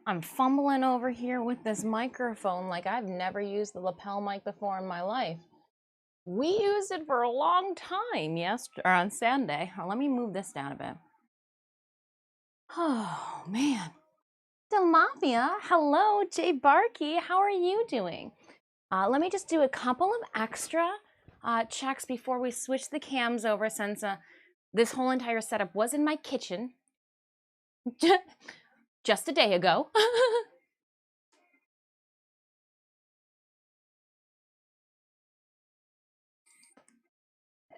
I'm fumbling over here with this microphone like I've never used the lapel mic before in my life. We used it for a long time on Sunday. Let me move this down a bit. Oh, man. Still Mafia, hello, Jay Barkey, how are you doing? Let me just do a couple of extra checks before we switch the cams over, since this whole entire setup was in my kitchen just a day ago.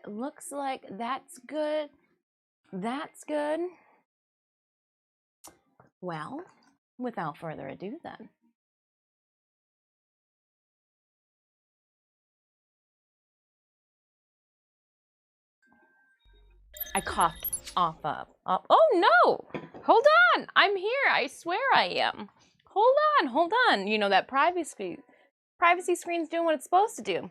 It looks like that's good. That's good. Well, without further ado then. I coughed off up. Oh no! Hold on! I'm here. I swear I am. Hold on. You know that privacy screen's doing what it's supposed to do.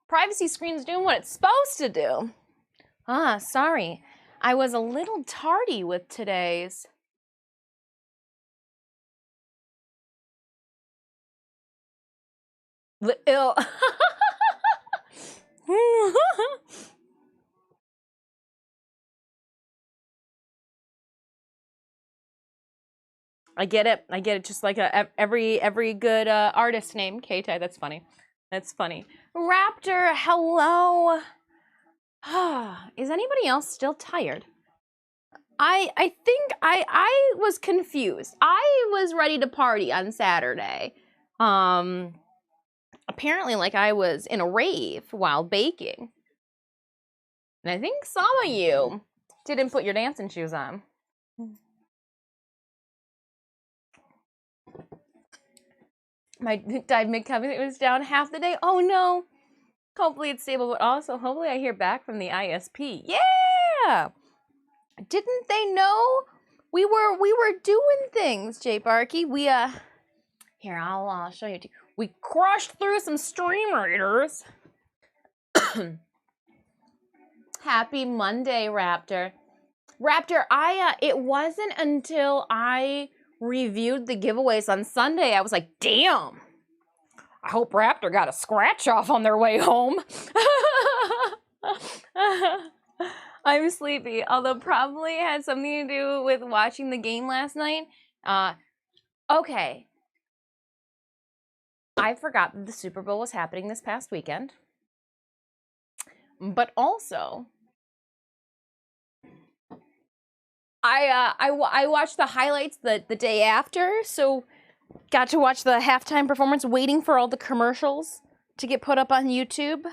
Privacy screen's doing what it's supposed to do. Sorry. I was a little tardy with today's. I get it. Just like every good artist name, K-Tai. That's funny. Raptor, hello. Is anybody else still tired? I think I was confused. I was ready to party on Saturday. Apparently, like, I was in a rave while baking. And I think some of you didn't put your dancing shoes on. My dive mid-covenant was down half the day. Oh no. Hopefully it's stable, but also hopefully I hear back from the ISP. Yeah! Didn't they know we were doing things, Jay Barkey? We here, I'll show you. We crushed through some stream raiders. Happy Monday, Raptor. Raptor, it wasn't until I reviewed the giveaways on Sunday I was like, damn. I hope Raptor got a scratch off on their way home. I'm sleepy, although probably had something to do with watching the game last night. Okay. I forgot that the Super Bowl was happening this past weekend. But also, I watched the highlights the day after, so got to watch the halftime performance, waiting for all the commercials to get put up on YouTube.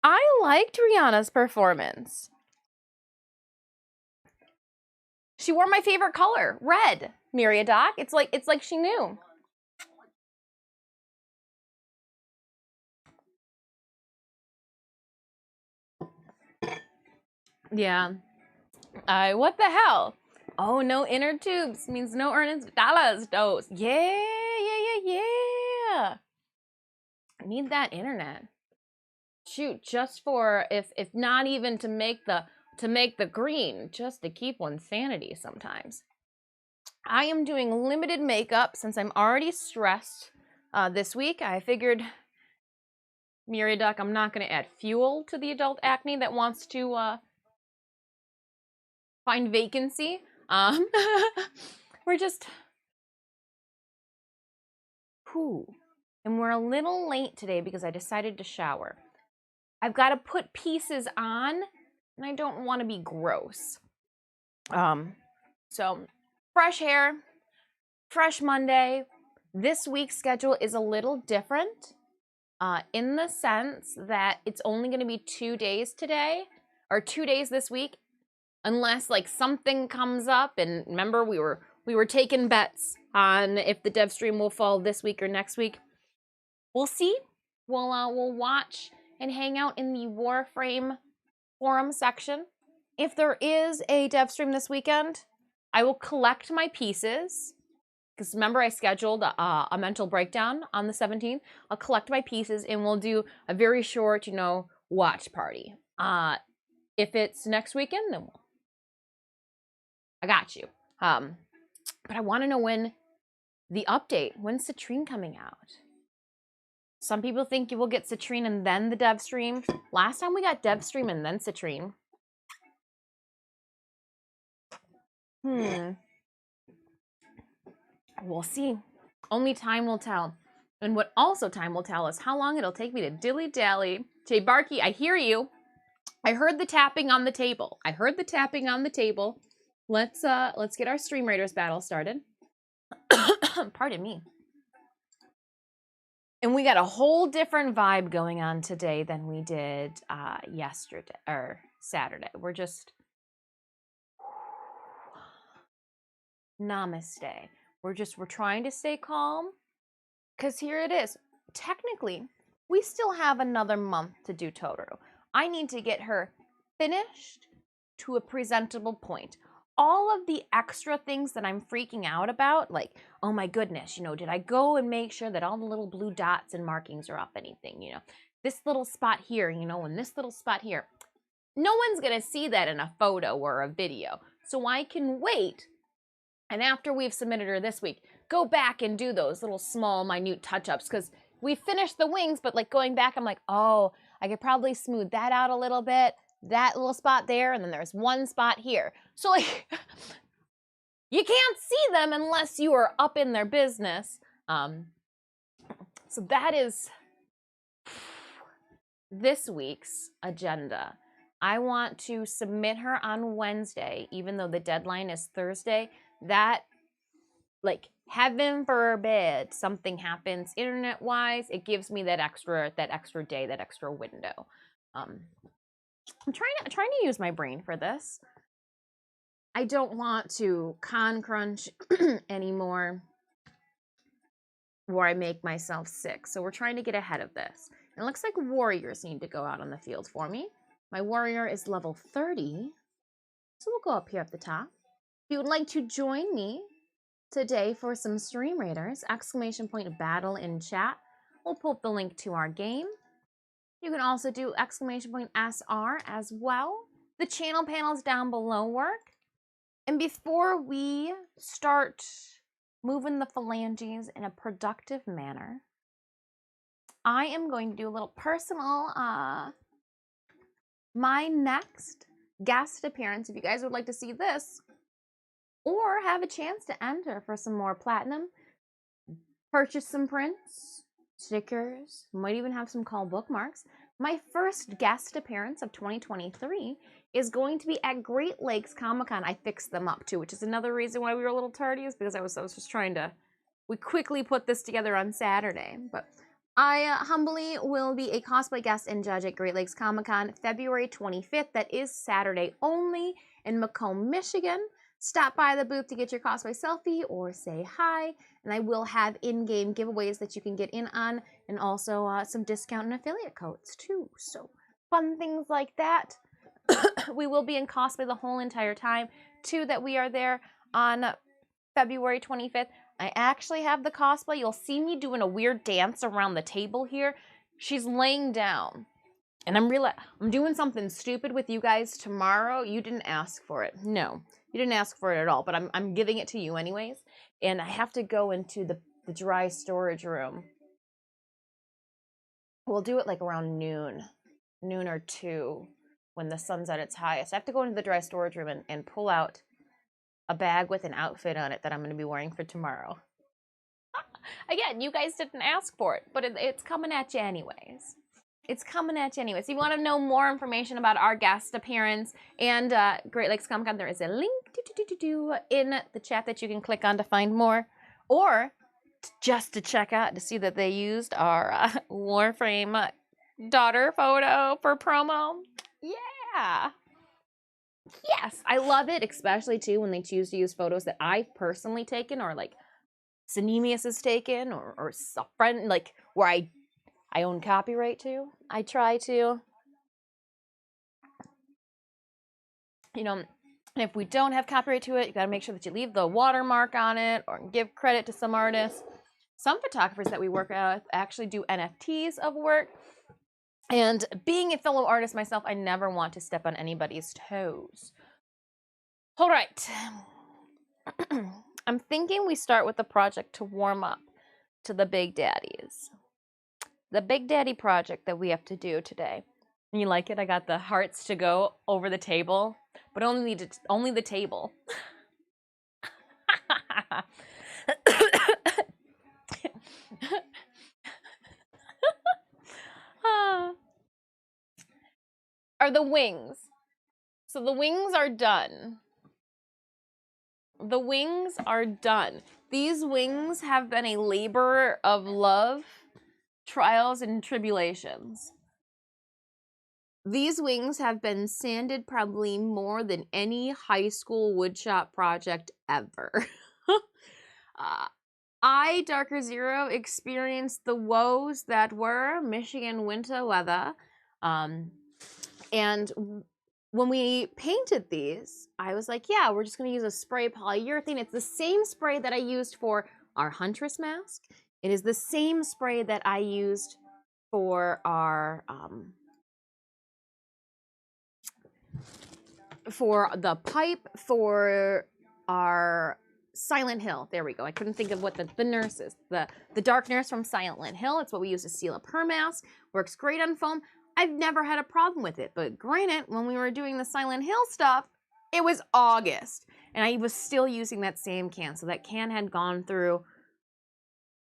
I liked Rihanna's performance. She wore my favorite color, red, Myriadoc. It's like she knew. Yeah. What the hell? Oh, no inner tubes means no earnings dollars dose. Yeah. I need that internet. Shoot, just for if not even to make the green, just to keep one's sanity sometimes. I am doing limited makeup since I'm already stressed this week. I figured, Myriadoc, I'm not going to add fuel to the adult acne that wants to find vacancy. We're just... Whew. And we're a little late today because I decided to shower. I've got to put pieces on, and I don't want to be gross. So, fresh hair, fresh Monday. This week's schedule is a little different in the sense that it's only going to be 2 days today, or 2 days this week, unless like something comes up. And remember, we were taking bets on if the dev stream will fall this week or next week. We'll see. We'll watch and hang out in the Warframe forum section. If there is a dev stream this weekend, I will collect my pieces. Because remember, I scheduled a mental breakdown on the 17th. I'll collect my pieces and we'll do a very short, watch party. If it's next weekend, then I got you. But I want to know when the update, when's Citrine coming out? Some people think you will get Citrine and then the dev stream. Last time we got dev stream and then Citrine. We'll see. Only time will tell. And what also time will tell is how long it'll take me to dilly-dally. Jay Barkey, I hear you. I heard the tapping on the table. I heard the tapping on the table. Let's get our Stream Raiders battle started. Pardon me. And we got a whole different vibe going on today than we did yesterday or Saturday. We're just namaste. We're trying to stay calm, because here it is. Technically, we still have another month to do Tohru. I need to get her finished to a presentable point. All of the extra things that I'm freaking out about, like, oh my goodness, did I go and make sure that all the little blue dots and markings are off anything, this little spot here, and this little spot here. No one's gonna see that in a photo or a video. So I can wait, and after we've submitted her this week, go back and do those little small, minute touch-ups, because we finished the wings, but like going back, I'm like, oh, I could probably smooth that out a little bit, that little spot there, and then there's one spot here. So like, you can't see them unless you are up in their business. So that is this week's agenda. I want to submit her on Wednesday, even though the deadline is Thursday. That, like, heaven forbid something happens internet-wise, it gives me that extra day, that extra window. I'm trying to use my brain for this. I don't want to con crunch anymore where I make myself sick. So we're trying to get ahead of this. And it looks like warriors need to go out on the field for me. My warrior is level 30. So we'll go up here at the top. If you would like to join me today for some Stream Raiders, !battle in chat. We'll pull up the link to our game. You can also do !SR as well. The channel panels down below work. And before we start moving the phalanges in a productive manner, I am going to do a little personal, my next guest appearance, if you guys would like to see this, or have a chance to enter for some more platinum, purchase some prints, stickers, might even have some call bookmarks. My first guest appearance of 2023 is going to be at Great Lakes Comic-Con. I fixed them up too, which is another reason why we were a little tardy, is because I was just trying to, we quickly put this together on Saturday. But I humbly will be a cosplay guest and judge at Great Lakes Comic-Con February 25th. That is Saturday only in Macomb, Michigan. Stop by the booth to get your cosplay selfie or say hi. And I will have in-game giveaways that you can get in on, and also some discount and affiliate codes too. So fun things like that. We will be in cosplay the whole entire time too, that we are there on February 25th. I actually have the cosplay. You'll see me doing a weird dance around the table here. She's laying down. And I'm doing something stupid with you guys tomorrow. You didn't ask for it. No, you didn't ask for it at all, but I'm giving it to you anyways. And I have to go into the dry storage room. We'll do it like around noon or 2, when the sun's at its highest. I have to go into the dry storage room and pull out a bag with an outfit on it that I'm going to be wearing for tomorrow. Again, you guys didn't ask for it, but it's coming at you anyways. It's coming at you anyways. If you want to know more information about our guest appearance and Great Lakes Comic-Con, there is a link in the chat that you can click on to find more, or just to check out to see that they used our Warframe daughter photo for promo. Yeah. Yes, I love it, especially too when they choose to use photos that I've personally taken, or like Synemius has taken, or a friend, like where I own copyright to. I try to, and if we don't have copyright to it, you got to make sure that you leave the watermark on it, or give credit to some artists. Some photographers that we work with actually do NFTs of work. And being a fellow artist myself, I never want to step on anybody's toes. All right. I'm thinking we start with the project to warm up to the Big Daddies. The Big Daddy project that we have to do today. And you like it? I got the hearts to go over the table, but only the table. Are the wings. So the wings are done. The wings are done. These wings have been a labor of love, trials, and tribulations. These wings have been sanded probably more than any high school woodshop project ever. I, Darker Zero, experienced the woes that were Michigan winter weather. And when we painted these, I was like, yeah, we're just going to use a spray polyurethane. It's the same spray that I used for our Huntress mask. It is the same spray that I used for our for the pipe for our Silent Hill. There we go. I couldn't think of what the nurse is. The dark nurse from Silent Hill. It's what we use to seal up her mask. Works great on foam. I've never had a problem with it. But granted, when we were doing the Silent Hill stuff, it was August. And I was still using that same can. So that can had gone through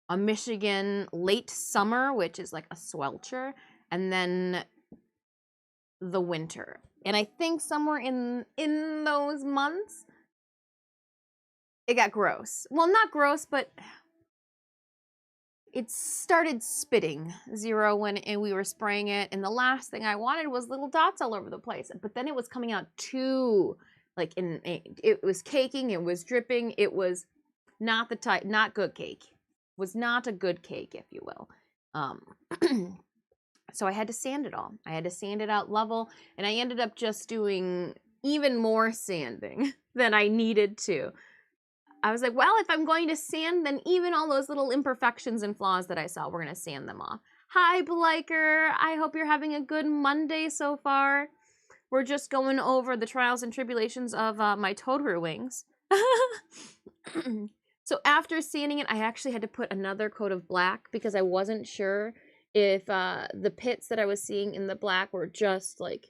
a Michigan late summer, which is like a swelter, and then the winter. And I think somewhere in those months, it got gross. Well, not gross, but it started spitting Zero when we were spraying it. And the last thing I wanted was little dots all over the place. But then it was coming out too, like it was caking, it was dripping. It was not the type, not good cake. It was not a good cake, if you will. So I had to sand it all. I had to sand it out level, and I ended up just doing even more sanding than I needed to. I was like, well, if I'm going to sand, then even all those little imperfections and flaws that I saw, we're going to sand them off. Hi, Bliker. I hope you're having a good Monday so far. We're just going over the trials and tribulations of my Tohru wings. So after sanding it, I actually had to put another coat of black because I wasn't sure if the pits that I was seeing in the black were just like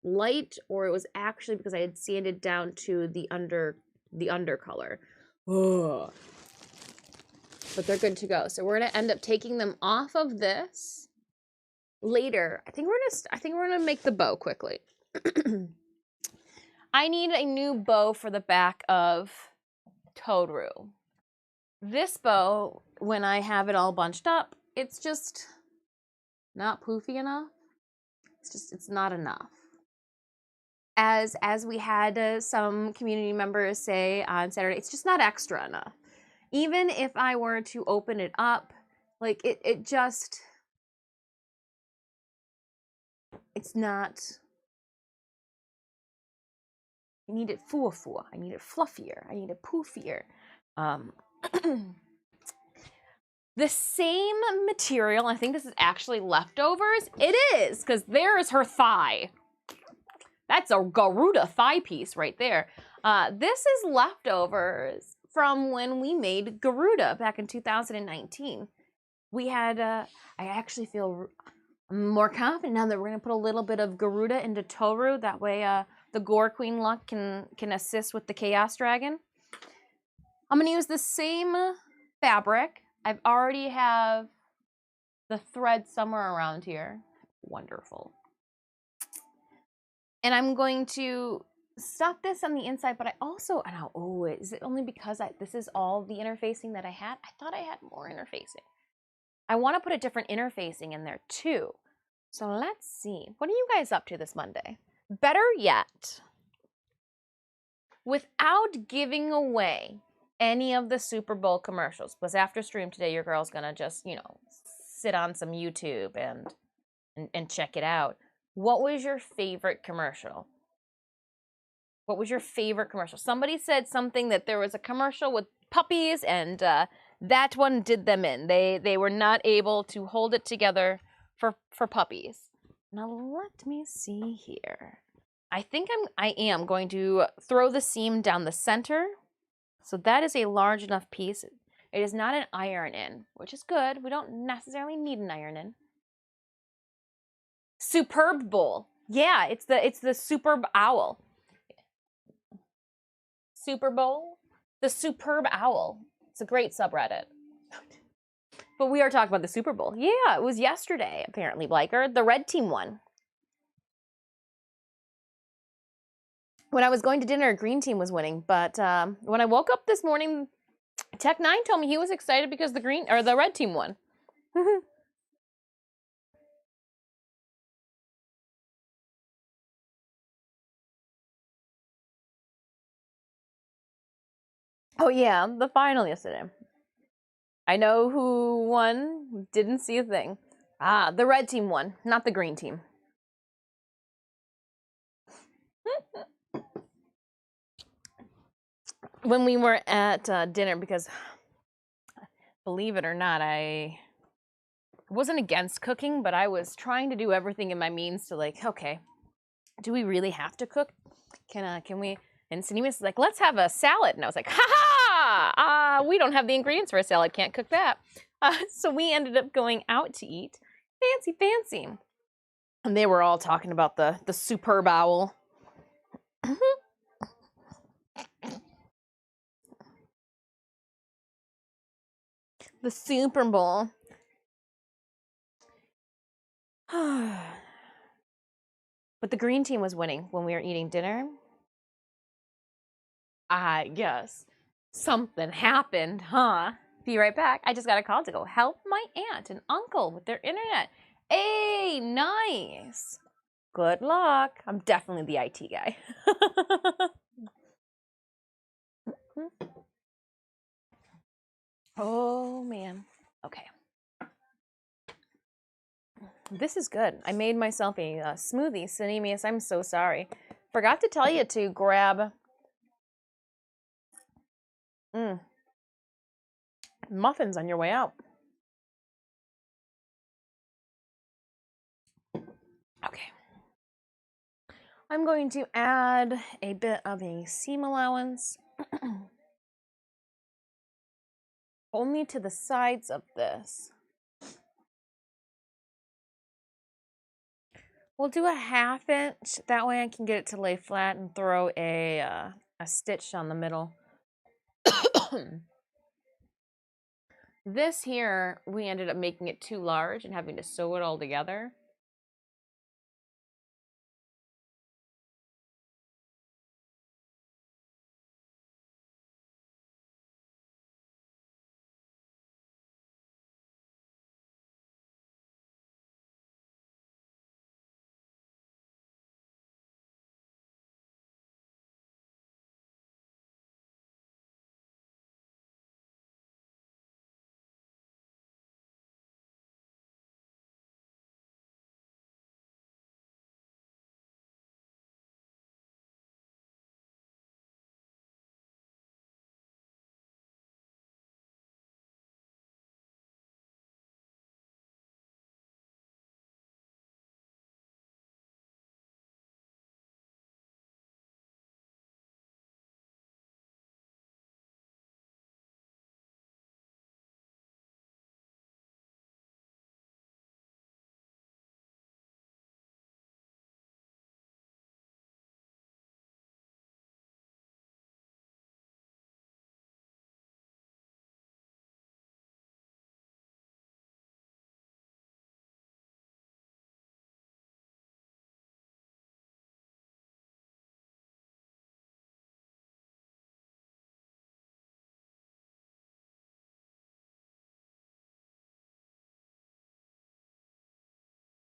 light or it was actually because I had sanded down to the undercolor. Ugh. But they're good to go. So we're gonna end up taking them off of this later. I think we're gonna make the bow quickly. I need a new bow for the back of Tohru. This bow, when I have it all bunched up, it's just not poofy enough. It's not enough. As we had some community members say on Saturday, it's just not extra enough. Even if I were to open it up, like it just, it's not. I need it full. I need it fluffier. I need it poofier. The same material, I think this is actually leftovers. It is, because there is her thigh. That's a Garuda thigh piece right there. This is leftovers from when we made Garuda back in 2019. We had, I actually feel more confident now that we're going to put a little bit of Garuda into Tohru. That way the Gore Queen luck can assist with the Chaos Dragon. I'm going to use the same fabric. I've already have the thread somewhere around here. Wonderful. And I'm going to stuff this on the inside, but I also, is it only because this is all the interfacing that I had? I thought I had more interfacing. I want to put a different interfacing in there too. So let's see. What are you guys up to this Monday? Better yet, without giving away any of the Super Bowl commercials, because after stream today, your girl's gonna just, sit on some YouTube and check it out. What was your favorite commercial? What was your favorite commercial? Somebody said something that there was a commercial with puppies and that one did them in. They were not able to hold it together for puppies. Now let me see here. I think I am going to throw the seam down the center So that is a large enough piece. It is not an iron in, which is good. We don't necessarily need an iron in. Superb bowl. Yeah, it's the superb owl. Super Bowl? The Superb Owl. It's a great subreddit. But we are talking about the Super Bowl. Yeah, it was yesterday, apparently, Bliker. The red team won. When I was going to dinner, green team was winning. But when I woke up this morning, Tech9 told me he was excited because the red team won. Oh yeah, the final yesterday. I know who won. Didn't see a thing. Ah, the red team won, not the green team. When we were at dinner, because believe it or not, I wasn't against cooking, but I was trying to do everything in my means to like, okay, do we really have to cook? Can we? And Sinimus is like, let's have a salad. And I was like, ha ha! We don't have the ingredients for a salad. Can't cook that. So we ended up going out to eat. Fancy. And they were all talking about the superb owl. The Super Bowl. But the green team was winning when we were eating dinner. I guess something happened, huh? Be right back. I just got a call to go help my aunt and uncle with their internet. Hey, nice. Good luck. I'm definitely the IT guy. Oh, man. Okay. This is good. I made myself a smoothie. Sinemius, I'm so sorry. Forgot to tell you to grab muffins on your way out. Okay. I'm going to add a bit of a seam allowance only to the sides of this. We'll do a 1/2 inch. That way I can get it to lay flat and throw a stitch on the middle. This here, we ended up making it too large and having to sew it all together.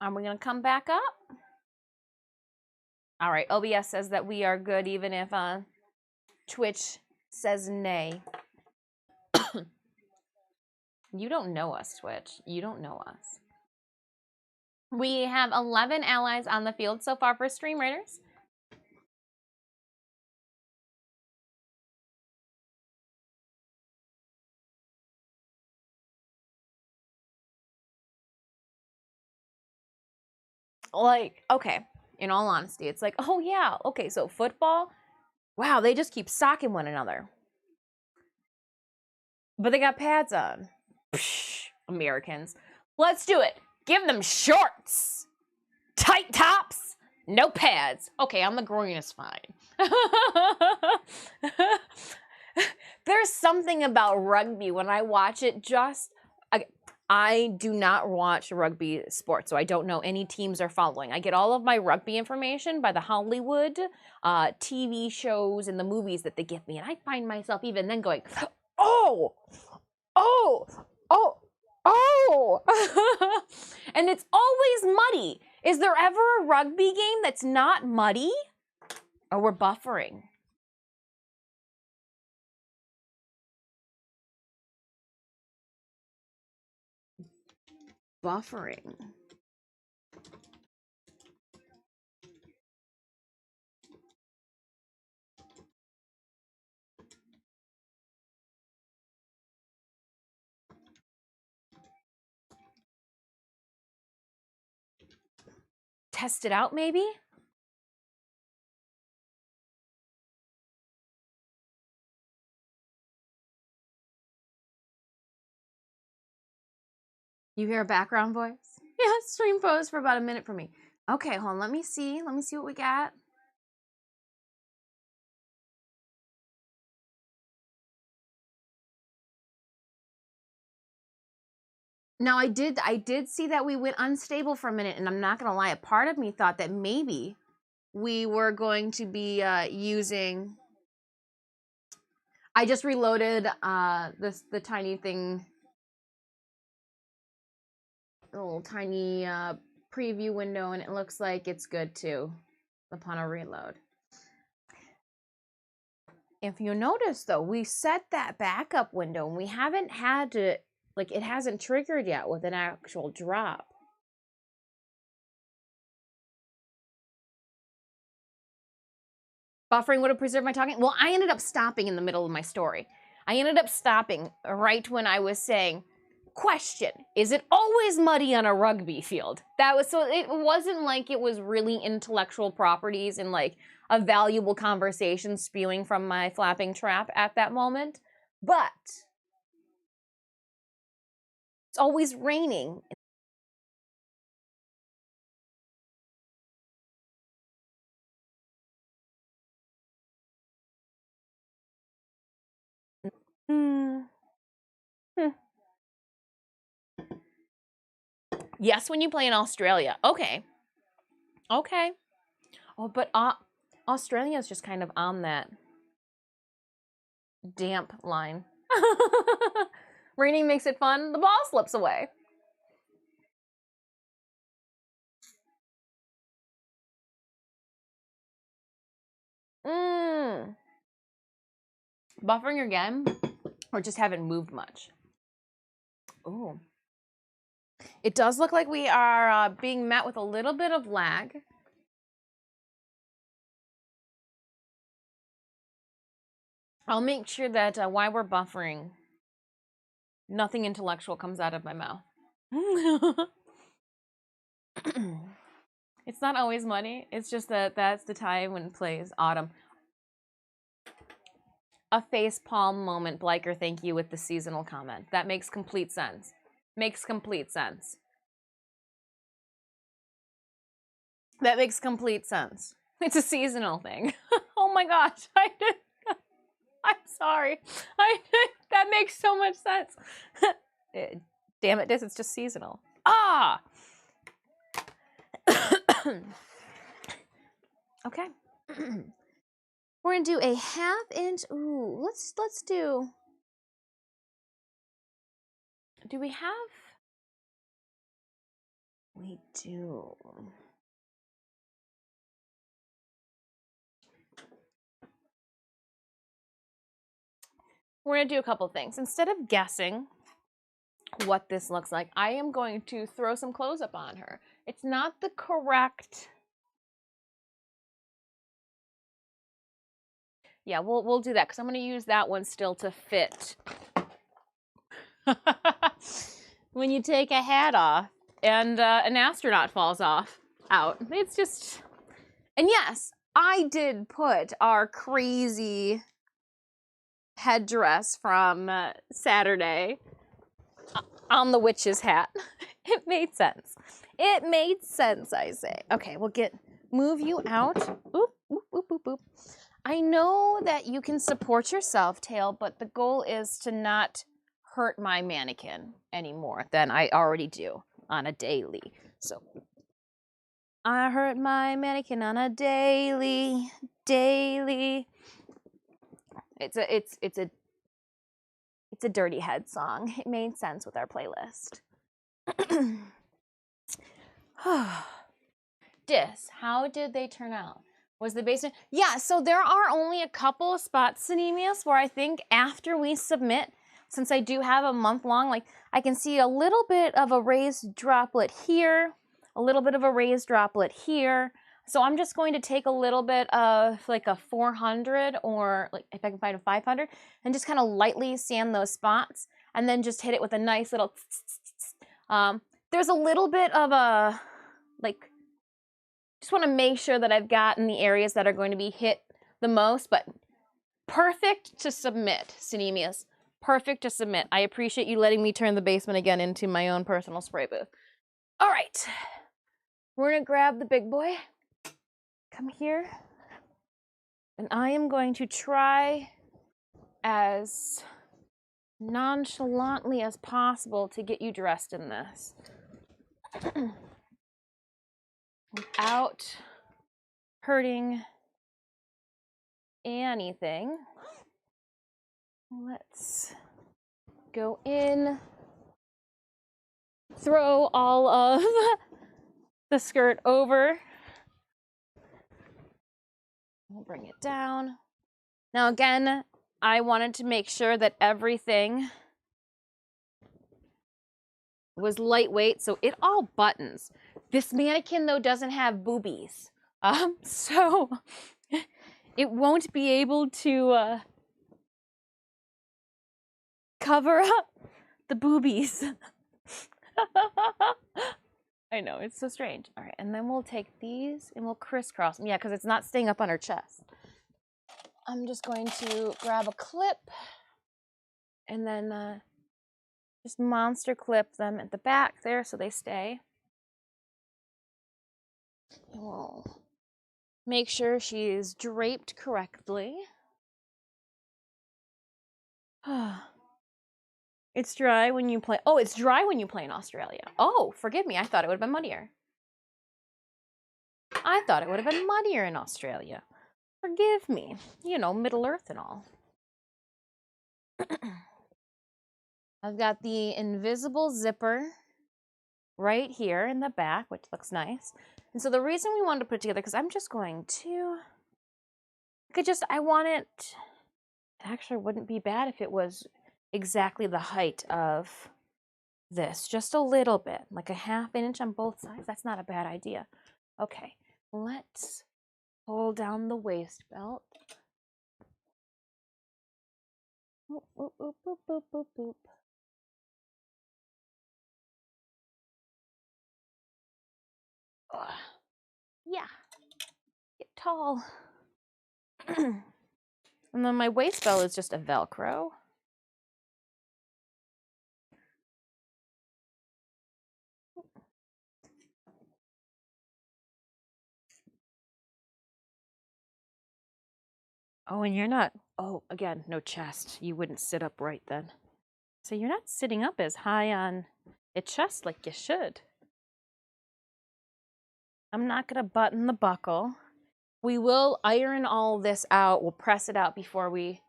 And we're going to come back up. All right, OBS says that we are good even if Twitch says nay. You don't know us, Twitch. You don't know us. We have 11 allies on the field so far for Stream Raiders. Like, okay, in all honesty, it's like, oh yeah, okay, so football, wow, they just keep socking one another. but they got pads on. Psh, Americans. Let's do it. Give them shorts. Tight tops. No pads. Okay, on the groin is fine. There's something about rugby when I watch it I do not watch rugby sports, so I don't know any teams are following. I get all of my rugby information by the Hollywood TV shows and the movies that they give me, and I find myself even then going, oh, oh, oh, oh. And it's always muddy. Is there ever a rugby game that's not muddy? Or we're buffering? Buffering. Test it out, maybe? You hear a background voice? Yeah, stream pose for about a minute for me. Okay, hold on, let me see. Let me see what we got. Now I did see that we went unstable for a minute, and I'm not gonna lie, a part of me thought that maybe we were going to be using. I just reloaded the tiny thing, the little tiny preview window, and it looks like it's good too upon a reload. If you notice though, we set that backup window and we haven't had to, like, it hasn't triggered yet with an actual drop. Buffering would have preserved my talking. Well, I ended up stopping in the middle of my story. I ended up stopping right when I was saying, question, is it always muddy on a rugby field? That was, so it wasn't like it was really intellectual properties and like a valuable conversation spewing from my flapping trap at that moment. But it's always raining. Yes, when you play in Australia. Okay. Okay. Oh, but Australia is just kind of on that damp line. Raining makes it fun. The ball slips away. Buffering again, or just haven't moved much. Ooh. It does look like we are being met with a little bit of lag. I'll make sure that while we're buffering, nothing intellectual comes out of my mouth. It's not always muddy. It's just that that's the time when it plays autumn. A face palm moment, Bliker, thank you with the seasonal comment. That makes complete sense. Makes complete sense. That makes complete sense. It's a seasonal thing. Oh my gosh, I'm sorry. That makes so much sense. Damn it, it's just seasonal. Ah! Okay. We're gonna do a 1/2 inch. Ooh, let's do. Do we have? We do. We're gonna do a couple things. Instead of guessing what this looks like, I am going to throw some clothes up on her. It's not the correct. Yeah, we'll do that because I'm gonna use that one still to fit. When you take a hat off and an astronaut falls out. It's just, and yes, I did put our crazy headdress from Saturday on the witch's hat. It made sense. It made sense, I say. Okay, we'll move you out. Oop, oop, oop, oop, oop. I know that you can support yourself, Tail, but the goal is to not hurt my mannequin any more than I already do on a daily. So I hurt my mannequin on a daily. It's a Dirty Head song. It made sense with our playlist. Dis, how did they turn out? Was the basement? Yeah, so there are only a couple of spots, Synemius, where I think after we submit, since I do have a month long, like I can see a little bit of a raised droplet here, a little bit of a raised droplet here. So I'm just going to take a little bit of like a 400 or like if I can find a 500 and just kind of lightly sand those spots and then just hit it with a nice little there's a little bit of a like just want to make sure that I've gotten the areas that are going to be hit the most, but perfect to submit, Synemius. Perfect to submit. I appreciate you letting me turn the basement again into my own personal spray booth. All right. We're going to grab the big boy. Come here. And I am going to try as nonchalantly as possible to get you dressed in this. Without hurting anything. Let's go in, throw all of the skirt over. We'll bring it down. Now again, I wanted to make sure that everything was lightweight, so it all buttons. This mannequin, though, doesn't have boobies. So it won't be able to cover up the boobies. I know, it's so strange. All right, and then we'll take these and we'll crisscross them. Yeah, because it's not staying up on her chest. I'm just going to grab a clip and then just monster clip them at the back there so they stay. And we'll make sure she's draped correctly. It's dry when you play. Oh, it's dry when you play in Australia. Oh, forgive me. I thought it would have been muddier. I thought it would have been muddier in Australia. Forgive me. You know, Middle Earth and all. I've got the invisible zipper right here in the back, which looks nice. And so the reason we wanted to put it together, because I'm just going to, I want it actually wouldn't be bad if it was exactly the height of this, just a little bit, like a ½ inch on both sides. That's not a bad idea. Okay, let's pull down the waist belt. Oop, oop, oop, oop, oop, oop, oop. Yeah, get tall. And then my waist belt is just a Velcro. Oh, and you're not, oh, again, no chest. You wouldn't sit up right then. So you're not sitting up as high on a chest like you should. I'm not gonna button the buckle. We will iron all this out. We'll press it out before we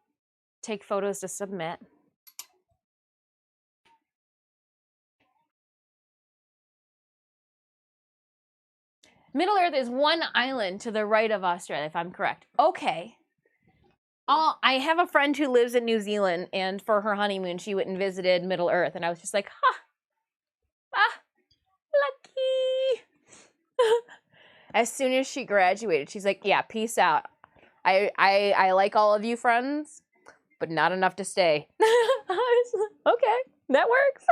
take photos to submit. Middle Earth is one island to the right of Australia, if I'm correct. Okay. I have a friend who lives in New Zealand, and for her honeymoon, she went and visited Middle Earth, and I was just like, lucky. As soon as she graduated, she's like, yeah, peace out. I like all of you friends, but not enough to stay. I was like, okay, that works.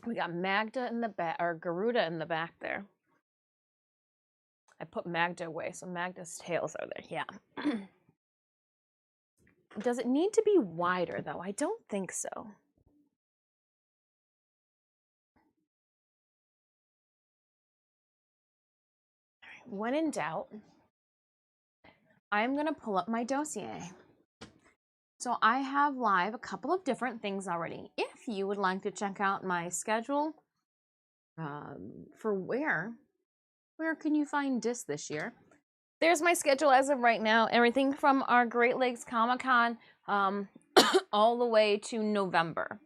We got Magda in the back, or Garuda in the back there. I put Magda away, so Magda's tails are there. Yeah. Does it need to be wider, though? I don't think so. When in doubt, I'm going to pull up my dossier. So I have live a couple of different things already. If you would like to check out my schedule for where can you find Dis this year? There's my schedule as of right now. Everything from our Great Lakes Comic-Con all the way to November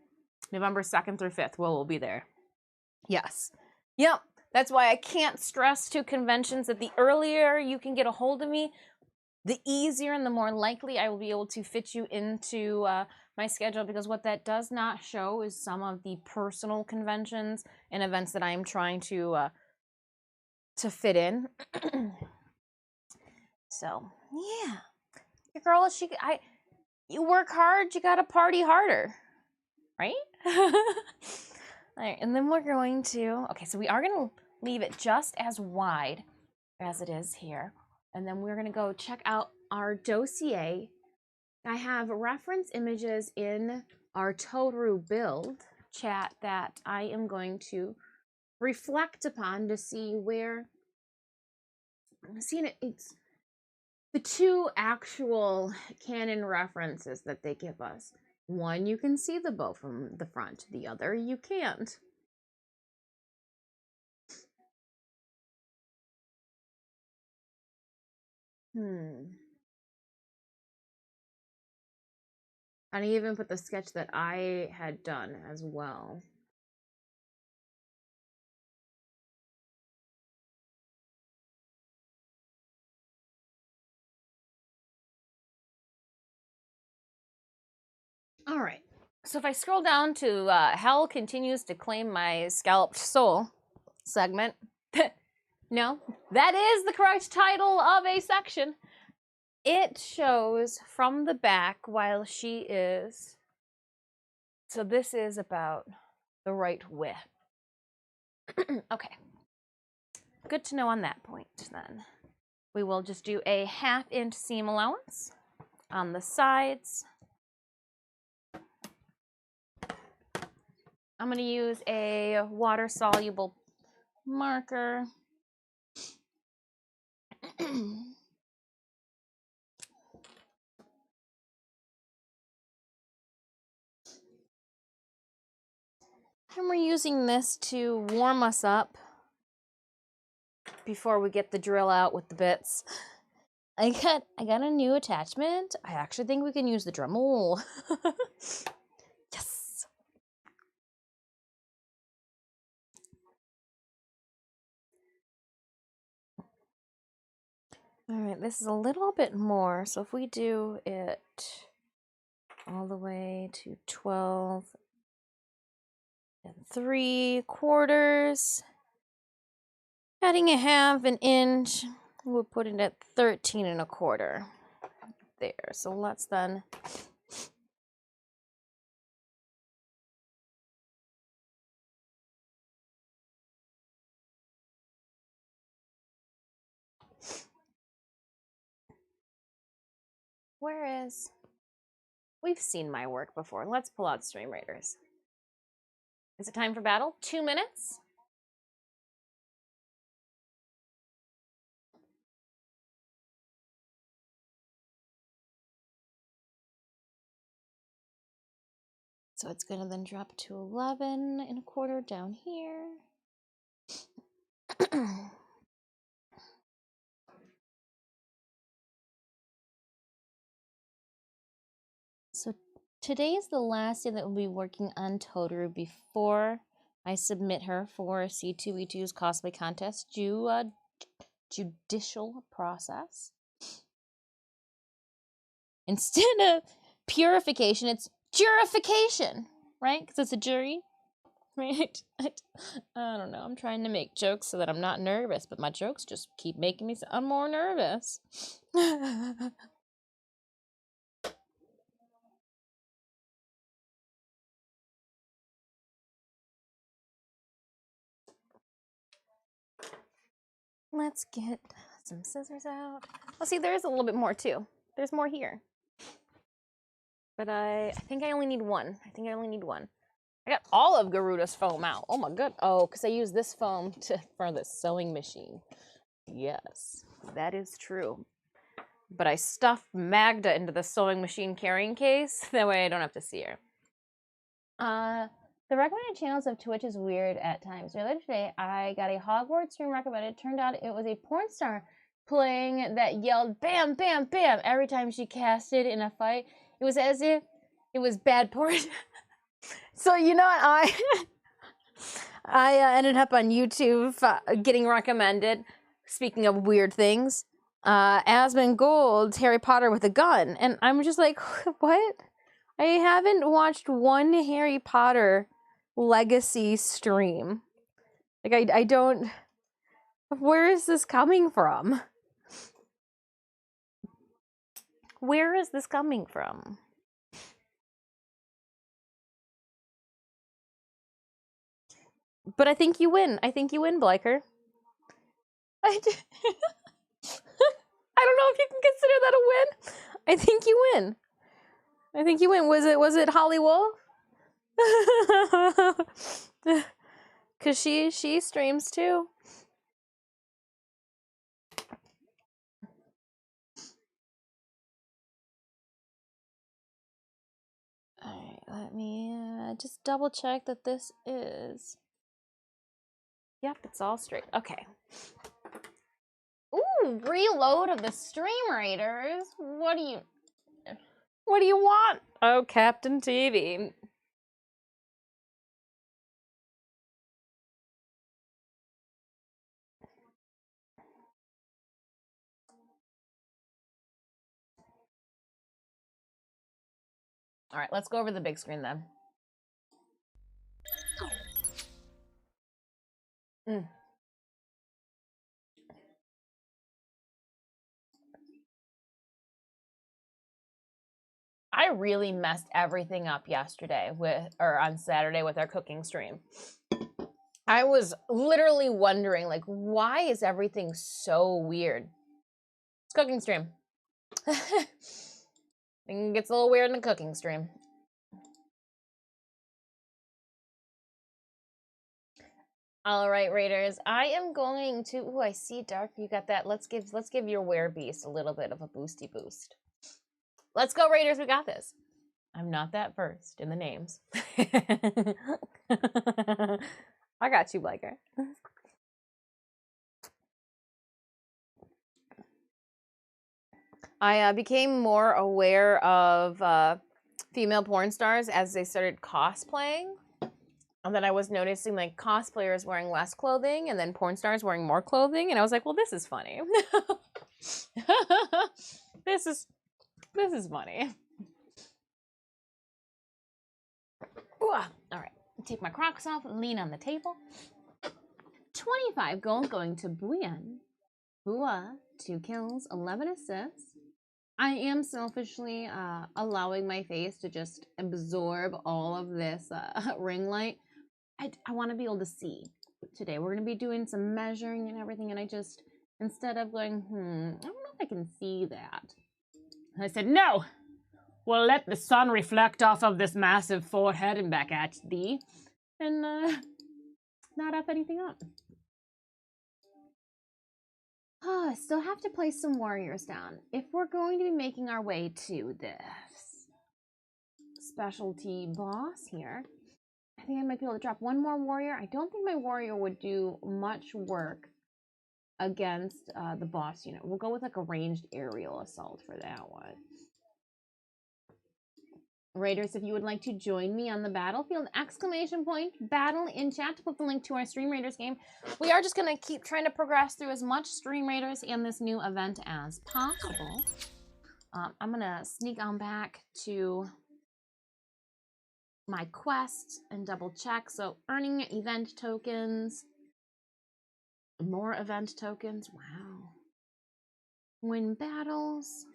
2nd through 5th. We'll be there. Yes. Yep. That's why I can't stress to conventions that the earlier you can get a hold of me, the easier and the more likely I will be able to fit you into my schedule, because what that does not show is some of the personal conventions and events that I am trying to fit in. So, yeah. Your girl, you work hard, you gotta party harder. Right? All right, and then we're going to, okay, so we are gonna leave it just as wide as it is here. And then we're gonna go check out our dossier. I have reference images in our Tohru build chat that I am going to reflect upon to see where, it's the two actual canon references that they give us. One, you can see the bow from the front. The other, you can't. And I even put the sketch that I had done as well. All right. So if I scroll down to Hell Continues to Claim My Scalped Soul segment, no, that is the correct title of a section. It shows from the back while she is. So this is about the right width. Okay. Good to know on that point then. We will just do a 1/2 inch seam allowance on the sides. I'm going to use a water-soluble marker. And we're using this to warm us up before we get the drill out with the bits. I got a new attachment. I actually think we can use the Dremel. Yes. All right, this is a little bit more. So if we do it all the way to 12 3/4, adding a 1/2 inch, we'll put it at 13 1/4. There. So let's then we've seen my work before. Let's pull out Stream Raiders. Is it time for battle? 2 minutes. So it's going to then drop to 11 1/4 down here. So today is the last day that we'll be working on Tohru before I submit her for C2E2's cosplay contest judicial process. Instead of purification, it's jurification, right? Because it's a jury, right? I don't know. I'm trying to make jokes so that I'm not nervous, but my jokes just keep making me sound more nervous. Let's get some scissors out. Oh, see, there's a little bit more too. There's more here. But I think I only need one. I got all of Garuda's foam out. Oh my god. Oh, because I use this foam for the sewing machine. Yes, that is true. But I stuffed Magda into the sewing machine carrying case. That way I don't have to see her. The recommended channels of Twitch is weird at times. Earlier today, I got a Hogwarts stream recommended. Turned out it was a porn star playing that yelled "bam, bam, bam" every time she casted in a fight. It was as if it was bad porn. So you know what, I ended up on YouTube getting recommended. Speaking of weird things, Asmongold's Harry Potter with a gun, and I'm just like, what? I haven't watched one Harry Potter legacy stream. Like I don't. Where is this coming from? Where is this coming from? But I think you win. I think you win, Bliker. I don't know if you can consider that a win. I think you win. I think you win. Was it Holly Wolf? Cause she streams too. Alright, let me just double check that this is. Yep, it's all straight. Okay. Ooh, reload of the Stream Raiders. What do you want? Oh, Captain TV. All right, let's go over the big screen then. I really messed everything up yesterday on Saturday with our cooking stream. I was literally wondering, like, why is everything so weird? It's cooking stream. It gets a little weird in the cooking stream. All right, Raiders. I am going to. Ooh, I see Dark. You got that. Let's give your werebeast a little bit of a boosty boost. Let's go, Raiders. We got this. I'm not that versed in the names. I got you, Bliker. I became more aware of female porn stars as they started cosplaying. And then I was noticing like cosplayers wearing less clothing and then porn stars wearing more clothing. And I was like, well, this is funny. This is funny. Ooh, all right, take my Crocs off, lean on the table. 25 gold going to Buyan. Bua, 2 kills, 11 assists. I am selfishly allowing my face to just absorb all of this ring light. I want to be able to see. Today we're going to be doing some measuring and everything, and I just, instead of going, I don't know if I can see that, I said, no! We'll let the sun reflect off of this massive forehead and back at thee, and not up anything up. Oh, I still have to place some warriors down. If we're going to be making our way to this specialty boss here, I think I might be able to drop one more warrior. I don't think my warrior would do much work against the boss unit. We'll go with like a ranged aerial assault for that one. Raiders, if you would like to join me on the battlefield, exclamation point, battle in chat to put the link to our Stream Raiders game. We are just going to keep trying to progress through as much Stream Raiders and this new event as possible. I'm going to sneak on back to my quest and double check. So earning event tokens, more event tokens. Wow. Win battles.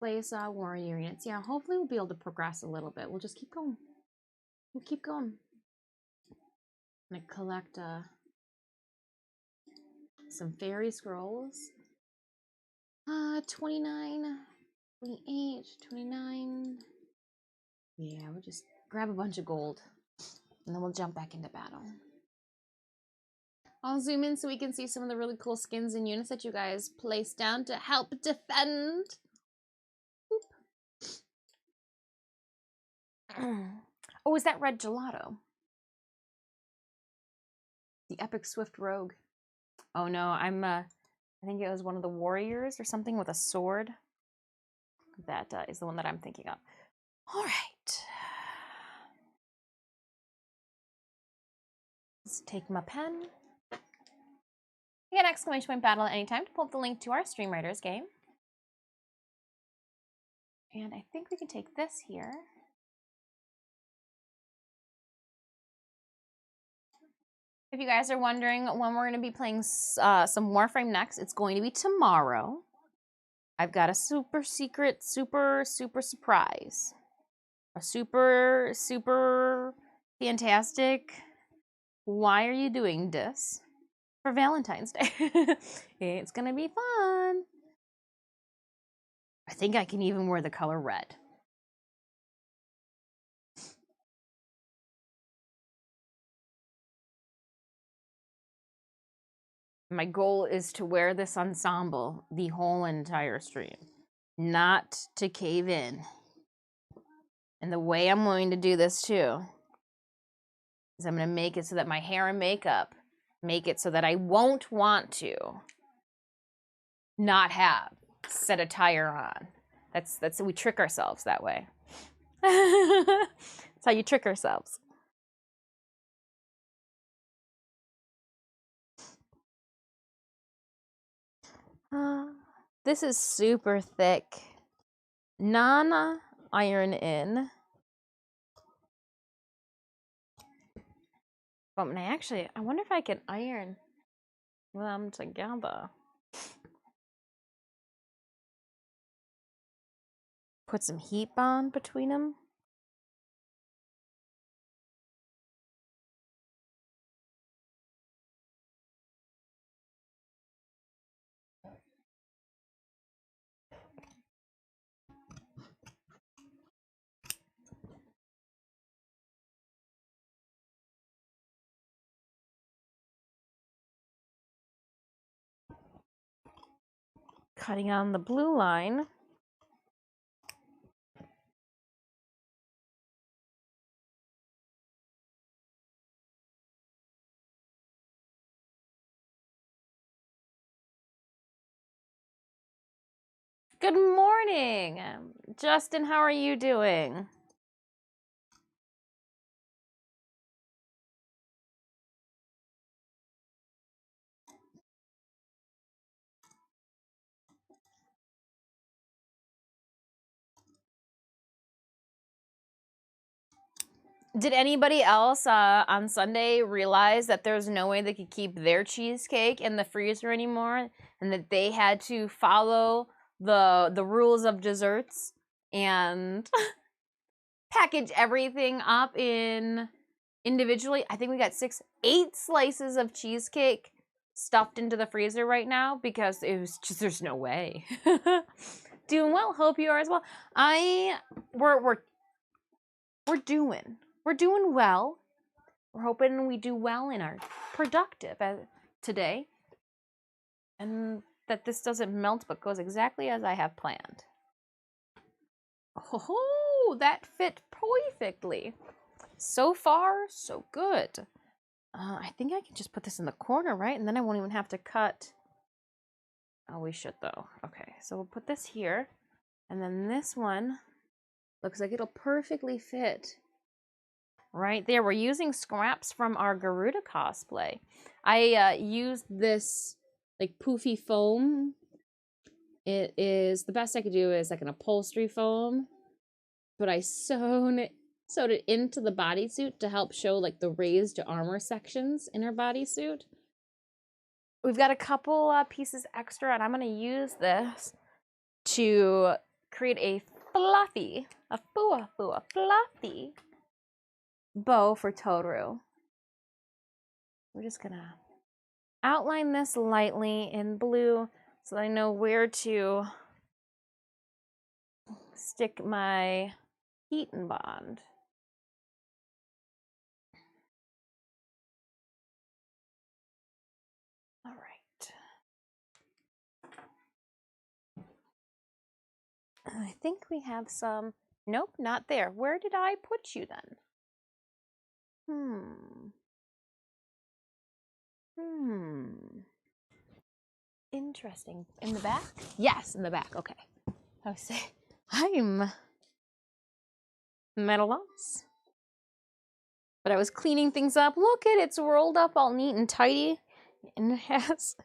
Place warrior units. Yeah, hopefully we'll be able to progress a little bit. We'll just keep going. We'll keep going. I'm gonna collect some fairy scrolls. 29, 28, 29. Yeah, we'll just grab a bunch of gold and then we'll jump back into battle. I'll zoom in so we can see some of the really cool skins and units that you guys placed down to help defend. Oh, is that red gelato? The epic swift rogue. Oh no, I think it was one of the warriors or something with a sword. That is the one that I'm thinking of. All right. Let's take my pen. You get an exclamation point battle at any time to pull up the link to our Stream Raiders game. And I think we can take this here. If you guys are wondering when we're going to be playing some Warframe next, it's going to be tomorrow. I've got a super secret, super surprise. A super fantastic. Why are you doing this? For Valentine's Day. It's going to be fun. I think I can even wear the color red. My goal is to wear this ensemble the whole entire stream, not to cave in. And the way I'm going to do this too is I'm going to make it so that my hair and makeup make it so that I won't want to not have set attire on. That's we trick ourselves that way. That's how you trick ourselves. This is super thick. Non-iron in. And I wonder if I can iron them together. Put some heat bond between them. Cutting on the blue line. Good morning, Justin. How are you doing? Did anybody else on Sunday realize that there's no way they could keep their cheesecake in the freezer anymore, and that they had to follow the rules of desserts and package everything up in individually? I think we got 8 slices of cheesecake stuffed into the freezer right now because it was just, there's no way. Doing well. Hope you are as well. We're doing well. We're hoping we do well in our productive today. And that this doesn't melt but goes exactly as I have planned. Oh, that fit perfectly. So far, so good. I think I can just put this in the corner, right? And then I won't even have to cut. Oh, we should though. Okay, so we'll put this here. And then this one looks like it'll perfectly fit right there. We're using scraps from our Garuda cosplay. I used this like poofy foam. It is, the best I could do is like an upholstery foam, but I sewed it into the bodysuit to help show like the raised armor sections in her bodysuit. We've got a couple pieces extra, and I'm going to use this to create a fluffy bow for Tohru. We're just gonna, outline this lightly in blue so that I know where to stick my heat and bond. All right. I think we have some. Nope, not there. Where did I put you then? Interesting. In the back? Yes, in the back. Okay. I was saying, I'm at a loss. But I was cleaning things up. Look at it, it's rolled up all neat and tidy. And it has,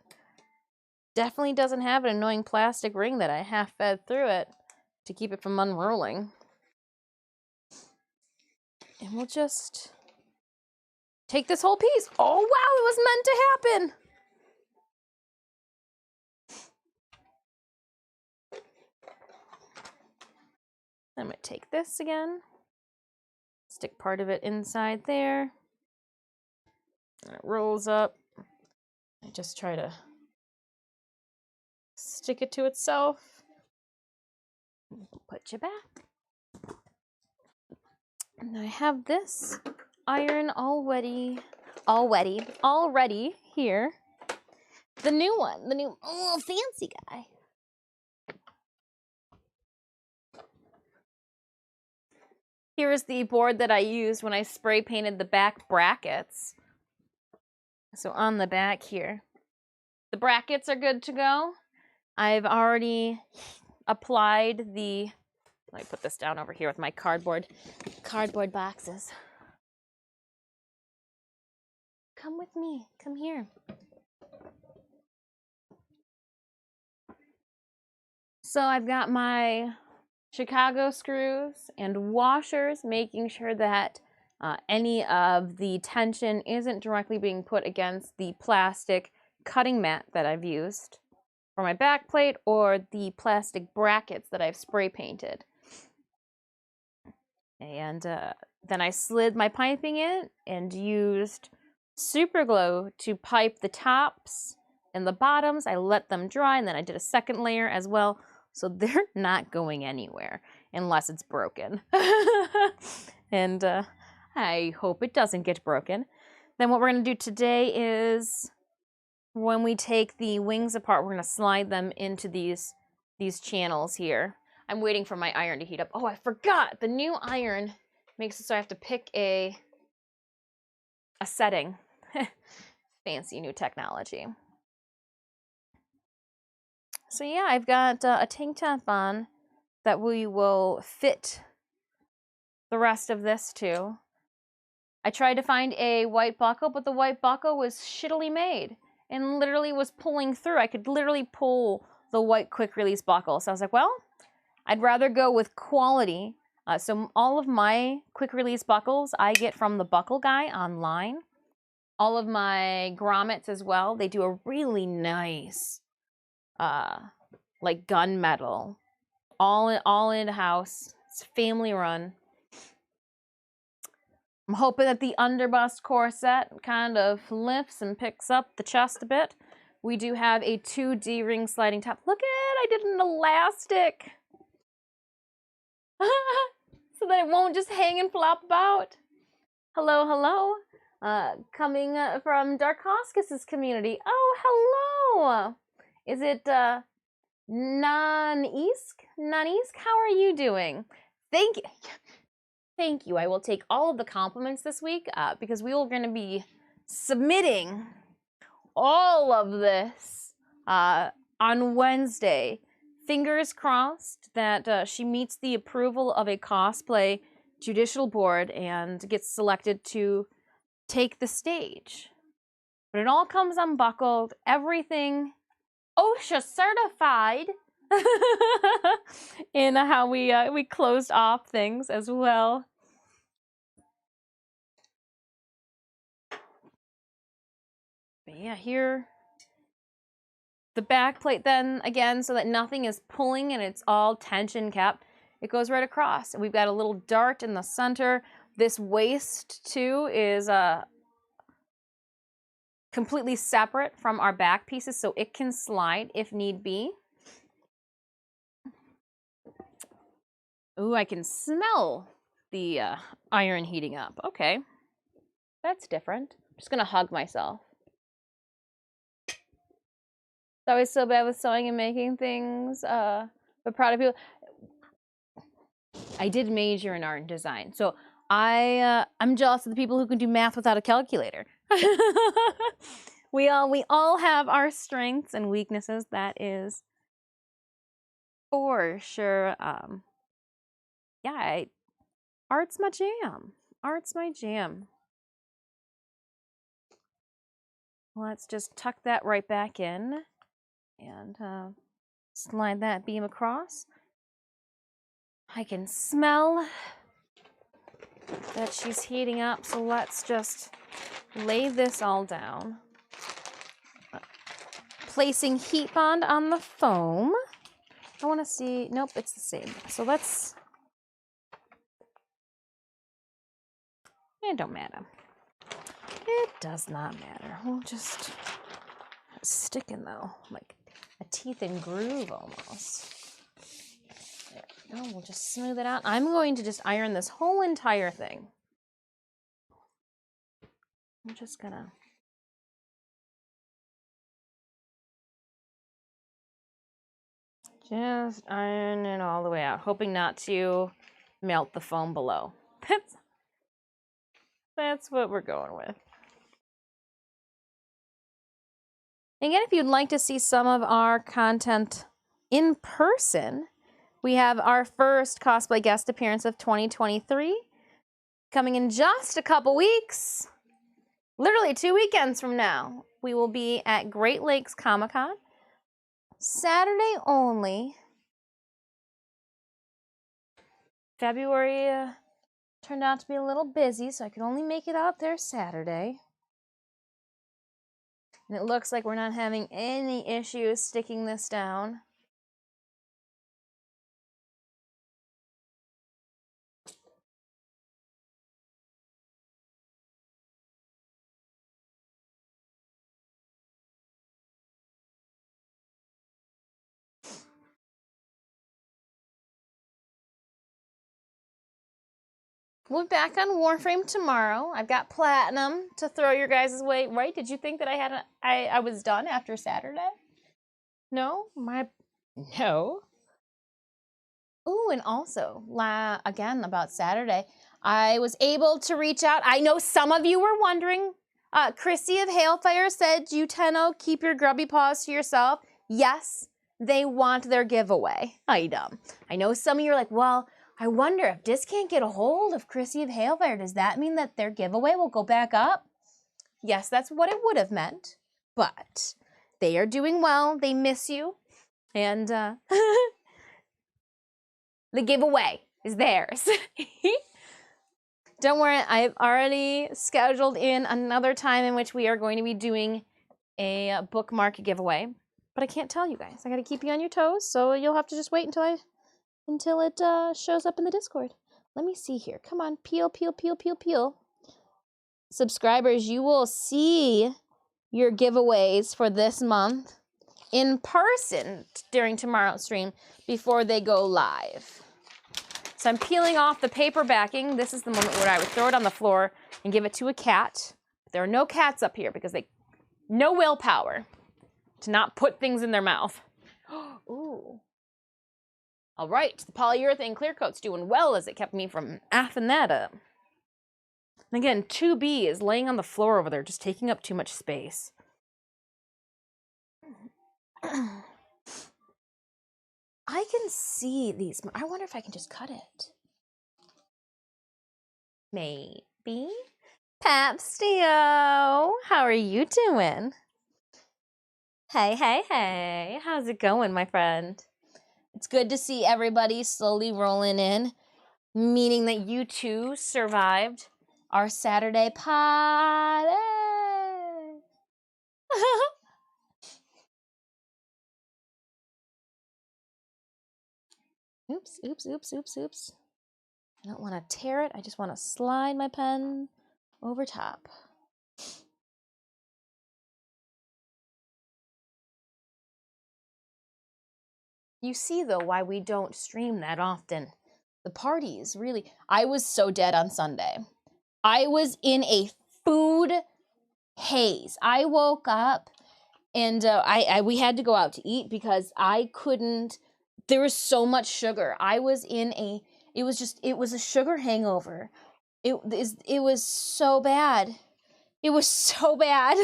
definitely doesn't have an annoying plastic ring that I half fed through it to keep it from unrolling. And we'll just take this whole piece. Oh, wow, it was meant to happen. I'm going to take this again, stick part of it inside there, and it rolls up. I just try to stick it to itself. Put you back. And I have this iron already here. The new one, the new, oh, fancy guy. Here is the board that I used when I spray painted the back brackets. So on the back here, the brackets are good to go. I've already applied the, let me put this down over here with my cardboard boxes. Come with me, come here. So I've got my Chicago screws and washers, making sure that any of the tension isn't directly being put against the plastic cutting mat that I've used for my back plate or the plastic brackets that I've spray painted. And then I slid my piping in and used super glue to pipe the tops and the bottoms. I let them dry, and then I did a second layer as well, so they're not going anywhere unless it's broken. And I hope it doesn't get broken. Then what we're going to do today is, when we take the wings apart, we're going to slide them into these channels here. I'm waiting for my iron to heat up. Oh, I forgot! The new iron makes it so I have to pick a setting. Fancy new technology. So yeah, I've got a tank top on that we will fit the rest of this to. I tried to find a white buckle, but the white buckle was shittily made and literally was pulling through. I could literally pull the white quick release buckle. So I was like, well, I'd rather go with quality. So all of my quick release buckles I get from the Buckle Guy online. All of my grommets as well. They do a really nice, like gunmetal, all in house. It's family run. I'm hoping that the underbust corset kind of lifts and picks up the chest a bit. We do have a 2D ring sliding top. Look at it, I did an elastic. So that it won't just hang and flop about. Hello, hello. Coming from Darkoskis's community. Oh, hello. Is it Nanisk? Nanisk, how are you doing? Thank you. Thank you. I will take all of the compliments this week because we are going to be submitting all of this on Wednesday. Fingers crossed that she meets the approval of a cosplay judicial board and gets selected to take the stage. But it all comes unbuckled. Everything OSHA certified. In how we closed off things as well. But yeah, here the back plate then again, so that nothing is pulling and it's all tension kept. It goes right across, and we've got a little dart in the center. This waist too is completely separate from our back pieces so it can slide if need be. Ooh, I can smell the iron heating up. Okay, that's different. I'm just gonna hug myself. It's always so bad with sewing and making things, but proud of you. I did major in art and design, so I'm jealous of the people who can do math without a calculator. We all have our strengths and weaknesses. That is for sure. Yeah, art's my jam. Art's my jam. Let's just tuck that right back in and slide that beam across. I can smell that she's heating up, so let's just lay this all down. Placing heat bond on the foam. I want to see, nope, it's the same. So let's, it don't matter. It does not matter. We'll just stick in though, like a teeth and groove almost. There we go, we'll just smooth it out. I'm going to just iron this whole entire thing. I'm just gonna just iron it all the way out, hoping not to melt the foam below. That's what we're going with. Again, if you'd like to see some of our content in person, we have our first cosplay guest appearance of 2023 coming in just a couple weeks. Literally 2 weekends from now. We will be at Great Lakes Comic-Con. Saturday only. February turned out to be a little busy, so I could only make it out there Saturday. And it looks like we're not having any issues sticking this down. We'll be back on Warframe tomorrow. I've got platinum to throw your guys' way. Right? Did you think that I was done after Saturday? No? No. Ooh, and also, again, about Saturday, I was able to reach out. I know some of you were wondering. Chrissy of Hailfire said, Uteno, keep your grubby paws to yourself. Yes, they want their giveaway item. I know some of you are like, well, I wonder if Dis can't get a hold of Chrissy of Hailfire, does that mean that their giveaway will go back up? Yes, that's what it would have meant. But they are doing well. They miss you. And the giveaway is theirs. Don't worry, I've already scheduled in another time in which we are going to be doing a bookmark giveaway. But I can't tell you guys. I gotta keep you on your toes, so you'll have to just wait until it shows up in the Discord. Let me see here. Come on, peel. Subscribers, you will see your giveaways for this month in person during tomorrow's stream before they go live. So I'm peeling off the paper backing. This is the moment where I would throw it on the floor and give it to a cat. There are no cats up here because no willpower to not put things in their mouth. Ooh. All right, the polyurethane clear coat's doing well as it kept me from effing that up. And again, 2B is laying on the floor over there, just taking up too much space. I can see these. I wonder if I can just cut it. Maybe. Papstio, how are you doing? Hey. How's it going, my friend? It's good to see everybody slowly rolling in, meaning that you too survived our Saturday party. Oops. I don't want to tear it. I just want to slide my pen over top. You see, though, why we don't stream that often. The parties, really. I was so dead on Sunday. I was in a food haze. I woke up and we had to go out to eat because I couldn't. There was so much sugar. I was in a. It was a sugar hangover. It was so bad. It was so bad.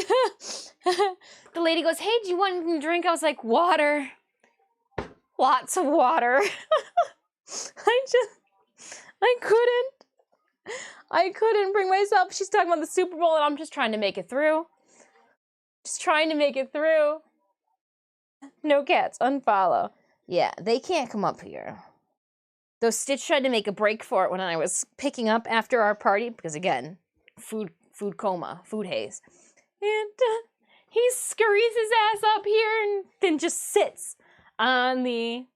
The lady goes, "Hey, do you want anything to drink?" I was like, "Water. Lots of water." I couldn't bring myself. She's talking about the Super Bowl and I'm just trying to make it through. Just trying to make it through. No cats, unfollow. Yeah, they can't come up here. Though Stitch tried to make a break for it when I was picking up after our party, because again, food coma, food haze. And he scurries his ass up here and then just sits on the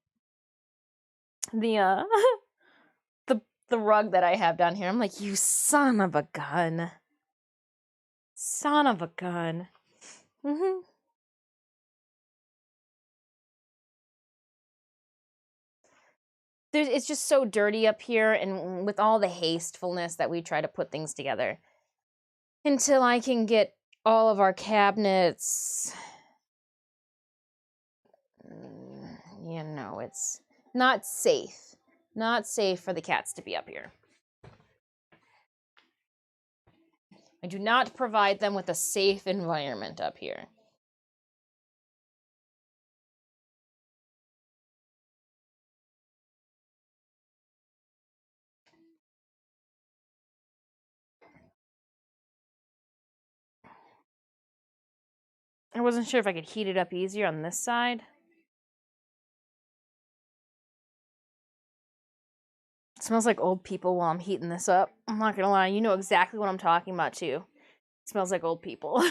rug that I have down here. I'm like, you son of a gun. Son of a gun. Mm-hmm. It's just so dirty up here, and with all the hastefulness that we try to put things together. Until I can get all of our cabinets, you know, it's not safe. Not safe for the cats to be up here. I do not provide them with a safe environment up here. I wasn't sure if I could heat it up easier on this side. It smells like old people while I'm heating this up. I'm not gonna lie, you know exactly what I'm talking about too. It smells like old people.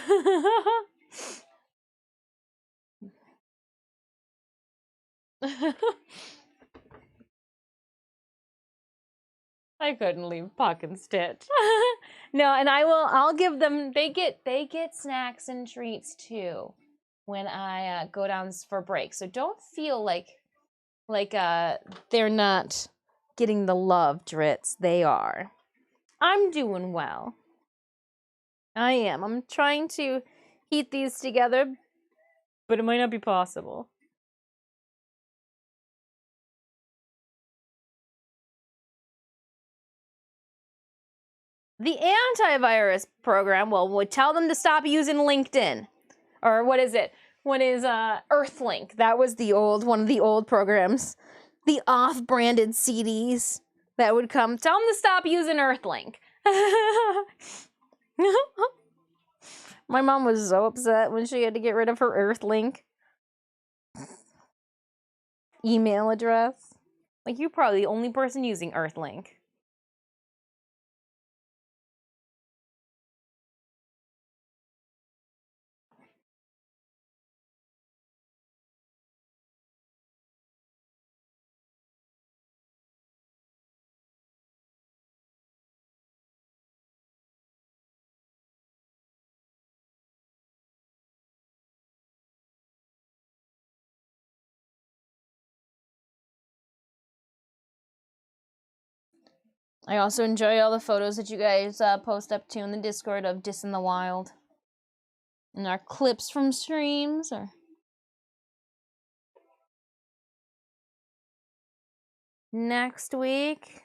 I couldn't leave Puck and Stitch. No, and I'll give them, they get snacks and treats too when I go down for break. So don't feel like they're not getting the love, Dritz. They are. I'm doing well. I am. I'm trying to heat these together, but it might not be possible. The antivirus program, well, would tell them to stop using LinkedIn. Or what is it? What is Earthlink? That was one of the old programs. The off-branded CDs that would come. Tell them to stop using Earthlink. My mom was so upset when she had to get rid of her Earthlink email address. Like, you're probably the only person using Earthlink. I also enjoy all the photos that you guys post up to in the Discord of Dis in the Wild. And our clips from streams. Or next week,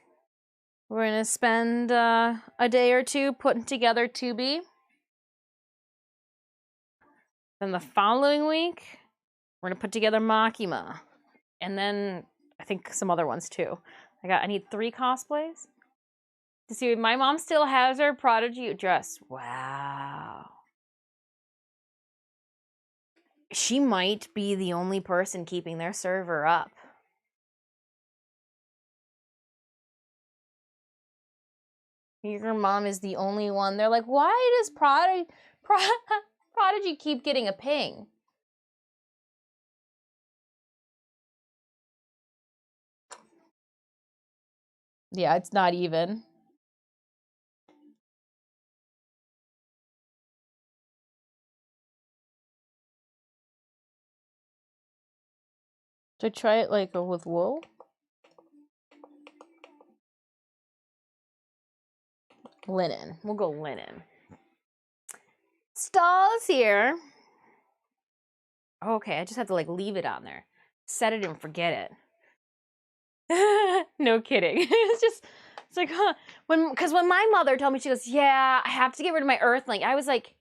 we're going to spend a day or two putting together 2B. Then the following week, we're going to put together Makima. And then I think some other ones too. I need 3 cosplays. To see, my mom still has her Prodigy dress. Wow. She might be the only person keeping their server up. Your mom is the only one. They're like, why does Prodigy keep getting a ping? Yeah, it's not even. Should I try it like with wool? Linen. We'll go linen. Stalls here. Okay, I just have to like leave it on there. Set it and forget it. No kidding. It's like, huh. Because when my mother told me, she goes, yeah, I have to get rid of my earthling. I was like,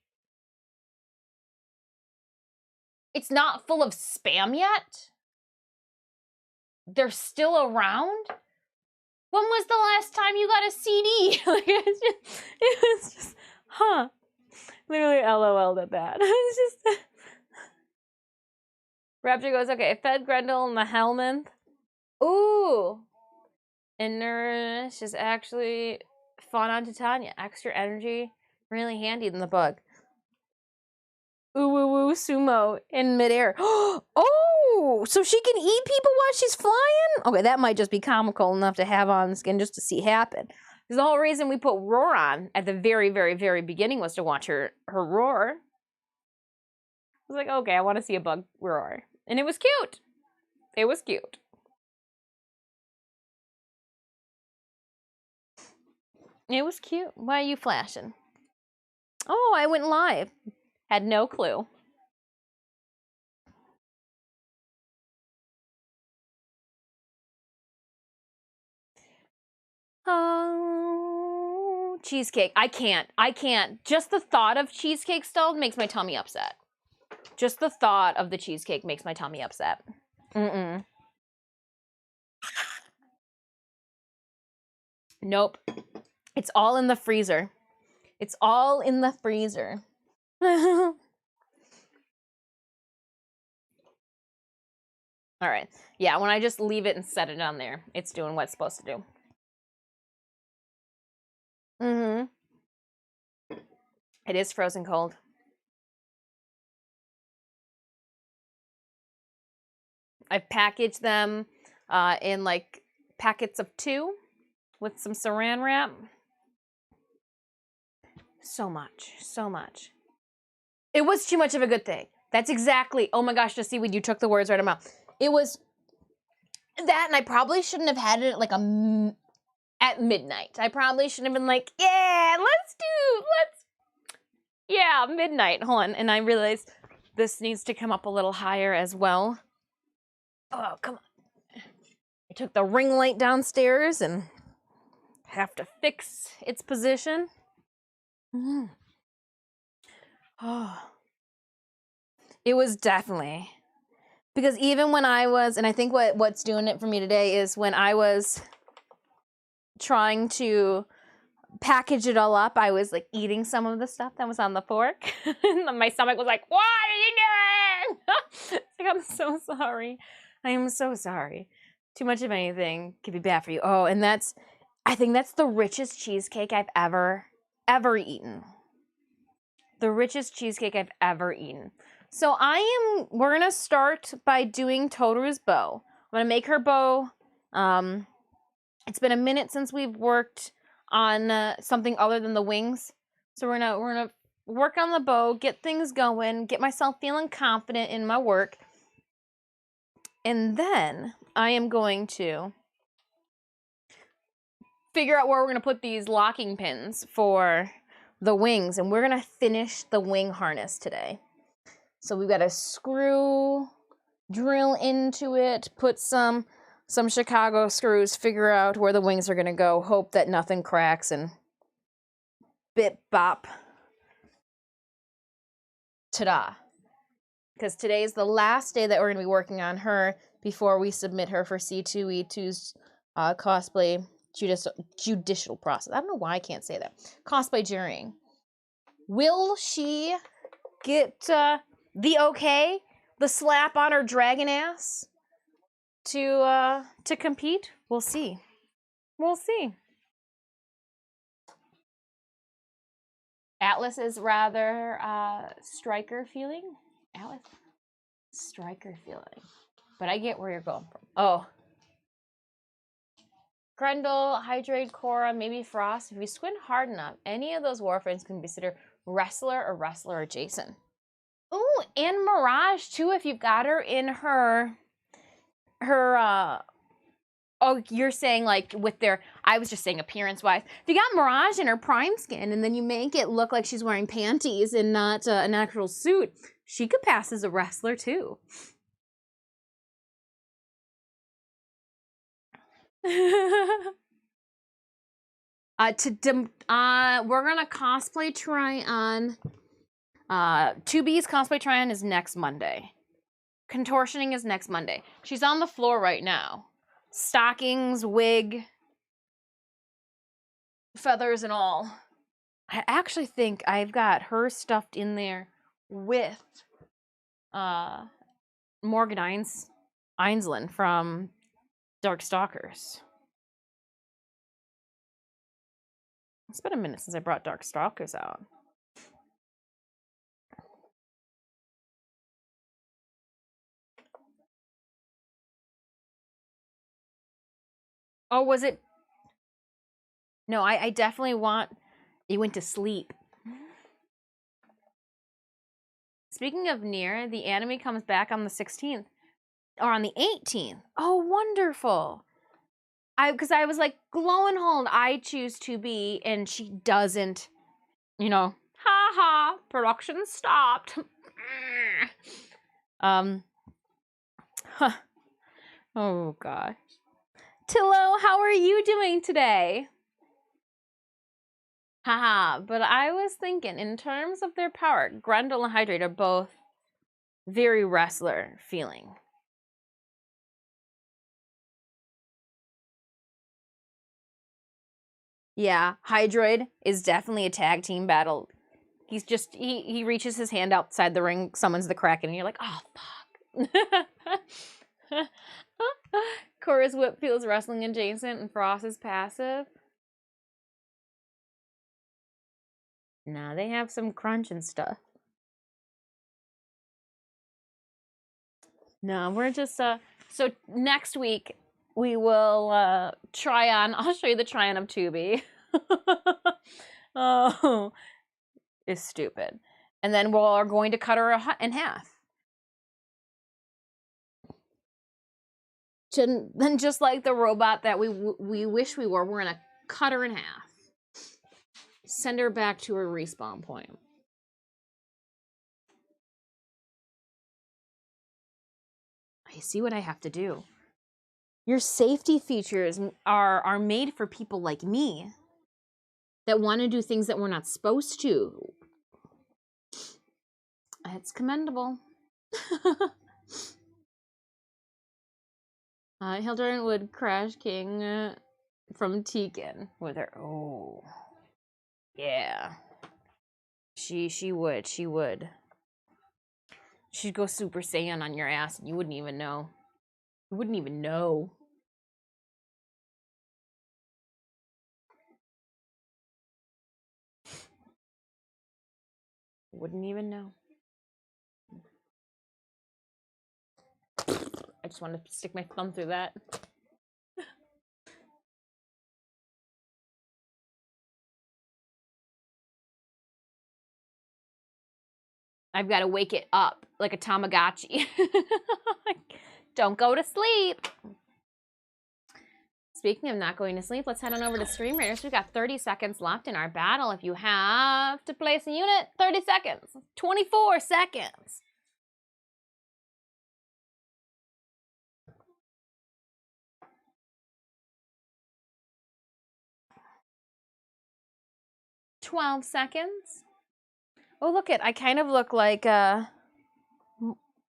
it's not full of spam yet? They're still around? When was the last time you got a CD? Like, it was just, huh. Literally LOL'd at that. It's just... Raptor goes, okay, fed Grendel and the Helminth. Ooh. And Nourish is actually fun on Titania. Extra energy. Really handy in the bug. Ooh, woo, woo, sumo in midair. Oh, so she can eat people while she's flying? Okay, that might just be comical enough to have on the skin just to see happen. Because the whole reason we put Roar on at the very, very, very beginning was to watch her roar. I was like, okay, I want to see a bug roar. And it was cute. It was cute. It was cute. Why are you flashing? Oh, I went live. Had no clue. Oh, cheesecake. I can't. Just the thought of cheesecake stalled makes my tummy upset. Just the thought of the cheesecake makes my tummy upset. Mm-mm. Nope. It's all in the freezer. It's all in the freezer. All right. Yeah, when I just leave it and set it on there, it's doing what it's supposed to do. Mm-hmm. It is frozen cold. I've packaged them in like packets of 2 with some saran wrap. So much. It was too much of a good thing. That's exactly, oh my gosh, just see when you took the words right out of my mouth. It was that, and I probably shouldn't have had it like at midnight. I probably shouldn't have been like, yeah, yeah, midnight. Hold on, and I realized this needs to come up a little higher as well. Oh, come on. I took the ring light downstairs and have to fix its position. Mm. Oh. It was definitely, because even when I was, and I think what's doing it for me today is when I was trying to package it all up, I was like eating some of the stuff that was on the fork. And my stomach was like, what are you doing? Like, I'm so sorry. I am so sorry. Too much of anything could be bad for you. Oh, and I think that's the richest cheesecake I've ever eaten. The richest cheesecake I've ever eaten. So we're gonna start by doing Tohru's bow. I'm gonna make her bow. It's been a minute since we've worked on something other than the wings. So we're gonna work on the bow, get things going, get myself feeling confident in my work. And then I am going to figure out where we're gonna put these locking pins for the wings, and we're gonna finish the wing harness today. So we've got to screw, drill into it, put some Chicago screws, figure out where the wings are gonna go, hope that nothing cracks, and bip bop. Ta-da. Because today is the last day that we're gonna be working on her before we submit her for C2E2's cosplay judicial process. I don't know why I can't say that. Cosplay jurying. Will she get the okay, the slap on her dragon ass to compete? We'll see. We'll see. Atlas is rather striker feeling. Atlas, striker feeling. But I get where you're going from. Oh. Grendel, Hydrate, Cora, maybe Frost. If we squint hard enough, any of those warframes can be considered wrestler or wrestler adjacent. Ooh, and Mirage too, if you've got her in her Oh, you're saying like with their, I was just saying appearance-wise. If you got Mirage in her prime skin and then you make it look like she's wearing panties and not an actual suit, she could pass as a wrestler too. We're gonna cosplay try on. 2B's cosplay try on is next Monday. Contortioning is next Monday. She's on the floor right now. Stockings, wig, feathers, and all. I actually think I've got her stuffed in there with Morgan Ainsland from Darkstalkers. It's been a minute since I brought Darkstalkers out. Oh, was it? No, I definitely want... You went to sleep. Speaking of Nier, the anime comes back on the 16th. Or on the 18th. Oh, wonderful. Because I was like, lo and behold, I choose to be, and she doesn't, you know, ha, production stopped. Huh. Oh, gosh. Tillo, how are you doing today? Haha, but I was thinking, in terms of their power, Grendel and Hydrate are both very wrestler feeling. Yeah, Hydroid is definitely a tag team battle. He's just, he reaches his hand outside the ring, summons the Kraken, and you're like, oh, fuck. Cora's whip feels wrestling adjacent, and Frost is passive. Nah, they have some crunch and stuff. No, we're just, so next week, we will try on, I'll show you the try on of Tubi. Oh, it's stupid. And then we're going to cut her in half. Then just like the robot that we wish we were, we're gonna cut her in half. Send her back to her respawn point. I see what I have to do. Your safety features are made for people like me that want to do things that we're not supposed to. It's commendable. Hildern would crash King from Tekken with her. Oh, yeah. She would. She'd go Super Saiyan on your ass and you wouldn't even know. You wouldn't even know. Wouldn't even know. I just wanted to stick my thumb through that. I've got to wake it up like a Tamagotchi. Don't go to sleep. Speaking of not going to sleep, let's head on over to Stream Raiders. We've got 30 seconds left in our battle. If you have to place a unit, 30 seconds. 24 seconds. $12 seconds. Oh, look it. I kind of look like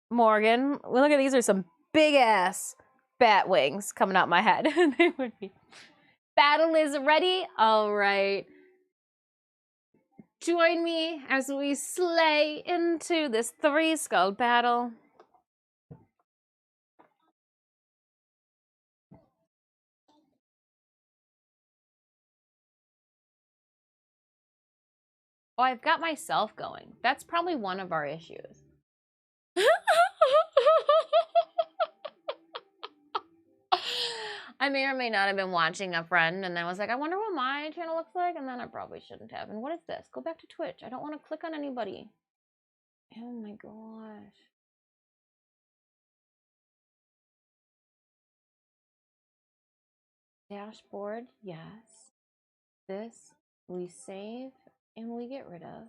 Morgan. Well, look at these are some big ass bat wings coming out my head. They would be. Battle is ready. All right. Join me as we slay into this 3-skull battle. Oh, I've got myself going. That's probably one of our issues. I may or may not have been watching a friend, and I was like, I wonder what my channel looks like, and then I probably shouldn't have. And what is this? Go back to Twitch. I don't want to click on anybody. Oh my gosh. Dashboard, yes. This we save and we get rid of.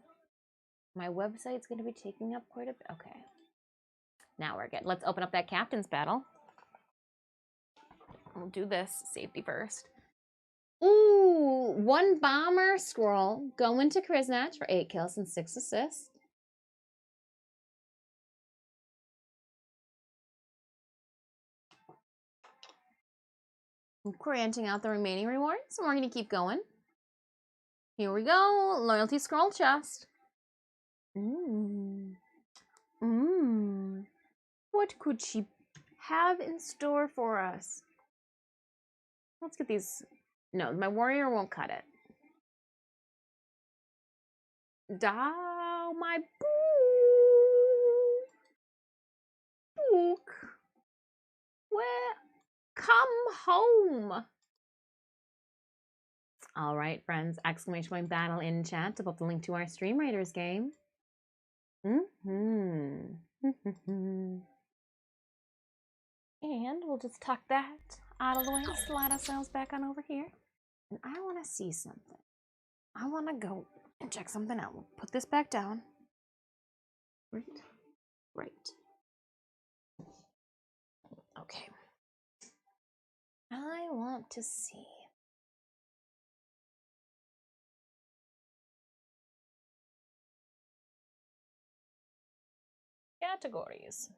My website's going to be taking up quite a bit. Okay. Now we're good. Let's open up that captain's battle. We'll do this safety first. Ooh, 1 bomber scroll going to Kriznatch for 8 kills and 6 assists. I'm granting out the remaining rewards, and we're going to keep going. Here we go. Loyalty scroll chest. What could she have in store for us? Let's get these. No, my warrior won't cut it. My book. Where? Come home. All right, friends. Exclamation point battle in chat to put the link to our Stream Raiders game. And we'll just tuck that out of the way, slide ourselves back on over here. And I want to see something. I want to go and check something out. We'll put this back down. Right. Okay. I want to see. Categories.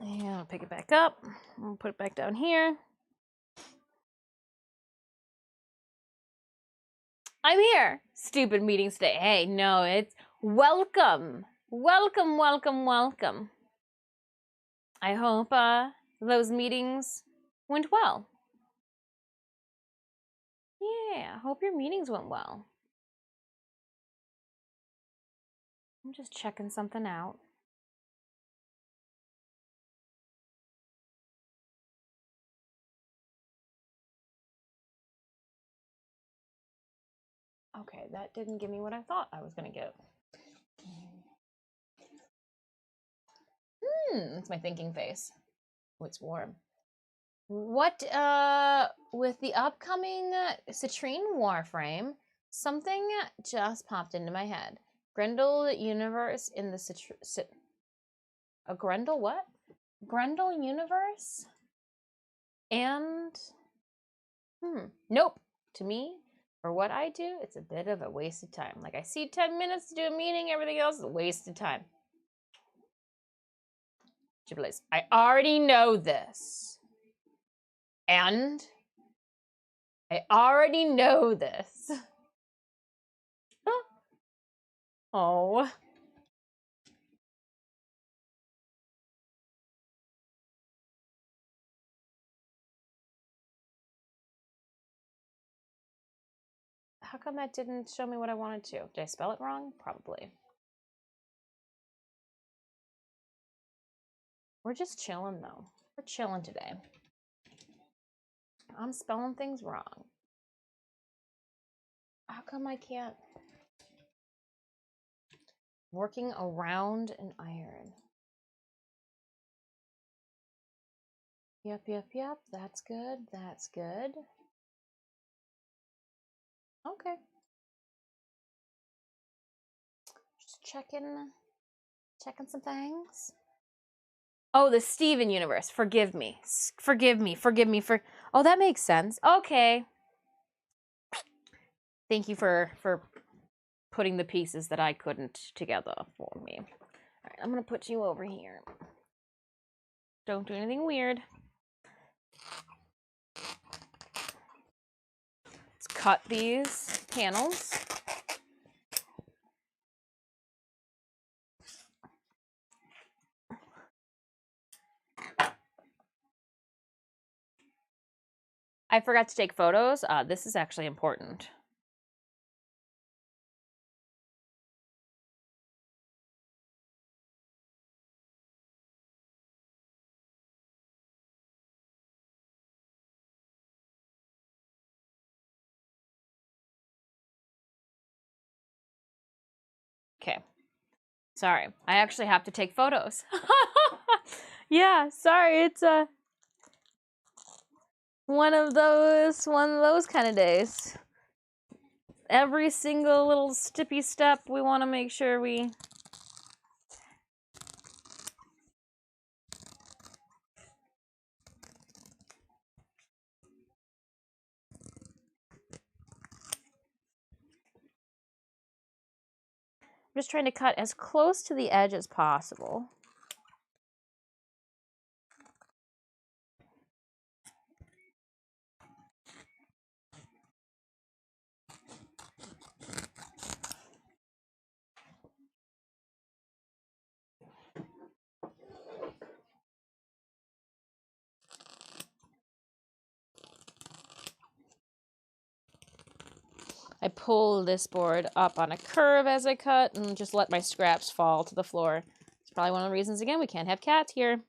And I'll pick it back up. I'll put it back down here. I'm here. Stupid meetings today. Hey, no, it's welcome. Welcome, welcome, welcome. I hope those meetings went well. Yeah, I hope your meetings went well. I'm just checking something out. Okay, that didn't give me what I thought I was gonna get. It's my thinking face. Oh, it's warm. What, with the upcoming Citrine Warframe, something just popped into my head. Grendel universe in the a Grendel what? Grendel universe? And, nope. To me, for what I do, it's a bit of a waste of time. Like, I see 10 minutes to do a meeting, everything else is a waste of time. Gibblis, I already know this. And I already know this. Oh. How come that didn't show me what I wanted to? Did I spell it wrong? Probably. We're just chilling, though. We're chilling today. I'm spelling things wrong. How come I can't? Working around an iron. Yep. That's good. That's good. Okay. Just checking some things. Oh, the Steven universe. Forgive me. Oh, that makes sense. Okay. Thank you for putting the pieces that I couldn't together for me. All right, I'm gonna put you over here. Don't do anything weird. Let's cut these panels. I forgot to take photos. This is actually important. Okay. Sorry. I actually have to take photos. Yeah, sorry. It's one of those kind of days. Every single little stippy step, we want to make sure we... I'm just trying to cut as close to the edge as possible. I pull this board up on a curve as I cut and just let my scraps fall to the floor. It's probably one of the reasons, again, we can't have cats here.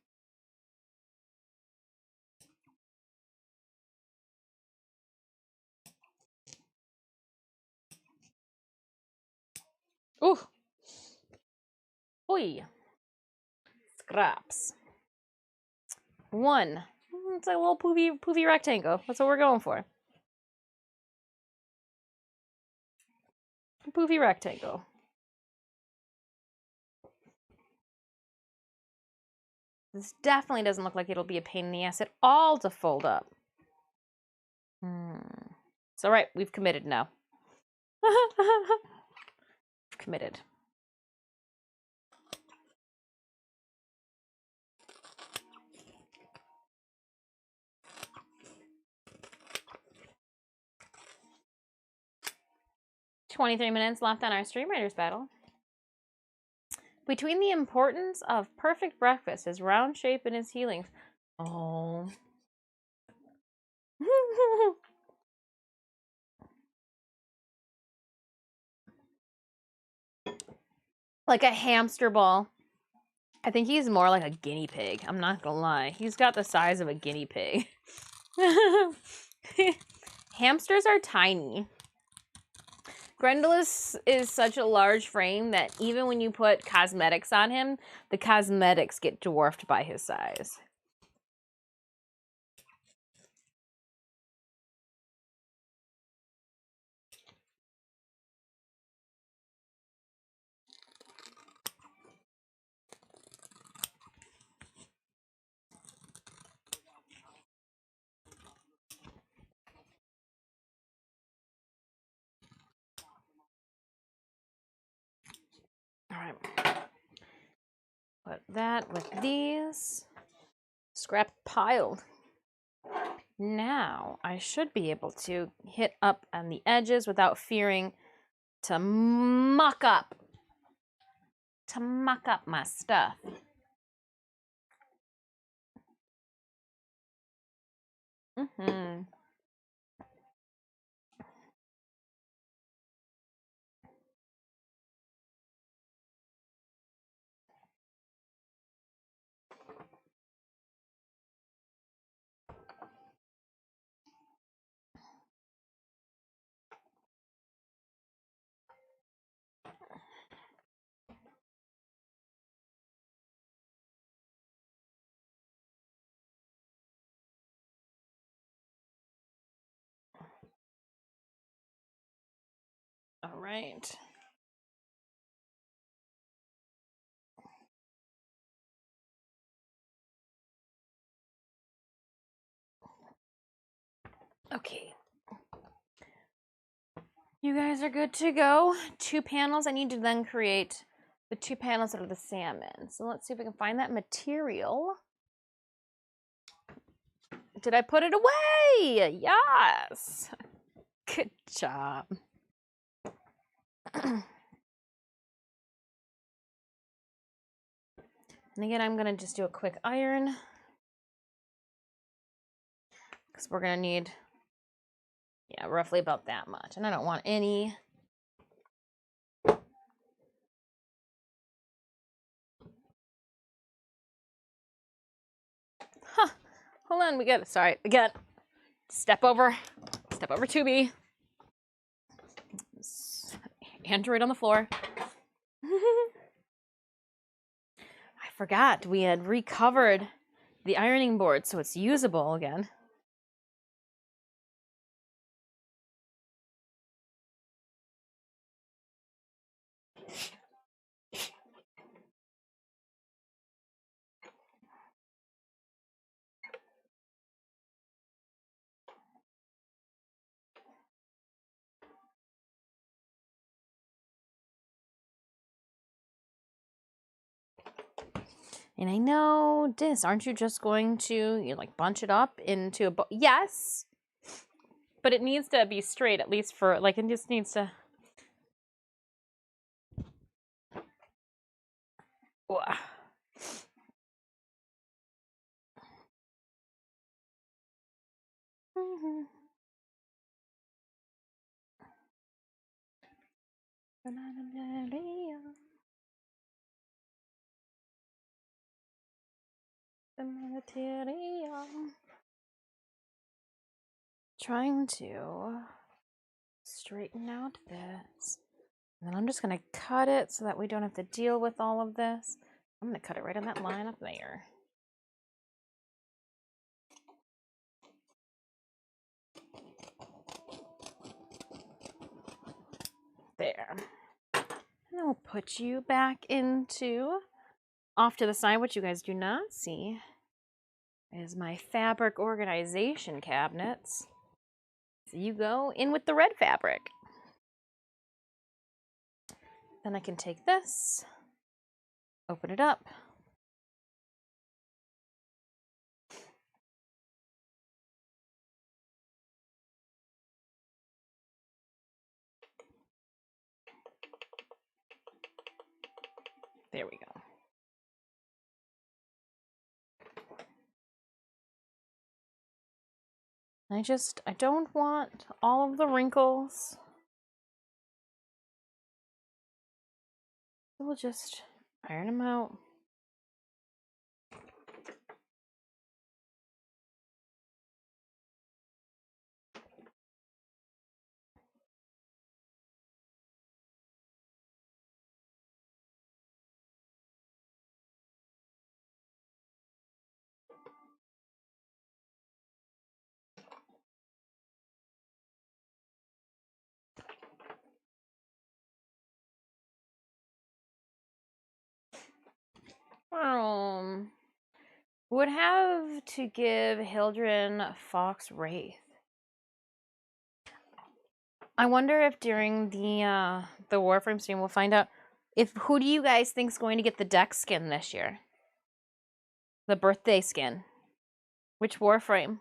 Ooh. Oi. Scraps. One. It's a little poofy rectangle. That's what we're going for. Poofy rectangle. This definitely doesn't look like it'll be a pain in the ass at all to fold up. It's all right. We've committed now. Committed. "23 minutes left on our Stream Raiders battle. Between the importance of perfect breakfast, his round shape, and his healings." Oh. Like a hamster ball. I think he's more like a guinea pig. I'm not gonna lie. He's got the size of a guinea pig. Hamsters are tiny. Grendel is such a large frame that even when you put cosmetics on him, the cosmetics get dwarfed by his size. All right. Put that with these. Scrap piled. Now I should be able to hit up on the edges without fearing to muck up my stuff. All right. Okay. You guys are good to go. 2 panels. I need to then create the 2 panels out of the salmon. So let's see if we can find that material. Did I put it away? Yes. Good job. And again, I'm going to just do a quick iron, because we're going to need Yeah, roughly about that much. And I don't want any. Huh. Hold on, we got it. Sorry, again. Step over Tubi. Android on the floor. I forgot we had recovered the ironing board so it's usable again. And I know this, aren't you just going to like bunch it up into a yes, but it needs to be straight, at least for like, it just needs to. Ugh. Trying to straighten out this. And then I'm just going to cut it so that we don't have to deal with all of this. I'm going to cut it right on that line up there. There. And then we'll put you back into, off to the side. What you guys do not see is my fabric organization cabinets. So you go in with the red fabric. Then I can take this, open it up. There we go. I don't want all of the wrinkles. We'll just iron them out. Would have to give Hildren Fox Wraith. I wonder if during the Warframe stream we'll find out if who do you guys think is going to get the deck skin this year? The birthday skin. Which Warframe?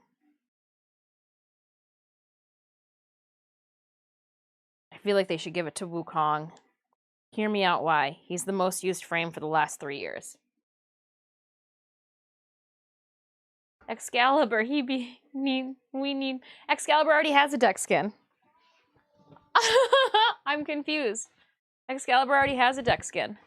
I feel like they should give it to Wukong. Hear me out why. He's the most used frame for the last 3 years. Excalibur, we need Excalibur already has a deck skin. I'm confused. Excalibur already has a deck skin.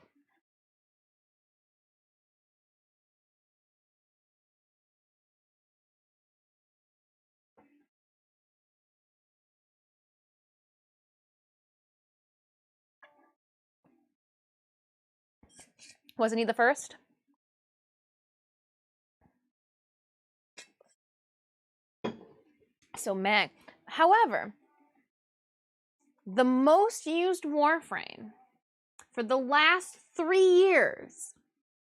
Wasn't he the first? So Meg. However, the most used Warframe for the last 3 years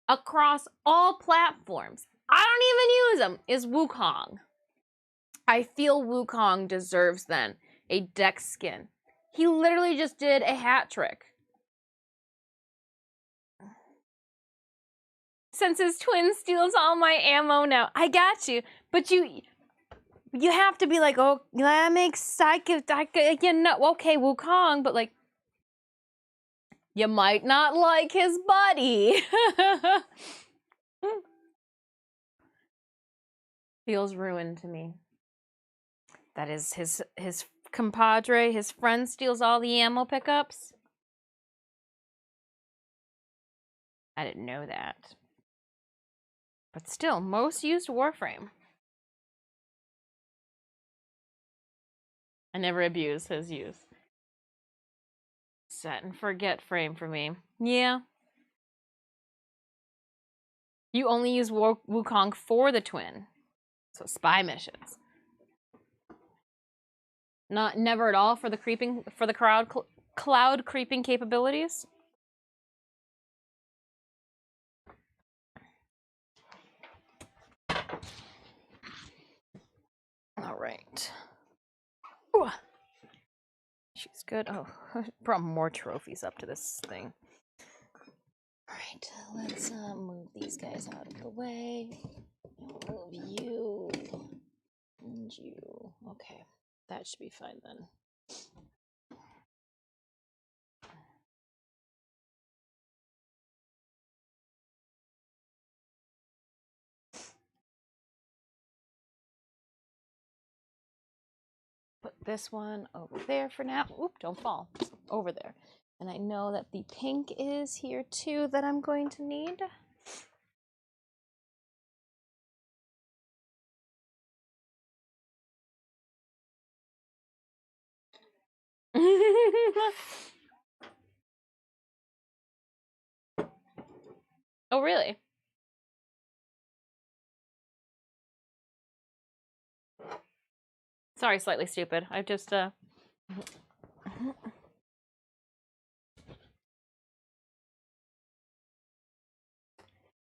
across all platforms, I don't even use them, is Wukong. I feel Wukong deserves then a deck skin. He literally just did a hat trick. Since his twin steals all my ammo now. I got you, but you have to be like, oh, that makes okay, Wukong, but like, you might not like his buddy. Feels ruined to me. That is his compadre, his friend steals all the ammo pickups. I didn't know that. But still, most used Warframe. I never abuse his use. Set and forget frame for me. Yeah. You only use Wukong for the twin. So spy missions. Never at all for the cloud creeping capabilities. All right. Ooh. She's good. Oh, I brought more trophies up to this thing. All right, let's move these guys out of the way. Move you and you. Okay, that should be fine then. Put this one over there for now. Oop, don't fall. Over there. And I know that the pink is here too that I'm going to need. Oh, really? Sorry, slightly stupid. I just,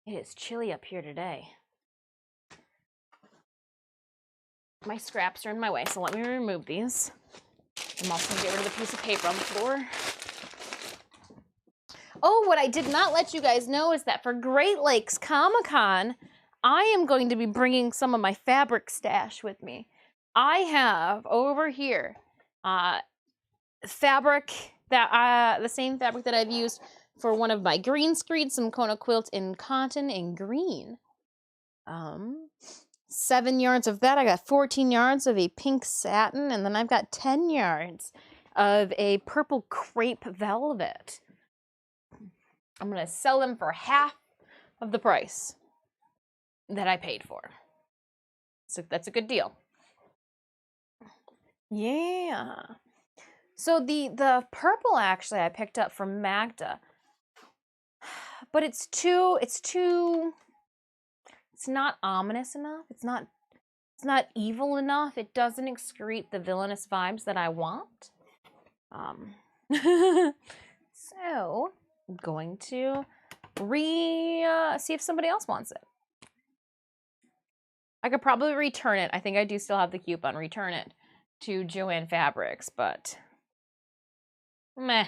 It is chilly up here today. My scraps are in my way, so let me remove these. I'm also gonna get rid of the piece of paper on the floor. Oh, what I did not let you guys know is that for Great Lakes Comic-Con, I am going to be bringing some of my fabric stash with me. I have over here fabric that the same fabric that I've used for one of my green screens, some Kona quilt in cotton and green. 7 yards of that. I got 14 yards of a pink satin, and then I've got 10 yards of a purple crepe velvet. I'm gonna sell them for half of the price that I paid for. So that's a good deal. Yeah. So the purple actually I picked up from Magda. But it's not ominous enough. It's not evil enough. It doesn't excrete the villainous vibes that I want. So I'm going to see if somebody else wants it. I could probably return it. I think I do still have the coupon. Return it to Joanne Fabrics, but meh.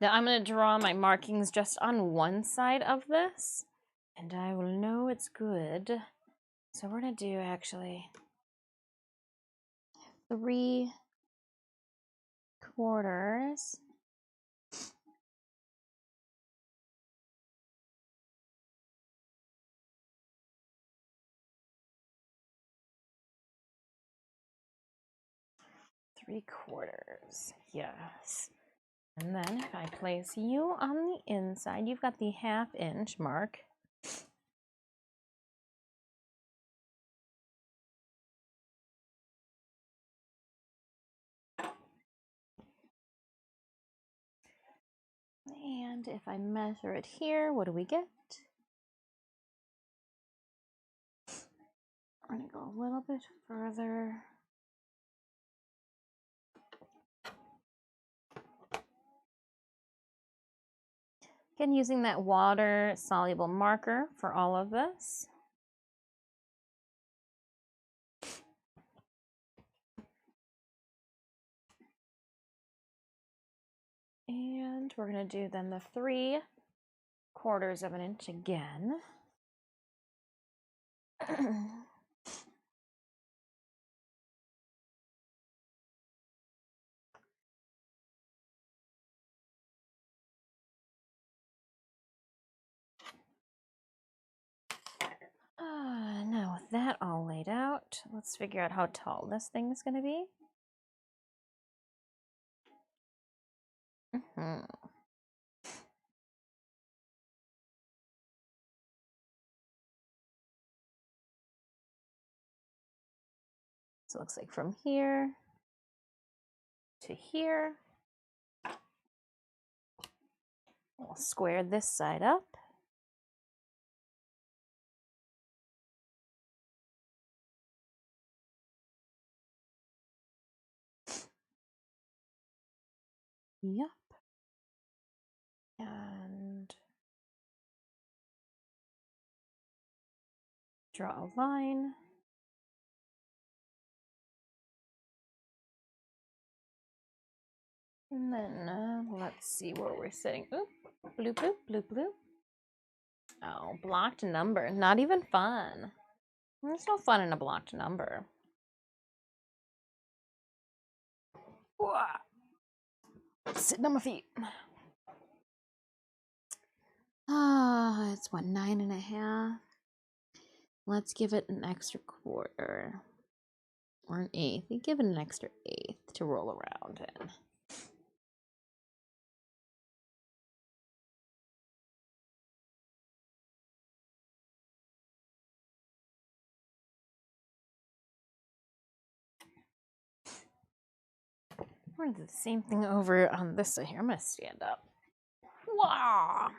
Now I'm going to draw my markings just on one side of this, and I will know it's good. So we're going to do actually 3/4. 3/4, yes. And then if I place you on the inside, you've got the 1/2 inch mark. And if I measure it here, what do we get? I'm gonna go a little bit further. Again, using that water-soluble marker for all of this. And we're going to do then the 3/4 of an inch again. let's figure out how tall this thing is going to be. So it looks like from here to here. We'll square this side up. Yep. And draw a line. And then let's see where we're sitting. Oop, bloop, bloop, bloop, bloop. Oh, blocked number. Not even fun. There's no fun in a blocked number. Sitting on my feet. Ah, it's what, 9.5? Let's give it an extra quarter. Or an eighth. You give it an extra eighth to roll around in. We're gonna do the same thing over on this side here. I'm gonna stand up. Wow.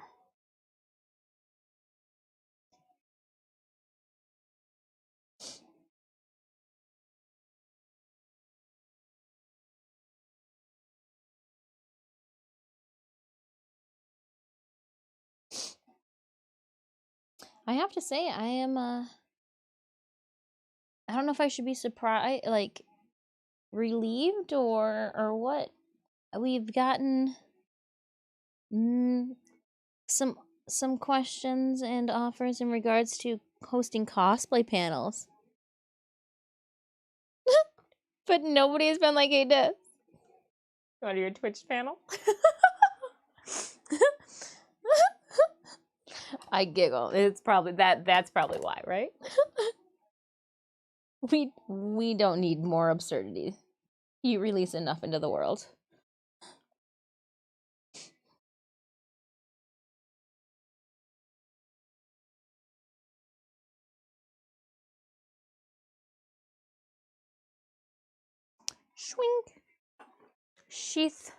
I have to say, I am, I don't know if I should be surprised, like, relieved or what. We've gotten some questions and offers in regards to hosting cosplay panels. But nobody has been like, hey, Des, you want to do your Twitch panel? I giggle. It's probably that's probably why, right? We don't need more absurdity. You release enough into the world. Schwink. Sheath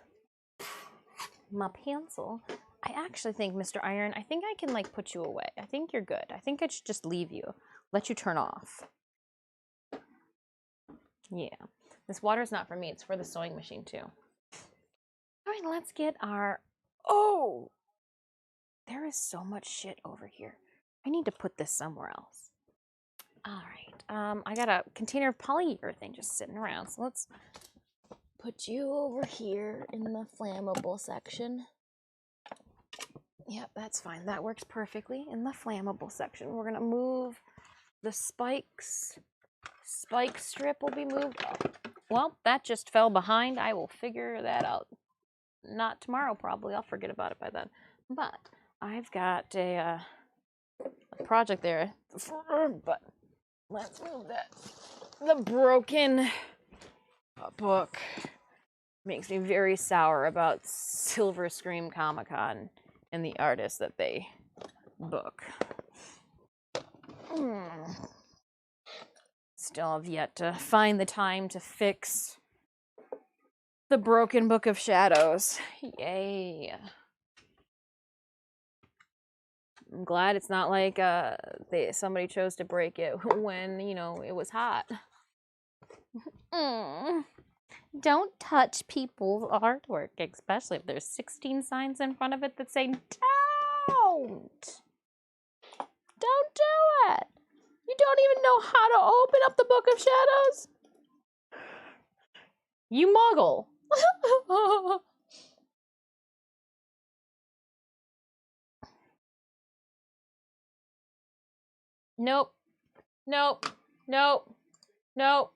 my pencil. I actually think, Mr. Iron, I think I can, like, put you away. I think you're good. I think I should just leave you. Let you turn off. Yeah. This water's not for me. It's for the sewing machine, too. All right, let's get our... Oh! There is so much shit over here. I need to put this somewhere else. All right. I got a container of polyurethane just sitting around. So let's put you over here in the flammable section. Yep, that's fine. That works perfectly in the flammable section. We're gonna move the spikes. Spike strip will be moved. Oh, well, that just fell behind. I will figure that out. Not tomorrow, probably. I'll forget about it by then. But I've got a project there. But let's move that. The broken book makes me very sour about Silver Scream Comic Con and the artists that they book. Still have yet to find the time to fix the broken Book of Shadows. Yay. I'm glad it's not like somebody chose to break it when, you know, it was hot. Don't touch people's artwork, especially if there's 16 signs in front of it that say, don't! Don't do it! You don't even know how to open up the Book of Shadows? You muggle! Nope. Nope. Nope. Nope.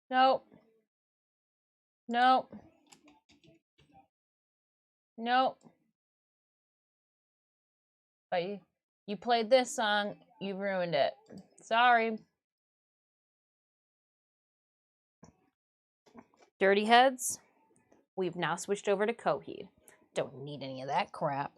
Nope. Nope. Nope. But you played this song, you ruined it. Sorry. Dirty heads, we've now switched over to Coheed. Don't need any of that crap.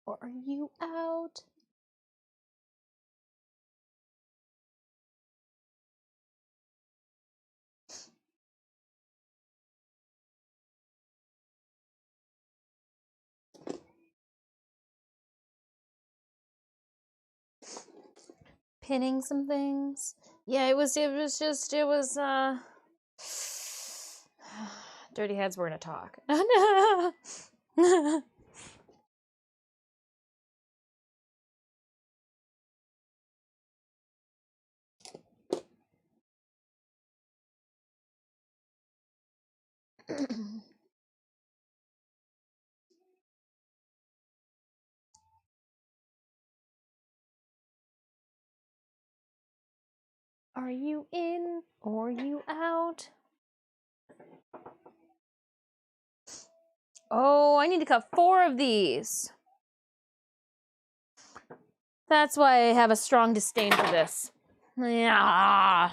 Or are you out? Pinning some things. Yeah, it was Dirty heads were gonna talk. Are you in or you out? Oh, I need to cut 4 of these. That's why I have a strong disdain for this. Yeah.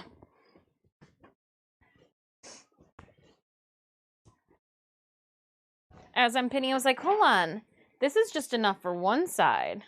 As I'm pinning, I was like, hold on. This is just enough for one side.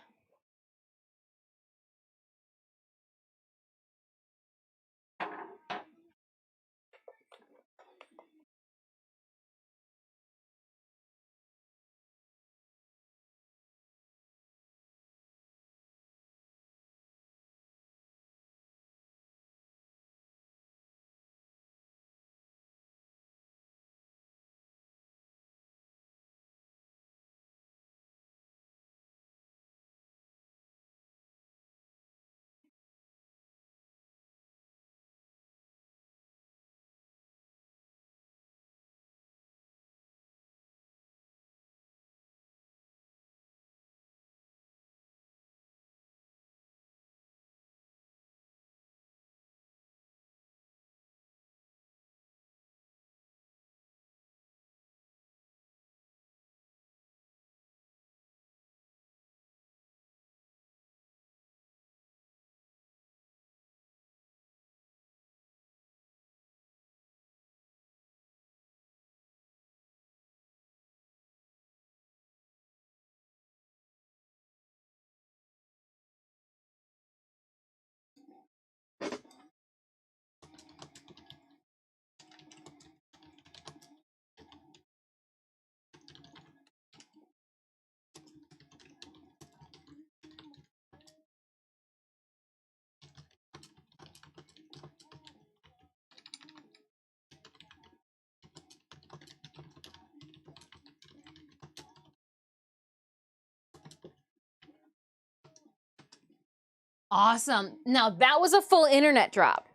Awesome. Now that was a full internet drop.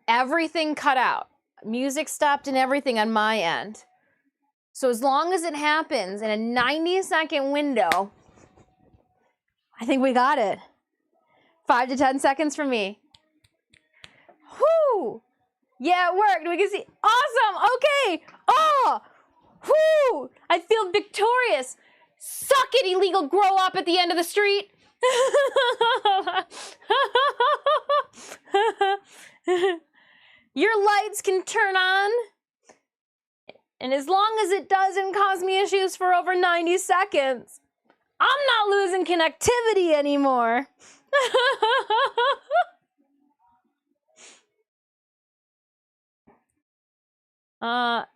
Everything cut out. Music stopped and everything on my end. So as long as it happens in a 90-second window, I think we got it. 5 to 10 seconds for me. Whoo! Yeah, it worked. We can see. Awesome. Okay. Oh! Whoo! I feel victorious. Suck it, illegal grow up at the end of the street. Your lights can turn on. And as long as it doesn't cause me issues for over 90 seconds, I'm not losing connectivity anymore.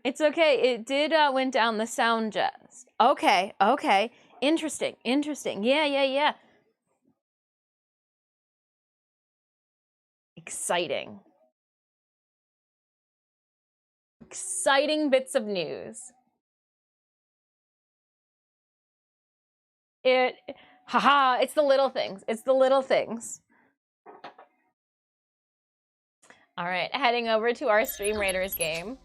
It's okay. It did went down the sound jets. Okay, okay. Interesting, interesting. Yeah. Exciting. Exciting bits of news. Haha, it's the little things. It's the little things. All right, heading over to our Stream Raiders game.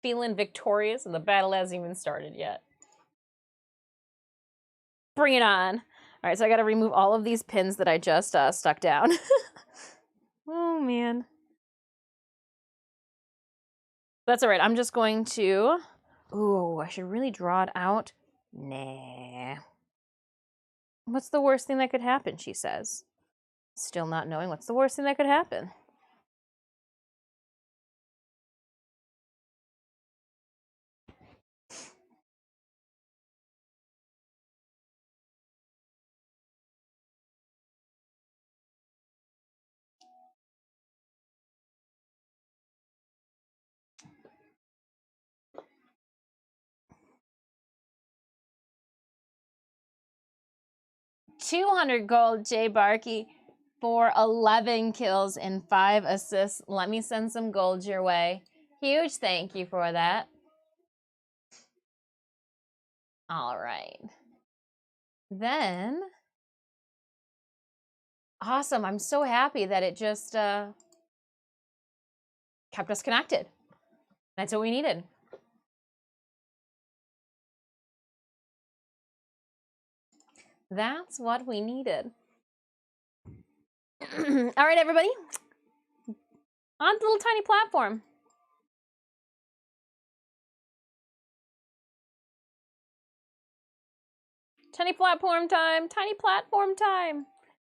Feeling victorious, and the battle hasn't even started yet. Bring it on. All right, so I got to remove all of these pins that I just stuck down. Oh, man. That's all right. I'm just going to... Ooh, I should really draw it out. Nah. What's the worst thing that could happen, she says. Still not knowing what's the worst thing that could happen. $200 gold, Jay Barkey, for 11 kills and 5 assists. Let me send some gold your way. Huge thank you for that. All right. Then, awesome. I'm so happy that it just kept us connected. That's what we needed. That's what we needed. All right, everybody. On the little tiny platform. Tiny platform time. Tiny platform time.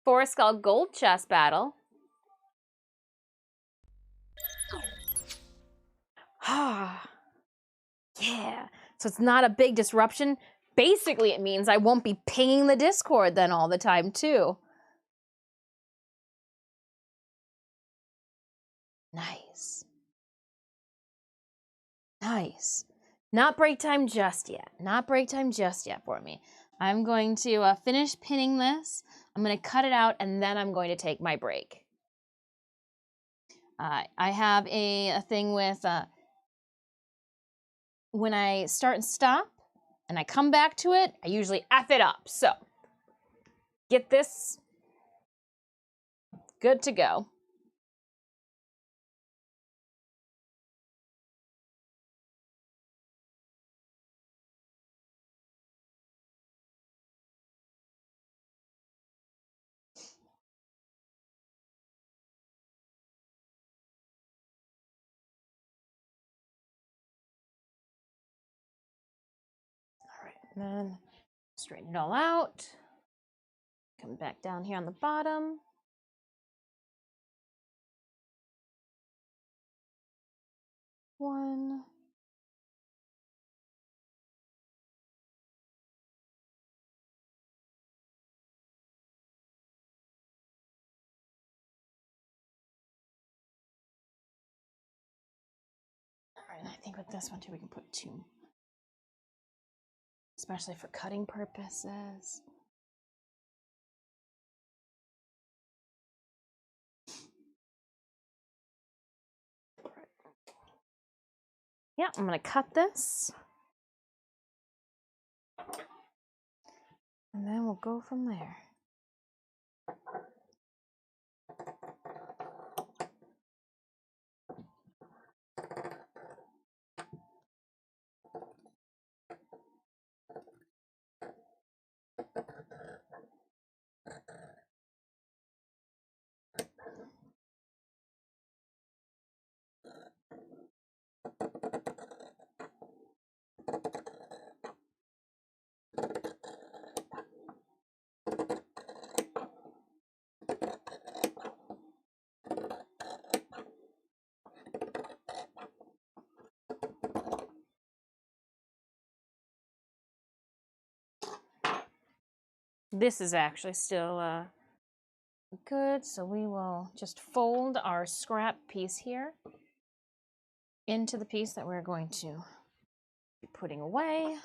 Forest Skull Gold Chest Battle. Ah. Yeah. So it's not a big disruption. Basically, it means I won't be pinging the Discord then all the time, too. Nice. Nice. Not break time just yet. Not break time just yet for me. I'm going to finish pinning this. I'm going to cut it out, and then I'm going to take my break. I have a thing with when I start and stop, and I come back to it, I usually F it up. So, get this good to go. All right, and then straighten it all out. Come back down here on the bottom. One. All right, and I think with this one too, we can put 2. Especially for cutting purposes. Yeah, I'm gonna cut this. And then we'll go from there. This is actually still good, so we will just fold our scrap piece here into the piece that we're going to be putting away.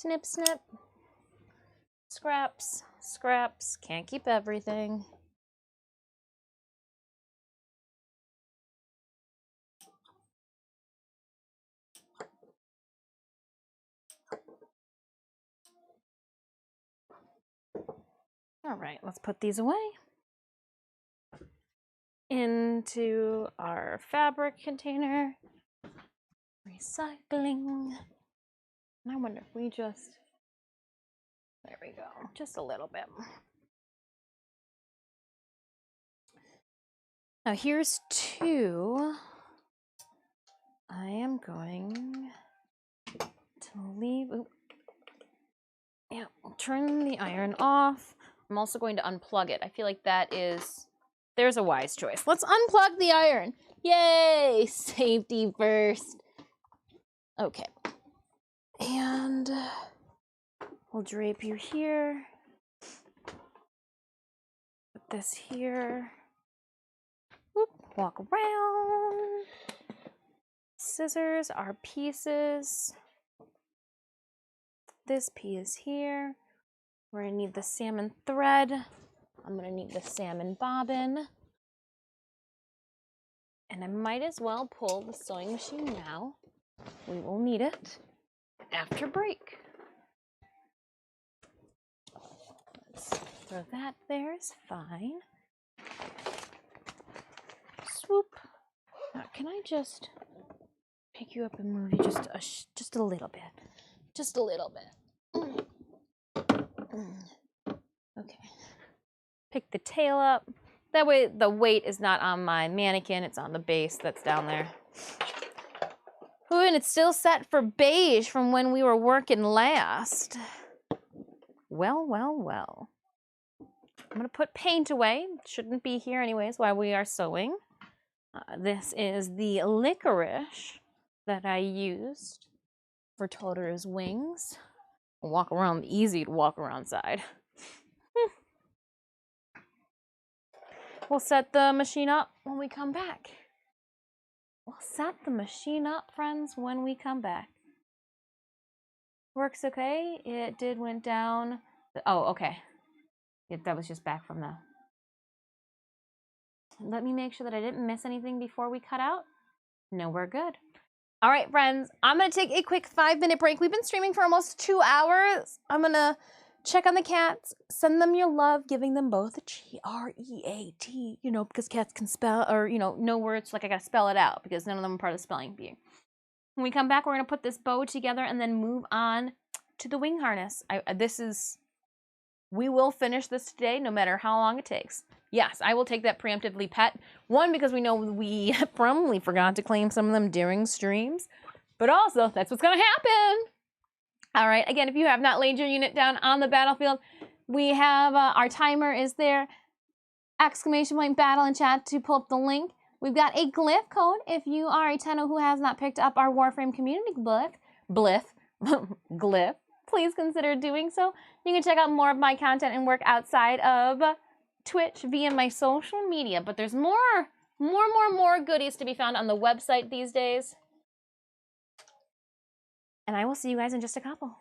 Snip, snip. Scraps, scraps. Can't keep everything. All right, let's put these away into our fabric container. Recycling. And I wonder if we just, there we go, just a little bit. Now here's two. I am going to leave, yeah, turn the iron off. I'm also going to unplug it. I feel like that is, there's a wise choice. Let's unplug the iron. Yay, safety first. Okay. And we'll drape you here. Put this here. Whoop, walk around. Scissors are pieces. This piece here. We're gonna need the salmon thread. I'm gonna need the salmon bobbin. And I might as well pull the sewing machine now. We will need it after break. Let's throw that there is fine. Swoop. Now, can I just pick you up and move you just a little bit? Just a little bit. Okay. Pick the tail up. That way the weight is not on my mannequin, it's on the base that's down there. Ooh, and it's still set for beige from when we were working last. Well, well, well. I'm gonna put paint away. Shouldn't be here anyways while we are sewing. This is the licorice that I used for Tohru's wings. Walk around, easy to walk around side. We'll set the machine up when we come back. We'll set the machine up, friends, when we come back. Works okay. It did went down. Oh, okay. That was just back from the... Let me make sure that I didn't miss anything before we cut out. No, we're good. All right, friends, I'm gonna take a quick 5-minute break. We've been streaming for almost 2 hours. I'm gonna check on the cats, send them your love, giving them both a G-R-E-A-T, you know, because cats can spell, or, you know words, like I gotta spell it out because none of them are part of the spelling bee. When we come back, we're gonna put this bow together and then move on to the wing harness. We will finish this today, no matter how long it takes. Yes, I will take that preemptively pet. One, because we know we probably forgot to claim some of them during streams, but also that's what's gonna happen. All right, again, if you have not laid your unit down on the battlefield, we have our timer is there, / battle in chat to pull up the link. We've got a glyph code if you are a Tenno who has not picked up our Warframe community glyph, please consider doing so. You can check out more of my content and work outside of Twitch via my social media, but there's more goodies to be found on the website these days. And I will see you guys in just a couple.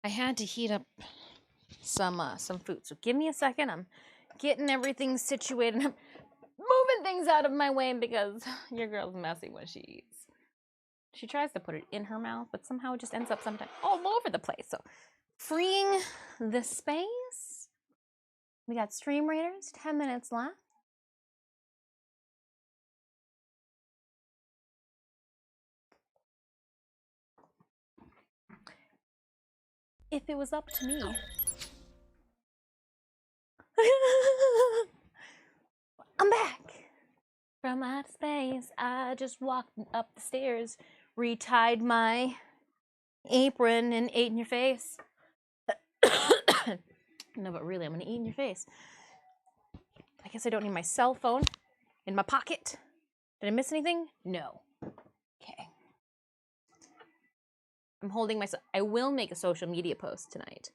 I had to heat up some food. So give me a second. I'm getting everything situated. I'm moving things out of my way because your girl's messy when she eats. She tries to put it in her mouth, but somehow it just ends up sometimes all over the place. So freeing the space. We got Stream Raiders, 10 minutes left. If it was up to me. I'm back from outer space. I just walked up the stairs, retied my apron, and ate in your face. No, but really, I'm gonna eat in your face. I guess I don't need my cell phone in my pocket. Did I miss anything? No. Okay. I'm holding myself. I will make a social media post tonight.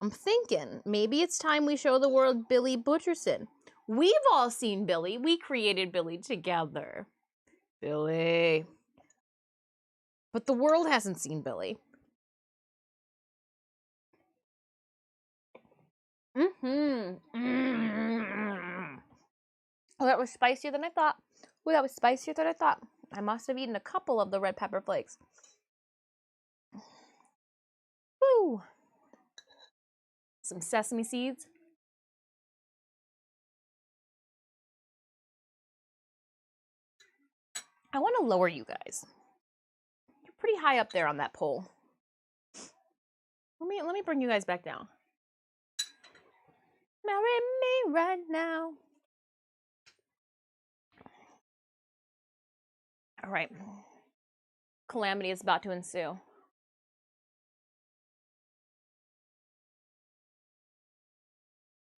I'm thinking maybe it's time we show the world Billy Butcherson. We've all seen Billy. We created Billy together. Billy. But the world hasn't seen Billy. Oh, that was spicier than I thought. Oh, that was spicier than I thought. I must have eaten a couple of the red pepper flakes. Woo! Some sesame seeds. I want to lower you guys. You're pretty high up there on that pole. Let me bring you guys back down. Marry me right now. All right. Calamity is about to ensue.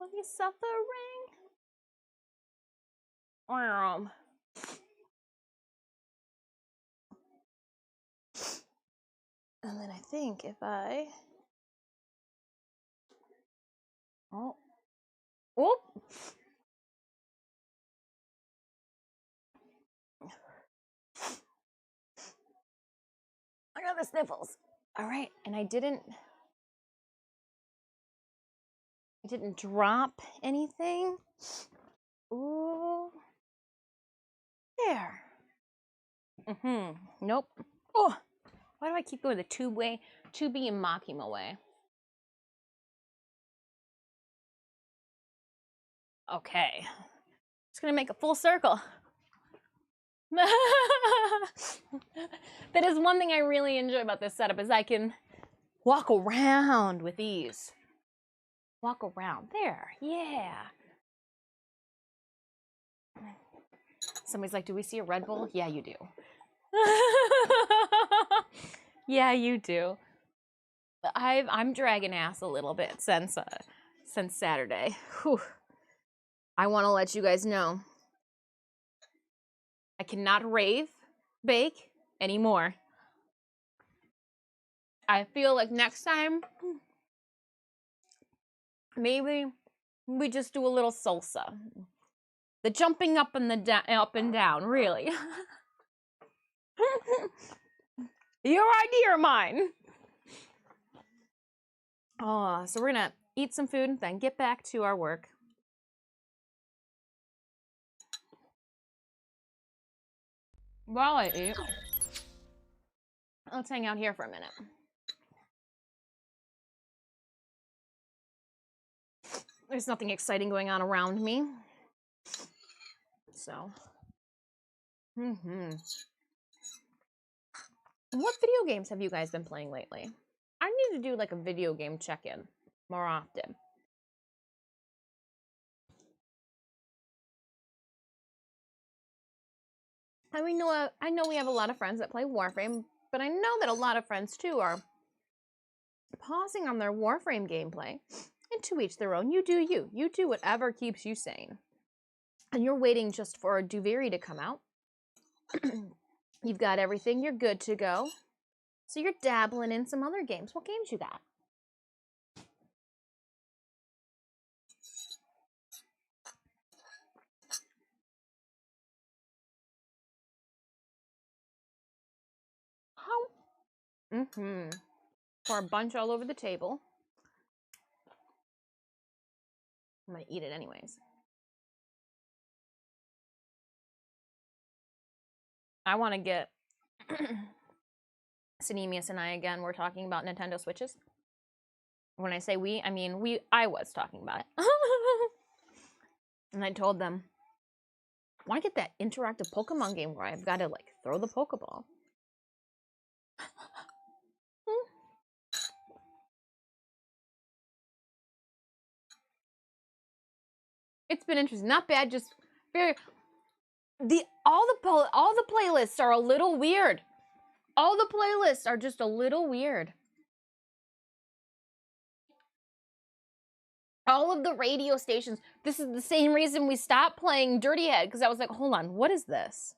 Are you suffering? And then I think if I... Oh. Oh! I got the sniffles. All right, and I didn't drop anything. Ooh. There. Nope. Oh, why do I keep going the tube-way? Tubey and Makima way. Okay. Just gonna make a full circle. That is one thing I really enjoy about this setup is I can walk around with ease. Walk around. There. Yeah. Somebody's like, do we see a Red Bull? Yeah, you do. Yeah, you do. I'm dragging ass a little bit since Saturday. Whew. I want to let you guys know I cannot bake anymore. I feel like next time maybe we just do a little salsa. The jumping up and up and down, really. Your idea or mine? Oh, so we're gonna eat some food and then get back to our work. While I eat, let's hang out here for a minute. There's nothing exciting going on around me. So. What video games have you guys been playing lately? I need to do like a video game check-in more often. I mean, I know we have a lot of friends that play Warframe, but I know that a lot of friends too are pausing on their Warframe gameplay. And to each their own. You do you. You do whatever keeps you sane. And you're waiting just for a Duviri to come out. You've got everything. You're good to go. So you're dabbling in some other games. What games you got? How? Pour a bunch all over the table. I'm gonna eat it anyways. I want to get Sinemius and I again. We're talking about Nintendo Switches. When I say we, I mean I was talking about it. And I told them, I want to get that interactive Pokemon game where I've got to like throw the Pokeball. It's been interesting. Not bad, just very all the playlists are a little weird. All the playlists are just a little weird. All of the radio stations. This is the same reason we stopped playing Dirty Head, because I was like, hold on, what is this?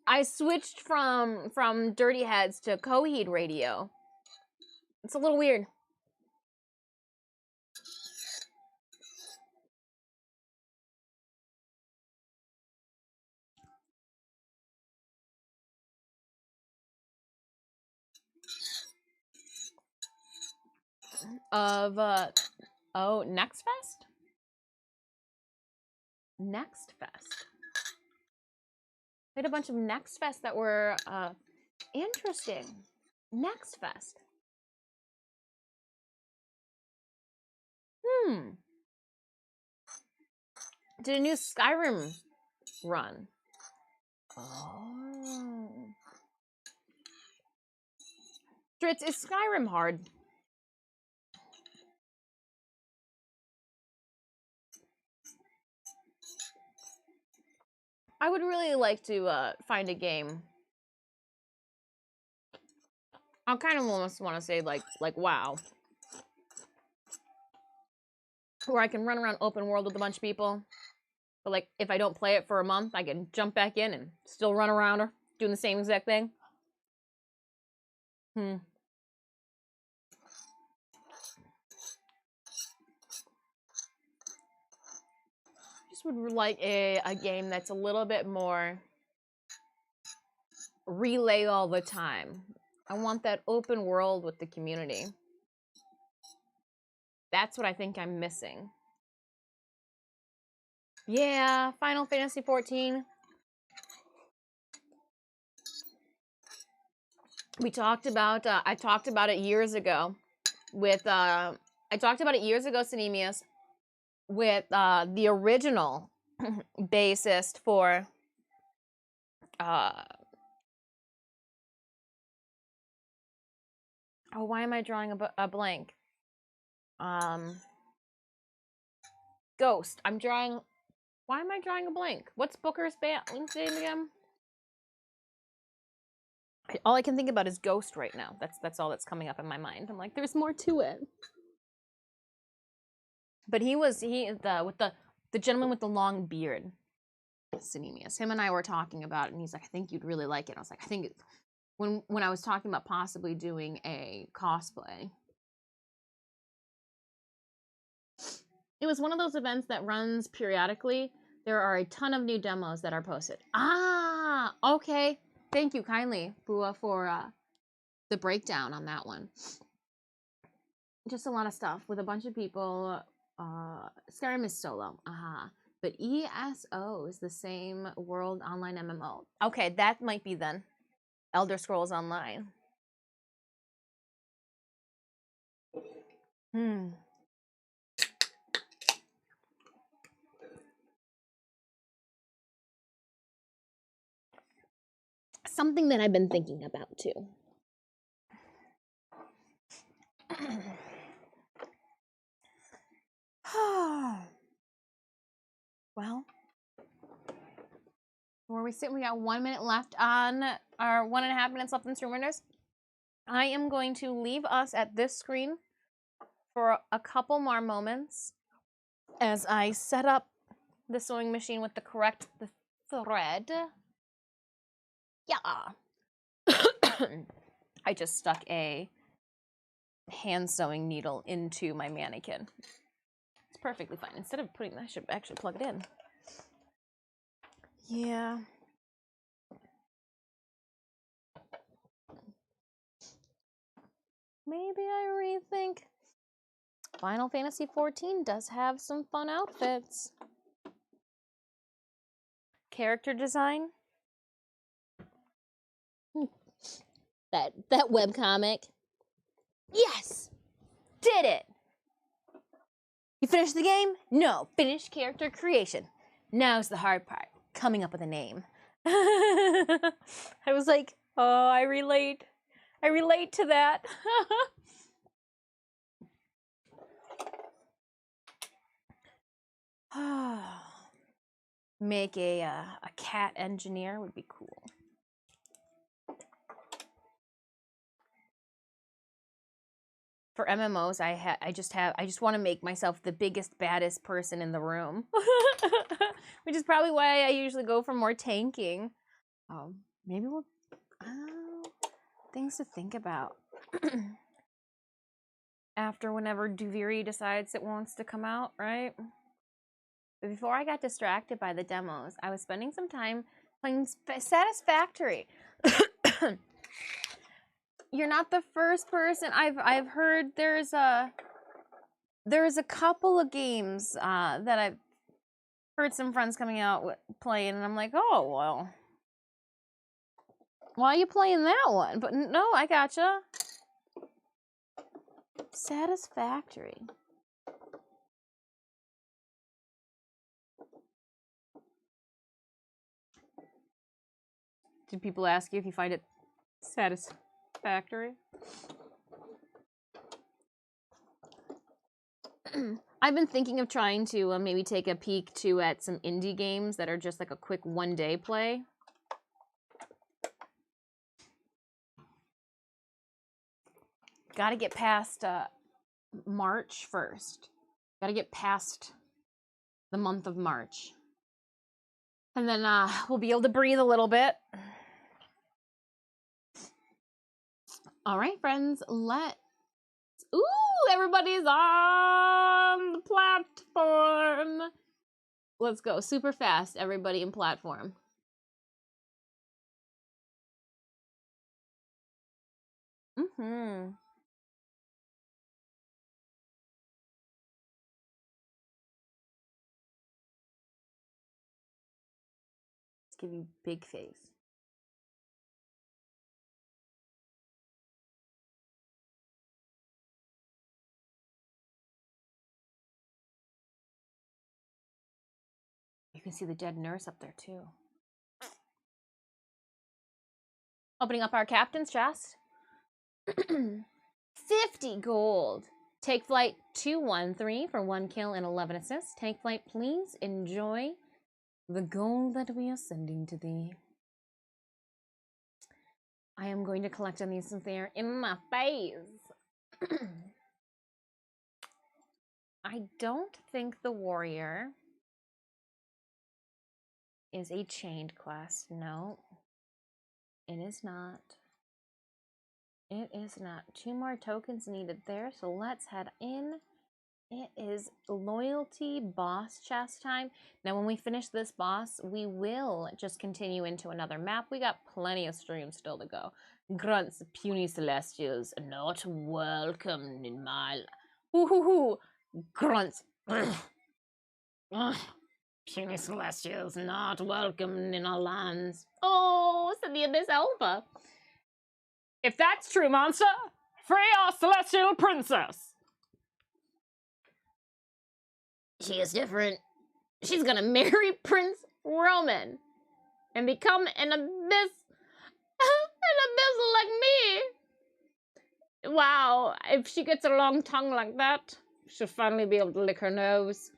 I switched from Dirty Heads to Coheed Radio. It's a little weird. Oh, Next Fest? Next Fest. We had a bunch of Next Fest that were interesting. Next Fest. Did a new Skyrim run. Oh. Dritz, is Skyrim hard? I would really like to find a game. I kind of almost want to say like WoW, where I can run around open world with a bunch of people. But like if I don't play it for a month, I can jump back in and still run around or doing the same exact thing. Just would like a game that's a little bit more relay all the time. I want that open world with the community. That's what I think I'm missing. Yeah, Final Fantasy 14. We talked about, I talked about it years ago with, Sinemius, with the original bassist for, oh, why am I drawing a blank? Ghost. Why am I drawing a blank? What's Booker's Link's name again? All I can think about is Ghost right now. That's all that's coming up in my mind. I'm like, there's more to it. But with the gentleman with the long beard, Sinemius. Him and I were talking about it, and he's like, I think you'd really like it. I was like, I think when I was talking about possibly doing a cosplay. It was one of those events that runs periodically. There are a ton of new demos that are posted. Ah, okay. Thank you kindly, Bua, for the breakdown on that one. Just a lot of stuff with a bunch of people. Skyrim is solo. But ESO is the same world online MMO. Okay, that might be then. Elder Scrolls Online. Something that I've been thinking about too. Well, where we sit, we got 1 minute left on our 1.5 minutes left in Stream Winners. I am going to leave us at this screen for a couple more moments as I set up the sewing machine with the correct thread. Yeah. I just stuck a hand sewing needle into my mannequin. It's perfectly fine. Instead of putting that, I should actually plug it in. Yeah. maybe I rethink. Final Fantasy XIV does have some fun outfits. Character design. That webcomic. Yes! Did it! You finished the game? No, finished character creation. Now's the hard part, coming up with a name. I was like, oh, I relate. I relate to that. Make a cat engineer would be cool. For MMOs, I just want to make myself the biggest, baddest person in the room, which is probably why I usually go for more tanking. Maybe we'll things to think about after whenever Duviri decides it wants to come out, right? But before I got distracted by the demos, I was spending some time playing Satisfactory. You're not the first person. I've heard there's a couple of games that I've heard some friends coming out playing, and I'm like, oh well, why are you playing that one? But no, I gotcha. Satisfactory. Did people ask you if you find it satisfactory? I've been thinking of trying to maybe take a peek too at some indie games that are just like a quick one-day play. Gotta get past March first. Gotta get past the month of March. And then we'll be able to breathe a little bit. All right, friends, ooh, everybody's on the platform. Let's go super fast, everybody in platform. Let's give you big face. You can see the dead nurse up there too. Opening up our captain's chest. 50 gold. Take flight 213 for 1 kill and 11 assists. Take flight, please. Enjoy the gold that we are sending to thee. I am going to collect on these since they are in my face. I don't think the warrior is a chained class. No, it is not. It is not. 2 more tokens needed there, so let's head in. It is loyalty boss chest time. Now, when we finish this boss, we will just continue into another map. We got plenty of streams still to go. Grunts, puny celestials, not welcome in my... Hoo-hoo-hoo! Grunts. Puny celestials, not welcome in our lands. Oh, said the Abyss Alpha. If that's true, monster, free our celestial princess. She is different. She's gonna marry Prince Roman and become an abyss like me. Wow, if she gets a long tongue like that, she'll finally be able to lick her nose.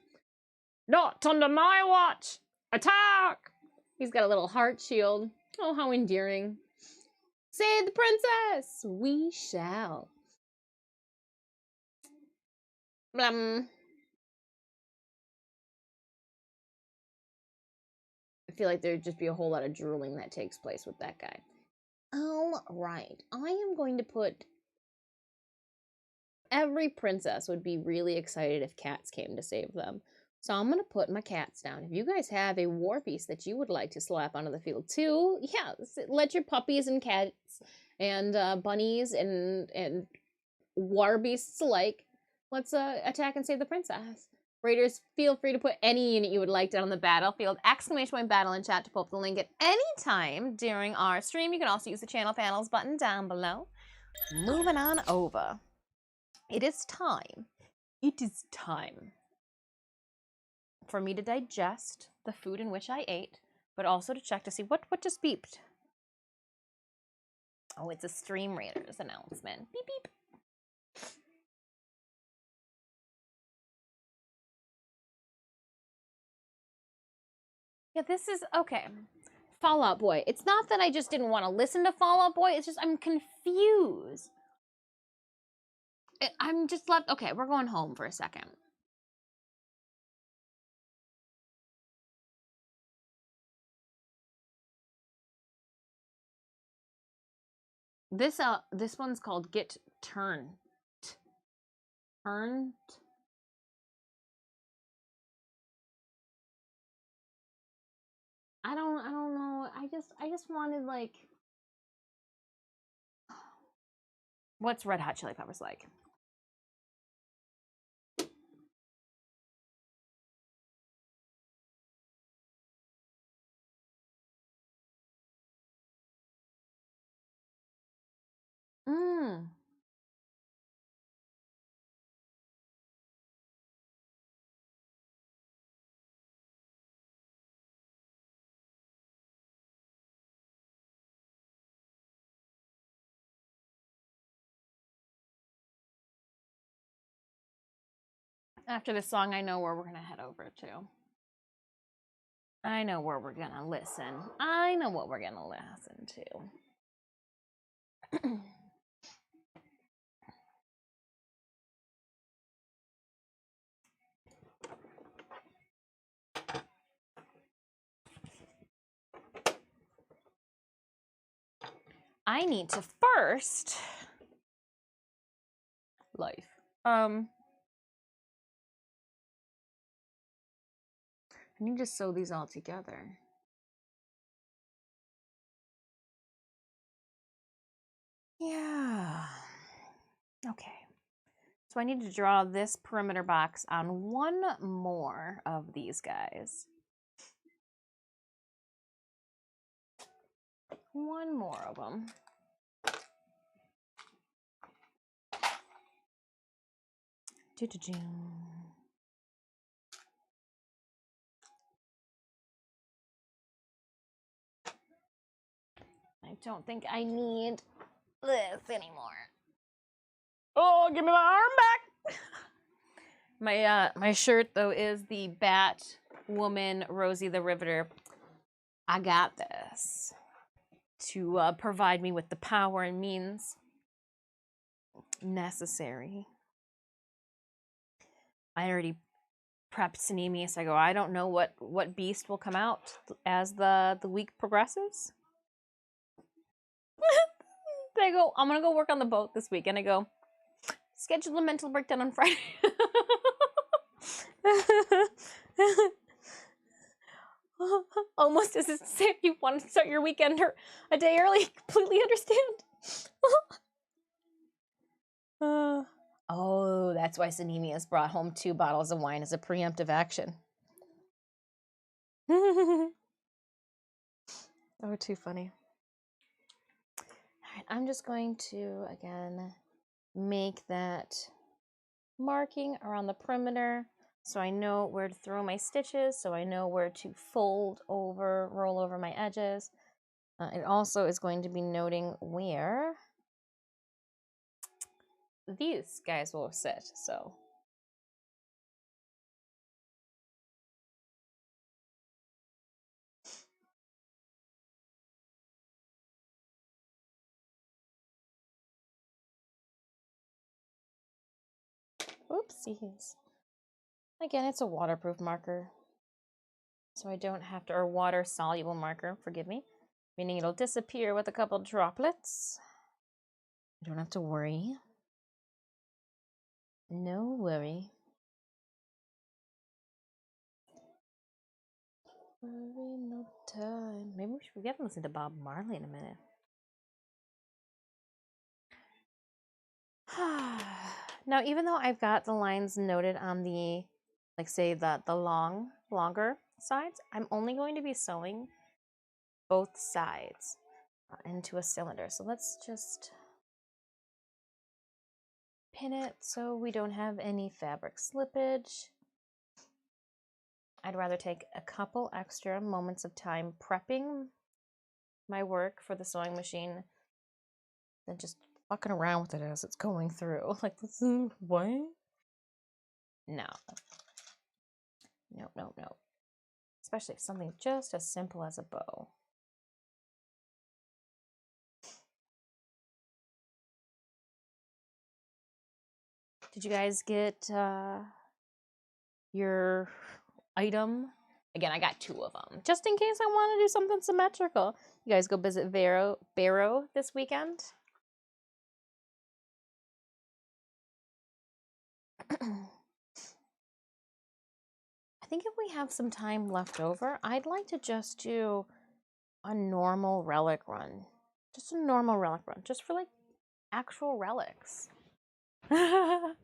Not under my watch! Attack! He's got a little heart shield. Oh, how endearing. Save the princess! We shall. Blum. I feel like there'd just be a whole lot of drooling that takes place with that guy. All right. I am going to put... Every princess would be really excited if cats came to save them. So I'm going to put my cats down. If you guys have a war piece that you would like to slap onto the field too, yeah, let your puppies and cats and bunnies and war beasts alike. Let's attack and save the princess. Raiders, feel free to put any unit you would like down on the battlefield. Exclamation point battle in chat to pull up the link at any time during our stream. You can also use the channel panels button down below. Moving on over. It is time. It is time for me to digest the food in which I ate, but also to check to see what just beeped. Oh, it's a Stream Raiders announcement. Beep, beep. Yeah, this is, okay. Fall Out Boy. It's not that I just didn't want to listen to Fall Out Boy, it's just I'm confused. I'm just left, okay, we're going home for a second. This one's called Get Turned. Turned? I don't know. I just wanted, like, what's Red Hot Chili Peppers like? Mmm. After this song, I know where we're gonna head over to. I know where we're gonna listen. I know what we're gonna listen to. I need to first life. I need to sew these all together. Yeah. Okay. So I need to draw this perimeter box on one more of these guys. One more of them. I don't think I need this anymore. Oh, give me my arm back! My shirt though is the Bat Woman Rosie the Riveter. I got this to provide me with the power and means necessary. I already prepped Sanemius. I go, I don't know what beast will come out as the week progresses. I go, I'm gonna go work on the boat this week, and I go, schedule a mental breakdown on Friday. Almost as if you want to start your weekend or a day early. Completely understand. Oh, that's why Sanemius brought home 2 bottles of wine as a preemptive action. Oh, too funny. All right, I'm just going to, again, make that marking around the perimeter so I know where to throw my stitches, so I know where to fold over, roll over my edges. It also is going to be noting where these guys will sit, so. Oopsies. Again, it's a waterproof marker, so I don't have to, or water-soluble marker, forgive me, meaning it'll disappear with a couple droplets. I don't have to worry. No worry. Worry no time. Maybe we have to listen to Bob Marley in a minute. Now, even though I've got the lines noted on the, like say the longer sides, I'm only going to be sewing both sides into a cylinder. So let's just pin it so we don't have any fabric slippage. I'd rather take a couple extra moments of time prepping my work for the sewing machine than just fucking around with it as it's going through. Like, this is what? No. No. Especially if something just as simple as a bow. Did you guys get your item? Again, I got 2 of them, just in case I want to do something symmetrical. You guys go visit Barrow this weekend? I think if we have some time left over, I'd like to just do a normal relic run. Just a normal relic run, just for like actual relics. I'm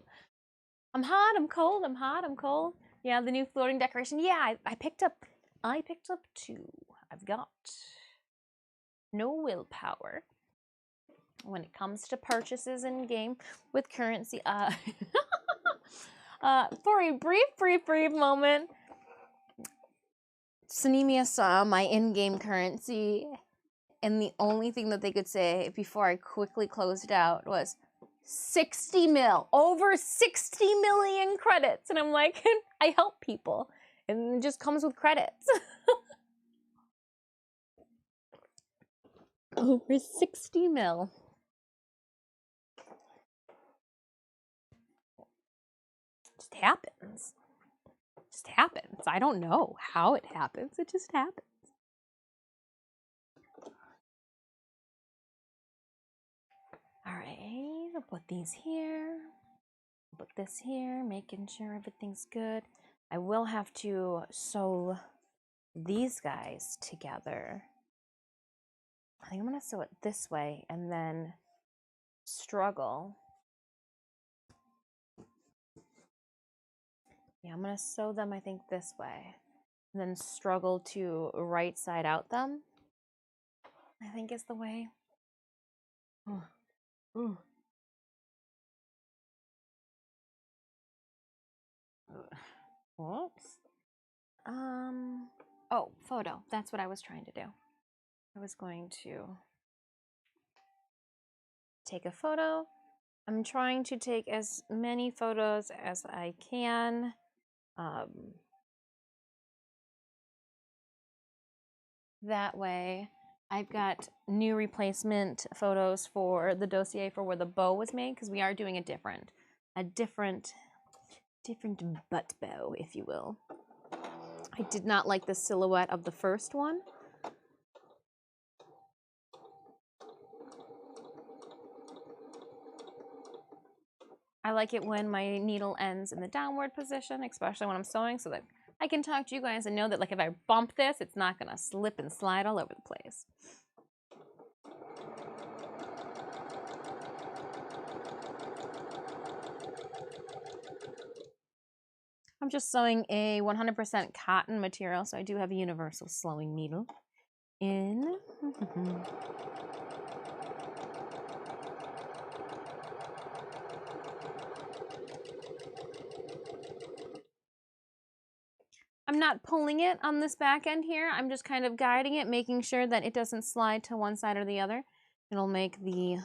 hot, I'm cold, I'm hot, I'm cold. Yeah, the new floating decoration. Yeah, I picked up 2. I've got no willpower when it comes to purchases in game with currency. For a brief moment, Sanemia saw my in-game currency, and the only thing that they could say before I quickly closed out was 60 mil, over 60 million credits. And I'm like, I help people, and it just comes with credits. Over 60 mil. Just happens. Just happens. I don't know how it happens. It just happens. All right, I'll put these here. Put this here, making sure everything's good. I will have to sew these guys together. I think I'm gonna sew it this way and then struggle. Yeah, I'm gonna sew them, I think, this way. And then struggle to right side out them. I think is the way. Ooh. Whoops. Oh, photo. That's what I was trying to do. I was going to take a photo. I'm trying to take as many photos as I can. That way, I've got new replacement photos for the dossier for where the bow was made, because we are doing a different butt bow, if you will. I did not like the silhouette of the first one. I like it when my needle ends in the downward position, especially when I'm sewing, so that I can talk to you guys and know that, like, if I bump this, it's not gonna slip and slide all over the place. I'm just sewing a 100% cotton material, so I do have a universal sewing needle in. I'm not pulling it on this back end here. I'm just kind of guiding it, making sure that it doesn't slide to one side or the other. It'll make the...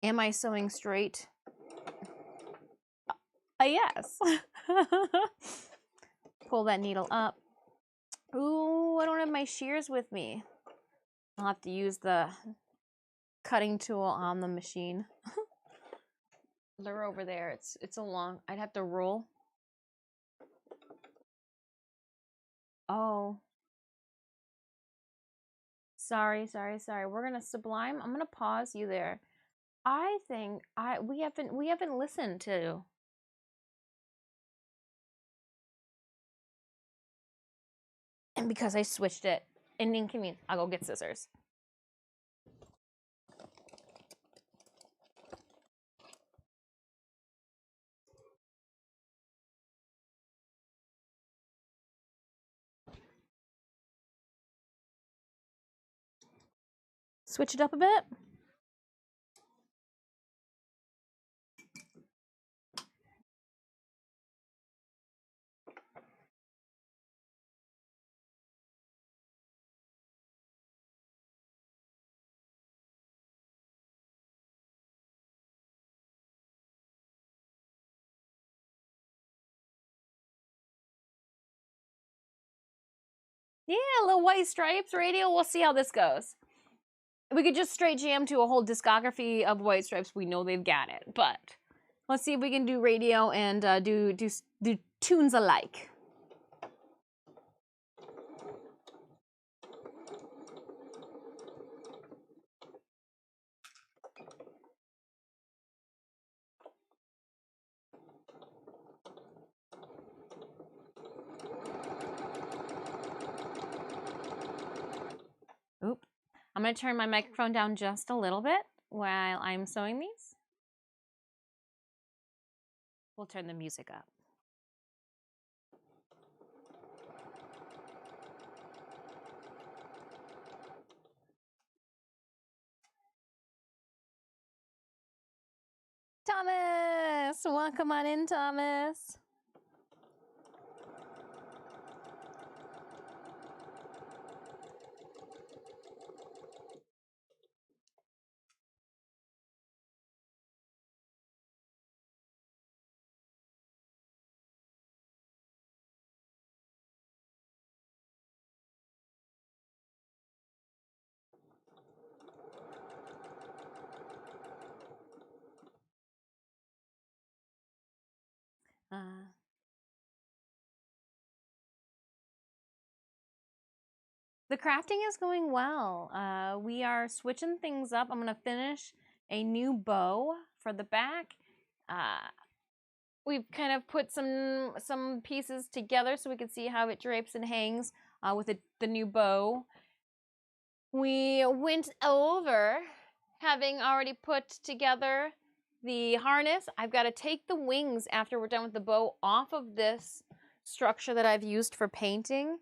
Am I sewing straight? Yes. Pull that needle up. Ooh, I don't have my shears with me. I'll have to use the cutting tool on the machine. They're over there. It's a long... I'd have to roll. Oh. Sorry. We're gonna sublime. I'm gonna pause you there. I think we haven't listened to. And because I switched it, an inconvenience. I'll go get scissors. switch it up a bit. Yeah, little white stripes, radio. We'll see how this goes. We could just straight jam to a whole discography of white stripes. We know they've got it, but let's see if we can do radio and do tunes alike. Oop. I'm going to turn my microphone down just a little bit while I'm sewing these. We'll turn the music up. Thomas! Welcome on in, Thomas. The crafting is going well. We are switching things up. I'm going to finish a new bow for the back. We've kind of put some pieces together so we can see how it drapes and hangs with the new bow. We went over, having already put together the harness. I've got to take the wings after we're done with the bow off of this structure that I've used for painting.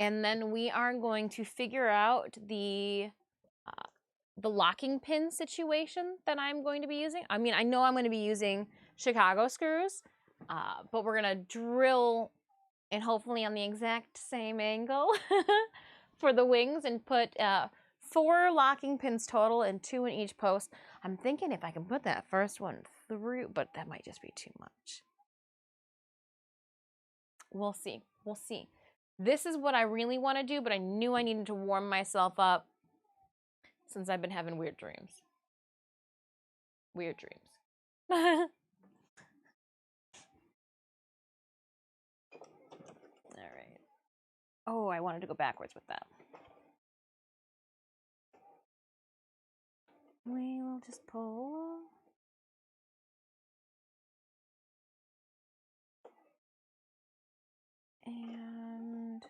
And then we are going to figure out the locking pin situation that I'm going to be using. I mean, I know I'm going to be using Chicago screws, but we're going to drill and hopefully on the exact same angle for the wings and put 4 locking pins total and 2 in each post. I'm thinking if I can put that first one through, but that might just be too much. We'll see. We'll see. This is what I really want to do, but I knew I needed to warm myself up since I've been having weird dreams. Weird dreams. All right. Oh, I wanted to go backwards with that. We will just pull. And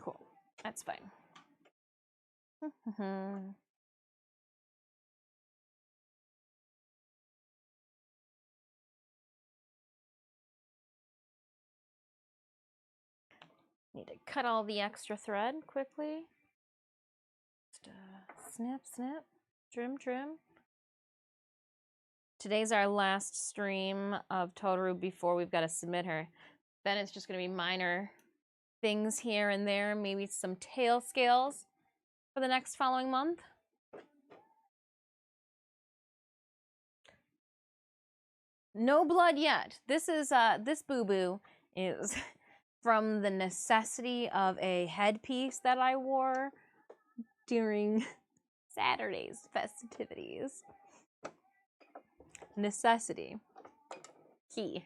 cool. That's fine. Need to cut all the extra thread quickly. Just snip, snip, trim, trim. Today's our last stream of Tohru before we've got to submit her. Then it's just going to be minor things here and there, maybe some tail scales for the next following month. No blood yet. This is this boo-boo is from the necessity of a headpiece that I wore during Saturday's festivities. Necessity. Key.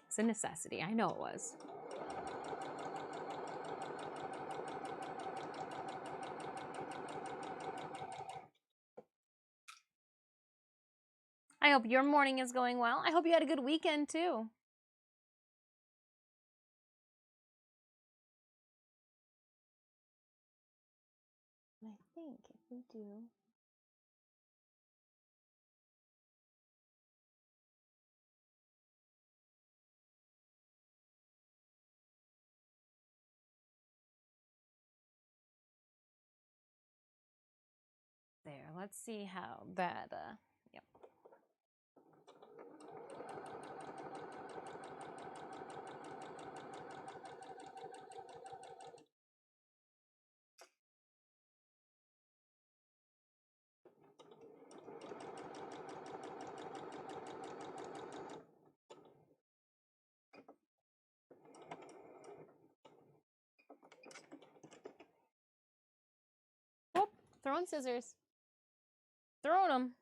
It's a necessity. I know it was. I hope your morning is going well. I hope you had a good weekend too. I think if we do there. Let's see how that, yep. Oh, throwing scissors. Throwing them.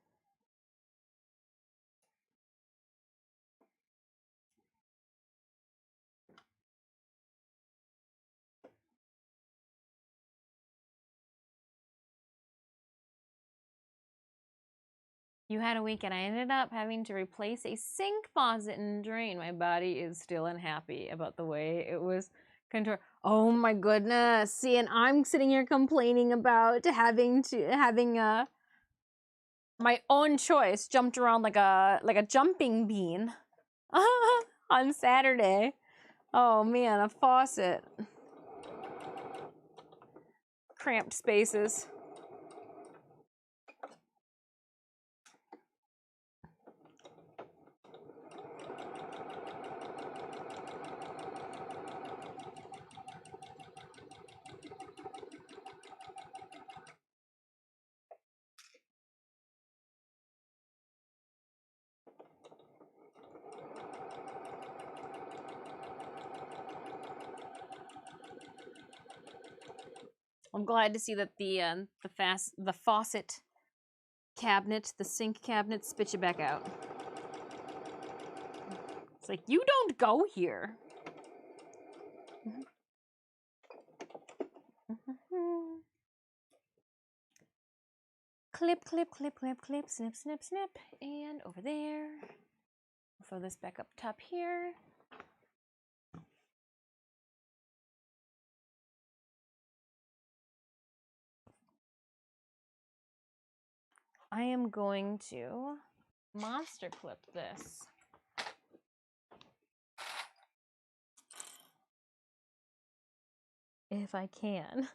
You had a weekend. I ended up having to replace a sink faucet and drain. My body is still unhappy about the way it was controlled. Oh my goodness. See, and I'm sitting here complaining about having my own choice jumped around like a jumping bean on Saturday. Oh man, a faucet. Cramped spaces. I'm glad to see that the faucet cabinet, the sink cabinet, spit you back out. It's like, you don't go here. Clip, clip, clip, clip, clip, snip, snip, snip, and over there. Throw this back up top here. I am going to monster clip this. If I can.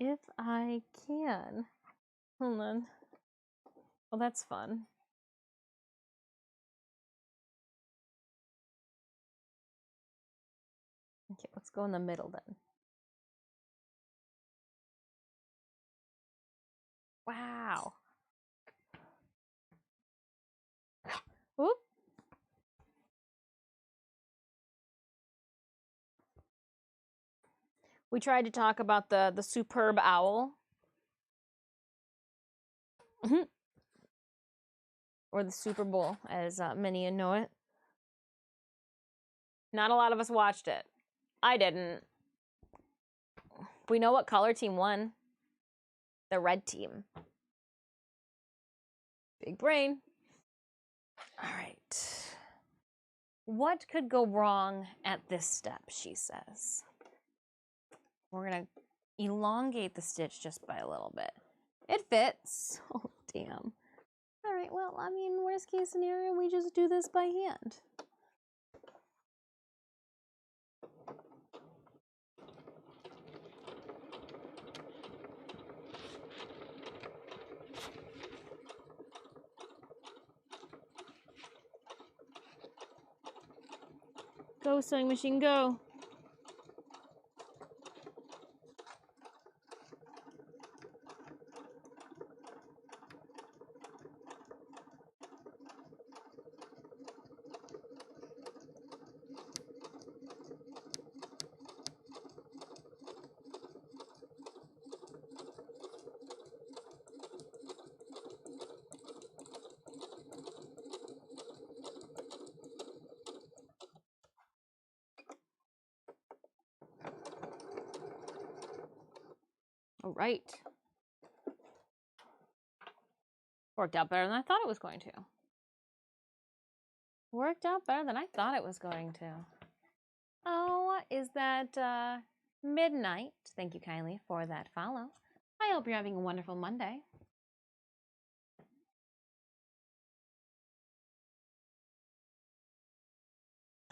If I can. Hold on. Well, that's fun. Okay, let's go in the middle then. Wow. Whoop. We tried to talk about the superb owl. Or the Super Bowl, as many know it. Not a lot of us watched it. I didn't. We know what color team won. The red team. Big brain. All right. What could go wrong at this step, she says. We're going to elongate the stitch just by a little bit. It fits. Oh, damn. All right, well, I mean, worst case scenario, we just do this by hand. Go, sewing machine, go. All right. Worked out better than I thought it was going to. Worked out better than I thought it was going to. Oh, is that midnight? Thank you kindly for that follow. I hope you're having a wonderful Monday.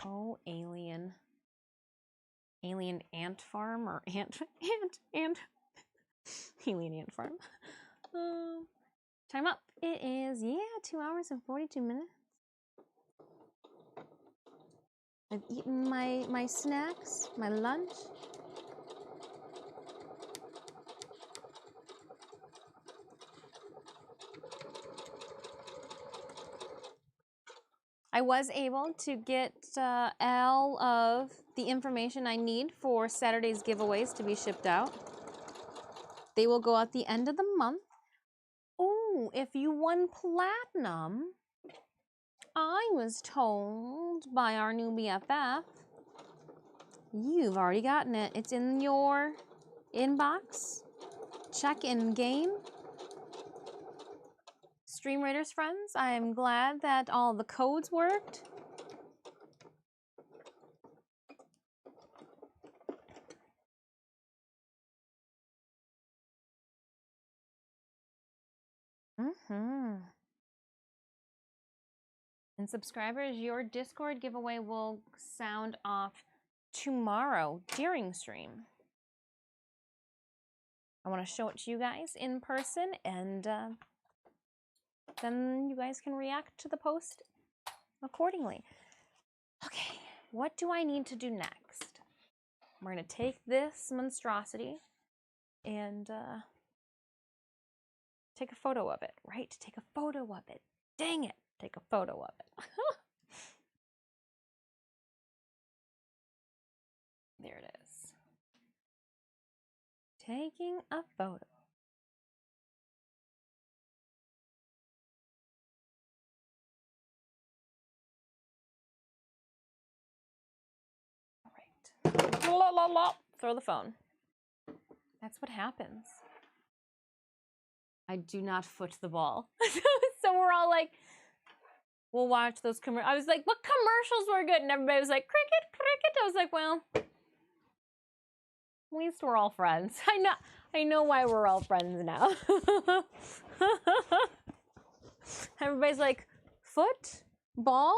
Oh, alien. Alien ant farm or ant. lenient for him. Time up. It is, yeah, 2 hours and 42 minutes. I've eaten my snacks, my lunch. I was able to get all of the information I need for Saturday's giveaways to be shipped out. They will go out the end of the month. Oh, if you won platinum, I was told by our new BFF, you've already gotten it. It's in your inbox. Check in game. Stream Raiders friends, I am glad that all the codes worked. And subscribers, your Discord giveaway will sound off tomorrow during stream. I want to show it to you guys in person, and then you guys can react to the post accordingly. Okay, what do I need to do next? We're going to take this monstrosity and take a photo of it, right? Take a photo of it. Dang it, take a photo of it. There it is. Taking a photo. All right. La, la, la. Throw the phone. That's what happens. I do not foot the ball. So we're all like, we'll watch those commercials. I was like, what commercials were good? And everybody was like, cricket, cricket. I was like, well, at least we're all friends. I know why we're all friends now. Everybody's like, foot? Ball?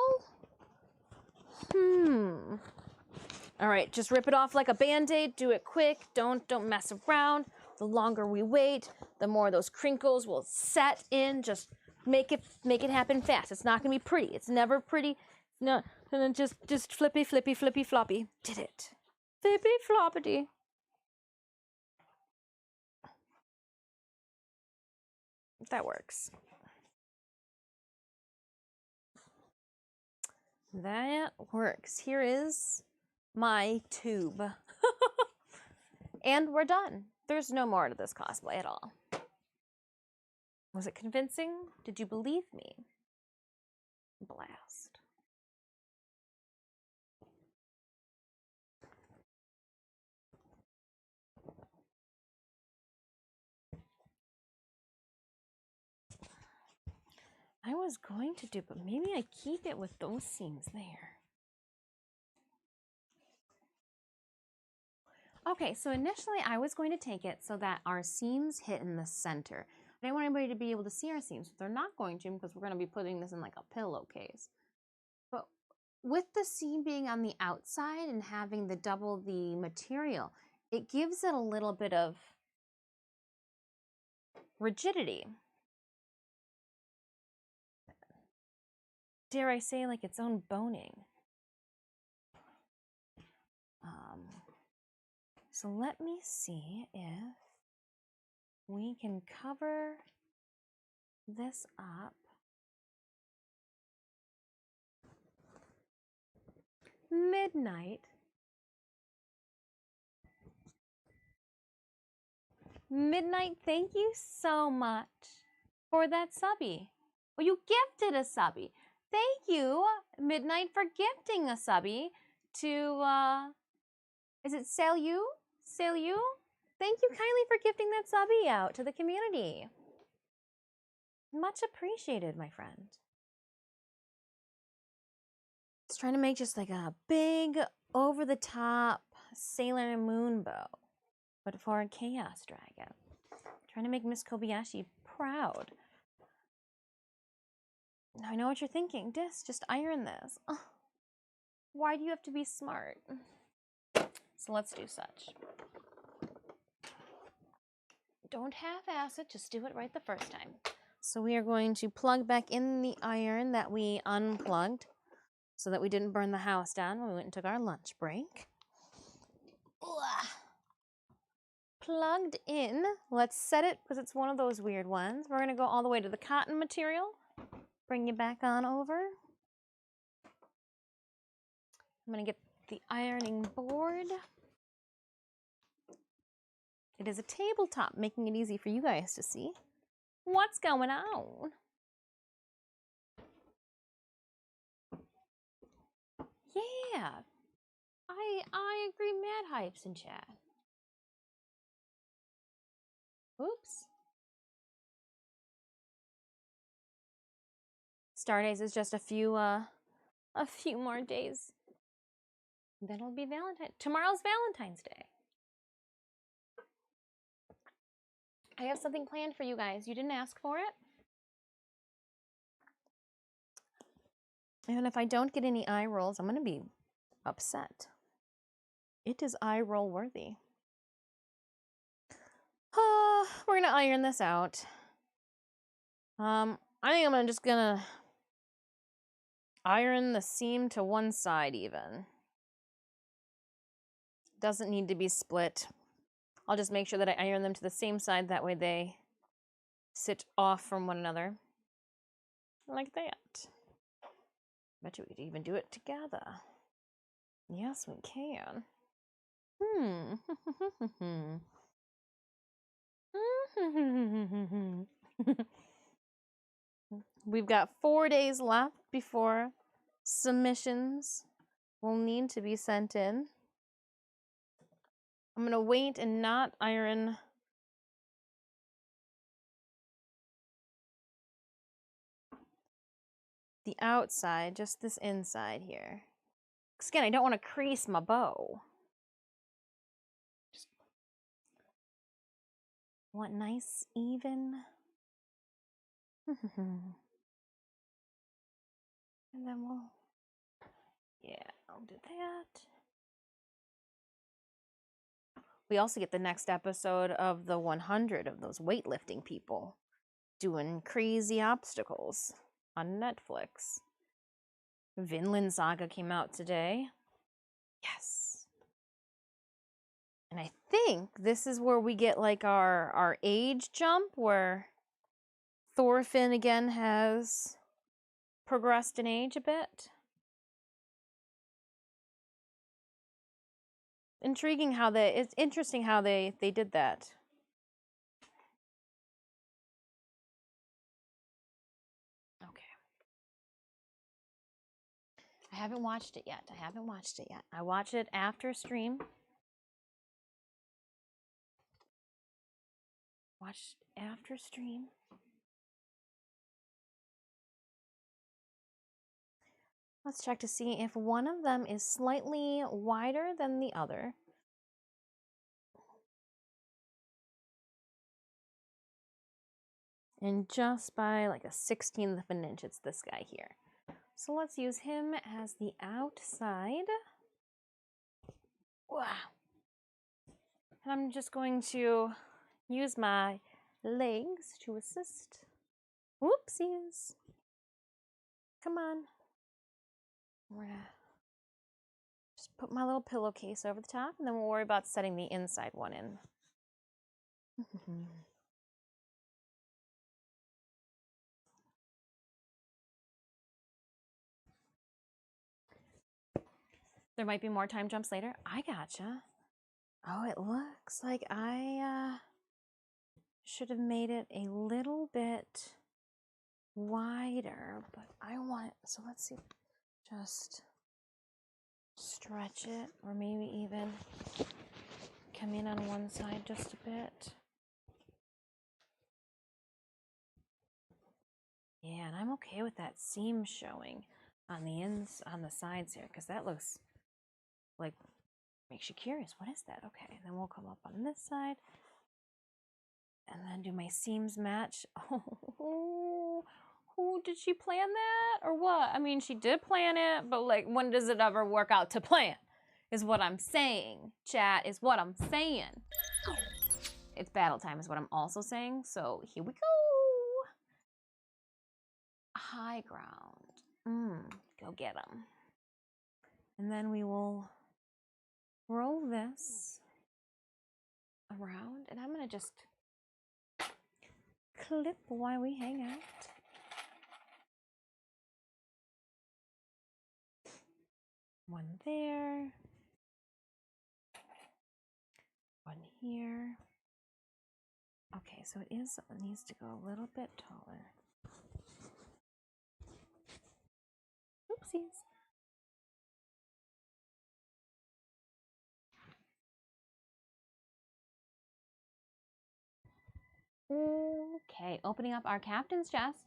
All right, just rip it off like a Band-Aid. Do it quick. Don't mess around. The longer we wait, the more those crinkles will set in. Just make it happen fast. It's not gonna be pretty. It's never pretty. No, and then just flippy, flippy, flippy, floppy. Did it. Flippy, floppity. That works. That works. Here is my tube. And we're done. There's no more to this cosplay at all. Was it convincing? Did you believe me? Blast. I was going to do, but maybe I keep it with those seams there. Okay, so initially I was going to take it so that our seams hit in the center. I didn't want anybody to be able to see our seams. They're not going to, because we're going to be putting this in like a pillowcase. But with the seam being on the outside and having the double the material, it gives it a little bit of rigidity. Dare I say, like its own boning. So let me see if we can cover this up. Midnight. Midnight, thank you so much for that subby. Well, you gifted a subby. Thank you, Midnight, for gifting a subby to, is it Sail You? Sail You? Thank you kindly for gifting that subby out to the community. Much appreciated, my friend. It's trying to make just like a big, over-the-top Sailor Moon bow, but for a Chaos Dragon. Trying to make Miss Kobayashi proud. Now I know what you're thinking. Just iron this. Oh, why do you have to be smart? So let's do such. Don't half-ass it, just do it right the first time. So we are going to plug back in the iron that we unplugged so that we didn't burn the house down when we went and took our lunch break. Ugh. Plugged in. Let's set it because it's one of those weird ones. We're going to go all the way to the cotton material. Bring you back on over. I'm going to get the ironing board. It is a tabletop, making it easy for you guys to see what's going on. Yeah, I agree. Mad hypes in chat. Oops. Star Days is just a few more days. Then it'll be Valentine. Tomorrow's Valentine's Day. I have something planned for you guys. You didn't ask for it. And if I don't get any eye rolls, I'm going to be upset. It is eye roll worthy. We're going to iron this out. I think I'm just going to iron the seam to one side even. Doesn't need to be split. I'll just make sure that I iron them to the same side. That way they sit off from one another. Like that. Bet you we could even do it together. Yes, we can. We've got 4 days left before submissions will need to be sent in. I'm going to wait and not iron the outside, just this inside here. Because again, I don't want to crease my bow. Just want nice, even. And then we'll, yeah, I'll do that. We also get the next episode of the 100 of those weightlifting people doing crazy obstacles on Netflix. Vinland Saga came out today. Yes. And I think this is where we get like our age jump, where Thorfinn again has progressed in age a bit. Intriguing how it's interesting how they did that. Okay. I haven't watched it yet. I watch it after stream. Watch after stream. Let's check to see if one of them is slightly wider than the other. And just by like a 1/16 of an inch, it's this guy here. So let's use him as the outside. Wow. And I'm just going to use my legs to assist. Whoopsies. Come on. We're gonna just put my little pillowcase over the top, and then we'll worry about setting the inside one in. There might be more time jumps later. I gotcha. Oh, it looks like I should have made it a little bit wider, but I want, so let's see, just stretch it, or maybe even come in on one side just a bit. Yeah, and I'm okay with that seam showing on the sides here, because that looks like, makes you curious. What is that? Okay, and then we'll come up on this side, and then do my seams match. Oh, did she plan that or what? I mean, she did plan it, but like, when does it ever work out to plan? Is what I'm saying. Chat, is what I'm saying. it's battle time is what I'm also saying. So here we go. High ground. Go get them. And then we will roll this around. And I'm going to just clip while we hang out. One there. One here. Okay, so it needs to go a little bit taller. Oopsies. Okay, opening up our captain's chest.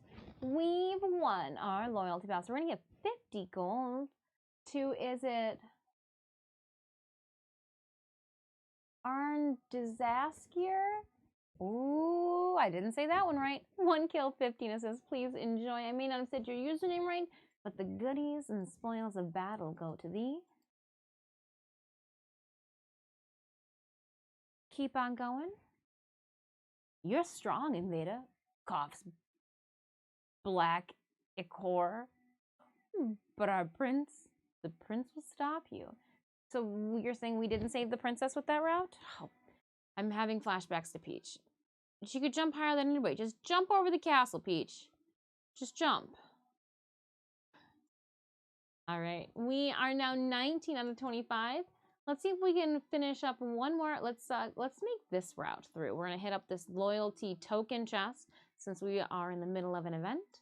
We've won our loyalty battle. So we're gonna get 50 gold to, is it Arn Disaskier? Ooh, I didn't say that one right. 1 kill, 15 assists. Please enjoy. I may not have said your username right, but the goodies and spoils of battle go to thee. Keep on going. You're strong, Invada. Coughs black ichor. But our prince, the prince will stop you. So you're saying we didn't save the princess with that route? Oh, I'm having flashbacks to Peach. She could jump higher than anybody. Just jump over the castle, Peach. Just jump. All right. We are now 19 out of 25. Let's see if we can finish up one more. Let's make this route through. We're going to hit up this loyalty token chest since we are in the middle of an event.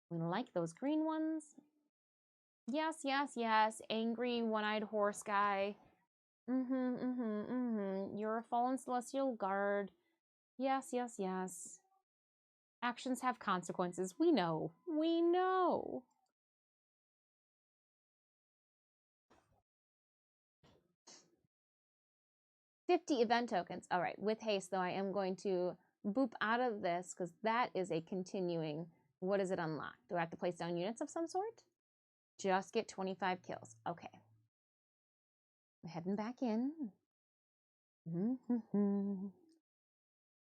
We like those green ones. Yes, yes, yes. Angry one-eyed horse guy. You're a fallen celestial guard. Yes, yes, yes. Actions have consequences. We know. We know. $50 event tokens. All right. With haste, though, I am going to boop out of this because that is a continuing. What does it unlock? Do I have to place down units of some sort? Just get 25 kills. Okay. I'm heading back in.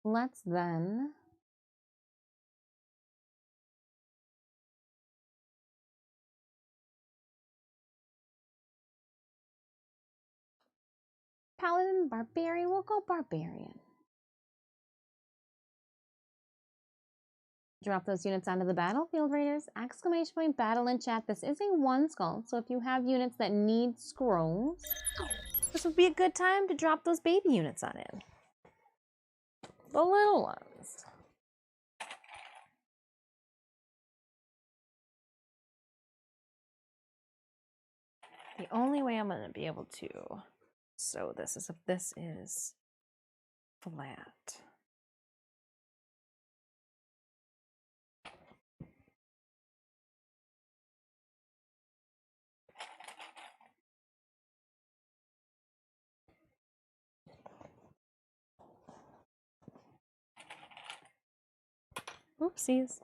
Let's then Paladin, Barbarian. We'll go Barbarian. Drop those units onto the battlefield, Raiders. Exclamation point battle in chat. This is a 1 skull, so if you have units that need scrolls, this would be a good time to drop those baby units on in. The little ones. The only way I'm going to be able to sew this is if this is flat. Oopsies.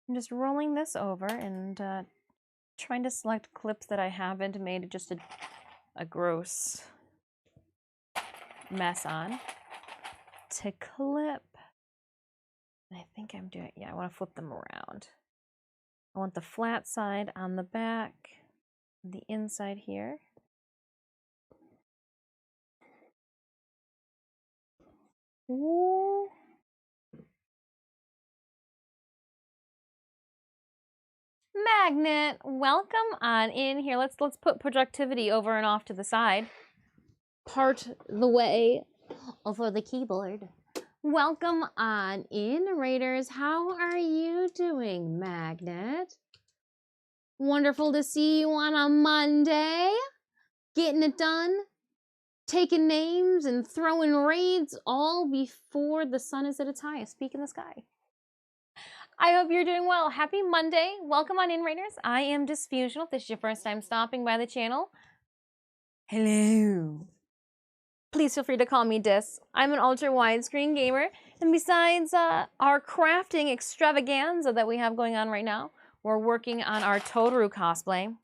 I'm just rolling this over and trying to select clips that I haven't made just a gross mess on to clip. I think I'm doing, yeah, I want to flip them around. I want the flat side on the back, the inside here. Ooh. Magnet, welcome on in here. Let's put productivity over and off to the side. Part the way over the keyboard. Welcome on in, Raiders. How are you doing, Magnet? Wonderful to see you on a Monday. Getting it done. Taking names and throwing raids all before the sun is at its highest peak in the sky. I hope you're doing well. Happy Monday. Welcome on in, Raiders. I am Disfusional. If this is your first time stopping by the channel, hello. Please feel free to call me Dis. I'm an ultra widescreen gamer. And besides our crafting extravaganza that we have going on right now, we're working on our Tohru cosplay.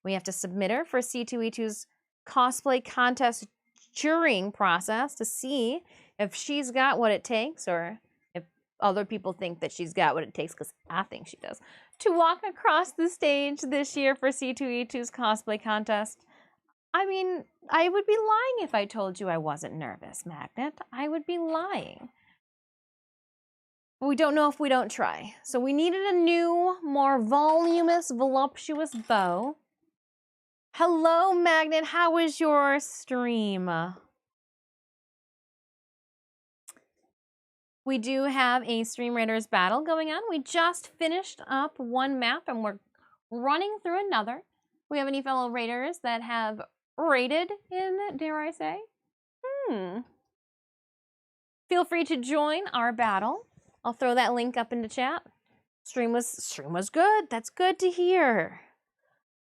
We have to submit her for C2E2's cosplay contest jurying process to see if she's got what it takes, or if other people think that she's got what it takes, because I think she does, to walk across the stage this year for C2E2's cosplay contest. I mean, I would be lying if I told you I wasn't nervous, Magnet. I would be lying. But we don't know if we don't try. So we needed a new, more voluminous, voluptuous bow. Hello, Magnet. How was your stream? We do have a Stream Raiders battle going on. We just finished up one map and we're running through another. We have any fellow raiders that have raided in, dare I say? Feel free to join our battle. I'll throw that link up into chat. Stream was good. That's good to hear.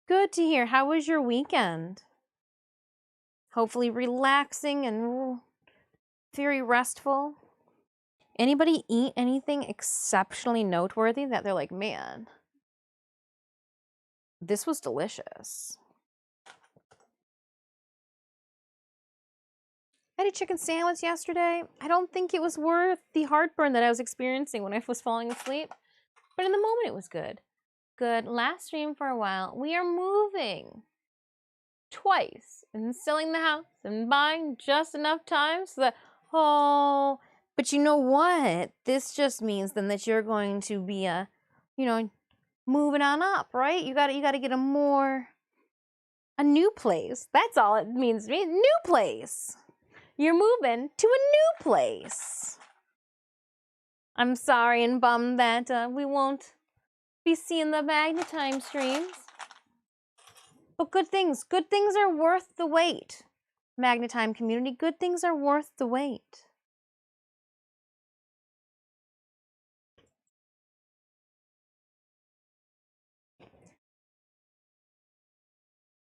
Good to hear. How was your weekend? Hopefully relaxing and very restful. Anybody eat anything exceptionally noteworthy that they're like, man, this was delicious? I had a chicken sandwich yesterday. I don't think it was worth the heartburn that I was experiencing when I was falling asleep. But in the moment, it was good. Good. Last stream for a while. We are moving twice and selling the house and buying just enough time so that, oh, but you know what? This just means then that you're going to be, moving on up, right? You gotta get a new place. That's all it means to me. New place. You're moving to a new place. I'm sorry and bummed that we won't be seeing the Magnetime streams. But good things are worth the wait. Magnetime community, good things are worth the wait.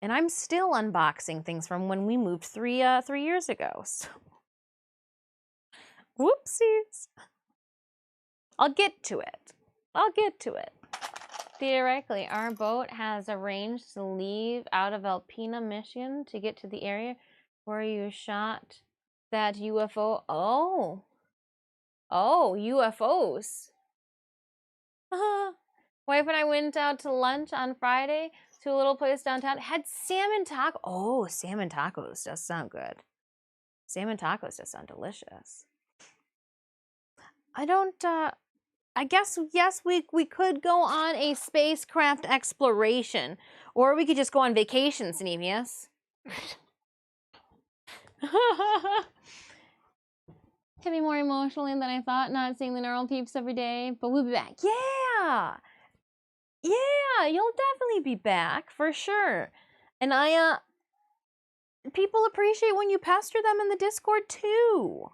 And I'm still unboxing things from when we moved 3 years ago. So. Whoopsies. I'll get to it. Theoretically, our boat has arranged to leave out of Alpena, Michigan to get to the area where you shot that UFO. Oh, UFOs. Wife and I went out to lunch on Friday to a little place downtown. Had salmon taco. Oh, salmon tacos does sound good. Salmon tacos just sound delicious. I guess, yes, we could go on a spacecraft exploration. Or we could just go on vacation, Snevius. Hit me more emotionally than I thought, not seeing the neural peeps every day. But we'll be back. Yeah! Yeah, you'll definitely be back, for sure. And people appreciate when you pester them in the Discord, too.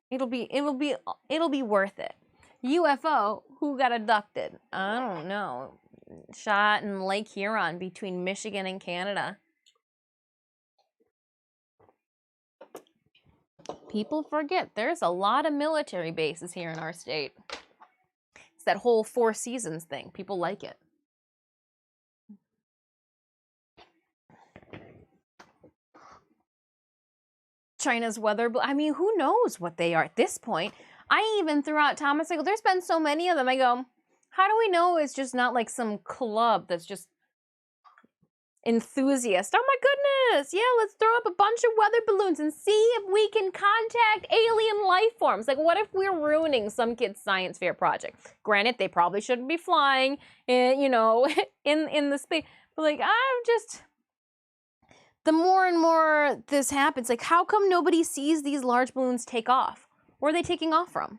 It'll be worth it. UFO, who got abducted? I don't know. Shot in Lake Huron between Michigan and Canada. People forget there's a lot of military bases here in our state. It's that whole 4 seasons thing. People like it. China's weather, I mean, who knows what they are at this point? I even threw out Thomas, I go, there's been so many of them. I go, how do we know it's just not like some club that's just enthusiast? Oh my goodness, yeah, let's throw up a bunch of weather balloons and see if we can contact alien life forms. Like, what if we're ruining some kid's science fair project? Granted, they probably shouldn't be flying, in the space, but like, I'm just... The more and more this happens, like, how come nobody sees these large balloons take off? Where are they taking off from?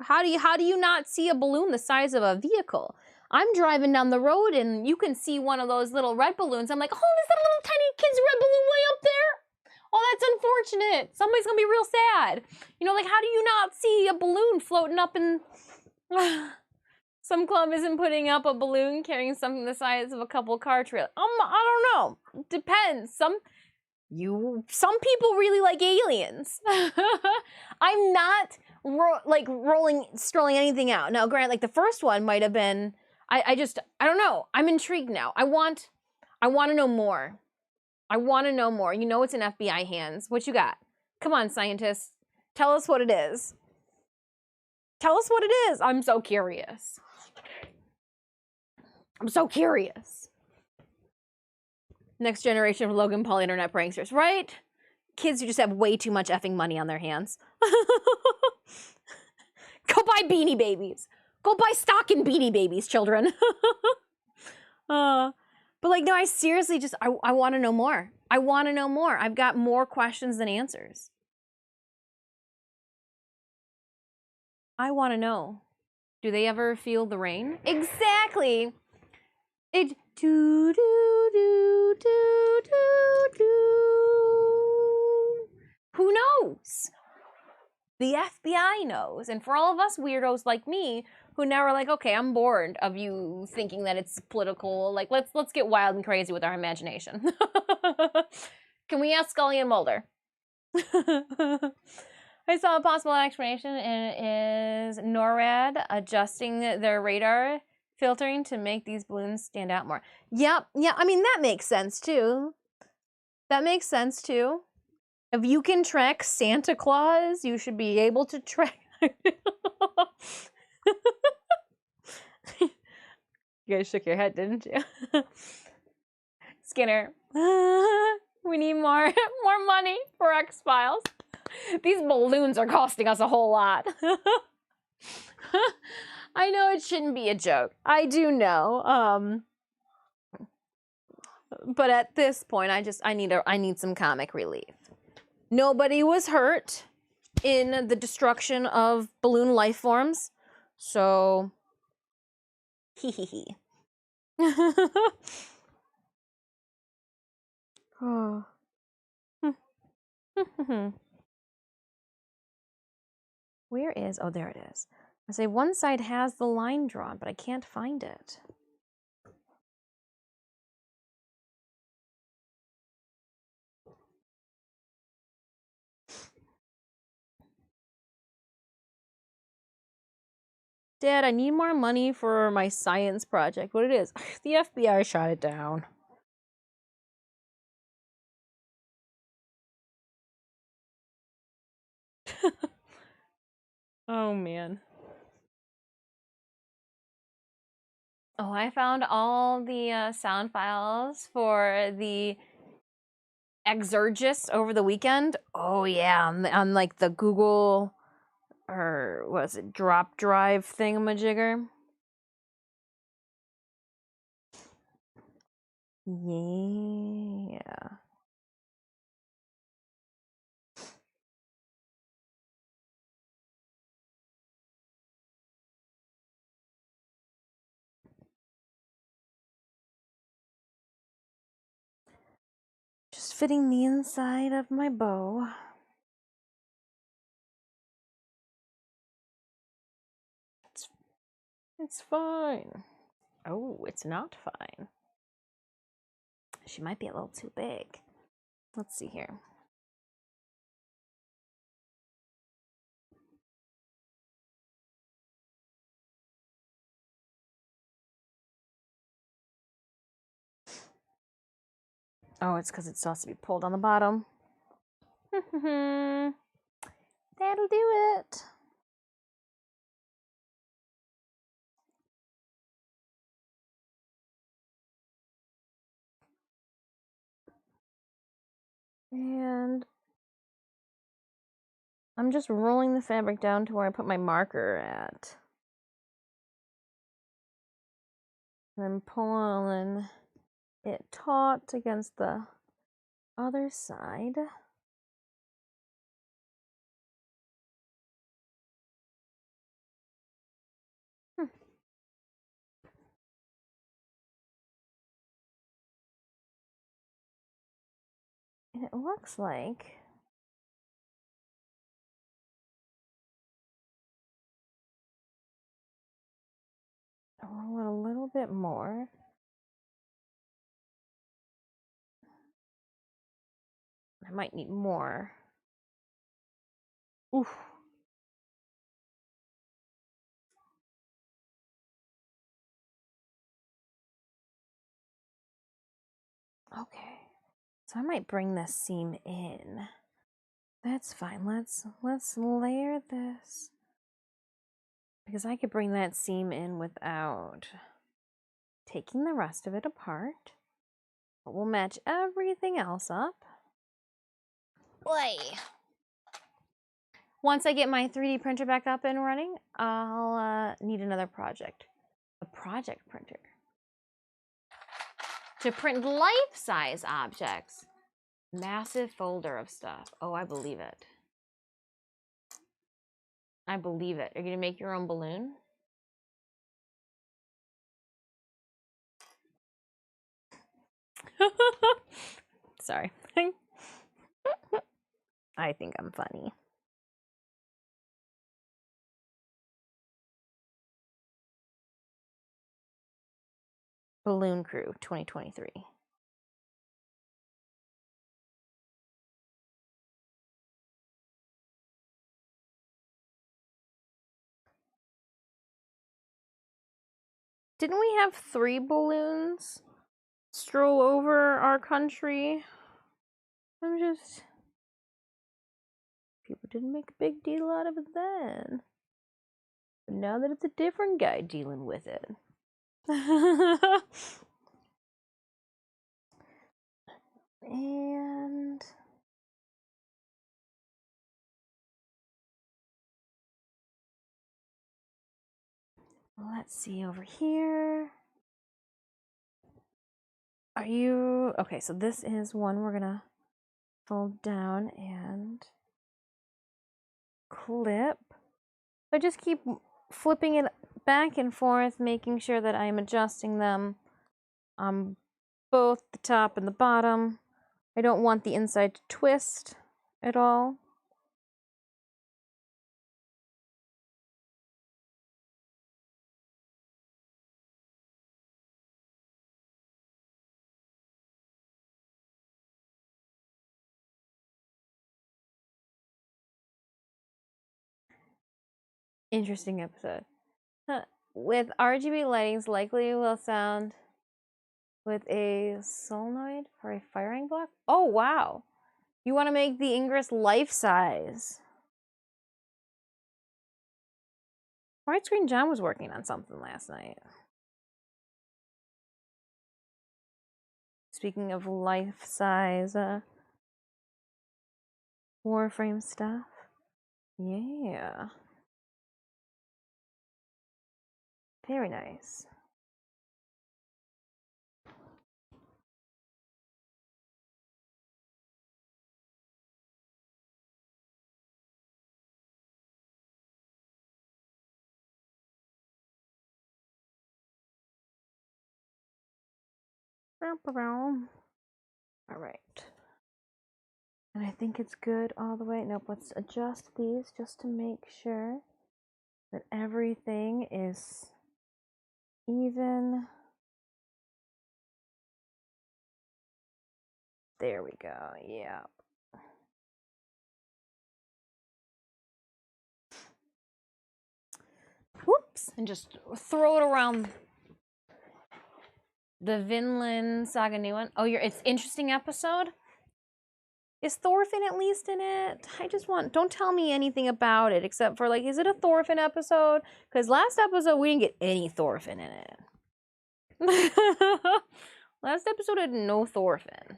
How do you not see a balloon the size of a vehicle? I'm driving down the road and you can see one of those little red balloons. I'm like, oh, is that a little tiny kid's red balloon way up there? Oh, that's unfortunate. Somebody's gonna be real sad. Like, how do you not see a balloon floating up in... Some club isn't putting up a balloon carrying something the size of a couple car trailers. I don't know. Depends. Some people really like aliens. I'm not strolling anything out. Now, Grant, like the first one might have been, I don't know. I'm intrigued now. I want to know more. I want to know more. You know it's in FBI hands. What you got? Come on, scientists. Tell us what it is. Tell us what it is. I'm so curious. I'm so curious. Next generation of Logan Paul internet pranksters, right? Kids who just have way too much effing money on their hands. Go buy Beanie Babies. Go buy stock in Beanie Babies, children. But like, no, I seriously just, I want to know more. I want to know more. I've got more questions than answers. I want to know. Do they ever feel the rain? Exactly. It do do do do do do. Who knows? The FBI knows. And for all of us weirdos like me who now are like, okay, I'm bored of you thinking that it's political. Like, let's get wild and crazy with our imagination. Can we ask Scully and Mulder? I saw a possible explanation, and it is NORAD adjusting their radar filtering to make these balloons stand out more. Yep, yeah, I mean, that makes sense too. That makes sense too. If you can track Santa Claus, you should be able to track. You guys shook your head, didn't you? Skinner, we need more money for X-Files. These balloons are costing us a whole lot. I know it shouldn't be a joke. I do know. But at this point, I need some comic relief. Nobody was hurt in the destruction of balloon life forms, so hee hee hee. Oh. Where is? Oh, there it is. I say one side has the line drawn, but I can't find it. Dad, I need more money for my science project. What it is? The FBI shot it down. Oh, man. Oh, I found all the sound files for the Exergist over the weekend. Oh, yeah, on like the Google, or what is it, drop drive thingamajigger. Yeah. Just fitting the inside of my bow. It's fine. Oh, it's not fine. She might be a little too big. Let's see here. Oh, it's because it still has to be pulled on the bottom. That'll do it. And I'm just rolling the fabric down to where I put my marker at. And then pulling it taut against the other side. And it looks like roll it a little bit more. might need more. Oof. Okay. So I might bring this seam in. That's fine. Let's layer this. Because I could bring that seam in without taking the rest of it apart. But we'll match everything else up. Boy. Once I get my 3D printer back up and running, I'll need another project. A project printer. To print life-size objects. Massive folder of stuff. Oh, I believe it. I believe it. Are you gonna make your own balloon? Sorry. I think I'm funny. Balloon Crew 2023. Didn't we have 3 balloons stroll over our country? I'm just... People didn't make a big deal out of it then. But now that it's a different guy dealing with it. And... let's see over here. Are you... Okay, so this is one we're gonna fold down and clip. I just keep flipping it back and forth, making sure that I'm adjusting them on both the top and the bottom. I don't want the inside to twist at all. Interesting episode. With RGB lightings, likely will sound with a solenoid for a firing block. Oh, wow. You want to make the Ingress life size. Widescreen John was working on something last night. Speaking of life size Warframe stuff. Yeah. Very nice. All right. And I think it's good all the way. Nope, let's adjust these just to make sure that everything is even. There we go. Yeah. Whoops. And just throw it around the Vinland Saga new one. Oh, it's interesting episode. Is Thorfinn at least in it? I just want, don't tell me anything about it except for like, is it a Thorfinn episode? Because last episode we didn't get any Thorfinn in it. Last episode had no Thorfinn.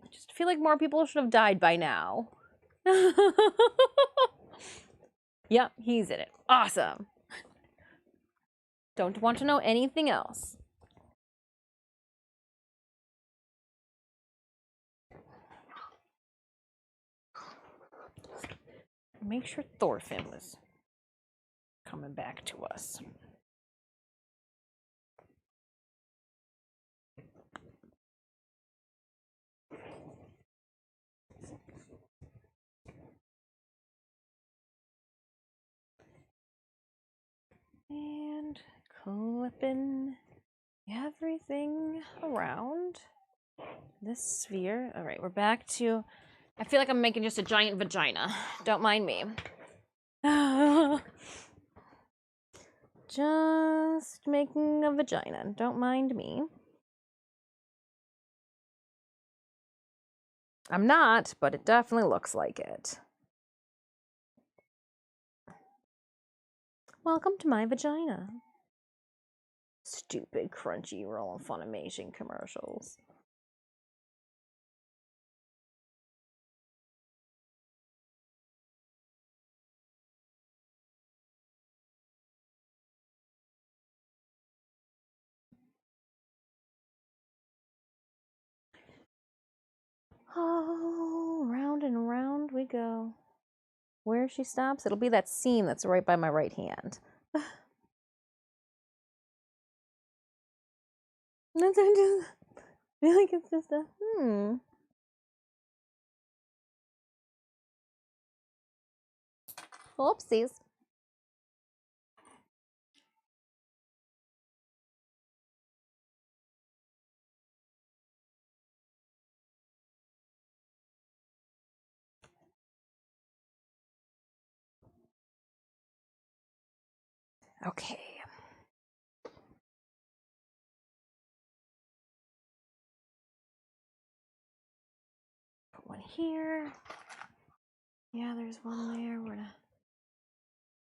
I just feel like more people should have died by now. Yep, he's in it. Awesome. Don't want to know anything else. Make sure Thorfinn was coming back to us. And clipping everything around this sphere. All right, we're back to, I feel like I'm making just a giant vagina. Don't mind me. Just making a vagina. Don't mind me. I'm not, but it definitely looks like it. Welcome to my vagina. Stupid Crunchyroll and Funimation commercials. Oh, round and round we go. Where she stops, it'll be that seam that's right by my right hand. I feel like it's just a Whoopsies. Okay. Put one here. Yeah, there's one there. We're gonna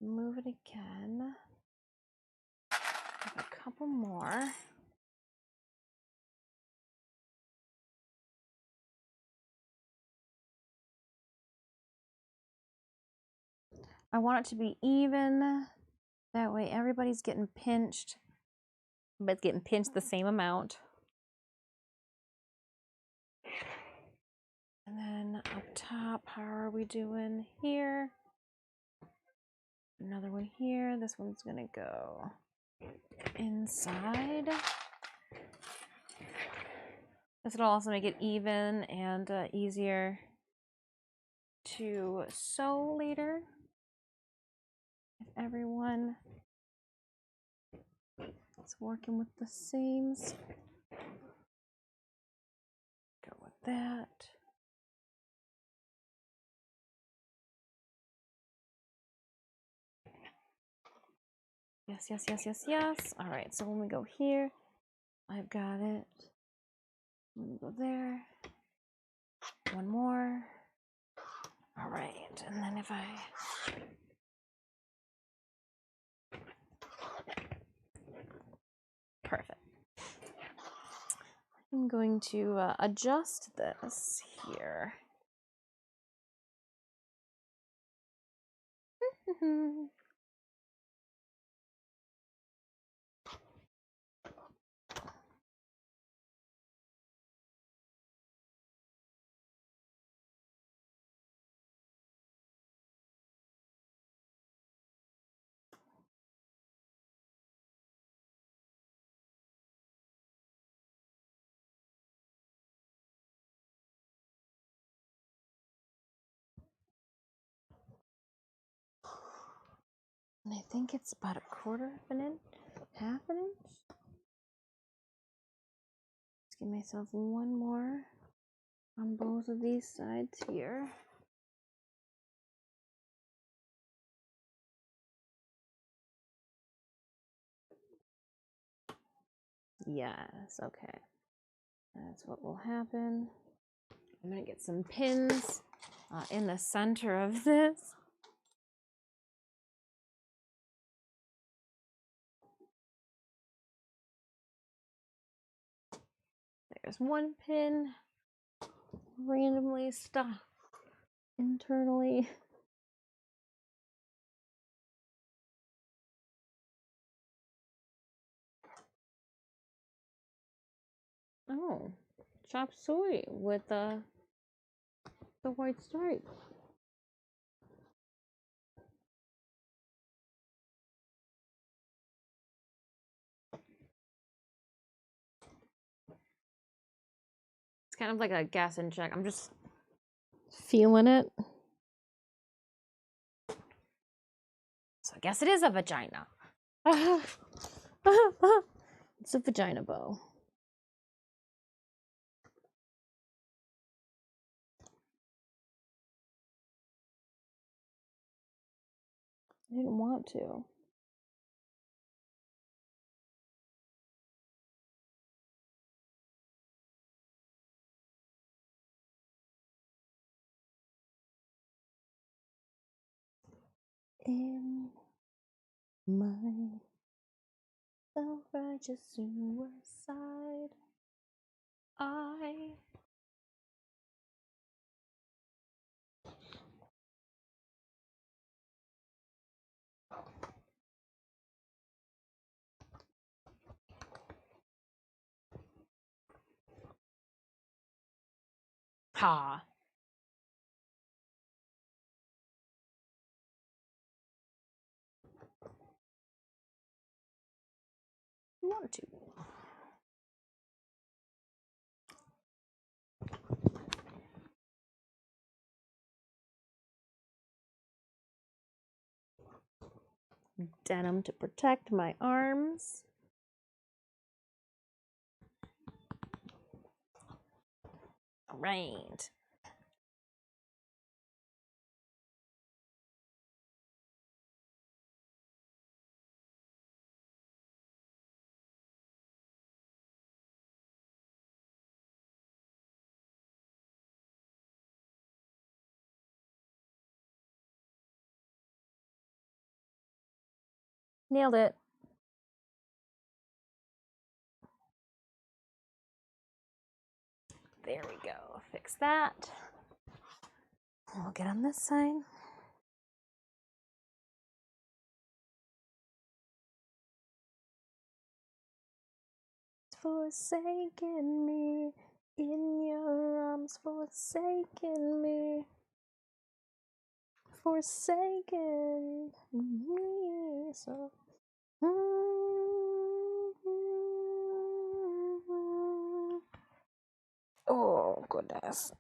move it again. Have a couple more. I want it to be even. That way everybody's getting pinched. But getting pinched the same amount. And then up top, how are we doing here? Another one here. This one's gonna go inside. This will also make it even and easier to sew later. If everyone is working with the seams, go with that. Yes, yes, yes, yes, yes. All right, so when we go here, I've got it. Let me go there. One more. All right, and then if I perfect. I'm going to adjust this here. And I think it's about a quarter of an inch, half an inch. Let's give myself one more on both of these sides here. Yes, okay. That's what will happen. I'm gonna get some pins in the center of this. There's one pin randomly stuck internally. Oh, chop suey with the white stripe. It's kind of like a gas and check. I'm just feeling it. So I guess it is a vagina. It's a vagina bow. I didn't want to. In my self-righteous suicide, I ha. Want to. Denim to protect my arms. All right. Nailed it. There we go. Fix that. We'll get on this side. Forsaken me in your arms, forsaken me, forsaken me. So. Oh, goodness.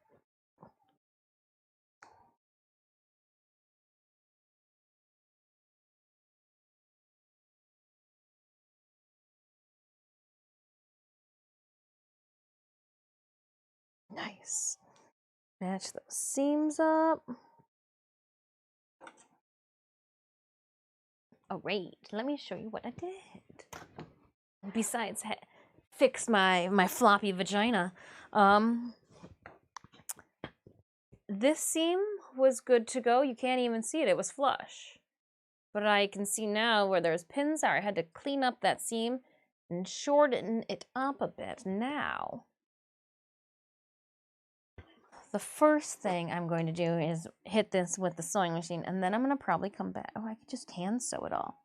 Nice. Match those seams up. All right, let me show you what I did. Besides fix my floppy vagina, this seam was good to go. You can't even see it. It was flush. But I can see now where there's pins are. I had to clean up that seam and shorten it up a bit. Now, the first thing I'm going to do is hit this with the sewing machine, and then I'm going to probably come back. Oh, I could just hand sew it all.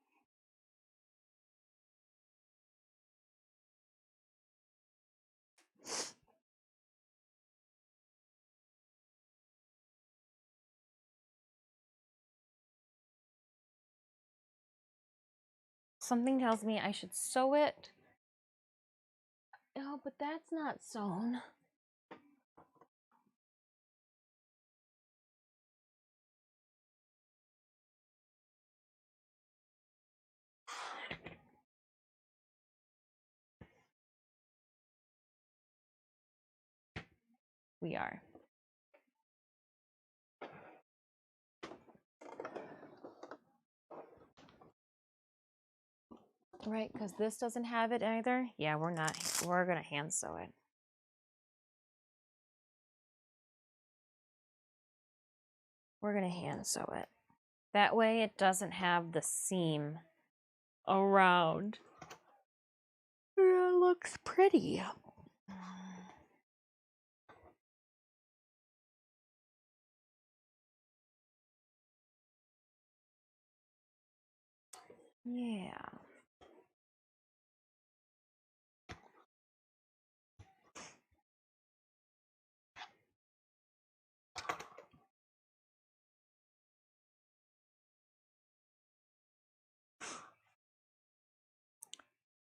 Something tells me I should sew it. Oh, but that's not sewn. We are. Right, because this doesn't have it either. Yeah, we're gonna hand sew it. We're gonna hand sew it. That way it doesn't have the seam around. It looks pretty. Yeah.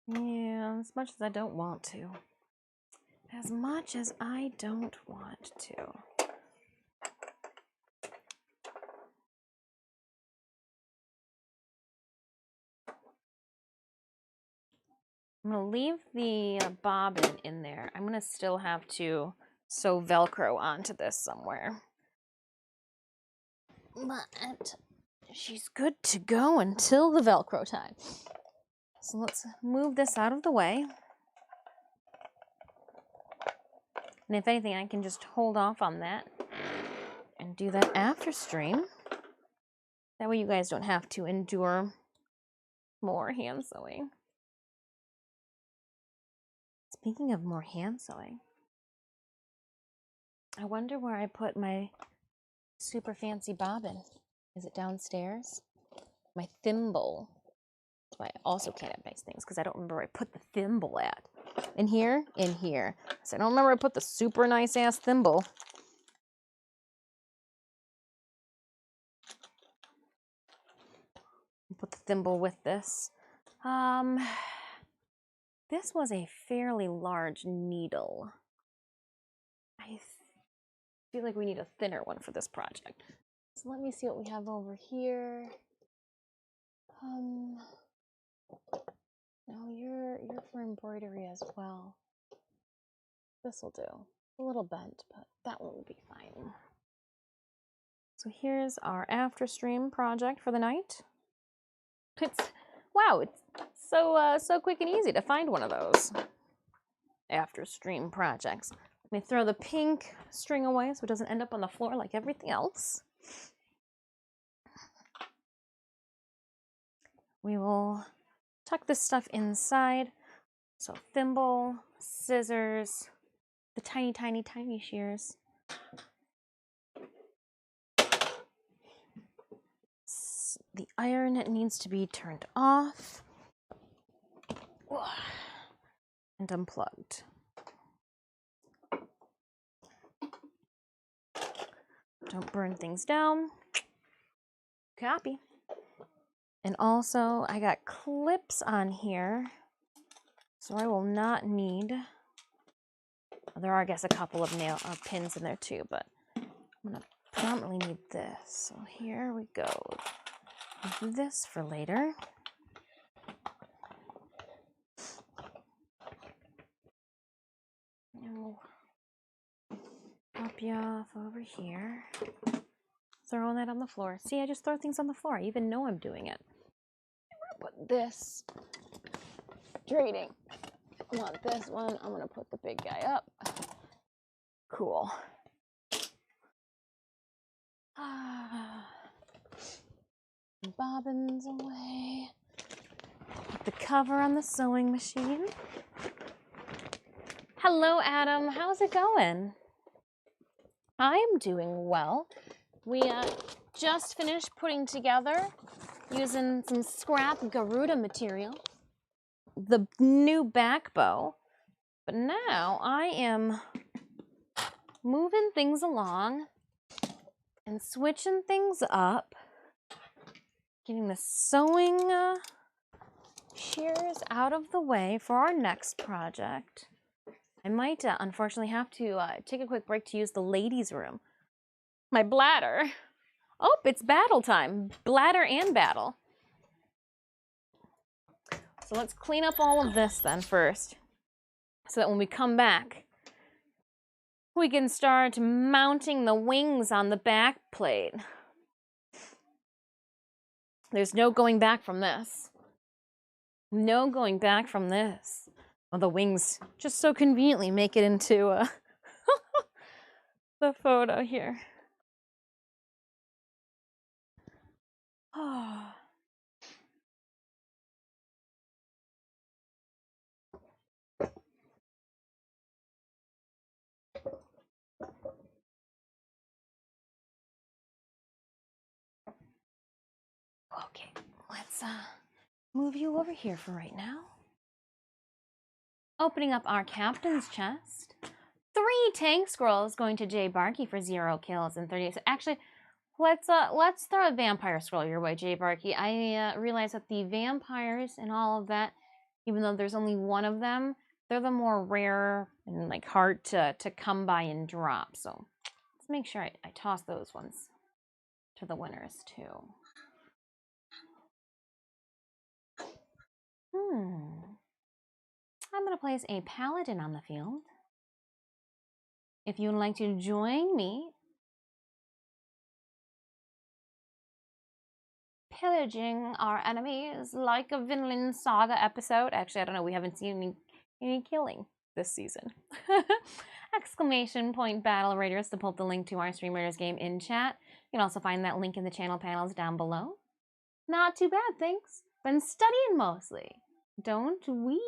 Yeah, as much as I don't want to. As much as I don't want to. I'm gonna leave the bobbin in there. I'm gonna still have to sew Velcro onto this somewhere. But she's good to go until the Velcro time. So let's move this out of the way. And if anything, I can just hold off on that and do that after stream. That way you guys don't have to endure more hand sewing. Speaking of more hand sewing, I wonder where I put my super fancy bobbin. Is it downstairs? My thimble. That's why I also can't have nice things, because I don't remember where I put the thimble at. In here? In here. So I don't remember where I put the super nice ass thimble. Put the thimble with this. This was a fairly large needle. I feel like we need a thinner one for this project. So let me see what we have over here. No, you're for embroidery as well. This'll do. A little bent, but that one will be fine. So here's our after stream project for the night. Wow, it's so quick and easy to find one of those after stream projects. Let me throw the pink string away so it doesn't end up on the floor like everything else. We will tuck this stuff inside. So thimble, scissors, the tiny, tiny, tiny shears. The iron needs to be turned off and unplugged. Don't burn things down. Copy. And also, I got clips on here, so I will not need. There are, I guess, a couple of pins in there too, but I'm gonna predominantly need this. So here we go. This for later. And we'll pop you off over here. Throwing that on the floor. See, I just throw things on the floor. I even know I'm doing it. I'm gonna put this draining. I want this one. I'm gonna put the big guy up. Cool. Bobbins away. Put the cover on the sewing machine. Hello, Adam. How's it going? I'm doing well. We just finished putting together, using some scrap Garuda material, the new back bow. But now I am moving things along and switching things up, getting the sewing shears out of the way for our next project. I might unfortunately have to take a quick break to use the ladies' room. My bladder. Oh, it's battle time. Bladder and battle. So let's clean up all of this then first, so that when we come back, we can start mounting the wings on the back plate. There's no going back from this. No going back from this. Well, the wings just so conveniently make it into the photo here. Oh. Okay, let's move you over here for right now. Opening up our captain's chest. 3 tank scrolls going to Jay Barkey for 0 kills and 38. Actually, let's throw a vampire scroll your way, Jay Barkey. I realize that the vampires and all of that, even though there's only one of them, they're the more rare and like hard to come by and drop. So let's make sure I toss those ones to the winners too. going to place a paladin on the field. If you would like to join me pillaging our enemies like a Vinland Saga episode. Actually, I don't know. We haven't seen any killing this season. Exclamation point battle raiders to pull up the link to our Stream Raiders game in chat. You can also find that link in the channel panels down below. Not too bad, thanks. Been studying mostly. Don't wee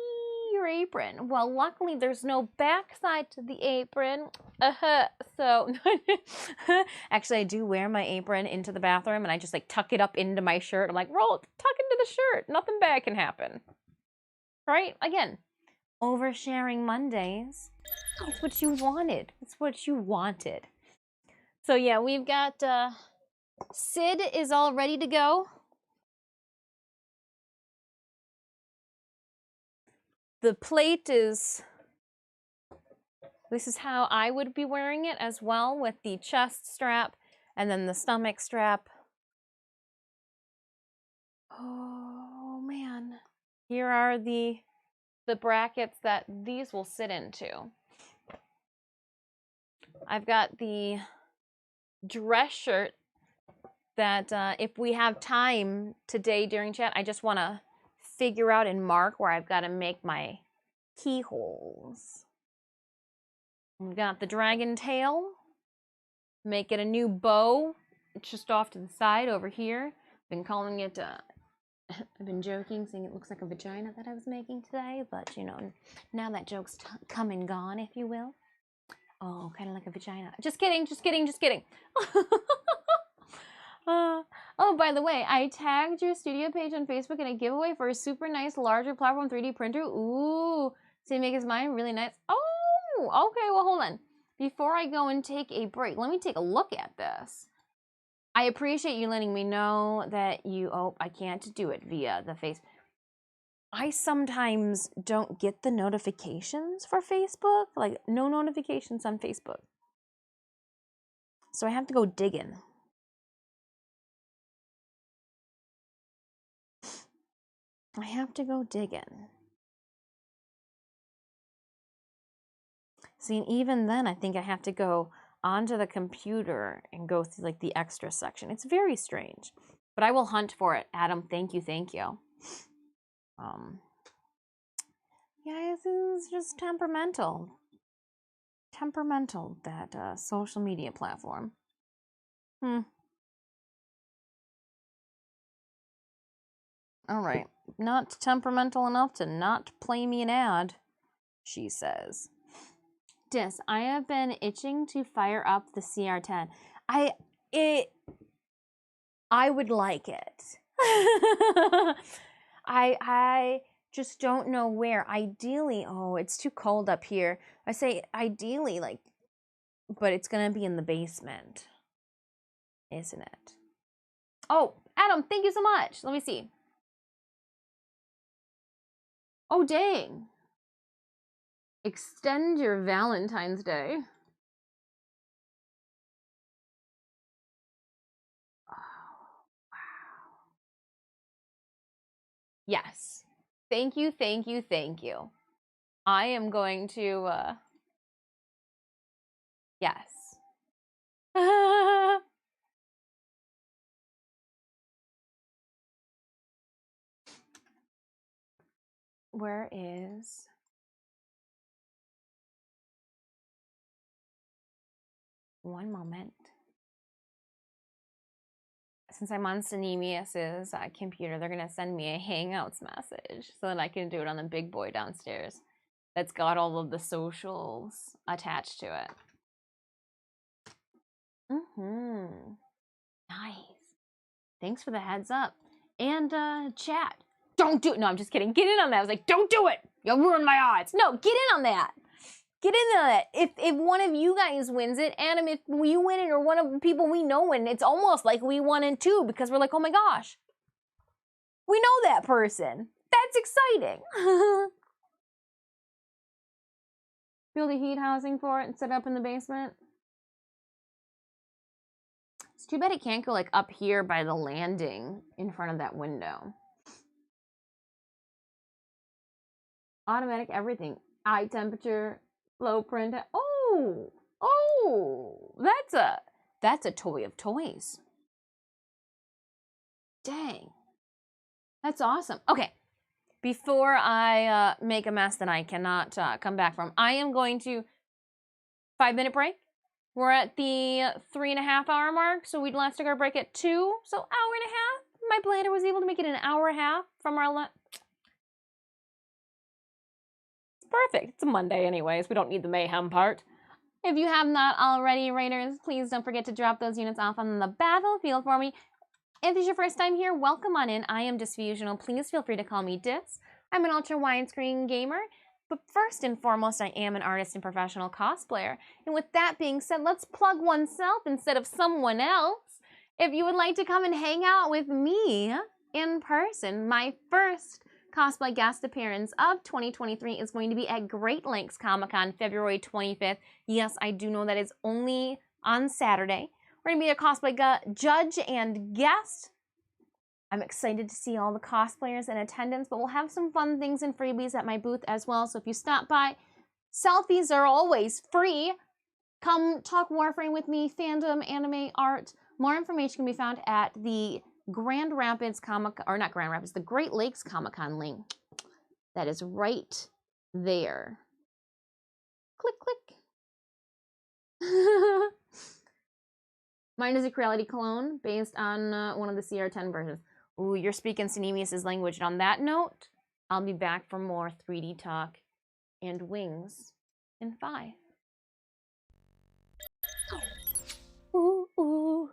your apron. Well, luckily there's no backside to the apron. So, actually I do wear my apron into the bathroom and I just like tuck it up into my shirt. I'm like, roll, tuck into the shirt. Nothing bad can happen. Right? Again, oversharing Mondays. It's what you wanted. It's what you wanted. So yeah, we've got, Sid is all ready to go. The plate is, this is how I would be wearing it as well, with the chest strap and then the stomach strap. Oh man. Here are the brackets that these will sit into. I've got the dress shirt that if we have time today during chat, I just want to figure out and mark where I've got to make my keyholes. We've got the dragon tail. Make it a new bow. It's just off to the side over here. Been calling it, I've been joking, saying it looks like a vagina that I was making today, but you know, now that joke's come and gone, if you will. Oh, kind of like a vagina. Just kidding, just kidding, just kidding. Oh, by the way, I tagged your studio page on Facebook in a giveaway for a super nice larger platform 3D printer. Ooh, so you make his mind really nice. Oh, okay, well, hold on. Before I go and take a break, let me take a look at this. I appreciate you letting me know that you, oh, I can't do it via the face. I sometimes don't get the notifications for Facebook, like no notifications on Facebook. So I have to go digging. I have to go digging. See, and even then, I think I have to go onto the computer and go through like the extra section. It's very strange, but I will hunt for it. Adam, thank you, thank you. Yeah, it's just temperamental. Temperamental, that social media platform. All right, not temperamental enough to not play me an ad, she says. Dis, I have been itching to fire up the CR10. I would like it. I just don't know where. Ideally, oh, it's too cold up here. I say ideally, like, but it's gonna be in the basement, isn't it? Oh, Adam, thank you so much. Let me see. Oh, dang. Extend your Valentine's Day. Yes. Thank you, thank you, thank you. I am going to, yes. Where is... One moment. Since I'm on Cinemius's computer, they're going to send me a Hangouts message so that I can do it on the big boy downstairs that's got all of the socials attached to it. Nice. Thanks for the heads up. And chat. Don't do it. No, I'm just kidding. Get in on that. I was like, don't do it. You'll ruin my odds. No, get in on that. Get in on it. If one of you guys wins it, Adam, if we win it or one of the people we know win, it's almost like we won it too, because we're like, oh my gosh, we know that person. That's exciting. Build a heat housing for it and set up in the basement. It's too bad it can't go like up here by the landing in front of that window. Automatic everything. Eye temperature, flow print. Oh, that's a toy of toys. Dang. That's awesome. Okay. Before I make a mess that I cannot come back from, I am going to 5-minute break. We're at the 3.5 hour mark, so we'd last took our break at 2, so hour and a half. My planner was able to make it an hour and a half from our It's perfect. It's a Monday anyways. We don't need the mayhem part. If you have not already, Raiders, please don't forget to drop those units off on the battlefield for me. If this is your first time here, welcome on in. I am Disfusional. Please feel free to call me Dis. I'm an ultra widescreen gamer, but first and foremost, I am an artist and professional cosplayer. And with that being said, let's plug oneself instead of someone else. If you would like to come and hang out with me in person, my first cosplay guest appearance of 2023 is going to be at Great Lakes Comic-Con, February 25th. Yes, I do know that is only on Saturday. We're going to be a cosplay judge and guest. I'm excited to see all the cosplayers in attendance, but we'll have some fun things and freebies at my booth as well. So if you stop by, selfies are always free. Come talk Warframe with me, fandom, anime, art. More information can be found at the Grand Rapids not Grand Rapids, the Great Lakes Comic-Con link. That is right there. Click, click. Mine is a Creality clone based on one of the CR10 versions. Ooh, you're speaking Sinemius' language. And on that note, I'll be back for more 3D talk and wings in 5. Ooh, ooh.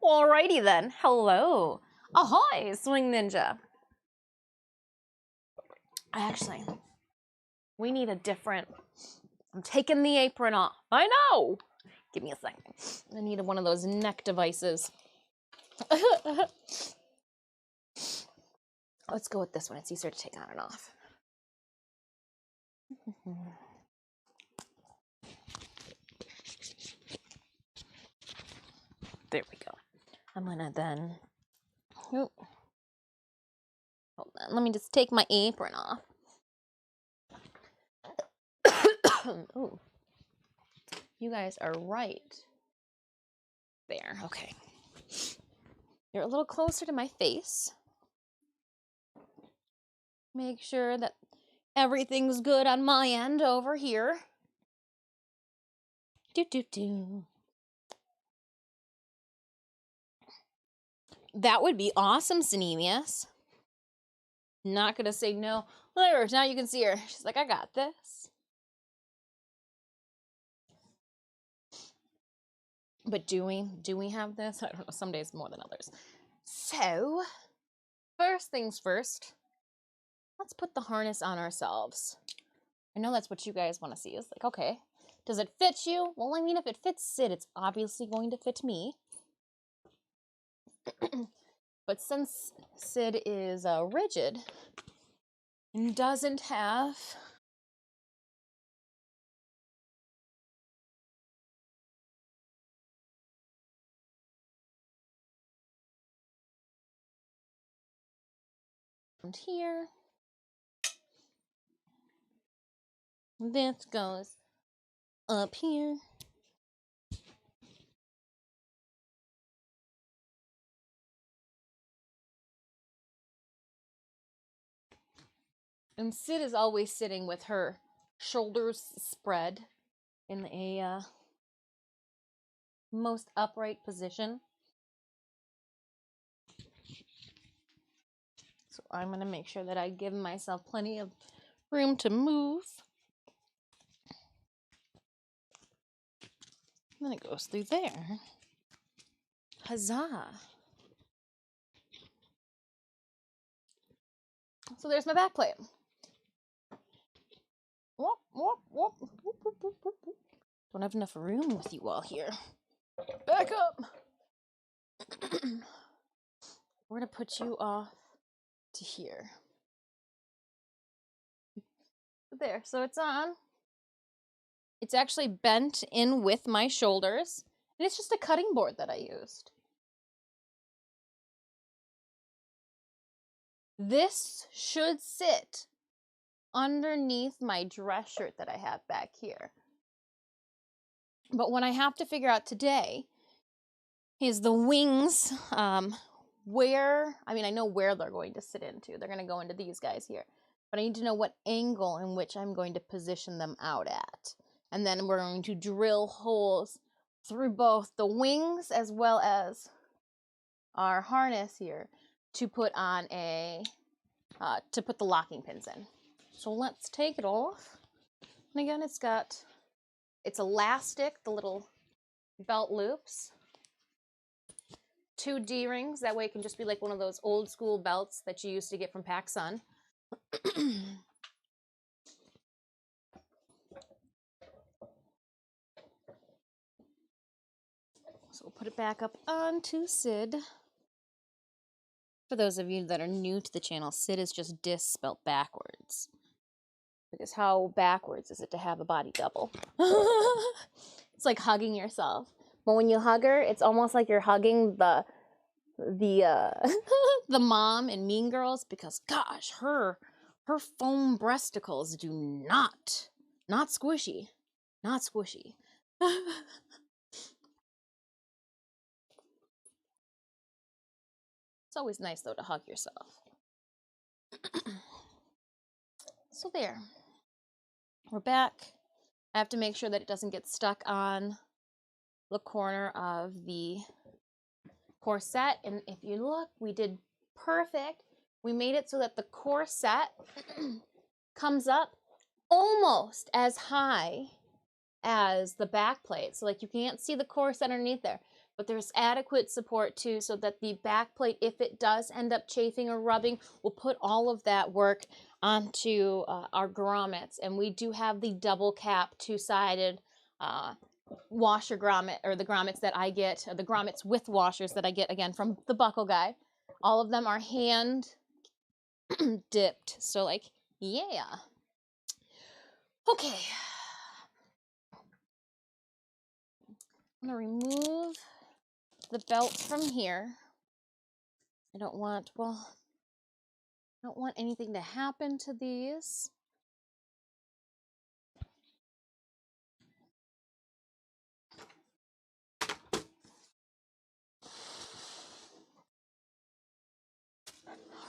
Alrighty then. Hello. Ahoy, swing ninja. Actually, we need a different. I'm taking the apron off. I know. Give me a second. I needed one of those neck devices. Let's go with this one. It's easier to take on and off. There we go. I'm gonna then. Oh, hold on. Let me just take my apron off. Ooh. You guys are right. There. Okay. You're a little closer to my face. Make sure that everything's good on my end over here. Do. That would be awesome, Synemius. Not gonna say no. There, now you can see her. She's like, I got this. But do we have this? I don't know. Some days more than others. So, first things first. Let's put the harness on ourselves. I know that's what you guys want to see. It's like, okay, does it fit you? Well, I mean, if it fits Sid, it's obviously going to fit me. But since Sid is rigid and doesn't have here, this goes up here. And Sid is always sitting with her shoulders spread in a most upright position. So I'm going to make sure that I give myself plenty of room to move. And then it goes through there. Huzzah! So there's my back plate. Whoop, whoop, whoop, whoop, whoop, whoop, whoop. Don't have enough room with you all here. Back up! We're going to put you off to here. There, so it's on. It's actually bent in with my shoulders. And it's just a cutting board that I used. This should sit underneath my dress shirt that I have back here. But what I have to figure out today is the wings, where, I mean, I know where they're going to sit into. They're going to go into these guys here. But I need to know what angle in which I'm going to position them out at. And then we're going to drill holes through both the wings as well as our harness here to put on to put the locking pins in. So let's take it off. And again, it's elastic, the little belt loops. 2 D-rings, that way it can just be like one of those old school belts that you used to get from PacSun. So we'll put it back up onto Sid. For those of you that are new to the channel, Sid is just dis spelled backwards. Because how backwards is it to have a body double? It's like hugging yourself. But when you hug her, it's almost like you're hugging the the mom in Mean Girls, because gosh, her foam breasticles do not squishy. Not squishy. It's always nice, though, to hug yourself. So there. We're back. I have to make sure that it doesn't get stuck on the corner of the corset. And if you look, we did perfect. We made it so that the corset comes up almost as high as the back plate. So, like, you can't see the corset underneath there. but there's adequate support too, so that the back plate, if it does end up chafing or rubbing, we'll put all of that work onto our grommets. And we do have the double cap two-sided washer grommet, or the grommets that I get, or the grommets with washers that I get again from the Buckle Guy. All of them are hand dipped, so like, yeah. Okay. I'm gonna remove the belt from here. I don't want anything to happen to these.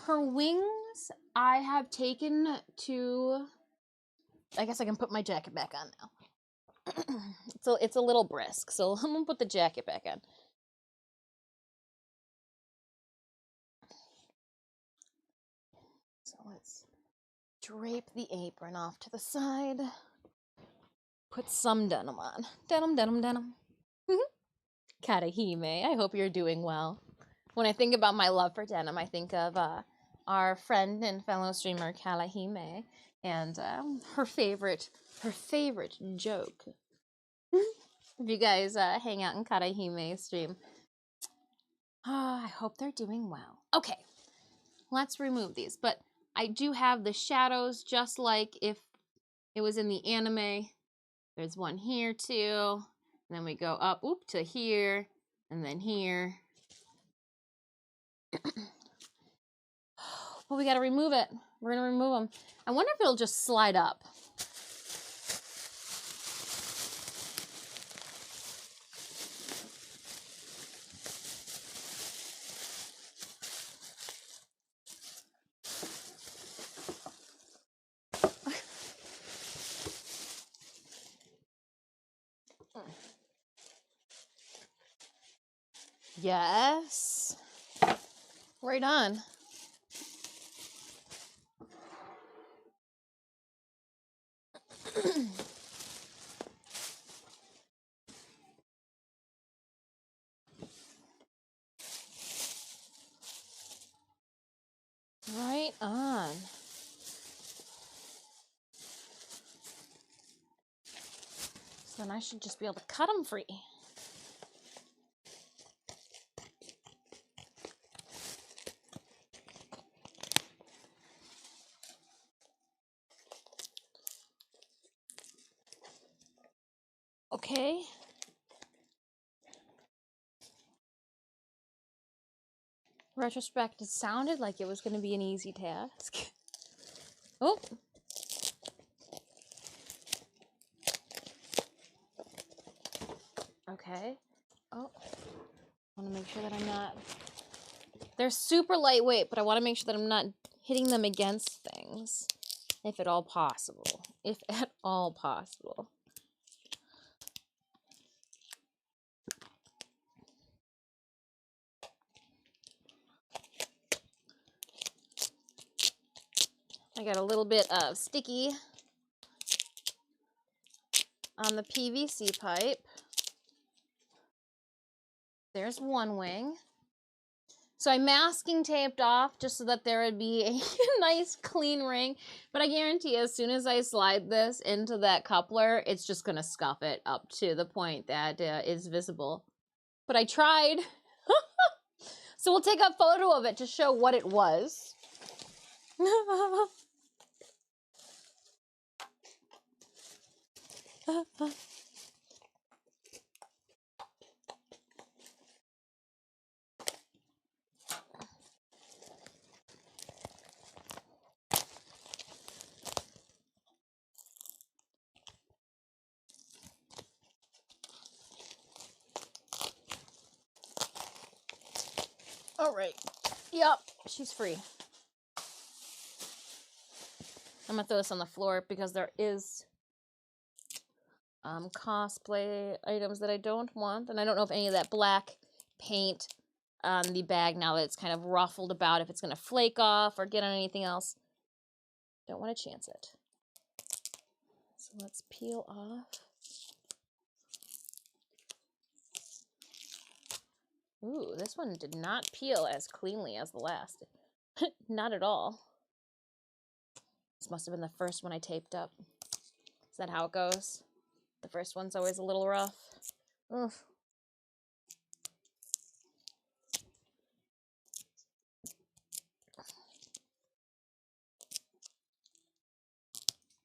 Her wings, I have taken to, I guess I can put my jacket back on now. So it's a little brisk, so I'm gonna put the jacket back on. So let's drape the apron off to the side. Put some denim on. Denim, denim, denim. Katahime, I hope you're doing well. When I think about my love for denim, I think of our friend and fellow streamer Kalahime and her favorite joke. If you guys hang out in Karahime's stream, I hope they're doing well. Okay, let's remove these. But I do have the shadows, just like if it was in the anime. There's one here too, and then we go up to here, and then here. Well, we gotta remove it. We're gonna remove them. I wonder if it'll just slide up. Yes. Right on. Right on. So then I should just be able to cut them free. Okay. Retrospect, it sounded like it was going to be an easy task. Oh. Okay. Oh. I want to make sure that I'm not... They're super lightweight, but I want to make sure that I'm not hitting them against things. If at all possible. If at all possible. I got a little bit of sticky on the PVC pipe. There's one wing. So I masking taped off just so that there would be a nice clean ring. But I guarantee as soon as I slide this into that coupler, it's just going to scuff it up to the point that is visible. But I tried. So we'll take a photo of it to show what it was. All right. Yep, she's free. I'm gonna throw this on the floor because there is cosplay items that I don't want, and I don't know if any of that black paint on the bag, now that it's kind of ruffled about, if it's gonna flake off or get on anything else. Don't want to chance it. So let's peel off. Ooh, this one did not peel as cleanly as the last. Not at all. This must have been the first one I taped up. Is that how it goes? The first one's always a little rough. Ugh.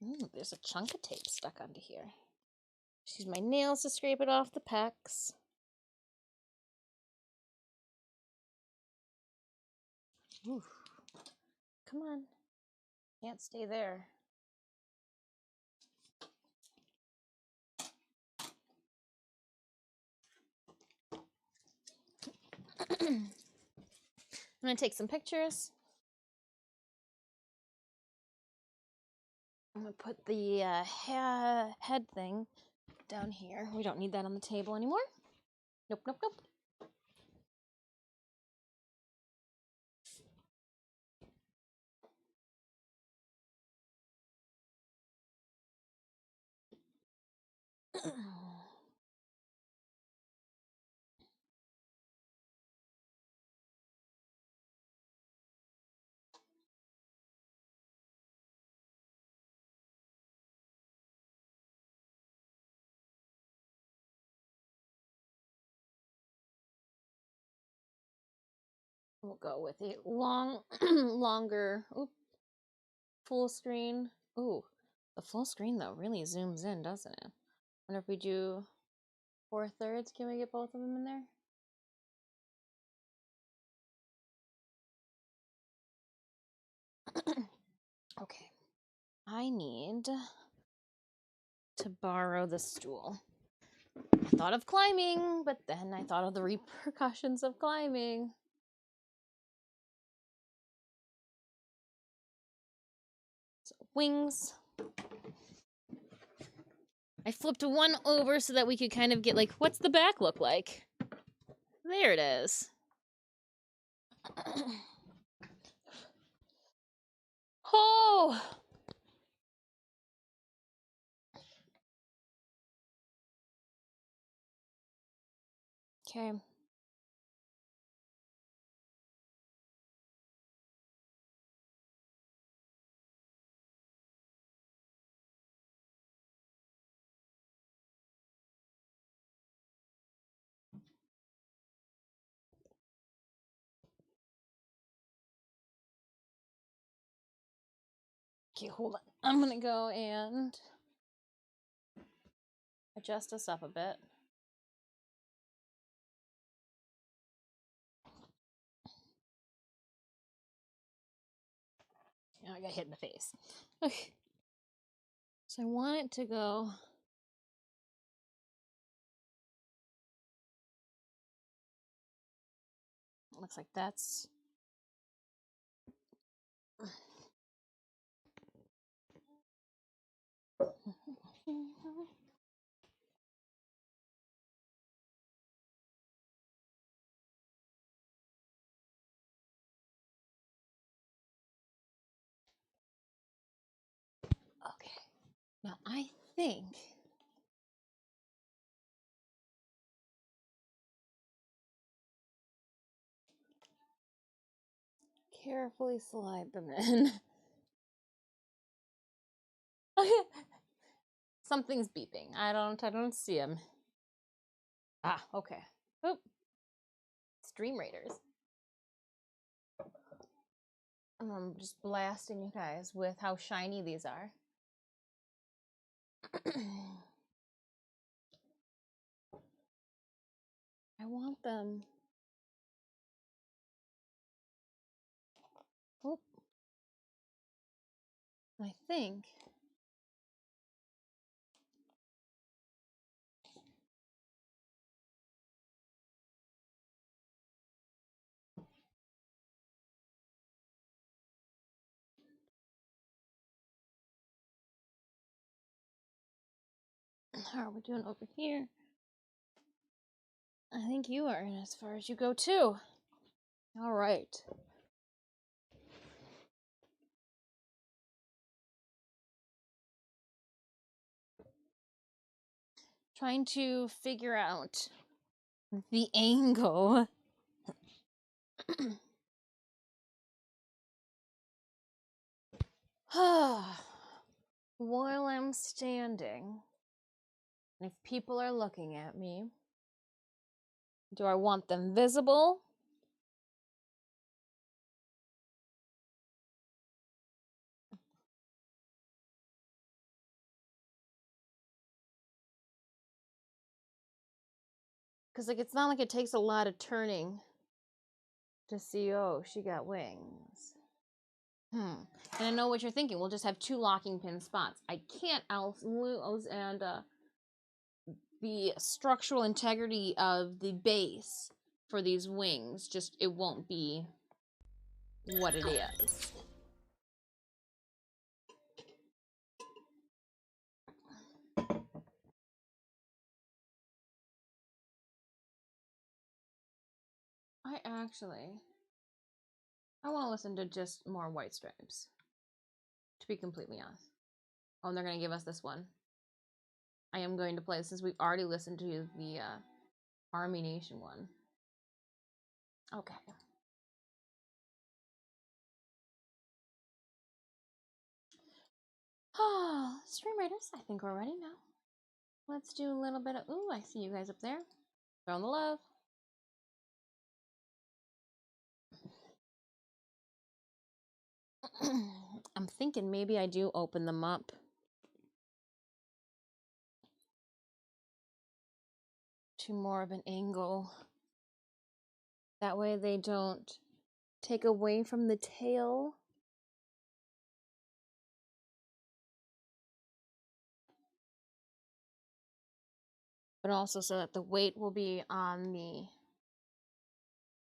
Ooh, there's a chunk of tape stuck onto here. Just use my nails to scrape it off the pecs. Ooh. Come on. Can't stay there. I'm gonna take some pictures. I'm gonna put the head thing down here. We don't need that on the table anymore. Nope, nope, nope. We'll go with a longer, full screen. Ooh, the full screen though really zooms in, doesn't it? Wonder if we do 4/3, can we get both of them in there? Okay, I need to borrow the stool. I thought of climbing, but then I thought of the repercussions of climbing. So, wings. I flipped one over so that we could kind of get like, what's the back look like? There it is. Oh! Okay. Okay, hold on. I'm gonna go and adjust us up a bit. Now I got hit in the face. Okay. So I want it to go. Looks like that's. Okay. Now I think carefully slide them in. Something's beeping. I don't see him. Ah, okay. Oop. Stream Raiders. I'm just blasting you guys with how shiny these are. I want them. Oop. I think. How are we doing over here? I think you are in as far as you go too. All right. Trying to figure out the angle While I'm standing, if people are looking at me, do I want them visible? Because, like, it's not like it takes a lot of turning to see, oh, she got wings. And I know what you're thinking. We'll just have 2 locking pin spots. I can't else lose, and the structural integrity of the base for these wings, just, it won't be what it is. I want to listen to just more White Stripes, to be completely honest. Oh, and they're going to give us this one. I am going to play, since we've already listened to the Army Nation one. Okay. Oh, Stream Raiders, I think we're ready now. Let's do a little bit of, ooh, I see you guys up there. Throwing the love. I'm thinking maybe I do open them up to more of an angle. That way they don't take away from the tail. But also so that the weight will be on the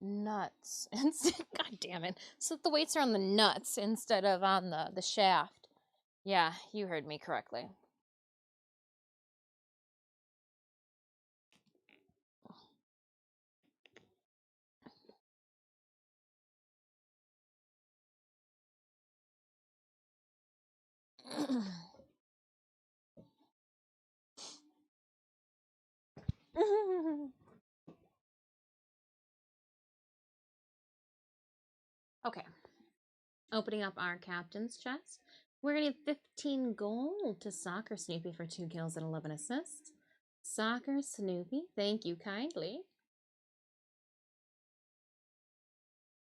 nuts. God damn it. So that the weights are on the nuts instead of on the shaft. Yeah, you heard me correctly. Okay. Opening up our captain's chest. We're going to get 15 gold to Soccer Snoopy for 2 kills and 11 assists. Soccer Snoopy, thank you kindly.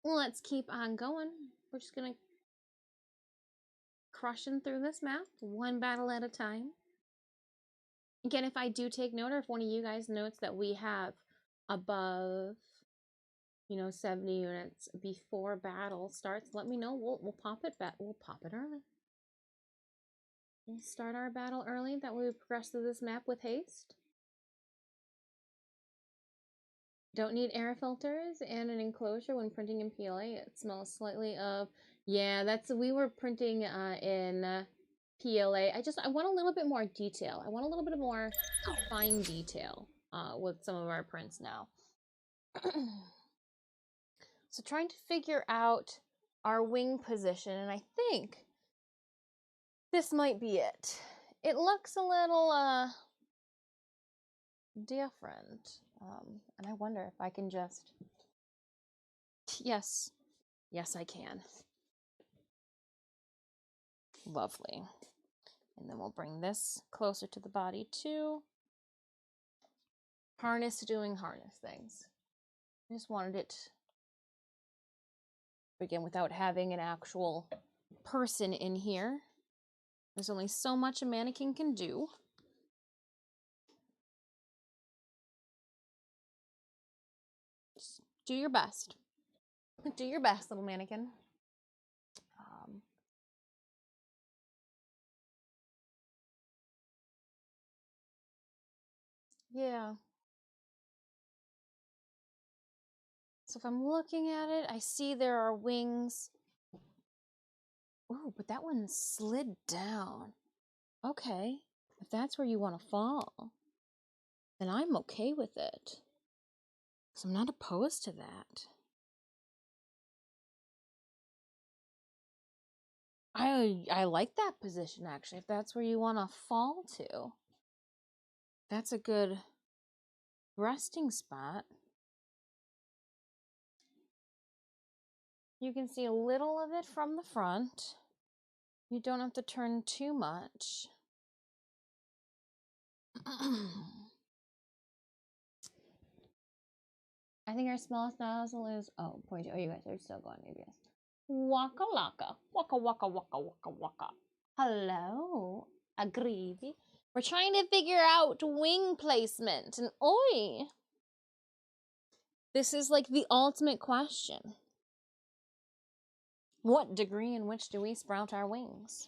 Let's keep on going. We're just going to crushing through this map, 1 battle at a time. Again, if I do take note, or if one of you guys notes that we have above, 70 units before battle starts, let me know. We'll pop it back. We'll pop it early. We'll start our battle early. That way we progress through this map with haste. Don't need air filters and an enclosure when printing in PLA. It smells slightly of, yeah, we were printing in PLA. I want a little bit more detail. I want a little bit more fine detail with some of our prints now. So trying to figure out our wing position, and I think this might be it. It looks a little different, and I wonder if I can just, yes, I can. Lovely. And then we'll bring this closer to the body too. Harness doing harness things. I just wanted it, again, without having an actual person in here. There's only so much a mannequin can do. Just do your best. Do your best, little mannequin. Yeah. So if I'm looking at it, I see there are wings. Oh, but that one slid down. Okay. If that's where you want to fall, then I'm okay with it. So I'm not opposed to that. I like that position, actually, if that's where you want to fall to. That's a good resting spot. You can see a little of it from the front. You don't have to turn too much. I think our smallest nozzle is, oh, point. Oh, you guys are still going, maybe. Yes. Waka laka. Waka waka waka waka waka. Hello. Agreed. We're trying to figure out wing placement. And oi. This is like the ultimate question. What degree in which do we sprout our wings?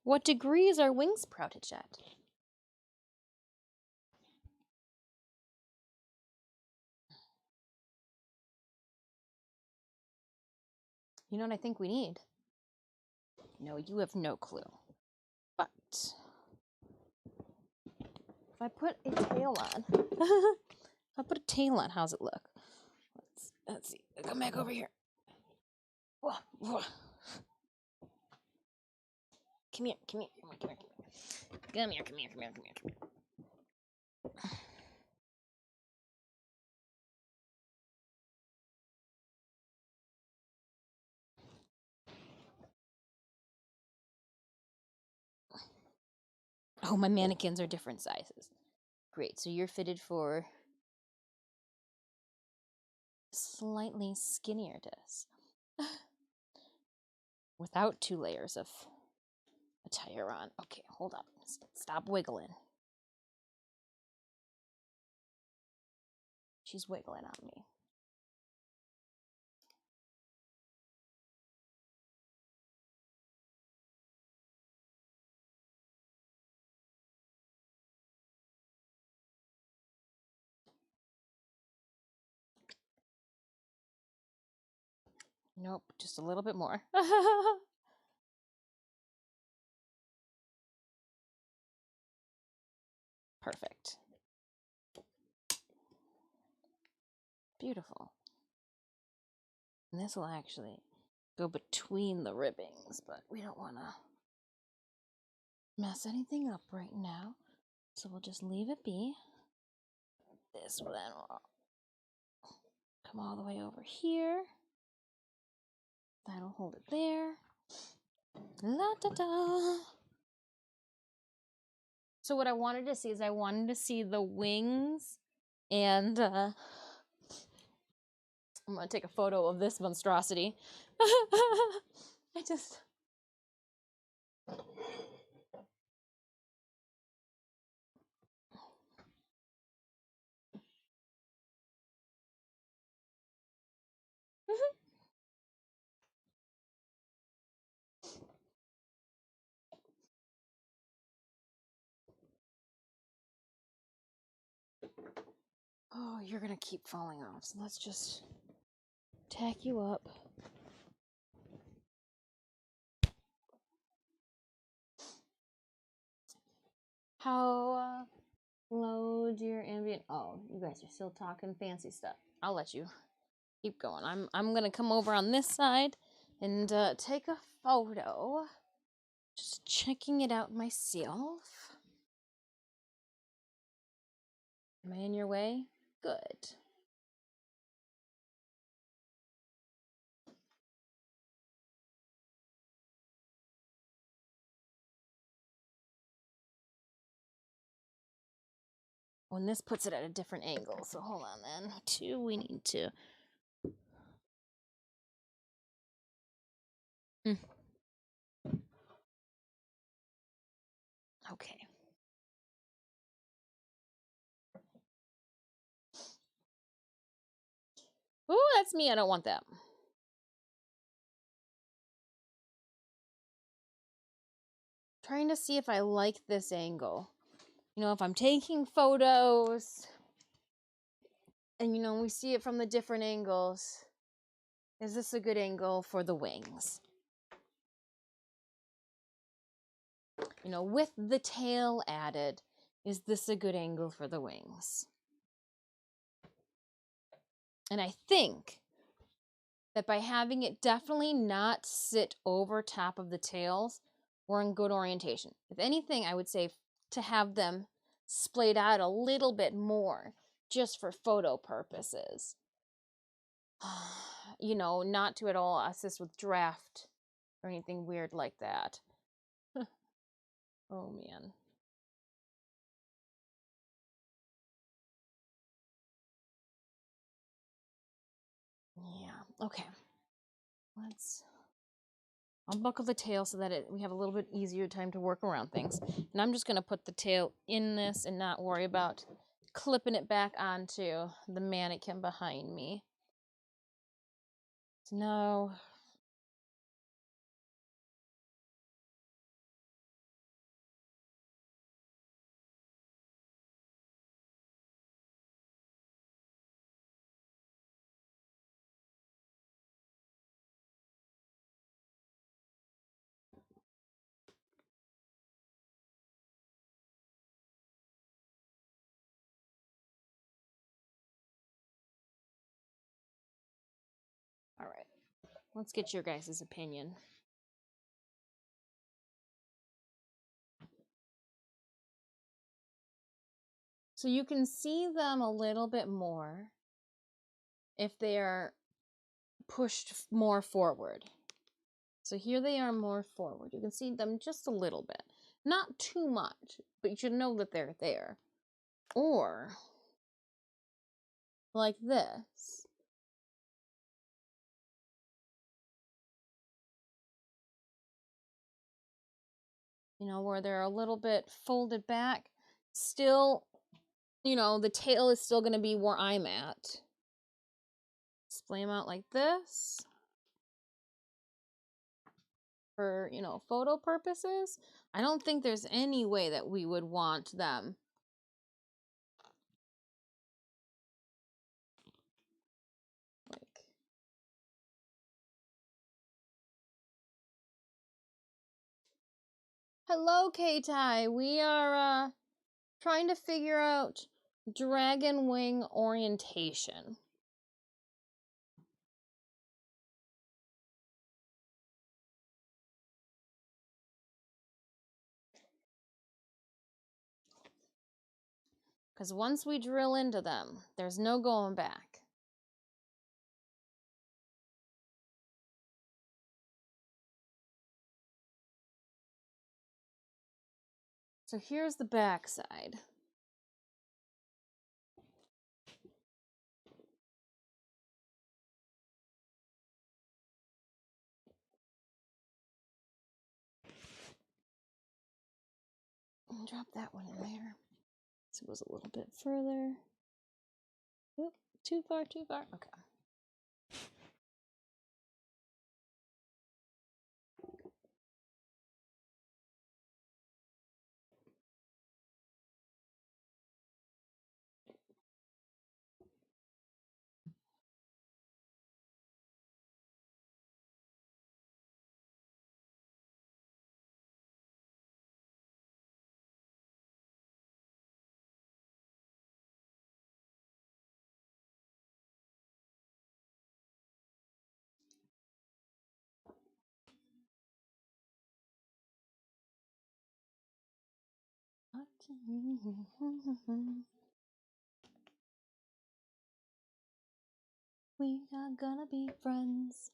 What degree is our wing sprouted at? You know what I think we need? No, you have no clue. But if I put a tail on, if I put a tail on, how's it look? Let's see. Come back over here. Whoa, whoa. Come here, come here, come here, come here, come here. Come here, come here, come here, come here, come here. Oh, my mannequins are different sizes. Great, so you're fitted for slightly skinnier disc. Without 2 layers of attire on. Okay, hold on. Stop wiggling. She's wiggling on me. Nope, just a little bit more. Perfect. Beautiful. And this will actually go between the ribbings, but we don't want to mess anything up right now. So we'll just leave it be. This will then come all the way over here. That'll hold it there. La da da. So what I wanted to see is I wanted to see the wings, and I'm gonna take a photo of this monstrosity. I just. Oh, you're gonna keep falling off, so let's just tack you up. How low do your ambient? Oh, you guys are still talking fancy stuff. I'll let you keep going. I'm gonna come over on this side and take a photo. Just checking it out myself. Am I in your way? Good. When this puts it at a different angle, so hold on then. 2, we need to. Okay. Ooh, that's me. I don't want that. Trying to see if I like this angle. You know, if I'm taking photos and, you know, we see it from the different angles, is this a good angle for the wings? You know, with the tail added, is this a good angle for the wings? And I think that by having it definitely not sit over top of the tails, we're in good orientation. If anything, I would say to have them splayed out a little bit more just for photo purposes. you know, not to at all assist with draft or anything weird like that. Oh man. Yeah, okay. Let's unbuckle the tail so that we have a little bit easier time to work around things. And I'm just gonna put the tail in this and not worry about clipping it back onto the mannequin behind me. So now, all right, let's get your guys' opinion. So you can see them a little bit more if they are pushed more forward. So here they are more forward. You can see them just a little bit. Not too much, but you should know that they're there. Or like this. You know, where they're a little bit folded back. Still, you know, the tail is still going to be where I'm at. Display them out like this. For, you know, photo purposes. I don't think there's any way that we would want them like, hello, K-Tai. We are trying to figure out dragon wing orientation. Because once we drill into them, there's no going back. So here's the back side. Drop that one in there. So it goes a little bit further. Oop, too far, too far. Okay. We are gonna be friends.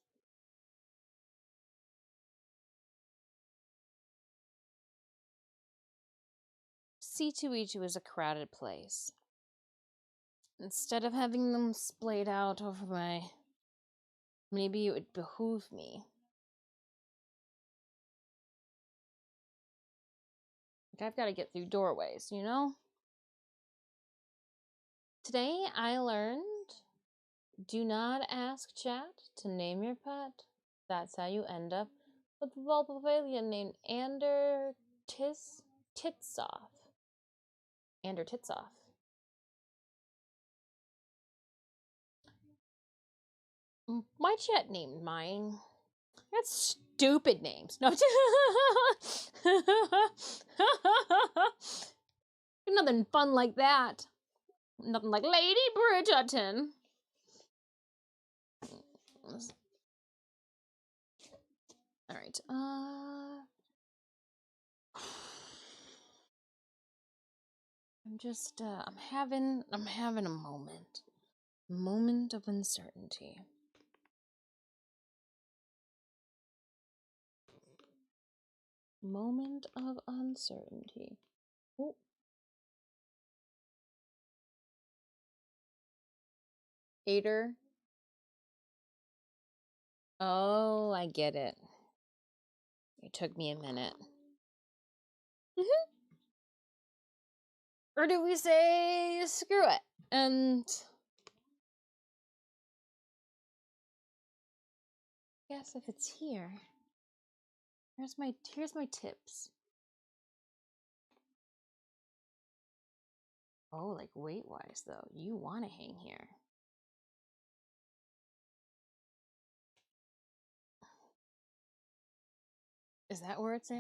C2E2 is a crowded place. Instead of having them splayed out over maybe it would behoove me. Like, I've got to get through doorways, you know? Today I learned, do not ask chat to name your pet. That's how you end up with a Vulpavalian named Titsoff. Ander Titsoff. My chat named mine. That's stupid names. No. Nothing fun like that. Nothing like Lady Bridgerton. All right. I'm having a moment of uncertainty. Moment of uncertainty. Oh. Hater. Oh, I get it. It took me a minute. Or do we say screw it and guess if it's here. Here's my tips. Oh, like weight wise though, you want to hang here. Is that where it's at?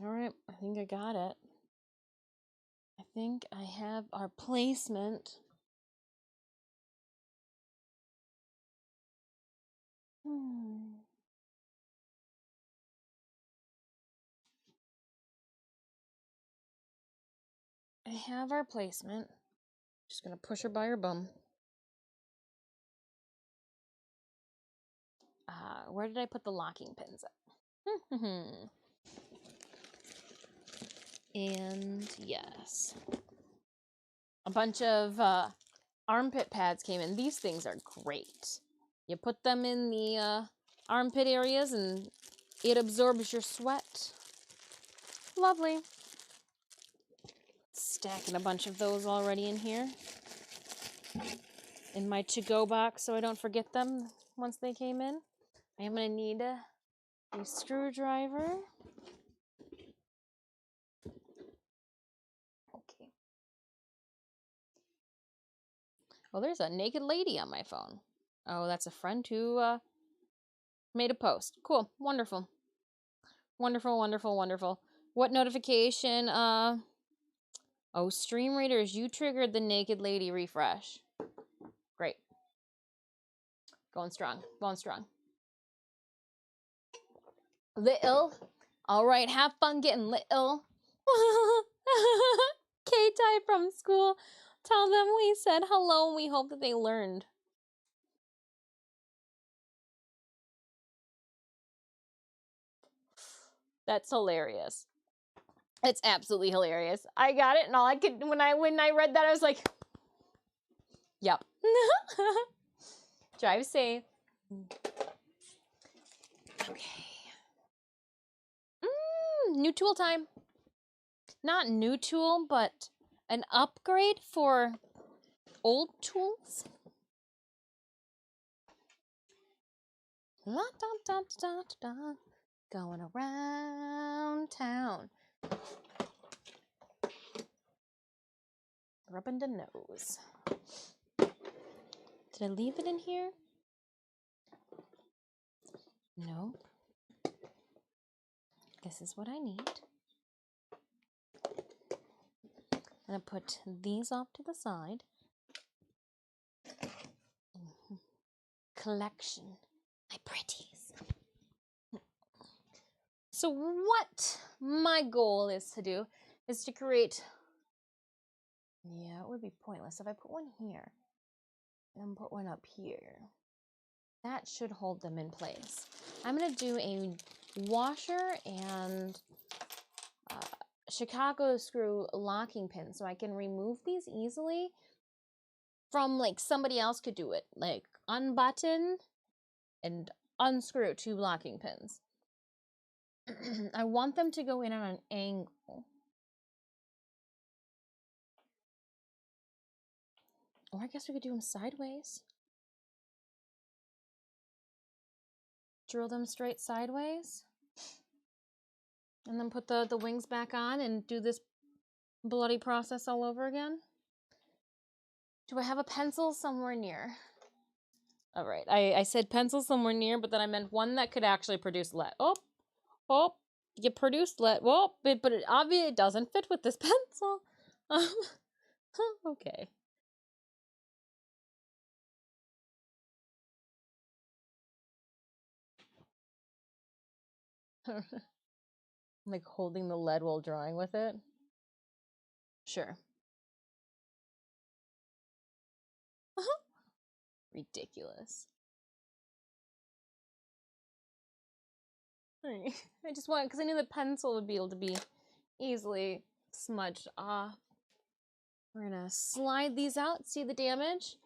All right, I think I got it. I think I have our placement. I have our placement. Just gonna push her by her bum. Where did I put the locking pins at? And yes. A bunch of armpit pads came in. These things are great. You put them in the armpit areas and it absorbs your sweat. Lovely. Stacking a bunch of those already in here. In my to-go box so I don't forget them once they came in. I am going to need a screwdriver. Okay. Oh, there's a naked lady on my phone. Oh, that's a friend who made a post. Cool. Wonderful. Wonderful, wonderful, wonderful. What notification? Oh, stream readers, you triggered the naked lady refresh. Great. Going strong. Going strong. Little. All right, have fun getting little. K-Ty from school. Tell them we said hello and we hope that they learned. That's hilarious. It's absolutely hilarious. I got it, and all I could when I read that, I was like, "Yep." Drive safe. Okay. New tool time. Not new tool, but an upgrade for old tools. La da da da da. Going around town. Rubbing the nose. Did I leave it in here? Nope. This is what I need. I'm gonna put these off to the side. Collection. My pretties. So what my goal is to do is to create, yeah, it would be pointless if I put one here and put one up here. That should hold them in place. I'm gonna do a washer and Chicago screw locking pin so I can remove these easily from like somebody else could do it. Like unbutton and unscrew 2 locking pins. I want them to go in on an angle. Or I guess we could do them sideways. Drill them straight sideways. And then put the wings back on and do this bloody process all over again. Do I have a pencil somewhere near? All right, I said pencil somewhere near, but then I meant one that could actually produce lead. Oh, you produced lead. Well, but it obviously doesn't fit with this pencil. Okay. Like holding the lead while drawing with it. Sure. Ridiculous. I just want, because I knew the pencil would be able to be easily smudged off. We're gonna slide these out, see the damage.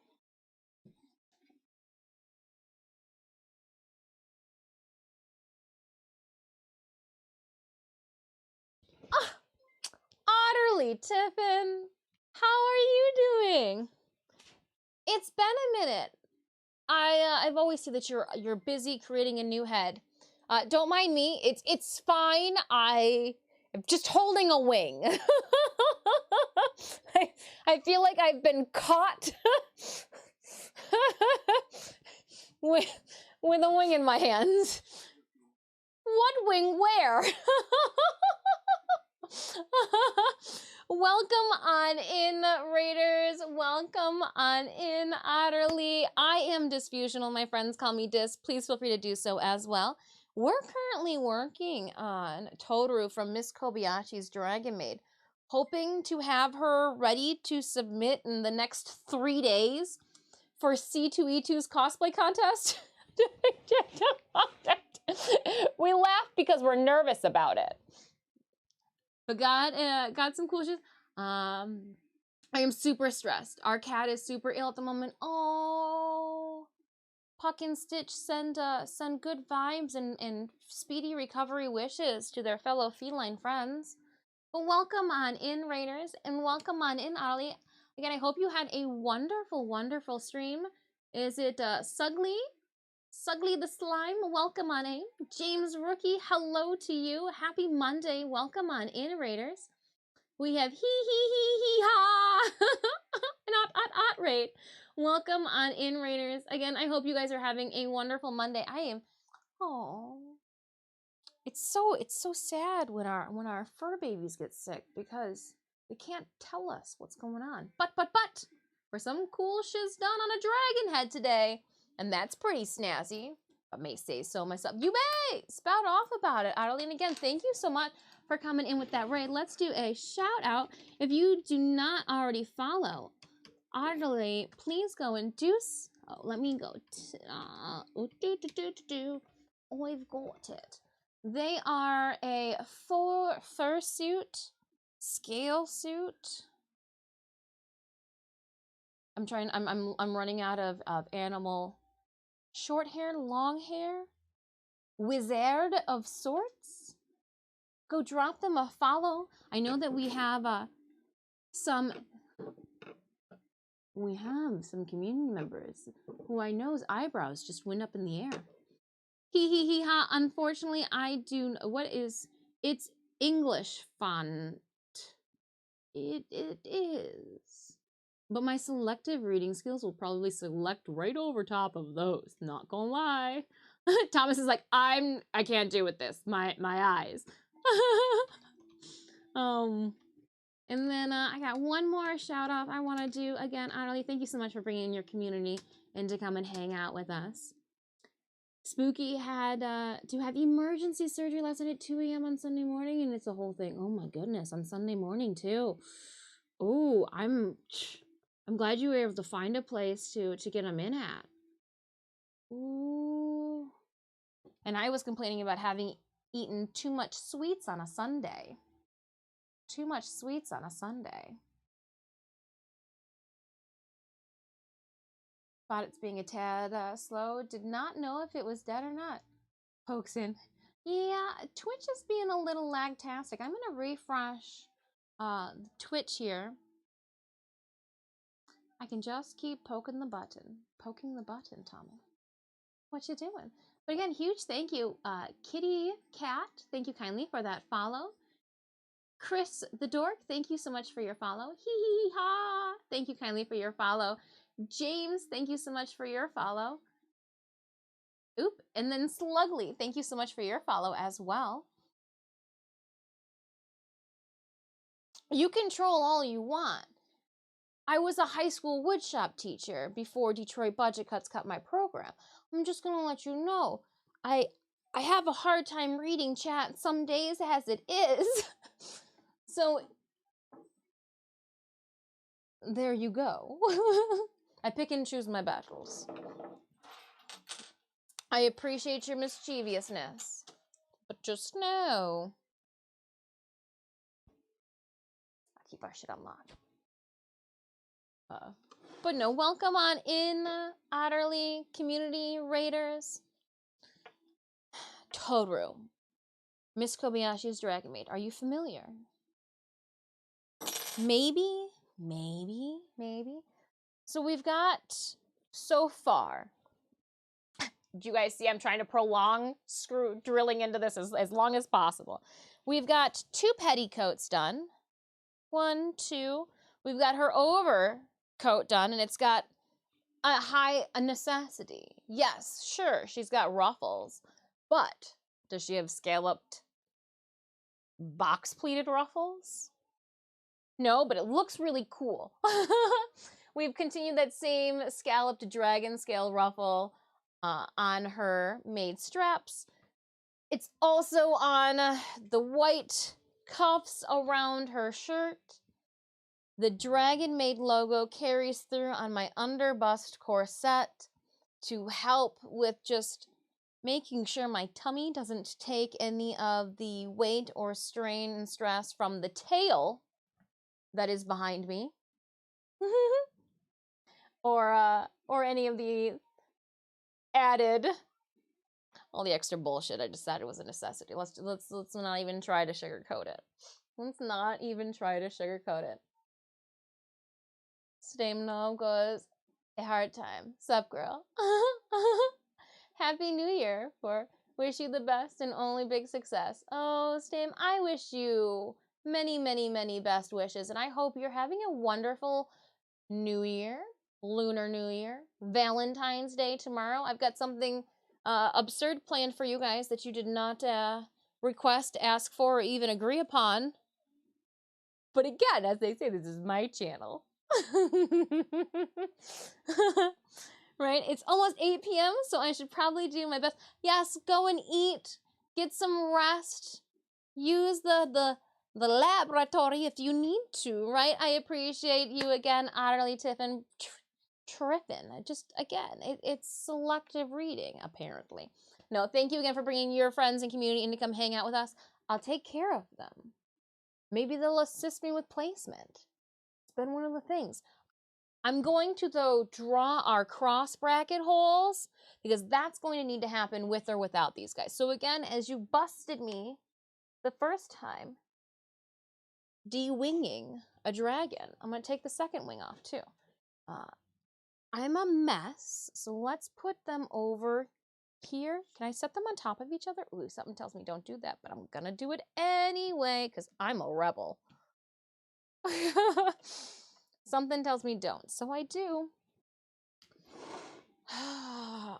Ah, Otterly, Tiffin, how are you doing? It's been a minute. I've always said that you're busy creating a new head. Don't mind me. It's fine. I am just holding a wing. I feel like I've been caught with a wing in my hands. What wing? Where? Welcome on in, Raiders. Welcome on in, Otterly. I am Disfusional. My friends call me Dis. Please feel free to do so as well. We're currently working on Tohru from Miss Kobayashi's Dragon Maid, hoping to have her ready to submit in the next 3 days for C2E2's cosplay contest. We laugh because we're nervous about it. But got some cool shit. I am super stressed. Our cat is super ill at the moment. Oh, Puck and Stitch send good vibes and speedy recovery wishes to their fellow feline friends. But welcome on in, Raiders, and welcome on in, Ollie. Again, I hope you had a wonderful, wonderful stream. Is it Sugly? Sugly the Slime, welcome on in. James Rookie, hello to you. Happy Monday, welcome on in, Raiders. We have hee ha not rate. Welcome on in, Raiders. Again, I hope you guys are having a wonderful Monday. I am. Oh, it's so sad when our fur babies get sick because they can't tell us what's going on. But for some cool shiz done on a dragon head today. And that's pretty snazzy. I may say so myself. You may spout off about it, Adeline. Again, thank you so much for coming in with that raid. Let's do a shout out. If you do not already follow Adeline, please go and do so. Let me go. I've got it. They are a fursuit, scale suit. I'm running out of animal. Short hair, long hair, wizard of sorts. Go drop them a follow. I know that we have some community members who I know's eyebrows just went up in the air. Hee ha. Unfortunately, I do. It's English font. It is. But my selective reading skills will probably select right over top of those. Not gonna lie. Thomas is like, I can't do with this. My eyes. And then I got one more shout out I want to do. Again, Annalie, thank you so much for bringing your community in to come and hang out with us. Spooky had to have emergency surgery last night at 2 a.m. on Sunday morning, and it's a whole thing. Oh my goodness, on Sunday morning too. Oh, I'm glad you were able to find a place to get them in at. Ooh. And I was complaining about having eaten too much sweets on a Sunday. Too much sweets on a Sunday. Thought it's being a tad slow. Did not know if it was dead or not. Pokes in. Yeah, Twitch is being a little lag-tastic. I'm going to refresh Twitch here. I can just keep poking the button. Poking the button, Tommy. What you doing? But again, huge thank you, Kitty Cat. Thank you kindly for that follow. Chris the Dork, thank you so much for your follow. Hee ha! Thank you kindly for your follow. James, thank you so much for your follow. Oop, and then Slugly, thank you so much for your follow as well. You can troll all you want. I was a high school woodshop teacher before Detroit budget cuts cut my program. I'm just gonna let you know, I I have a hard time reading chat some days as it is. So there you go. I pick and choose my battles. I appreciate your mischievousness, but just know. I'll keep our shit unlocked. But no, welcome on in, Otterly community raiders. Tohru, Miss Kobayashi's Dragon Maid. Are you familiar? Maybe. So we've got, so far, do you guys see I'm trying to prolong drilling into this as long as possible. We've got 2 petticoats done. 1, 2. We've got her overcoat done, and it's got a necessity. Yes, sure, she's got ruffles, but does she have scalloped box pleated ruffles? No, but it looks really cool. We've continued that same scalloped dragon scale ruffle on her maid straps. It's also on the white cuffs around her shirt. The Dragon Maid logo carries through on my underbust corset to help with just making sure my tummy doesn't take any of the weight or strain and stress from the tail that is behind me. or any of the added, all the extra bullshit I decided was a necessity. Let's not even try to sugarcoat it. Let's not even try to sugarcoat it. Stamno goes, a hard time. Sup, girl? Happy New Year. Wish you the best and only big success. Oh, Stam, I wish you many, many, many best wishes, and I hope you're having a wonderful New Year, Lunar New Year, Valentine's Day tomorrow. I've got something absurd planned for you guys that you did not request, ask for, or even agree upon. But again, as they say, this is my channel. Right? It's almost 8 p.m., so I should probably do my best. Yes, go and eat. Get some rest. Use the laboratory if you need to, right? I appreciate you again, Otterly Tiffin. Trippin'. Just, again, it's selective reading, apparently. No, thank you again for bringing your friends and community in to come hang out with us. I'll take care of them. Maybe they'll assist me with placement. It's been one of the things. I'm going to, though, draw our cross bracket holes because that's going to need to happen with or without these guys. So again, as you busted me the first time, de-winging a dragon, I'm going to take the second wing off too. I'm a mess, so let's put them over here. Can I set them on top of each other? Ooh, something tells me don't do that, but I'm going to do it anyway because I'm a rebel. Something tells me don't, so I do.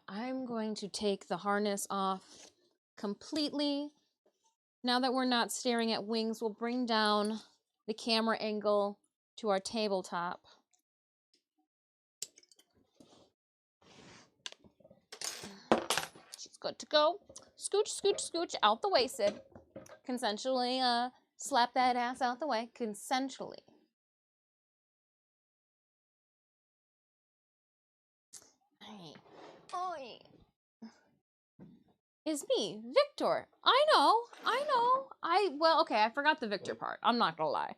I'm going to take the harness off completely. Now that we're not staring at wings, we'll bring down the camera angle to our tabletop. She's good to go. Scooch, scooch, scooch, out the way, Sid. Consensually, slap that ass out the way. Consensually. Oi. Is me, Victor. I know. Well, okay, I forgot the Victor part. I'm not gonna lie.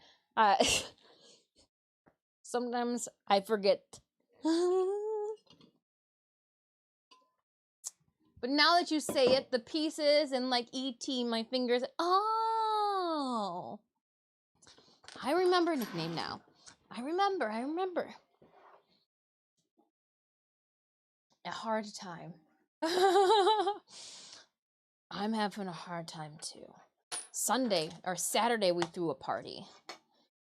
Sometimes I forget. But now that you say it, the pieces and like E.T., my fingers. Oh. I remember nickname now. I remember. A hard time. I'm having a hard time too. Saturday, we threw a party.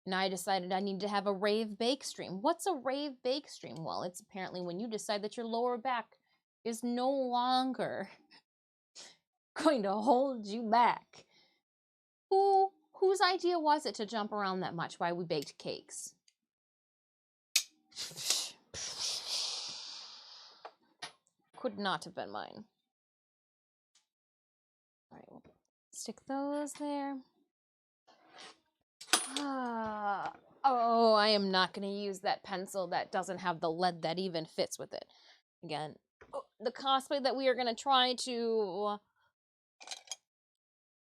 And I decided I need to have a rave bake stream. What's a rave bake stream? Well, it's apparently when you decide that your lower back is no longer going to hold you back. Whose idea was it to jump around that much while we baked cakes? Could not have been mine. right, we'll stick those there. Oh, I am not going to use that pencil that doesn't have the lead that even fits with it. Again, the cosplay that we are going to try to...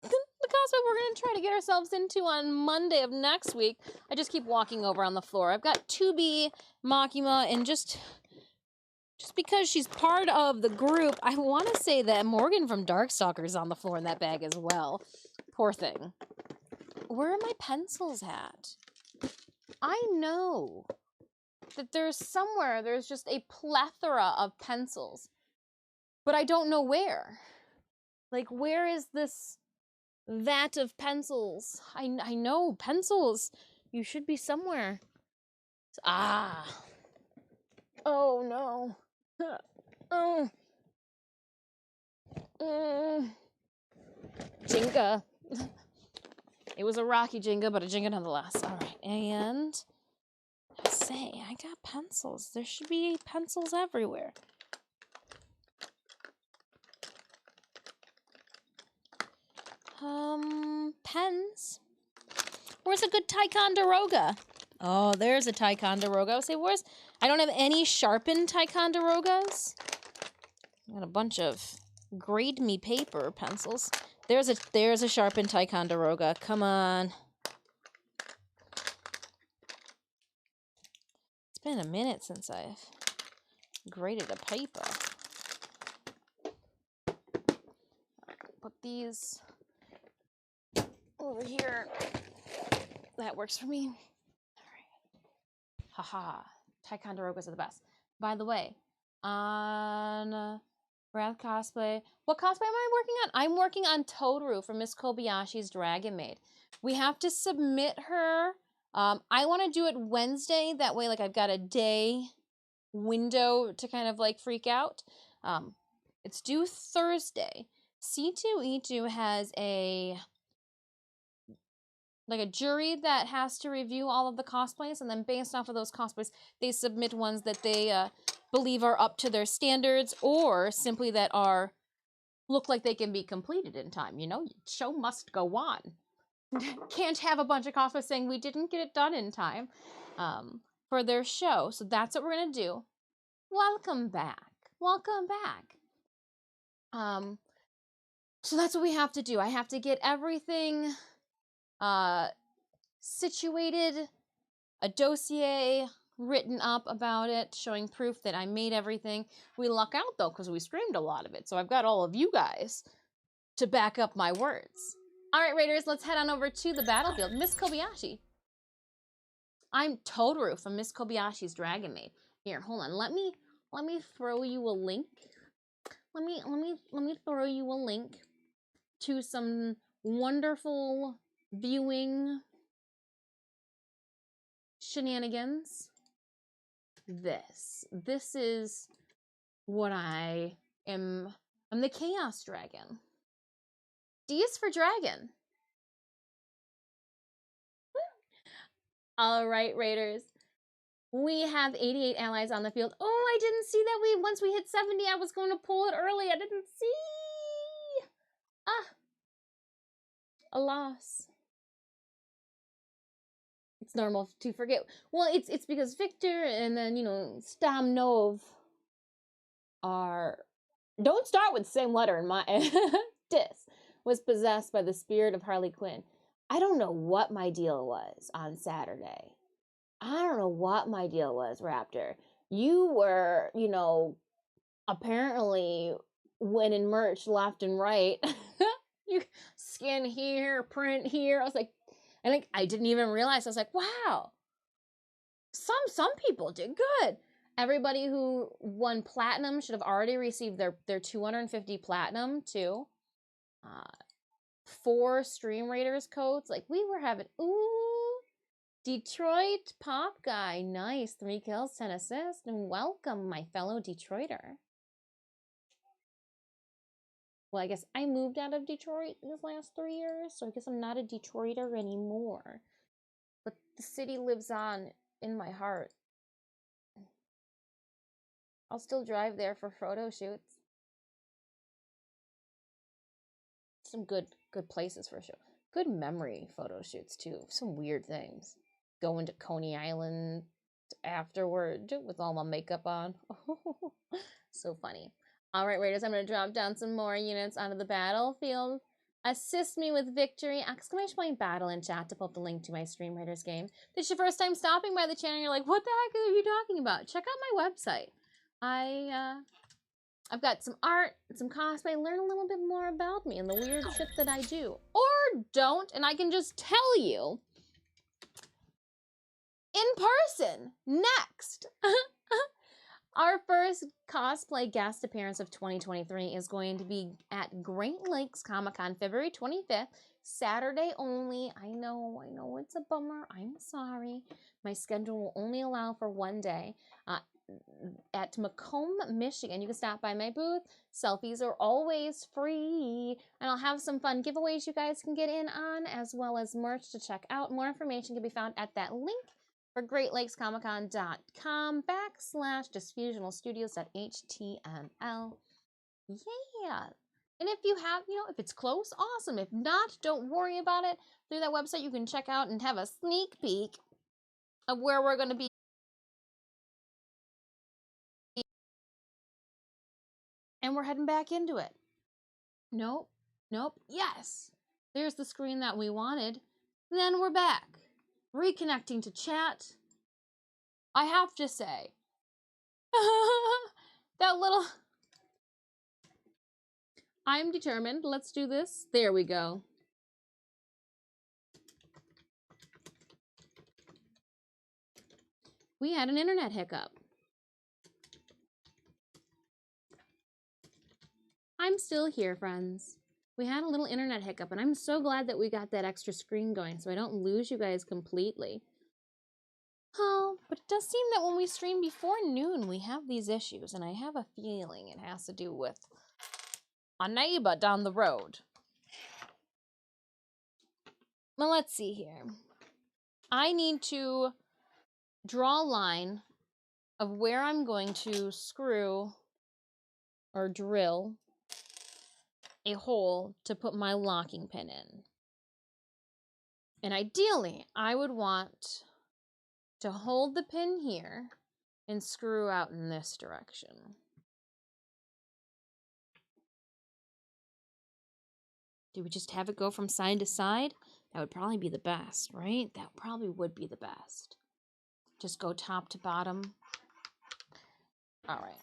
the cosplay we're going to try to get ourselves into on Monday of next week. I just keep walking over on the floor. I've got 2B, Makima, and just because she's part of the group, I want to say that Morgan from Darkstalker's on the floor in that bag as well. Poor thing. Where are my pencils at? I know that there's somewhere, there's just a plethora of pencils, but I don't know where. Like, where is this vat of pencils? I know, pencils. You should be somewhere. Ah. Oh, no. Oh. Jenga. It was a rocky Jenga, but a Jenga nonetheless. All right, and I say, I got pencils. There should be pencils everywhere. Pens. Where's a good Ticonderoga? Oh, there's a Ticonderoga. I say, I don't have any sharpened Ticonderogas. I got a bunch of grade me paper pencils. There's a sharpened Ticonderoga. Come on. It's been a minute since I've graded a paper. Put these over here. That works for me. All right. Haha. Ticonderogas are the best. By the way, on Wrath Cosplay, what cosplay am I working on? I'm working on Tohru from Miss Kobayashi's Dragon Maid. We have to submit her. I want to do it Wednesday. That way, like, I've got a day window to kind of like freak out. It's due Thursday. C2E2 has a jury that has to review all of the cosplays, and then based off of those cosplays, they submit ones that they believe are up to their standards, or simply that look like they can be completed in time. You know, show must go on. Can't have a bunch of cosplays saying we didn't get it done in time for their show. So that's what we're gonna do. Welcome back. Welcome back. So that's what we have to do. I have to get everything situated, a dossier written up about it, showing proof that I made everything. We luck out though, because we streamed a lot of it. So I've got all of you guys to back up my words. All right, Raiders, let's head on over to the battlefield. Miss Kobayashi. I'm Tohru from Miss Kobayashi's Dragon Maid. Here, hold on. Let me throw you a link. Let me throw you a link to some wonderful viewing shenanigans. This is what I am. I'm the Chaos Dragon. D is for dragon. All right, Raiders. We have 88 allies on the field. Oh, I didn't see that once we hit 70, I was going to pull it early. I didn't see. A loss. It's normal to forget. Well, it's because Victor and then, you know, Stamnov don't start with the same letter in my Dis was possessed by the spirit of Harley Quinn. I don't know what my deal was on Saturday. I don't know what my deal was, Raptor. You were, you know, apparently winning merch left and right. You scan here, print here. I was like, and I didn't even realize. I was like, wow. Some people did good. Everybody who won platinum should have already received their 250 platinum too. 4 Stream Raiders codes. Like, we were having, ooh, Detroit Pop Guy. Nice. 3 kills, 10 assists. And welcome, my fellow Detroiter. Well, I guess I moved out of Detroit this last 3 years, so I guess I'm not a Detroiter anymore. But the city lives on in my heart. I'll still drive there for photo shoots. some good places for a show. Good memory photo shoots too. Some weird things. Going to Coney Island afterward with all my makeup on. So funny. All right, Raiders, I'm going to drop down some more units onto the battlefield. Assist me with victory! Exclamation point battle in chat to pull up the link to my Stream Raiders game. If it's your first time stopping by the channel, you're like, what the heck are you talking about? Check out my website. I've got some art, some cosplay, learn a little bit more about me and the weird shit that I do. Or don't, and I can just tell you in person next. Our first cosplay guest appearance of 2023 is going to be at Great Lakes Comic-Con, February 25th, Saturday only. I know, it's a bummer. I'm sorry. My schedule will only allow for one day. At Macomb, Michigan. You can stop by my booth. Selfies are always free. And I'll have some fun giveaways you guys can get in on, as well as merch to check out. More information can be found at that link for greatlakescomiccon.com/disfusionalstudios.html. Yeah. And if you have, if it's close, awesome. If not, don't worry about it. Through that website, you can check out and have a sneak peek of where we're going to be. And we're heading back into it. Nope. Yes. There's the screen that we wanted. Then we're back. Reconnecting to chat. I have to say, that little... I'm determined. Let's do this. There we go. We had an internet hiccup. I'm still here, friends. We had a little internet hiccup, and I'm so glad that we got that extra screen going so I don't lose you guys completely. Oh, but it does seem that when we stream before noon, we have these issues, and I have a feeling it has to do with a neighbor down the road. Well, let's see here. I need to draw a line of where I'm going to screw or drill a hole to put my locking pin in. And ideally, I would want to hold the pin here and screw out in this direction. Do we just have it go from side to side? That would probably be the best, right? That probably would be the best. Just go top to bottom. All right.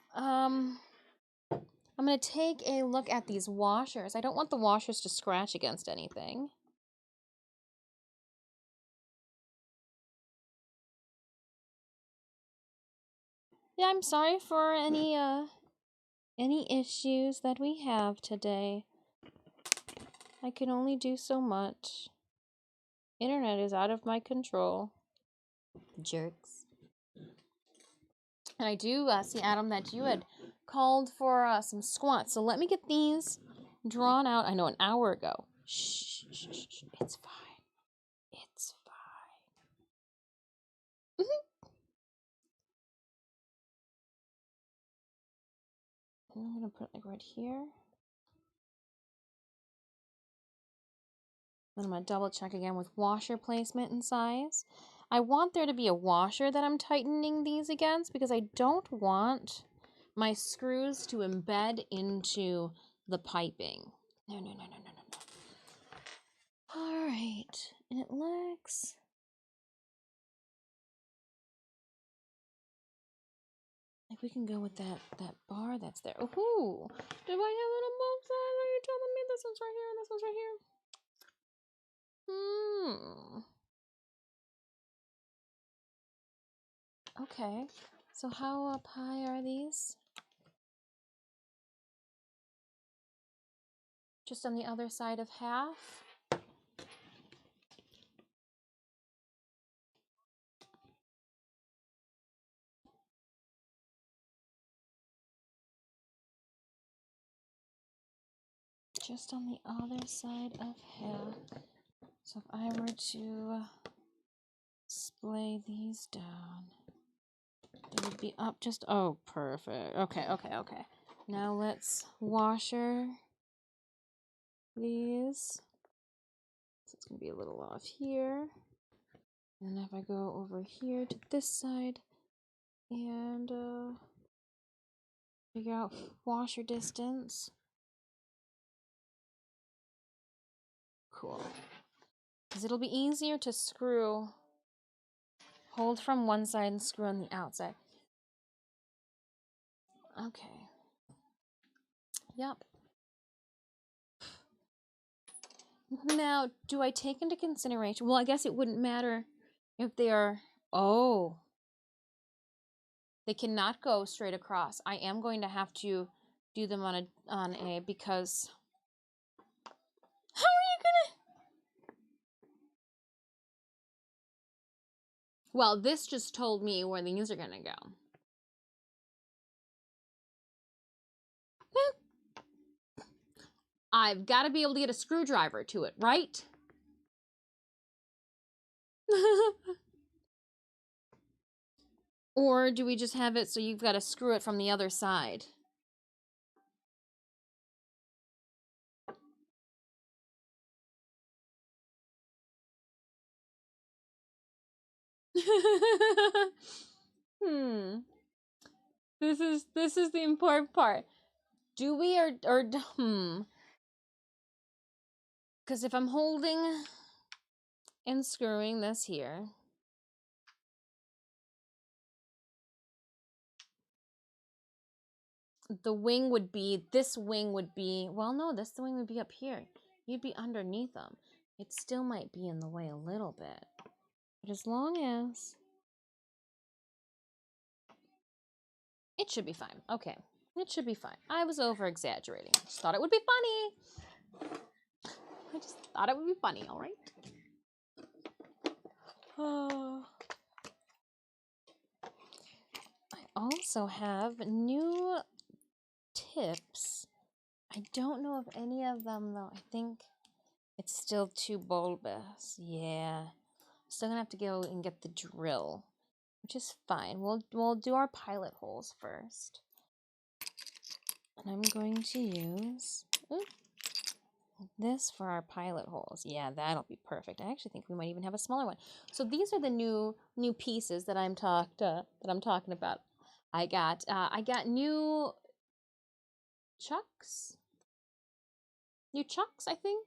I'm going to take a look at these washers. I don't want the washers to scratch against anything. Yeah, I'm sorry for any issues that we have today. I can only do so much. Internet is out of my control. Jerks. And I do see, Adam, that you had called for some squats. So let me get these drawn out. I know an hour ago. Shh. It's fine. It's fine. I'm going to put it like right here. Then I'm going to double check again with washer placement and size. I want there to be a washer that I'm tightening these against because I don't want my screws to embed into the piping. No. All right, and it looks... like we can go with that bar that's there. Ooh, do I have it on both sides? Are you telling me this one's right here and this one's right here? Okay, so how up high are these? Just on the other side of half? Just on the other side of half. So if I were to splay these down, it would be up just... oh, perfect. Okay. Now let's washer these. So it's going to be a little off here. And if I go over here to this side and figure out washer distance. Cool. Because it'll be easier to screw, hold from one side and screw on the outside. Okay. Yep. Now, do I take into consideration? Well, I guess it wouldn't matter if they are. Oh. They cannot go straight across. I am going to have to do them on a because. How are you gonna? Well, this just told me where these are gonna go. I've got to be able to get a screwdriver to it, right? Or do we just have it so you've got to screw it from the other side? This is the important part. Do we or Because if I'm holding and screwing this here, the wing would be, this wing would be, well, no, the wing would be up here. You'd be underneath them. It still might be in the way a little bit. But as long as... It should be fine. Okay. It should be fine. I was over-exaggerating. I just thought it would be funny. I just thought it would be funny, all right? Oh. I also have new tips. I don't know of any of them, though. I think it's still too bulbous. Yeah. Still gonna have to go and get the drill, which is fine. We'll do our pilot holes first. And I'm going to use this for our pilot holes. Yeah, that'll be perfect. I actually think we might even have a smaller one. So these are the new pieces that I'm talking about. I got new chucks. New chucks, I think,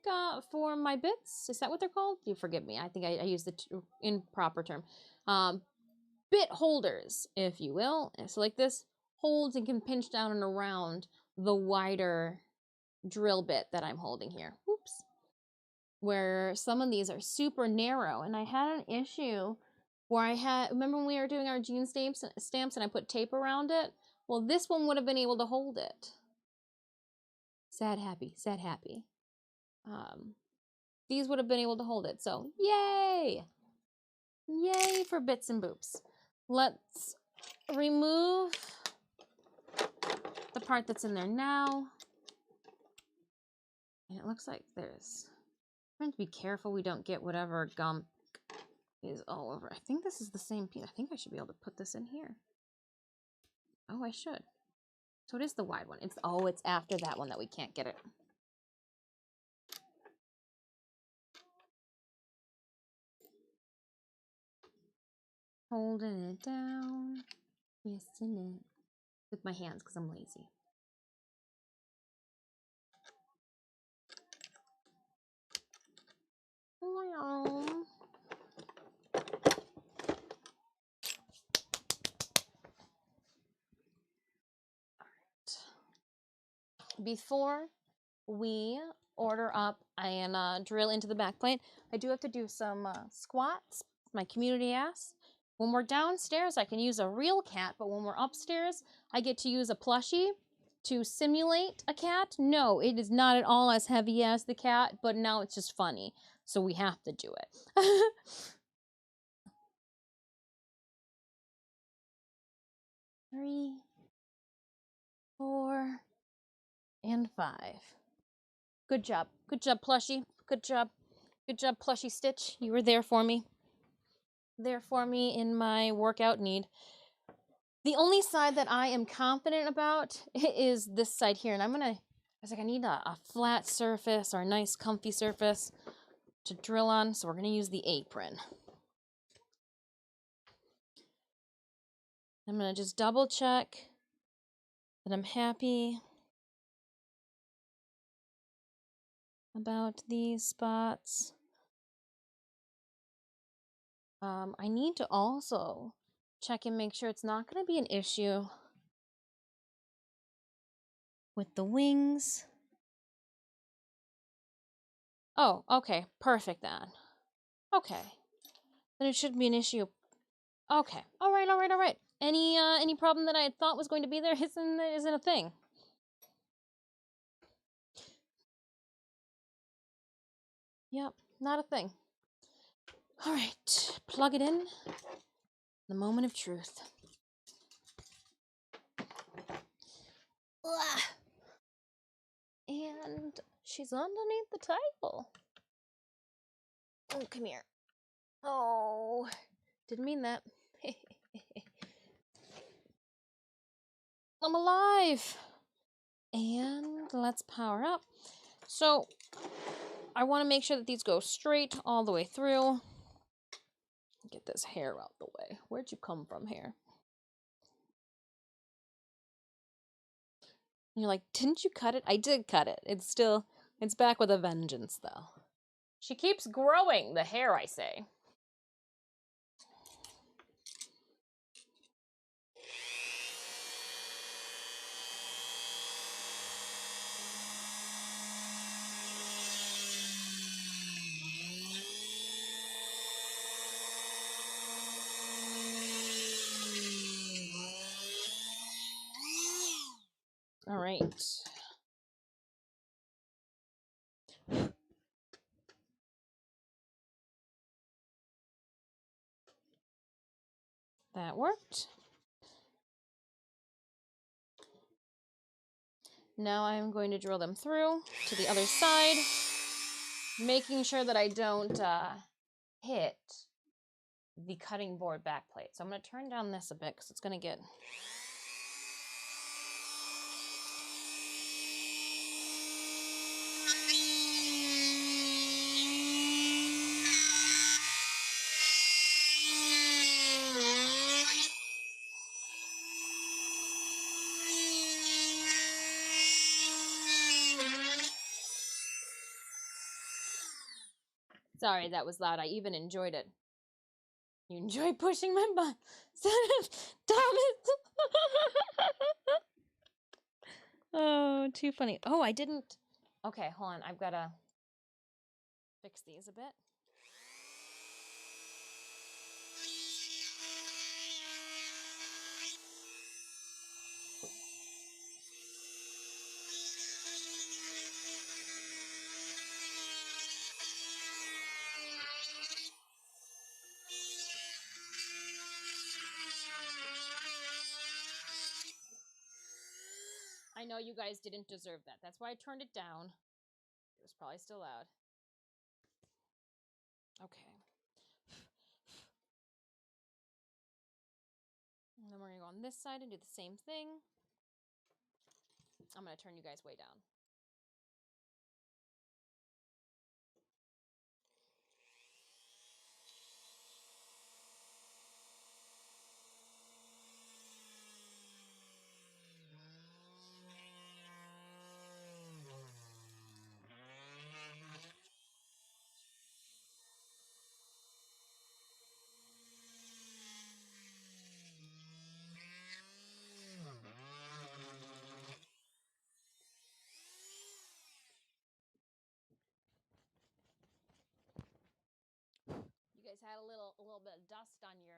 for my bits. Is that what they're called? You forgive me. I think I used the improper term. Bit holders, if you will. So like this holds and can pinch down and around the wider drill bit that I'm holding here. Whoops. Where some of these are super narrow. And I had an issue where remember when we were doing our gene stamps and I put tape around it? Well, this one would have been able to hold it. Sad, happy, sad, happy. These would have been able to hold it. So, yay! Yay for bits and boops. Let's remove the part that's in there now. And it looks like there's... I'm trying to be careful we don't get whatever gum is all over. I think this is the same piece. I think I should be able to put this in here. Oh, I should. So it is the wide one. It's after that one that we can't get it. Holding it down, twisting it with my hands because I'm lazy. All right. Before we order up and drill into the back plate, I do have to do some squats. My community asks. When we're downstairs, I can use a real cat, but when we're upstairs, I get to use a plushie to simulate a cat. No, it is not at all as heavy as the cat, but now it's just funny, so we have to do it. 3, 4, and 5. Good job. Good job, plushie. Good job. Good job, plushie Stitch. You were there for me. There for me in my workout need. The only side that I am confident about is this side here, and I'm gonna was like, I need a flat surface or a nice comfy surface to drill on, so we're gonna use the apron. I'm gonna just double check that I'm happy about these spots. I need to also check and make sure it's not gonna be an issue with the wings. Oh, okay, perfect then. Okay, then it shouldn't be an issue. Okay, all right. Any problem that I had thought was going to be there isn't a thing. Yep, not a thing. All right, plug it in. The moment of truth. Ugh. And she's underneath the table. Oh, come here. Oh, didn't mean that. I'm alive. And let's power up. So I want to make sure that these go straight all the way through. Get this hair out the way. Where'd you come from, hair? And you're like, didn't you cut it? I did cut it. It's back with a vengeance, though. She keeps growing, the hair, I say. All right. That worked. Now I'm going to drill them through to the other side, making sure that I don't hit the cutting board back plate. So I'm going to turn down this a bit because it's going to get... Sorry, that was loud. I even enjoyed it. You enjoy pushing my butt. Damn it. Oh, too funny. Oh, I didn't... Okay, hold on. I've got to fix these a bit. I know you guys didn't deserve that. That's why I turned it down. It was probably still loud. Okay. And then we're going to go on this side and do the same thing. I'm going to turn you guys way down. You guys had a little bit of dust on your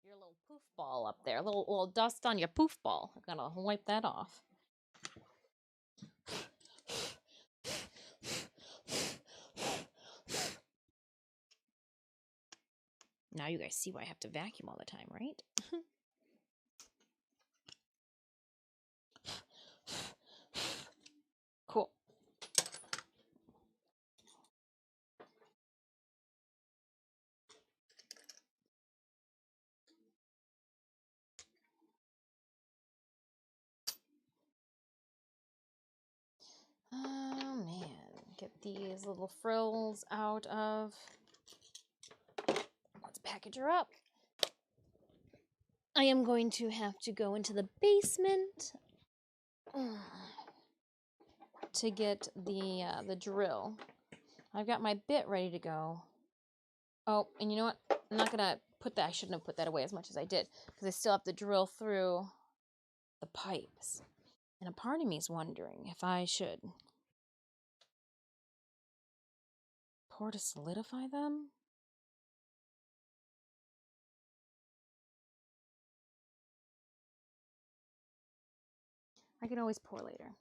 little poof ball up there. A little dust on your poof ball. I'm gonna wipe that off. Now you guys see why I have to vacuum all the time, right? Cool. Get these little frills out of. Let's package her up. I am going to have to go into the basement to get the drill. I've got my bit ready to go. Oh, and you know what? I'm not gonna put that. I shouldn't have put that away as much as I did because I still have to drill through the pipes. And a part of me is wondering if I should pour to solidify them. I can always pour later.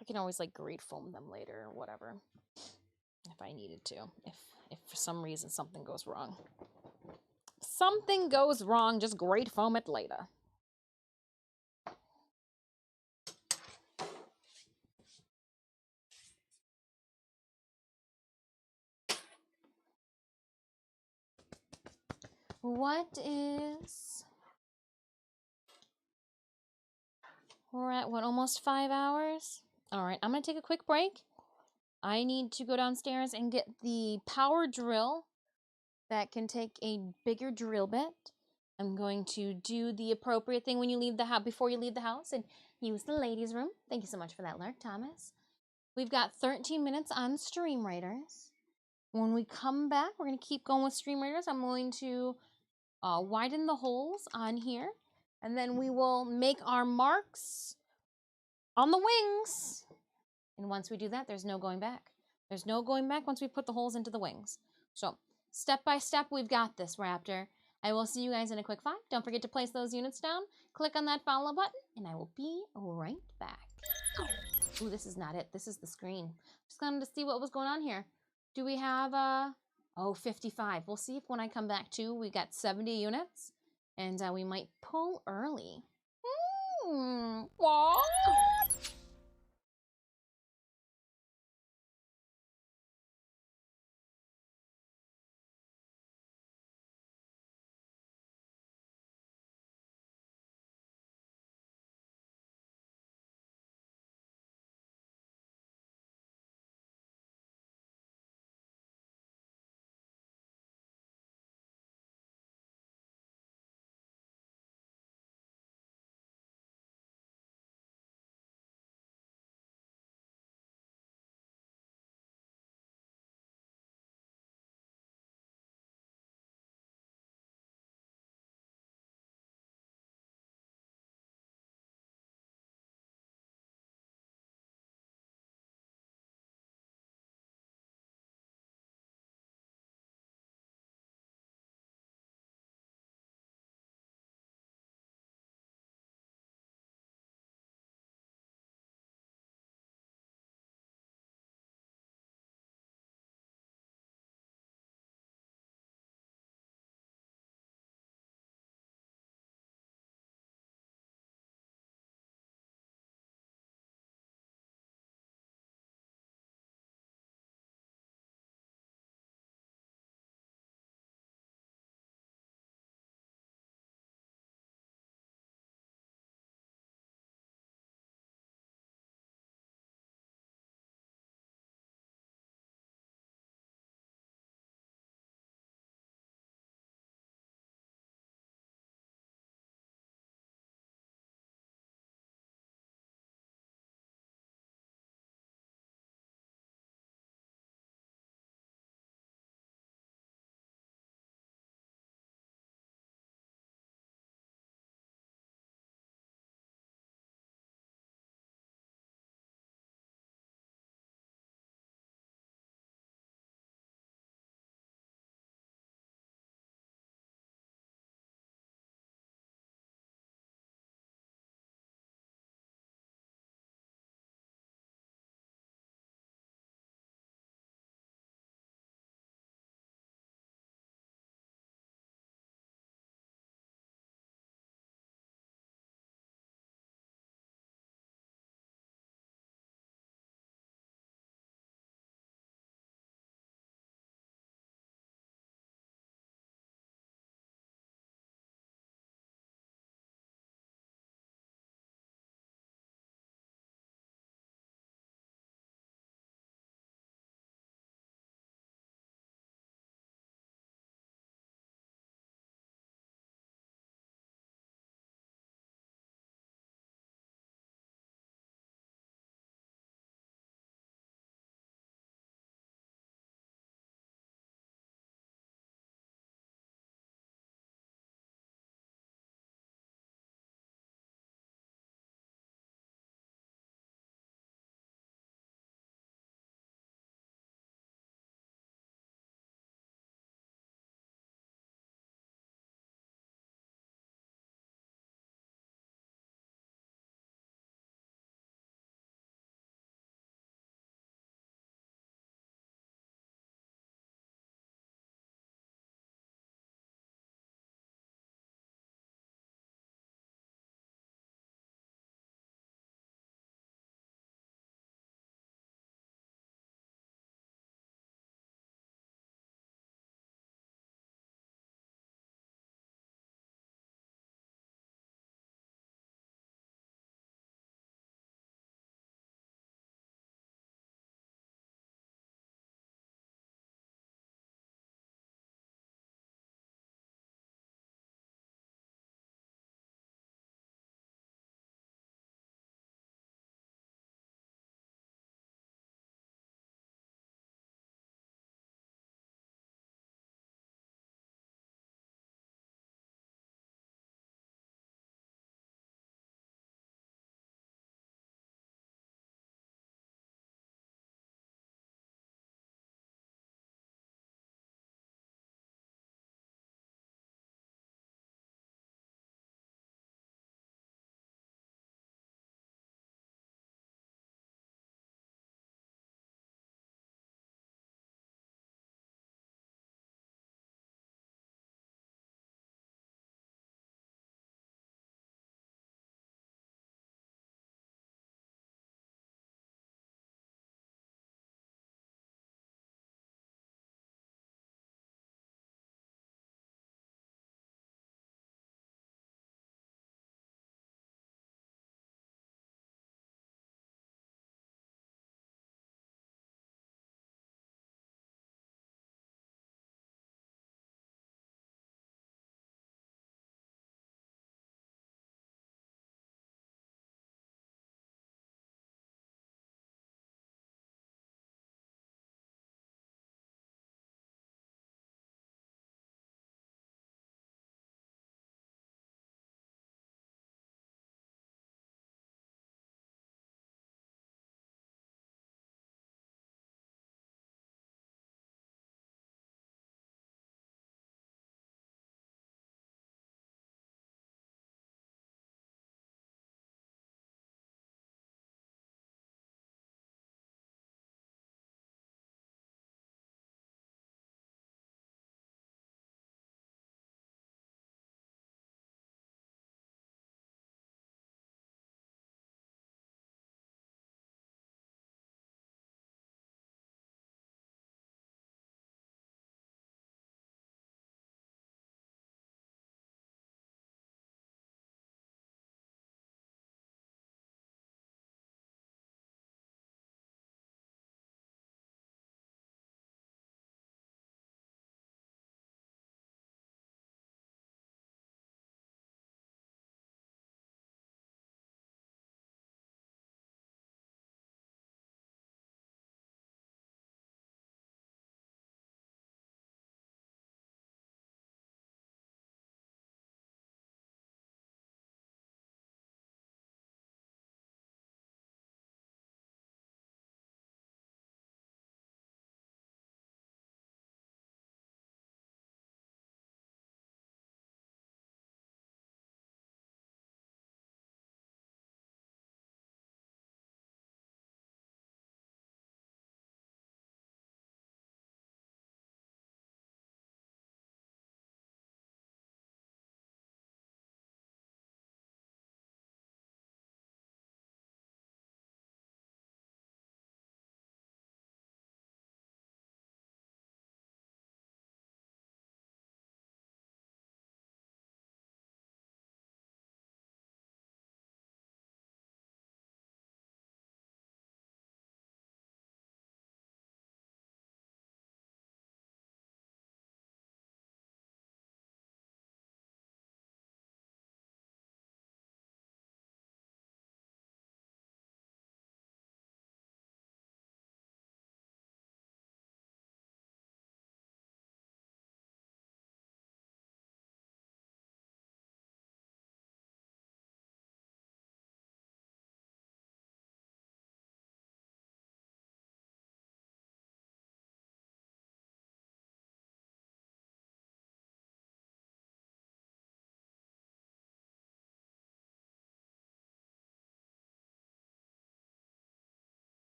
I can always like grate foam them later or whatever if I needed to. If for some reason something goes wrong. If something goes wrong, just grate foam it later. We're at what, almost 5 hours? All right, I'm gonna take a quick break. I need to go downstairs and get the power drill that can take a bigger drill bit. I'm going to do the appropriate thing when you leave the house, before you leave the house, and use the ladies' room. Thank you so much for that, Lark Thomas. We've got 13 minutes on Stream Raiders. When we come back, we're going to keep going with Stream Raiders. I'm going to widen the holes on here, and then we will make our marks on the wings. And once we do that, there's no going back. There's no going back once we put the holes into the wings. So, step by step, we've got this, Raptor. I will see you guys in a quick 5. Don't forget to place those units down. Click on that follow button, and I will be right back. Ooh, this is not it. This is the screen. Just wanted to see what was going on here. Do we have, 55. We'll see if when I come back, too, we got 70 units, and we might pull early. What?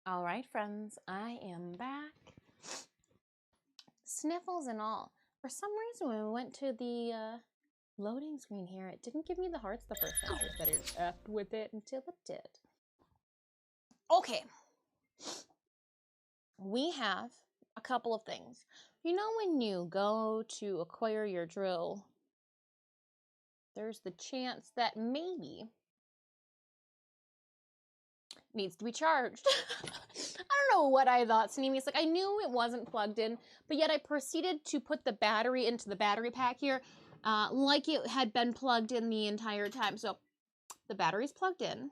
All right, friends, I am back. Sniffles and all. For some reason, when we went to the loading screen here, it didn't give me the hearts the first time. I better up with it until it did. Okay. We have a couple of things. You know, when you go to acquire your drill, there's the chance that maybe it needs to be charged. I don't know what I thought, Sneemy's like, I knew it wasn't plugged in, but yet I proceeded to put the battery into the battery pack here like it had been plugged in the entire time. So the battery's plugged in.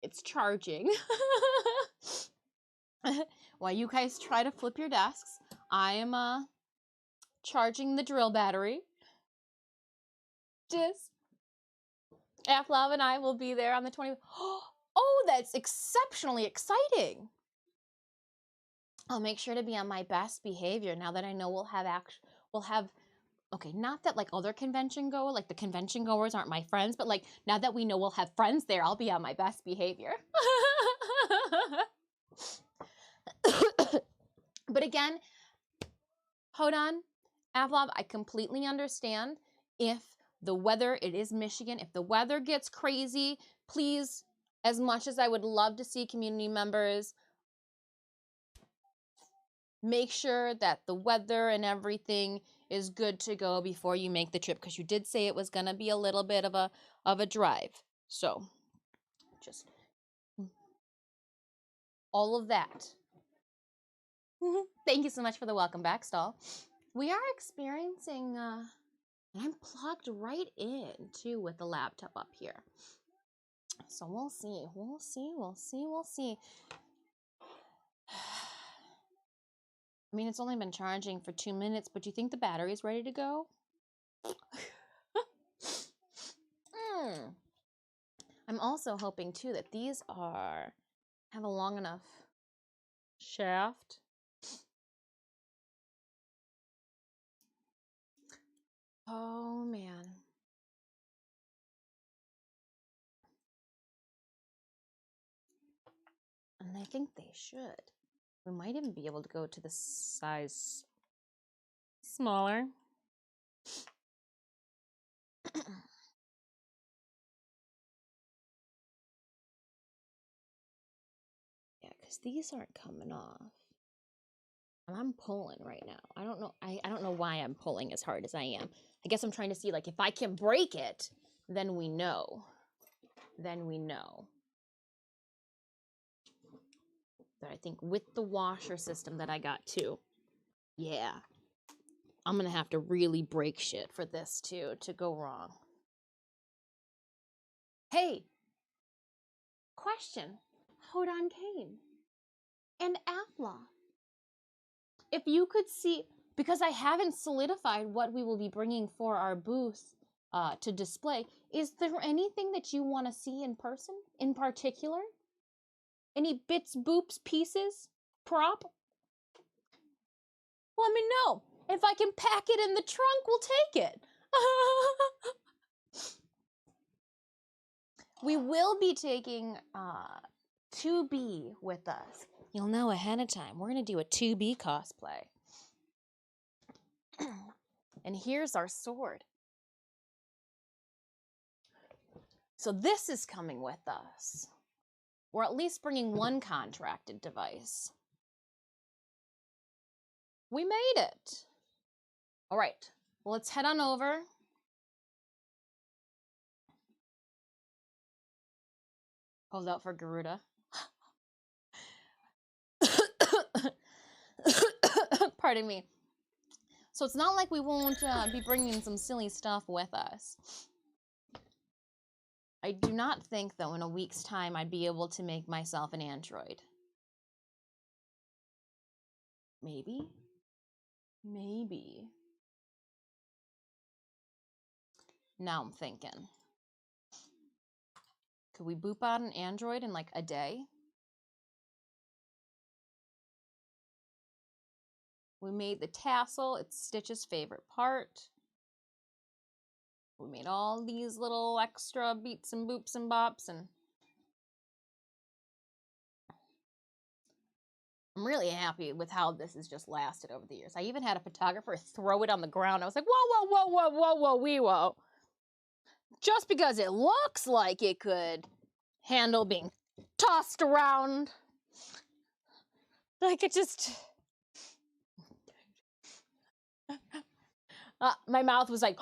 It's charging. While you guys try to flip your desks, I am charging the drill battery. Aflav and I will be there on the 20th. Oh, that's exceptionally exciting. I'll make sure to be on my best behavior now that I know we'll have okay, not that like other convention goers, like the convention goers aren't my friends, but like now that we know we'll have friends there, I'll be on my best behavior. But again, hold on, Avlov, I completely understand if the weather, it is Michigan, if the weather gets crazy, please, as much as I would love to see community members, make sure that the weather and everything is good to go before you make the trip, because you did say it was going to be a little bit of a drive. So just all of that. Thank you so much for the welcome back, Stall. We are experiencing, and I'm plugged right in too with the laptop up here. So we'll see. I mean, it's only been charging for 2 minutes, but do you think the battery's ready to go? I'm also hoping too that these have a long enough shaft. Oh man. And I think they should. We might even be able to go to the size smaller. Yeah, because these aren't coming off. And I'm pulling right now. I don't know. I don't know why I'm pulling as hard as I am. I guess I'm trying to see, like, if I can break it, then we know. Then we know. But I think with the washer system that I got too, yeah, I'm gonna have to really break shit for this too to go wrong. Hey, question. Hold on, Kane. And Afla. If you could see, because I haven't solidified what we will be bringing for our booth to display, is there anything that you want to see in person in particular? Any bits, boops, pieces, prop? Let me know. If I can pack it in the trunk, we'll take it. We will be taking 2B with us. You'll know ahead of time. We're going to do a 2B cosplay. And here's our sword. So this is coming with us. We're at least bringing one contracted device. We made it. All right, well, let's head on over. Hold out for Garuda. Pardon me. So it's not like we won't be bringing some silly stuff with us. I do not think, though, in a week's time I'd be able to make myself an android. Maybe? Maybe. Now I'm thinking. Could we boop out an android in like a day? We made the tassel. It's Stitch's favorite part. We made all these little extra beats and boops and bops, and I'm really happy with how this has just lasted over the years. I even had a photographer throw it on the ground. I was like, whoa, whoa, whoa, whoa, whoa, whoa, wee, whoa. Just because it looks like it could handle being tossed around. Like, it just... my mouth was like,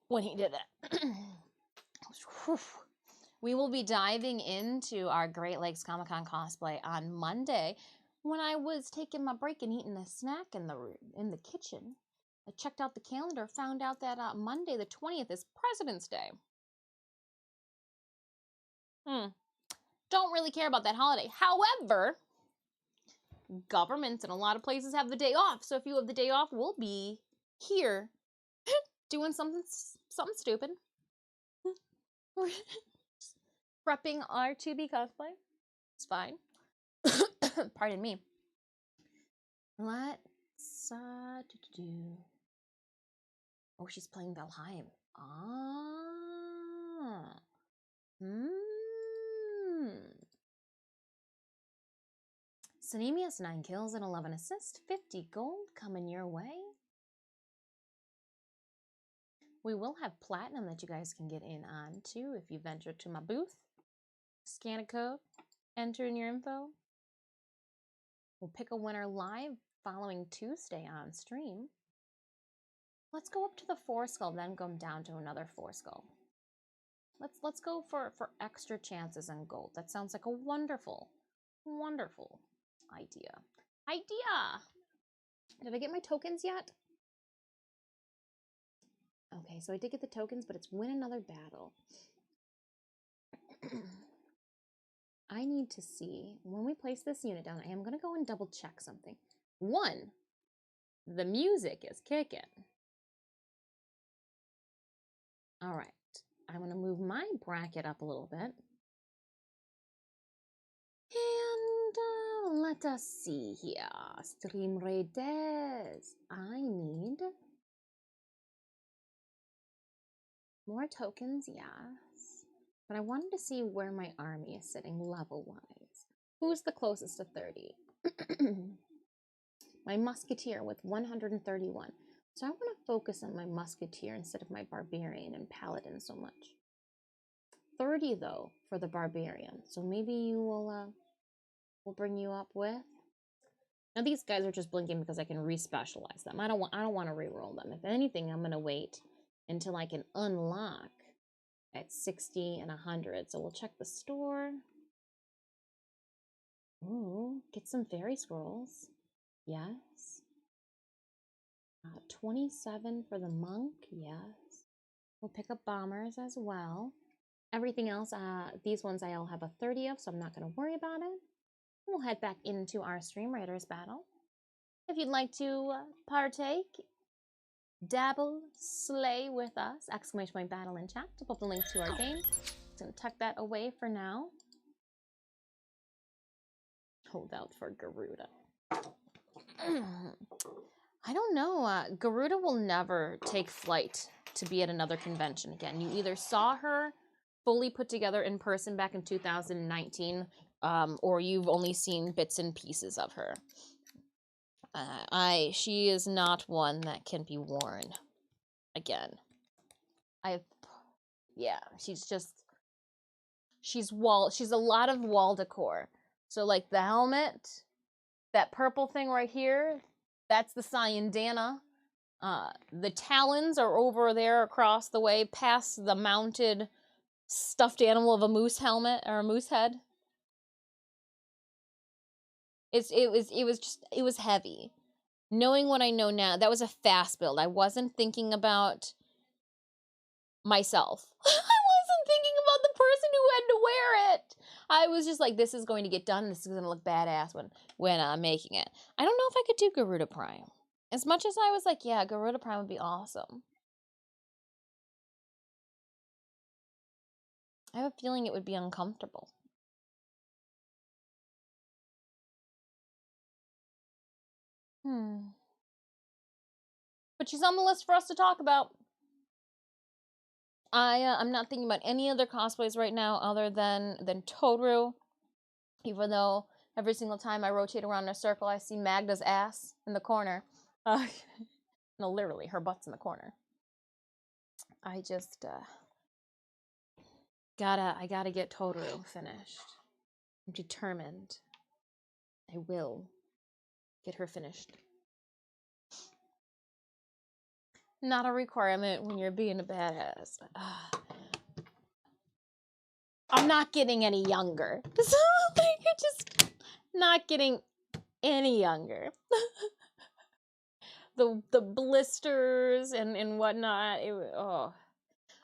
when he did it. We will be diving into our Great Lakes Comic-Con cosplay on Monday. When I was taking my break and eating a snack in the kitchen, I checked out the calendar, found out that Monday the 20th is President's Day. Don't really care about that holiday. However, governments in a lot of places have the day off. So if you have the day off, we'll be here doing something stupid. Prepping our 2B cosplay. It's fine. Pardon me. Let's do. Oh, she's playing Valheim. Ah. Sanemius, 9 kills and 11 assists, 50 gold coming your way. We will have platinum that you guys can get in on too if you venture to my booth. Scan a code, enter in your info. We'll pick a winner live following Tuesday on stream. Let's go up to the 4 skull, then go down to another 4 skull. Let's go for extra chances on gold. That sounds like a wonderful, wonderful idea. Did I get my tokens yet? Okay, so I did get the tokens, but it's win another battle. I need to see, when we place this unit down, I am going to go and double check something. 1, the music is kicking. All right, I'm going to move my bracket up a little bit. And let us see here. Stream raiders. I need more tokens, yes. But I wanted to see where my army is sitting level-wise. Who's the closest to 30? My musketeer with 131. So I want to focus on my musketeer instead of my barbarian and paladin so much. 30 though for the barbarian. So maybe you will we'll bring you up with. Now these guys are just blinking because I can re-specialize them. I don't want to re-roll them. If anything, I'm gonna wait until I can unlock at 60 and 100. So we'll check the store. Ooh, get some fairy scrolls. Yes. 27 for the monk. Yes. We'll pick up bombers as well. Everything else, these ones I'll have a 30 of, so I'm not going to worry about it. We'll head back into our Stream Raiders battle. If you'd like to partake, dabble, slay with us, exclamation point battle in chat to put the link to our game. Just going to tuck that away for now. Hold out for Garuda. I don't know. Garuda will never take flight to be at another convention again. You either saw her fully put together in person back in 2019, or you've only seen bits and pieces of her. She is not one that can be worn again. Yeah, she's a lot of wall decor. So like the helmet, that purple thing right here, that's the Cyandana. The talons are over there across the way past the mounted stuffed animal of a moose helmet or a moose head. It was heavy. Knowing what I know now, that was a fast build. I wasn't thinking about myself. I wasn't thinking about the person who had to wear it. I was just like, this is going to get done. This is going to look badass when I'm making it. I don't know if I could do Garuda Prime. As much as I was like, yeah, Garuda Prime would be awesome. I have a feeling it would be uncomfortable. But she's on the list for us to talk about. I'm not thinking about any other cosplays right now other than Tohru. Even though Every single time I rotate around in a circle, I see Magda's ass in the corner. No, literally, her butt's in the corner. I just, I gotta get Tohru finished. I'm determined. I will get her finished. Not a requirement when you're being a badass. I'm not getting any younger. So, like, you're just not getting any younger. the blisters and whatnot.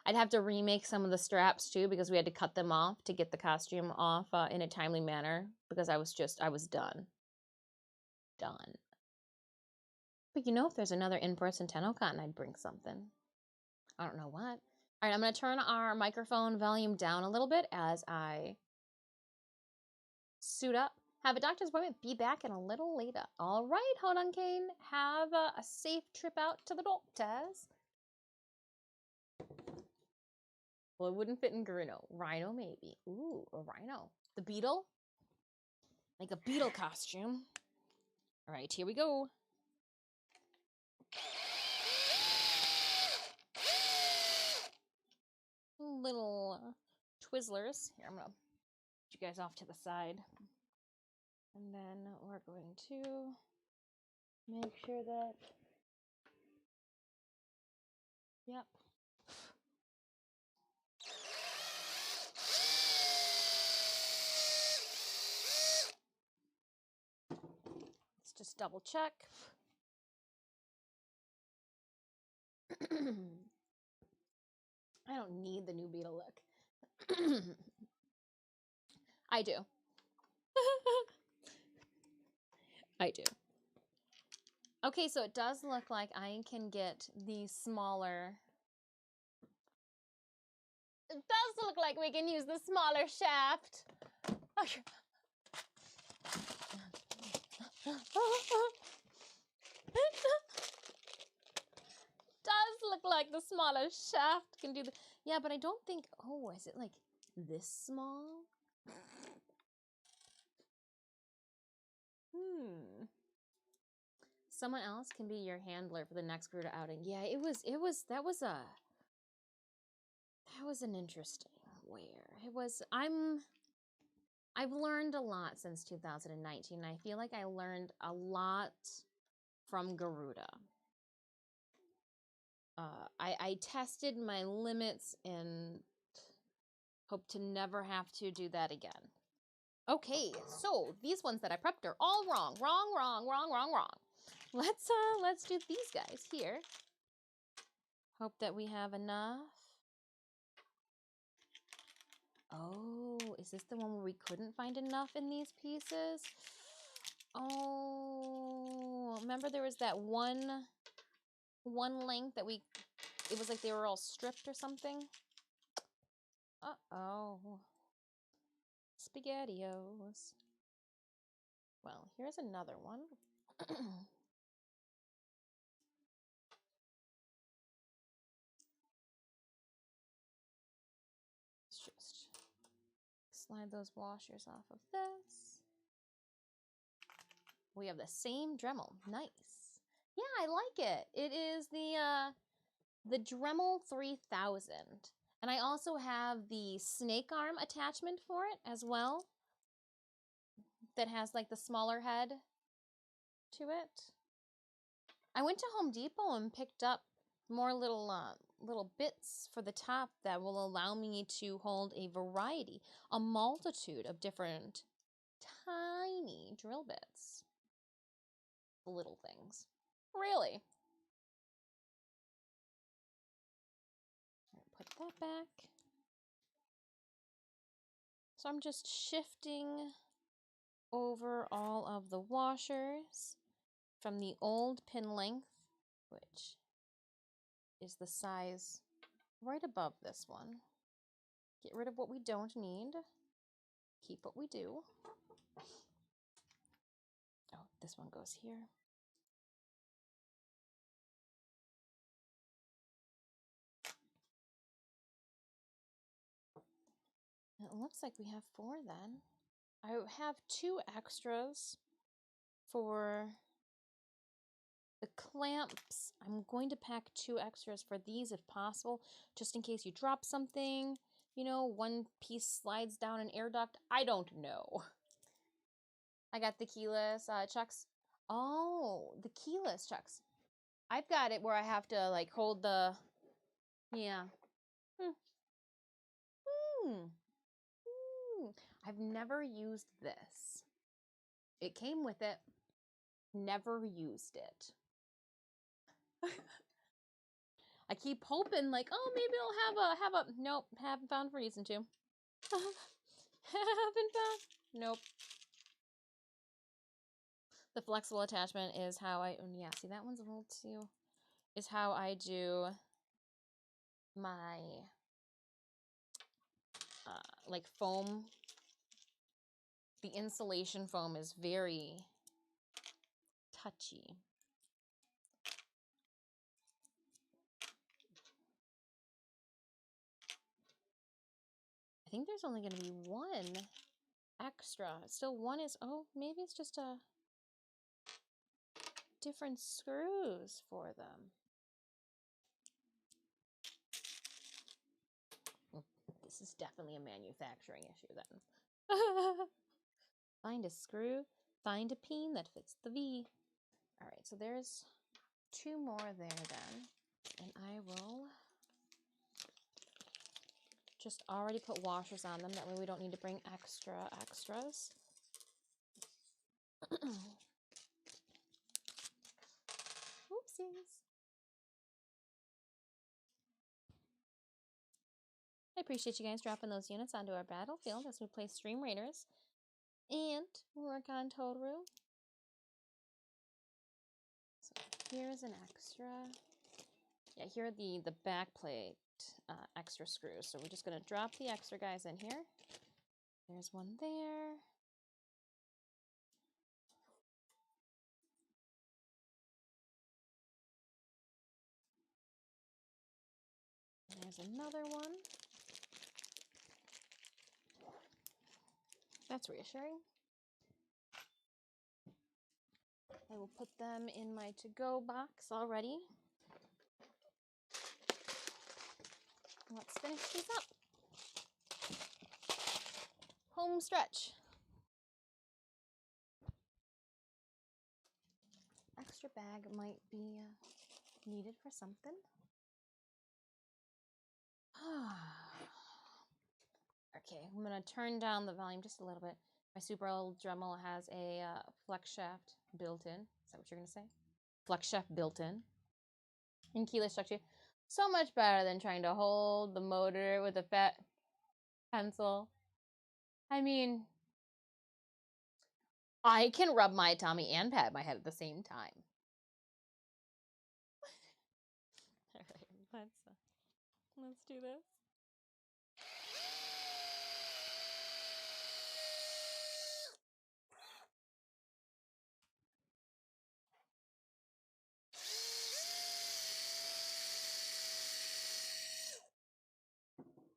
I'd have to remake some of the straps too because we had to cut them off to get the costume off in a timely manner because I was done. But you know, if there's another in-person TennoCon, I'd bring something. I don't know what. All right, I'm going to turn our microphone volume down a little bit as I suit up. Have a doctor's appointment. Be back in a little later. All right, Hodon Kane. Have a safe trip out to the doctors. Well, it wouldn't fit in Gerudo. Rhino, maybe. Ooh, a rhino. The beetle? Like a beetle costume. All right, here we go. Little Twizzlers. Here, I'm going to put you guys off to the side. And then we're going to make sure that... Yep. Let's just double check. I don't need the new beetle look. I do. I do. Okay, so it does look like I can get the smaller... It does look like we can use the smaller shaft. Does look like the smaller shaft can do the... Yeah, but I don't think... Oh, is it like this small? Someone else can be your handler for the next Gerudo outing. Yeah, that was an interesting wear. I've learned a lot since 2019. I feel like I learned a lot from Gerudo. I tested my limits and hope to never have to do that again. Okay, so these ones that I prepped are all wrong. Wrong. Let's do these guys here. Hope that we have enough. Oh, is this the one where we couldn't find enough in these pieces? Oh, remember there was that one length that it was like they were all stripped or something? Uh-oh. SpaghettiOs. Well, here's another one. Let's just slide those washers off of this. We have the same Dremel. Nice. Yeah, I like it. It is the Dremel 3000. And I also have the snake arm attachment for it as well. That has like the smaller head to it. I went to Home Depot and picked up more little bits for the top that will allow me to hold a multitude of different tiny drill bits. Little things. Really. Put that back. So I'm just shifting over all of the washers from the old pin length, which is the size right above this one. Get rid of what we don't need. Keep what we do. Oh, this one goes here. It looks like we have 4 then. I have 2 extras for the clamps. I'm going to pack 2 extras for these if possible, just in case you drop something. You know, one piece slides down an air duct. I don't know. I got the keyless chucks. Oh, the keyless chucks. I've got it where I have to like hold the, yeah. I've never used this. It came with it. Never used it. I keep hoping like, oh, maybe I'll have a nope, haven't found reason to. Haven't found. Nope. The flexible attachment is how I, yeah, see that one's a little too, is how I do my like foam. The insulation foam is very touchy. I think there's only going to be 1 extra. Still, one is, oh, maybe it's just a different screws for them. This is definitely a manufacturing issue then. Find a screw, find a pin that fits the V. All right, so there's 2 more there then. And I will just already put washers on them. That way we don't need to bring extras. Oopsies. I appreciate you guys dropping those units onto our battlefield as we play Stream Raiders and work on Tohru. So here's an extra. Yeah, here are the back plate extra screws. So we're just going to drop the extra guys in here. There's one there. There's another one. That's reassuring. I will put them in my to-go box already. Let's finish these up. Home stretch. Extra bag might be needed for something. Okay, I'm gonna turn down the volume just a little bit. My super old Dremel has a flex shaft built in. Is that what you're gonna say? Flex shaft built in. And keyless structure. So much better than trying to hold the motor with a fat pencil. I mean, I can rub my tummy and pat my head at the same time. All right, let's do this.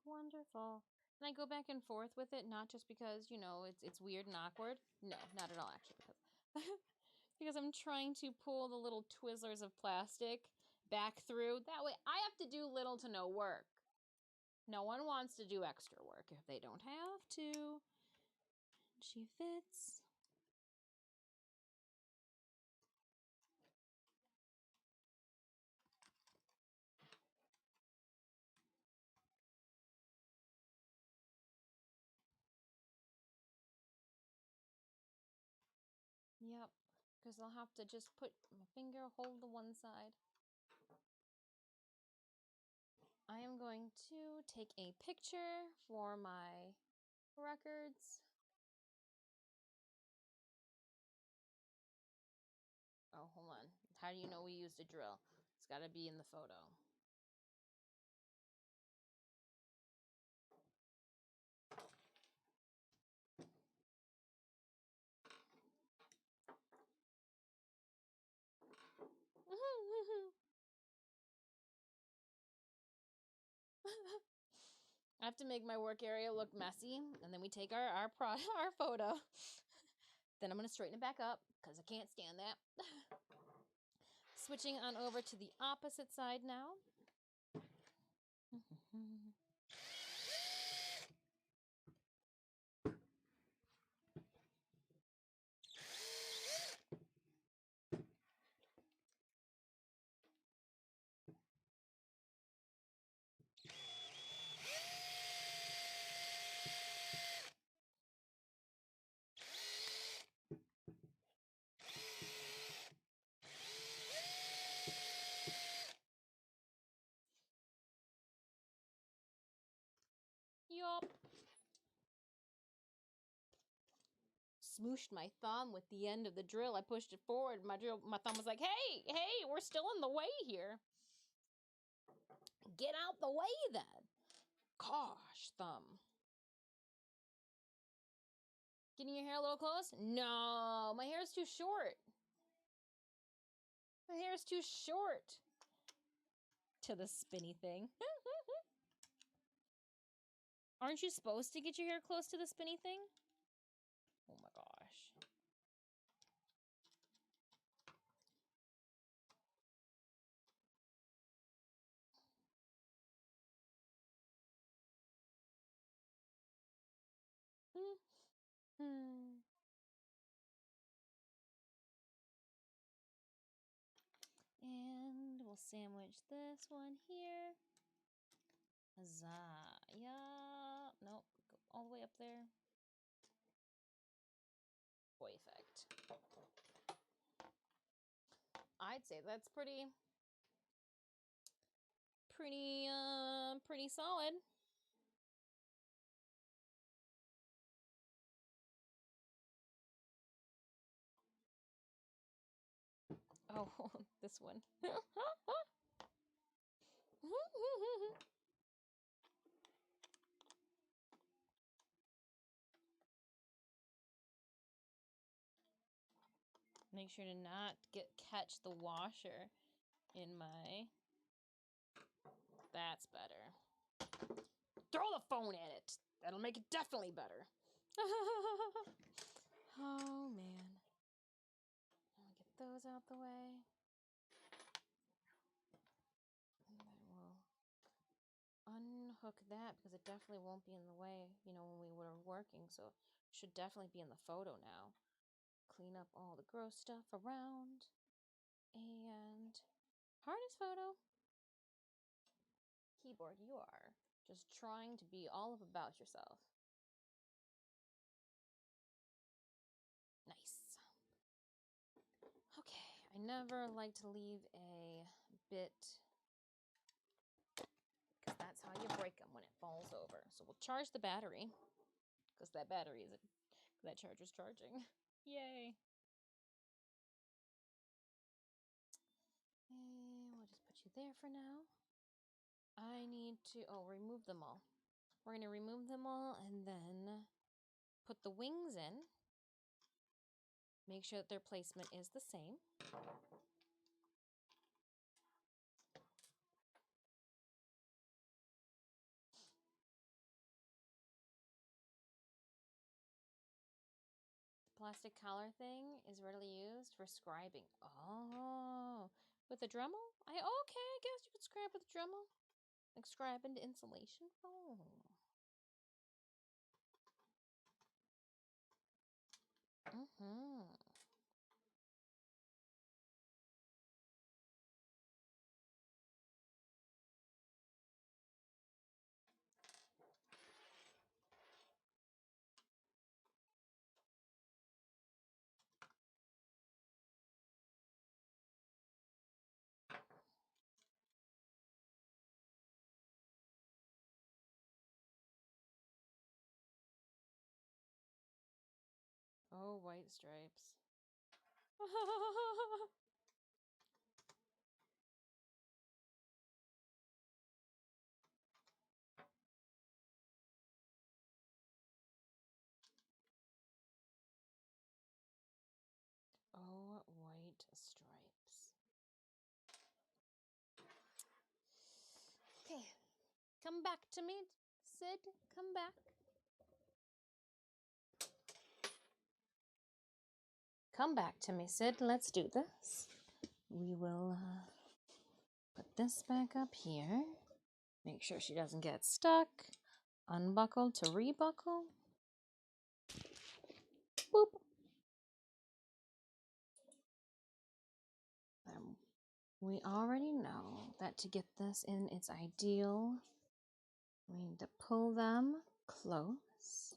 Wonderful. And I go back and forth with it, not just because, you know, it's weird and awkward. No, not at all, actually. Because I'm trying to pull the little Twizzlers of plastic back through. That way I have to do little to no work. No one wants to do extra work if they don't have to. She fits. Yep, because I'll have to just put my finger, hold the one side. I am going to take a picture for my records. Oh, hold on. How do you know we used a drill? It's got to be in the photo. I have to make my work area look messy, and then we take our photo. Then I'm gonna straighten it back up because I can't stand that. Switching on over to the opposite side now. Yup. Smooshed my thumb with the end of the drill. I pushed it forward. My thumb was like, hey, we're still in the way here. Get out the way then. Gosh, thumb. Getting your hair a little close? No, my hair is too short. My hair is too short. To the spinny thing. Aren't you supposed to get your hair close to the spinny thing? Oh my gosh. And we'll sandwich this one here. Huzzah. Yeah. Nope. Go all the way up there. Boy effect. I'd say that's pretty solid. Oh, this one. Make sure to not catch the washer in my... That's better. Throw the phone at it. That'll make it definitely better. Oh, man. I'll get those out the way. And then we'll unhook that because it definitely won't be in the way, you know, when we were working. So it should definitely be in the photo now. Clean up all the gross stuff around. And harness photo. Keyboard, you are just trying to be all up about yourself. Nice. Okay, I never like to leave a bit because that's how you break them when it falls over. So we'll charge the battery because that charger's charging. Yay. And we'll just put you there for now. I need to, remove them all. We're going to remove them all and then put the wings in. Make sure that their placement is the same. The plastic collar thing is readily used for scribing. Oh, with a Dremel? Okay, I guess you could scribe with a Dremel. Like scribe into insulation foam. Oh, white stripes. Oh, white stripes. Okay, come back to me. Sid, come back. Come back to me, Sid. Let's do this. We will put this back up here. Make sure she doesn't get stuck. Unbuckle to rebuckle. Boop. We already know that to get this in its ideal, we need to pull them close.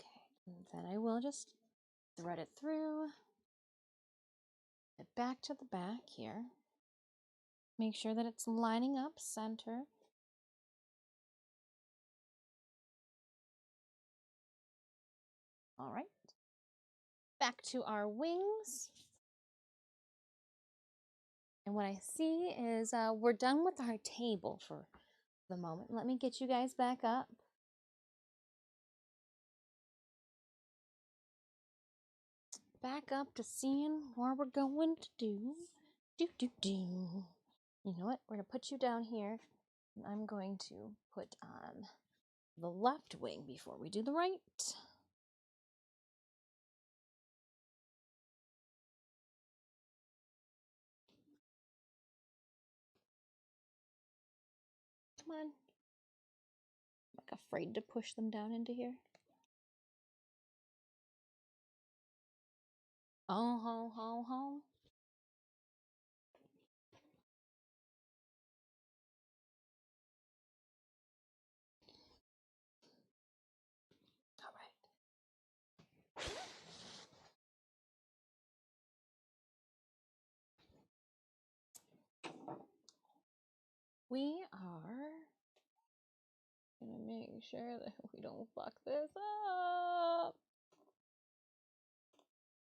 Okay, and then I will just thread it through. It back to the back here. Make sure that it's lining up center. All right. Back to our wings. And what I see is we're done with our table for the moment. Let me get you guys back up. Back up to seeing what we're going to do. You know what? We're going to put you down here. And I'm going to put on the left wing before we do the right. Come on. I'm like afraid to push them down into here. Oh, ho, ho, ho. All right. We are gonna make sure that we don't fuck this up.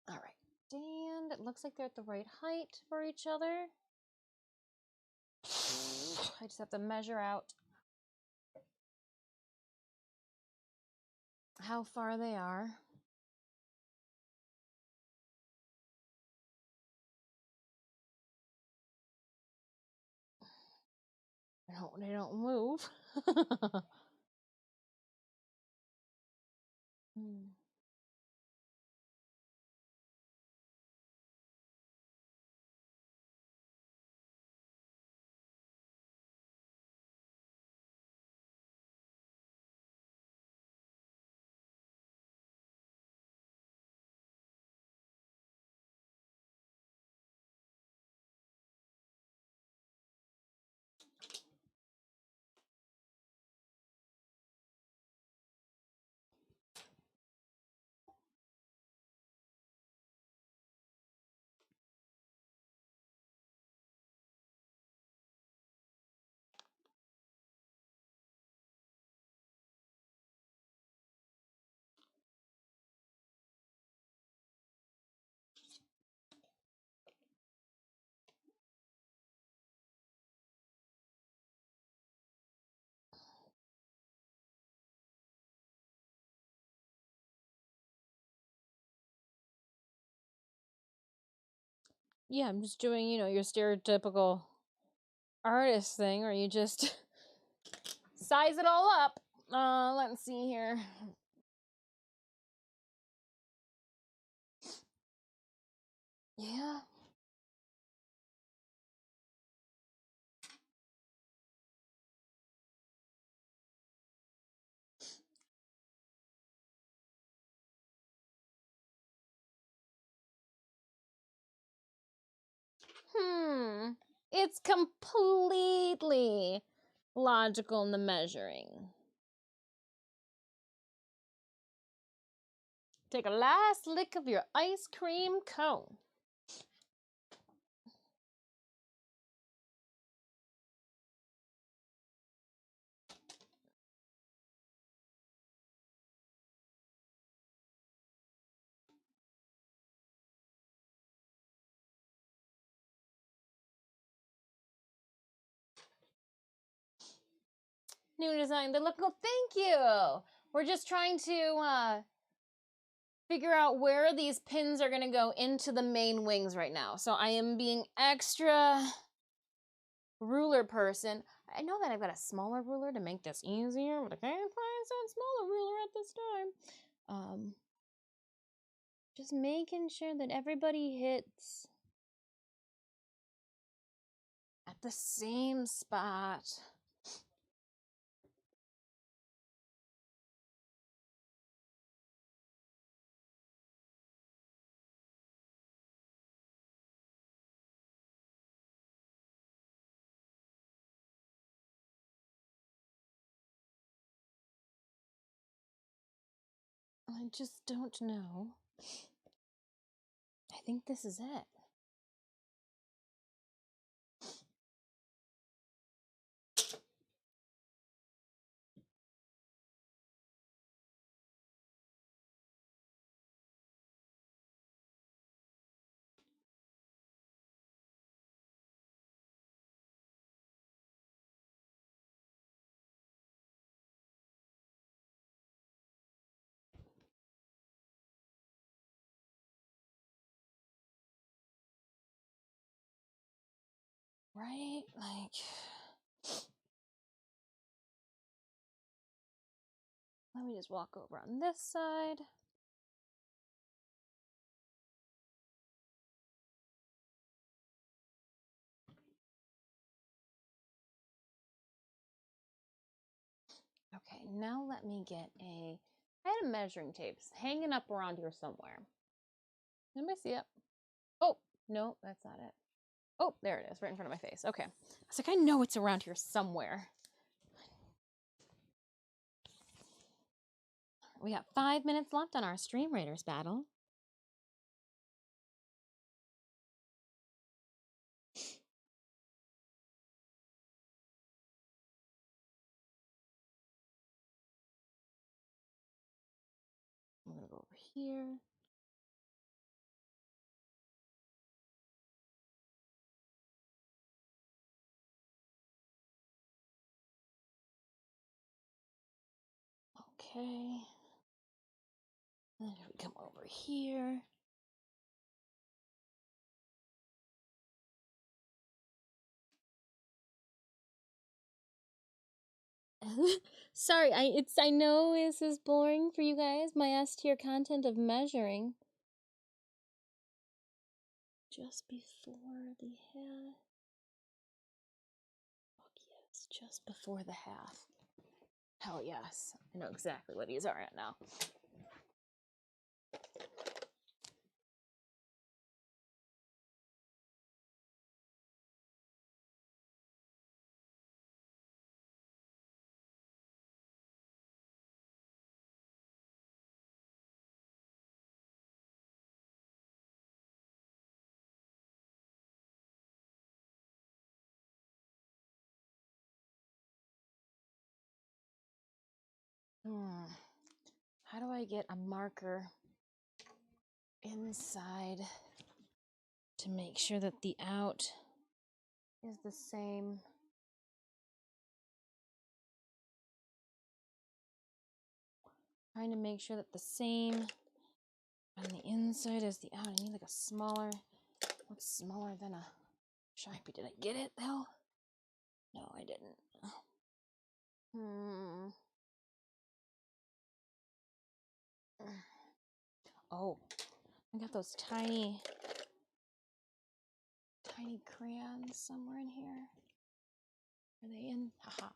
All right. And it looks like they're at the right height for each other. I just have to measure out how far they are. I hope they don't move. Yeah, I'm just doing, you know, your stereotypical artist thing where you just size it all up. Let's see here. Yeah. It's completely logical in the measuring. Take a last lick of your ice cream cone. New design, they look good. Thank you. We're just trying to figure out where these pins are gonna go into the main wings right now. So I am being extra ruler person. I know that I've got a smaller ruler to make this easier, but I can't find some smaller ruler at this time. Just making sure that everybody hits at the same spot. I just don't know. I think this is it. Right? Like, let me just walk over on this side. Okay, now let me get I had a measuring tape hanging up around here somewhere. Anybody see it? Oh, no, that's not it. Oh, there it is, right in front of my face. Okay. I was like, I know it's around here somewhere. We got 5 minutes left on our Stream Raiders battle. I'm gonna go over here. Okay. Then we come over here. Sorry, I know this is boring for you guys, my S tier content of measuring. Just before the half. Oh yes, just before the half. Hell yes. I know exactly what these are at now. How do I get a marker inside to make sure that the out is the same? Trying to make sure that the same on the inside as the out. I need like a smaller, looks smaller than a Sharpie. Did I get it though? No, I didn't. Oh, I got those tiny crayons somewhere in here. Are they in? Haha.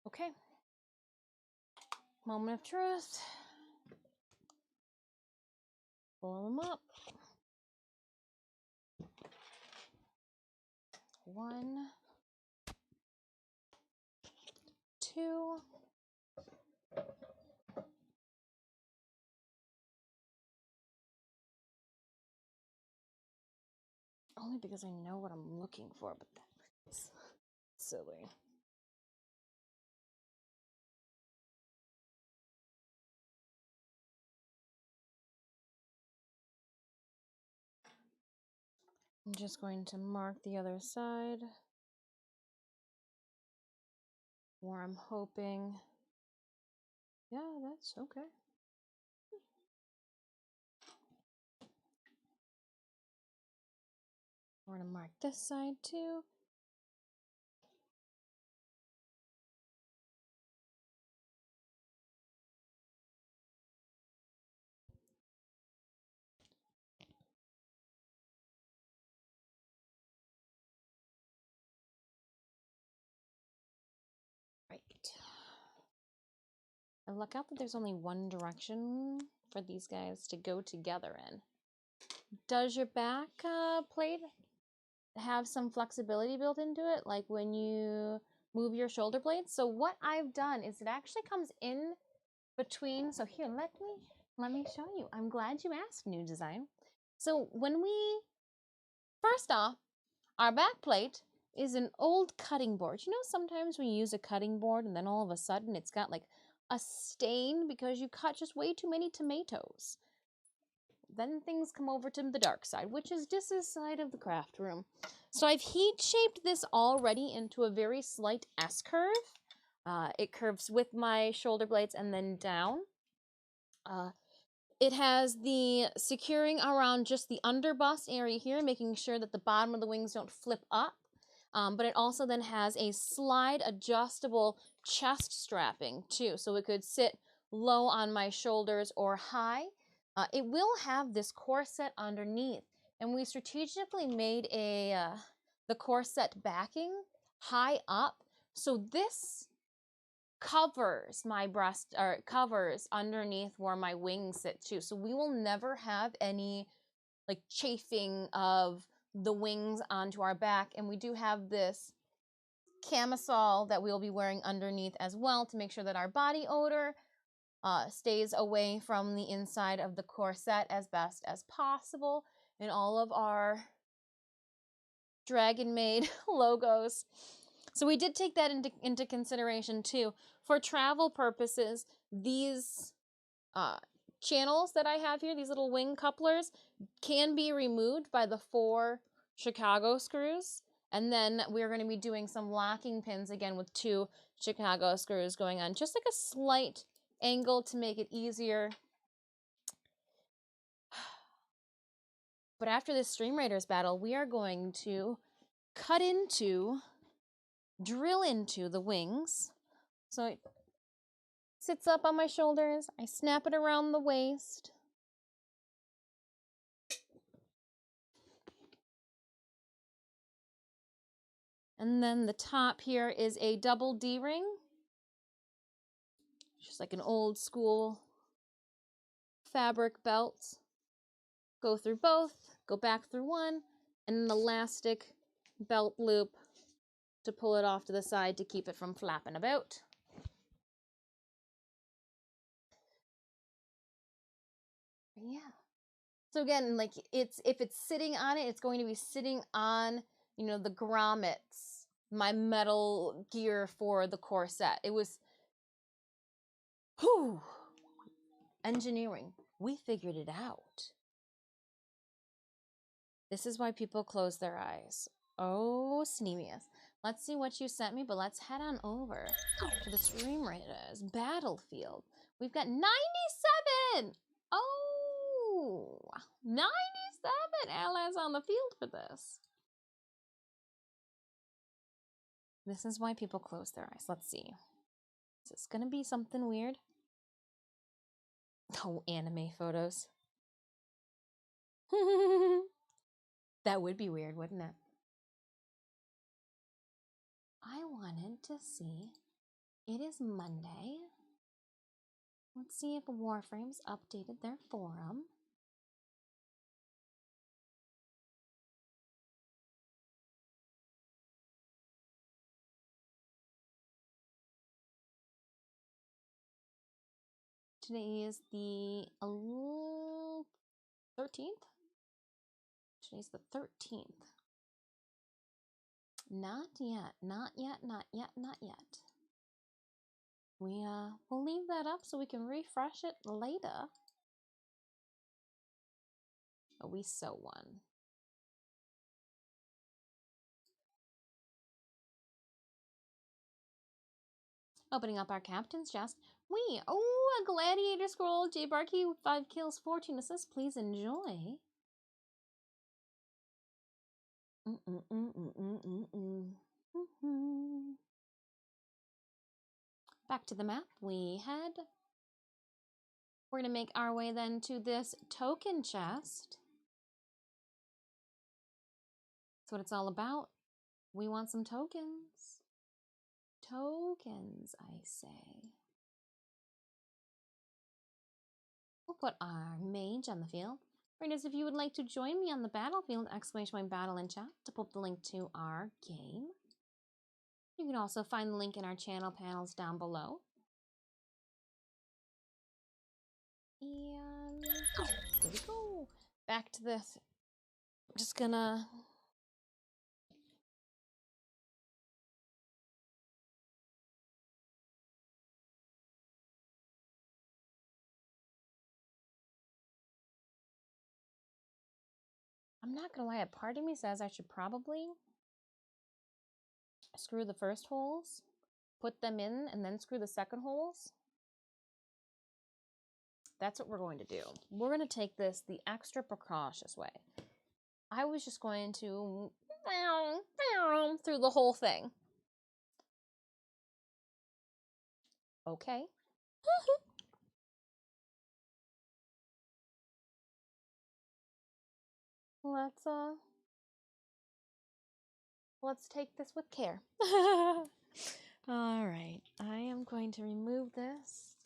Okay. Moment of truth. Pull them up. 1, 2. Only because I know what I'm looking for, but that's silly. I'm just going to mark the other side where I'm hoping. Yeah, that's okay. We're going to mark this side too. Right. And look out that there's only one direction for these guys to go together in. Does your back plate have some flexibility built into it, like when you move your shoulder blades? So what I've done is it actually comes in between. So here, let me show you. I'm glad you asked, new design. So when we, first off, our back plate is an old cutting board. You know, sometimes when you use a cutting board and then all of a sudden it's got like a stain because you cut just way too many tomatoes. Then things come over to the dark side, which is this side of the craft room. So I've heat shaped this already into a very slight S curve. It curves with my shoulder blades and then down. It has the securing around just the underbust area here, making sure that the bottom of the wings don't flip up. But it also then has a slide adjustable chest strapping too, so it could sit low on my shoulders or high. It will have this corset underneath, and we strategically made the corset backing high up, so this covers my breast, or covers underneath where my wings sit too. So we will never have any like chafing of the wings onto our back. And we do have this camisole that we'll be wearing underneath as well to make sure that our body odor stays away from the inside of the corset as best as possible. And all of our Dragon Maid logos. So we did take that into consideration too. For travel purposes, these channels that I have here, these little wing couplers, can be removed by the 4 Chicago screws. And then we're going to be doing some locking pins again with 2 Chicago screws going on. Just like a slight angle to make it easier. But after this Stream Raiders battle, we are going to drill into the wings. So it sits up on my shoulders. I snap it around the waist. And then the top here is a double D-ring. Just like an old school fabric belt. Go through both, go back through one, and an elastic belt loop to pull it off to the side to keep it from flapping about. Yeah. So again, like if it's sitting on it, it's going to be sitting on, you know, the grommets, my metal gear for the corset. It was, whew, engineering. We figured it out. This is why people close their eyes. Oh, Sneemius. Let's see what you sent me, but let's head on over to the Stream Raiders battlefield. We've got 97! Oh, 97 allies on the field for this. This is why people close their eyes. Let's see. Is this gonna be something weird? Oh, anime photos. That would be weird, wouldn't it? I wanted to see. It is Monday. Let's see if Warframe's updated their forum. Today is the 13th? Today's the 13th. Not yet, not yet, not yet, not yet. We'll leave that up so we can refresh it later. Oh, we sew one. Opening up our captain's chest. A gladiator scroll. J Barkey, 5 kills, 14 assists. Please enjoy. Back to the map we head. We're gonna make our way then to this token chest. That's what it's all about. We want some tokens. Tokens, I say. We'll put our mage on the field. Friends, if you would like to join me on the battlefield, ! battle in chat to put the link to our game. You can also find the link in our channel panels down below. And here we go. Back to this. I'm just gonna I'm not gonna lie, a part of me says I should probably screw the first holes, put them in, and then screw the second holes. That's what we're going to do. We're going to take this the extra precautious way. I was just going to through the whole thing. Okay. Let's take this with care. All right, I am going to remove this.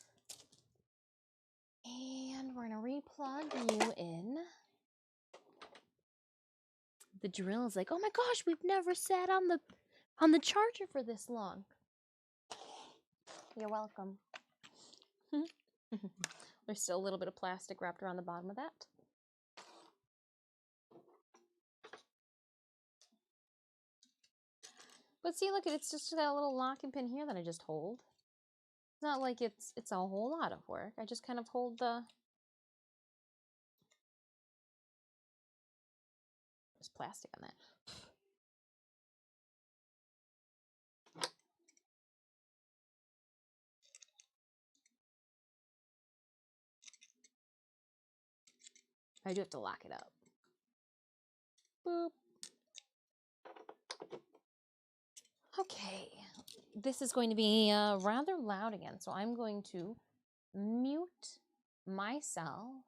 And we're going to replug you in. The drill is like, oh my gosh, we've never sat on the charger for this long. You're welcome. There's still a little bit of plastic wrapped around the bottom of that. But see, look, it's just got a little locking pin here that I just hold. It's not like it's a whole lot of work. I just kind of hold the... There's plastic on that. I do have to lock it up. Boop. Okay, this is going to be rather loud again, so I'm going to mute myself.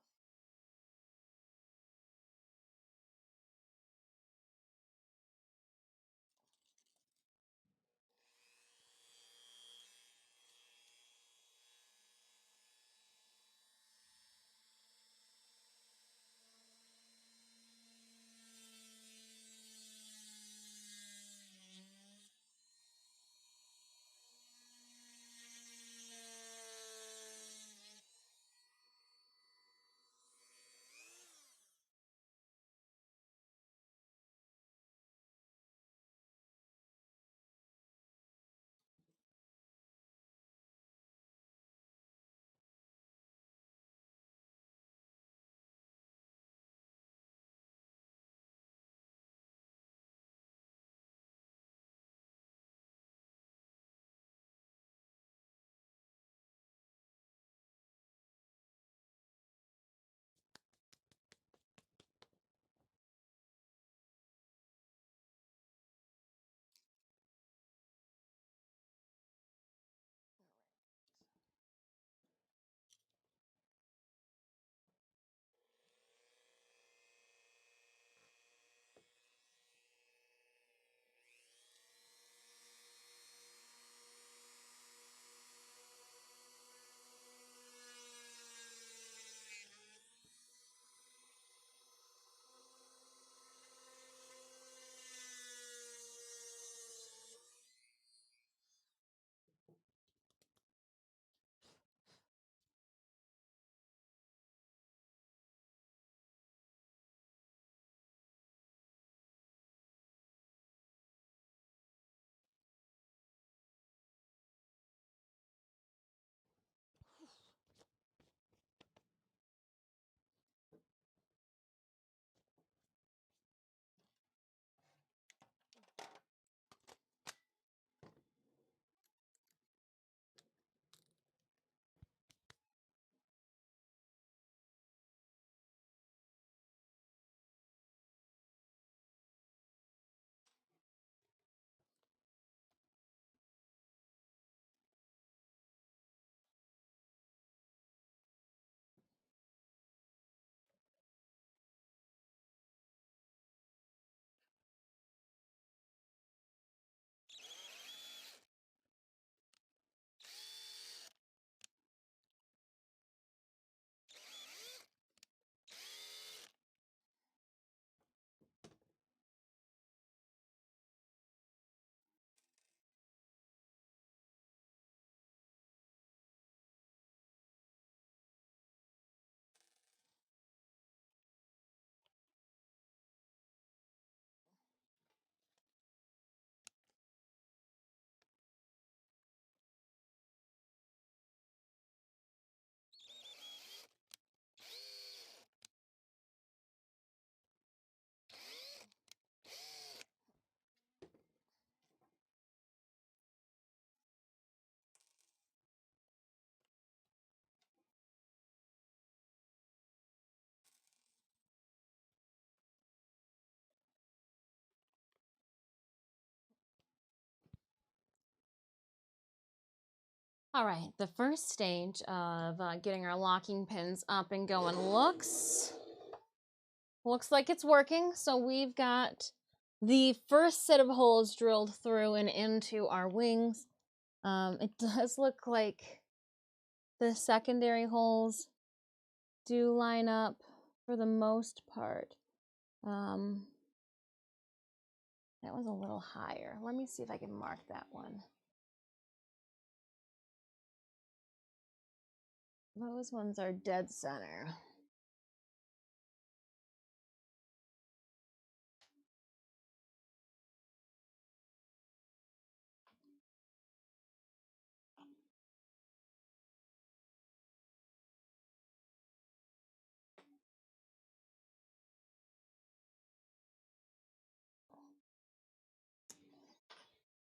All right, the first stage of getting our locking pins up and going looks like it's working. So we've got the first set of holes drilled through and into our wings. It does look like the secondary holes do line up for the most part. That was a little higher. Let me see if I can mark that one. Those ones are dead center.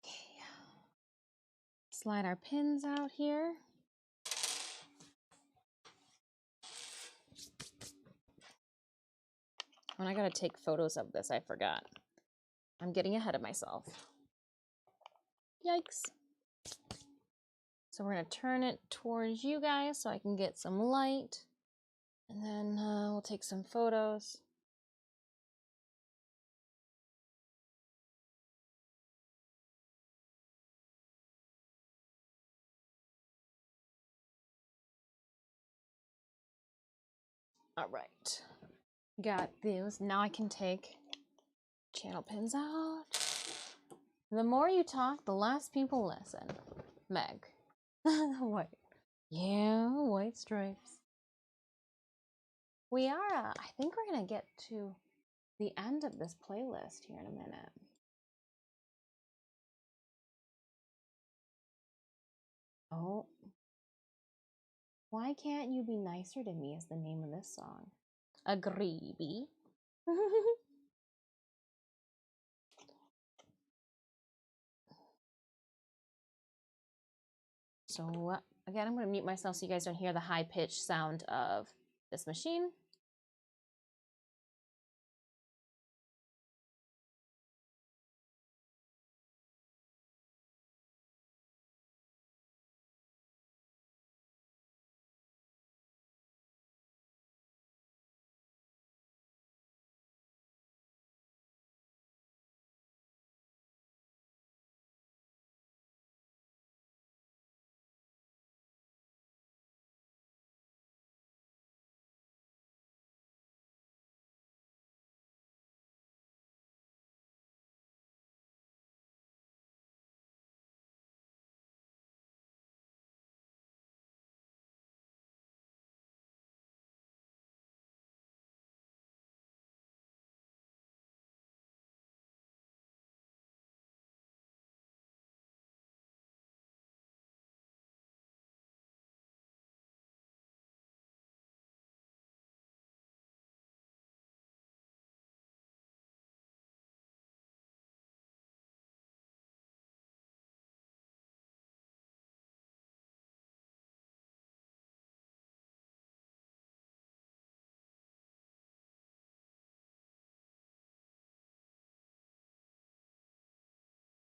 Okay. Slide our pins out here. And I gotta take photos of this, I forgot. I'm getting ahead of myself. Yikes. So we're gonna turn it towards you guys so I can get some light. And then we'll take some photos. All right. Got these. Now I can take channel pins out. The more you talk, the less people listen. Meg. White. Yeah, white stripes. We are, I think we're gonna get to the end of this playlist here in a minute. Oh. Why Can't You Be Nicer to Me is the name of this song. Agreeby. So again, I'm going to mute myself so you guys don't hear the high-pitched sound of this machine.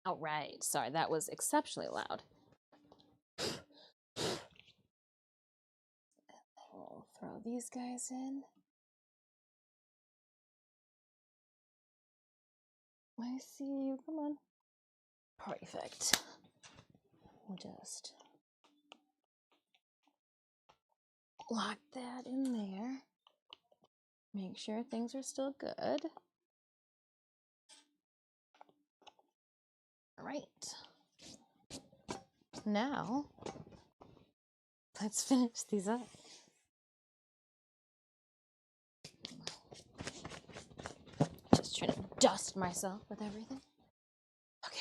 All right, sorry, that was exceptionally loud. We'll throw these guys in. I see you, come on. Perfect. We'll just lock that in there. Make sure things are still good. All right. Now, let's finish these up. Just trying to dust myself with everything. Okay.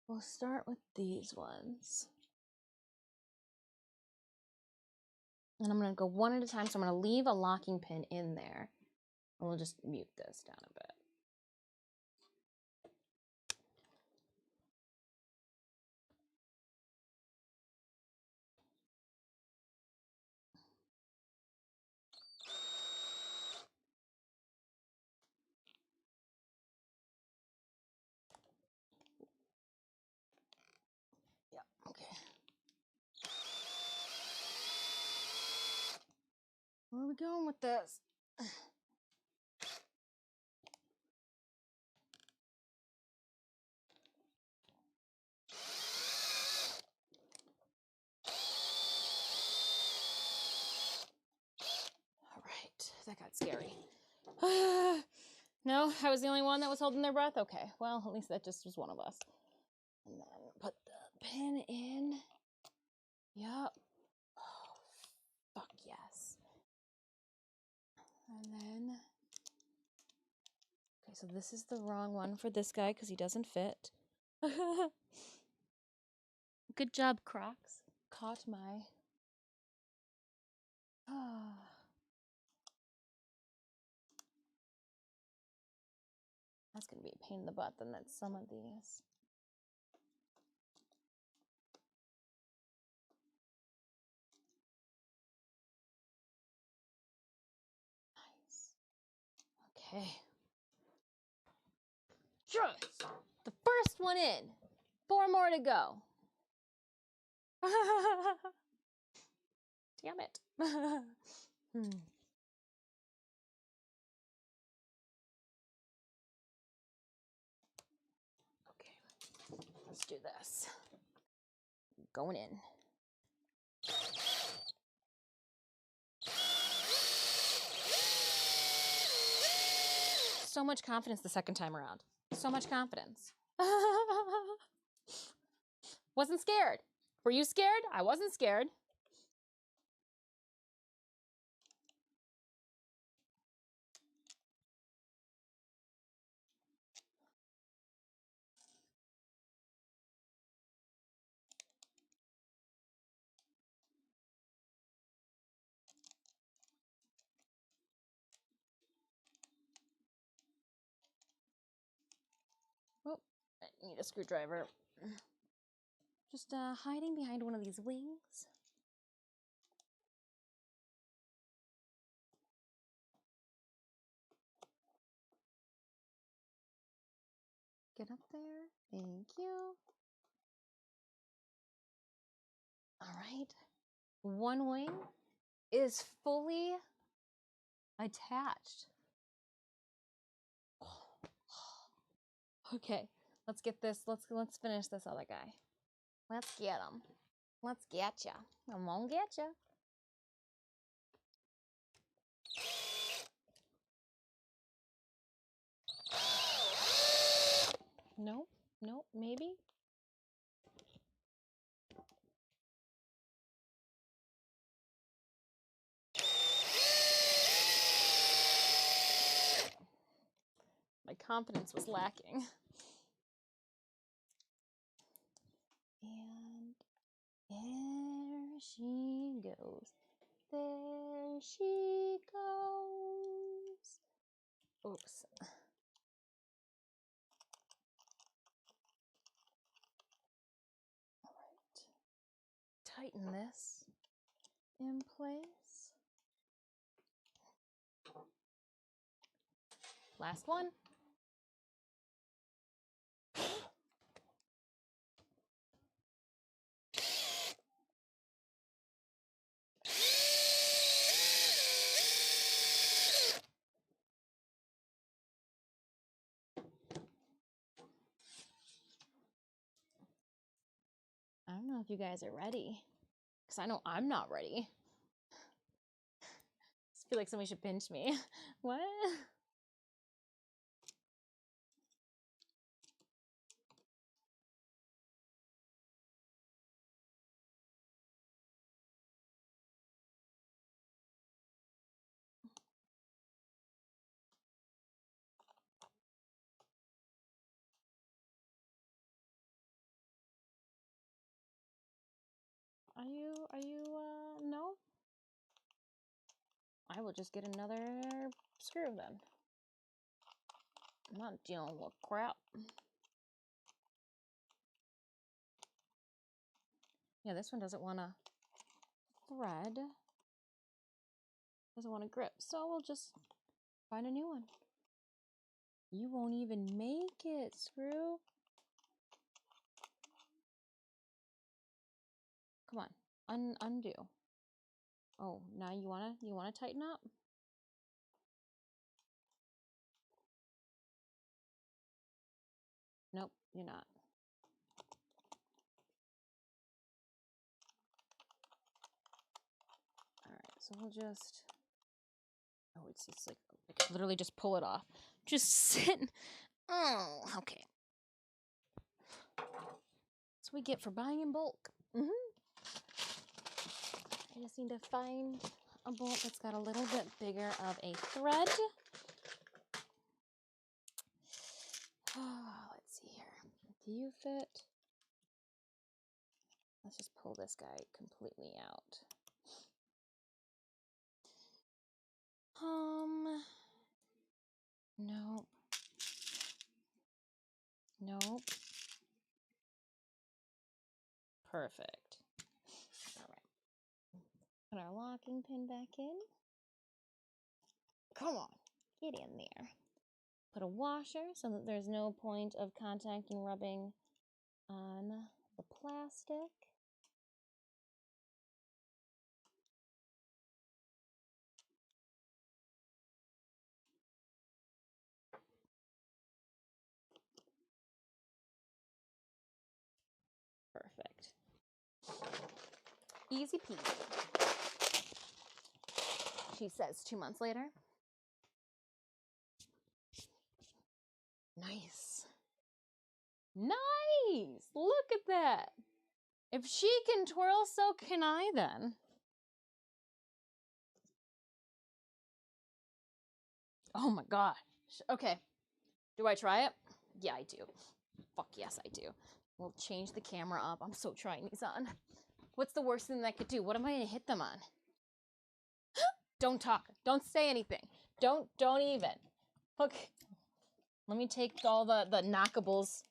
We'll start with these ones. And I'm going to go one at a time. So I'm going to leave a locking pin in there. And we'll just mute this down a bit. we going with this? All right, that got scary. No, I was the only one that was holding their breath? Okay, well, at least that just was one of us. And then put the pin in. Yup. Oh, fuck yes. And then, okay, so this is the wrong one for this guy because he doesn't fit. Good job, Crocs. Caught my... That's going to be a pain in the butt, then that's some of these. Nice. Okay. Just the first one in. 4 more to go. Damn it. Okay, let's do this. Going in. So much confidence the second time around. So much confidence. Wasn't scared. Were you scared? I wasn't scared. Oh, I need a screwdriver. Just hiding behind one of these wings. Get up there. Thank you. All right. One wing is fully attached. Okay, let's get this. Let's finish this other guy. Let's get him. Let's get ya. I'm gonna get ya. Nope. Nope. Maybe. My confidence was lacking. And there she goes. There she goes. Oops. All right. Tighten this in place. Last one. I don't know if you guys are ready, because I know I'm not ready. I just feel like somebody should pinch me. What? No? I will just get another screw then. I'm not dealing with crap. Yeah, this one doesn't want to thread. Doesn't want to grip, so we'll just find a new one. You won't even make it, screw. Come on, undo. Oh, now you wanna tighten up? Nope, you're not. All right, so we'll just. Oh, it's like I could literally just pull it off. Just sit. Oh, okay. That's what we get for buying in bulk. I just need to find a bolt that's got a little bit bigger of a thread. Let's see here. Do you fit? Let's just pull this guy completely out. Nope. Nope. Perfect. All right. Put our locking pin back in. Come on, get in there. Put a washer so that there's no point of contact and rubbing on the plastic. Perfect. Easy peasy. She says 2 months later. Nice. Nice! Look at that. If she can twirl, so can I then. Oh my gosh. Okay. Do I try it? Yeah, I do. Fuck yes, I do. We'll change the camera up. I'm so trying these on. What's the worst thing that I could do? What am I gonna hit them on? Don't talk. Don't say anything. Don't even. Look. Let me take all the knockables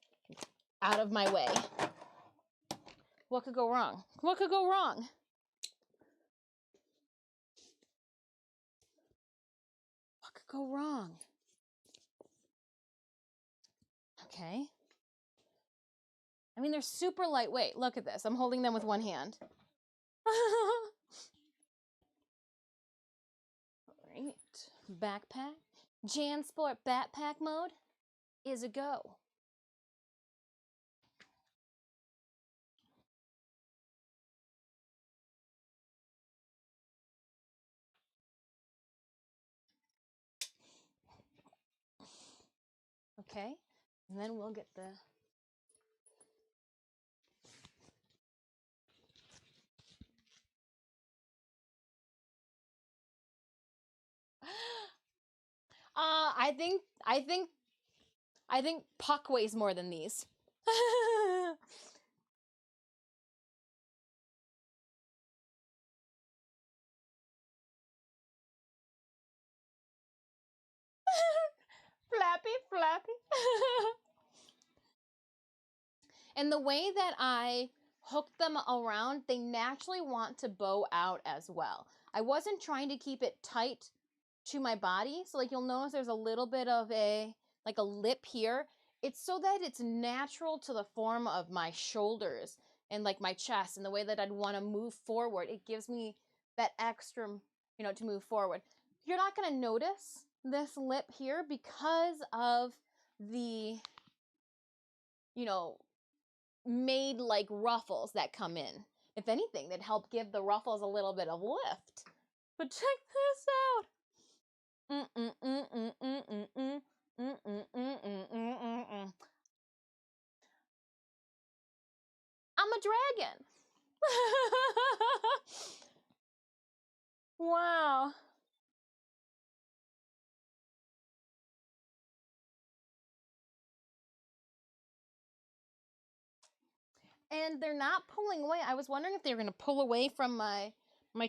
out of my way. What could go wrong? What could go wrong? What could go wrong? Okay. I mean, they're super lightweight. Look at this. I'm holding them with one hand. Alright. Backpack. JanSport backpack mode is a go. Okay. And then we'll get the I think Puck weighs more than these. Flappy. And the way that I hooked them around, they naturally want to bow out as well. I wasn't trying to keep it tight to my body. So like you'll notice there's a little bit of a lip here. It's so that it's natural to the form of my shoulders and like my chest and the way that I'd want to move forward. It gives me that extra, to move forward. You're not going to notice this lip here because of the, made like ruffles that come in. If anything, that help give the ruffles a little bit of lift. But check this out. I'm a dragon. Wow. And they're not pulling away. I was wondering if they were going to pull away from my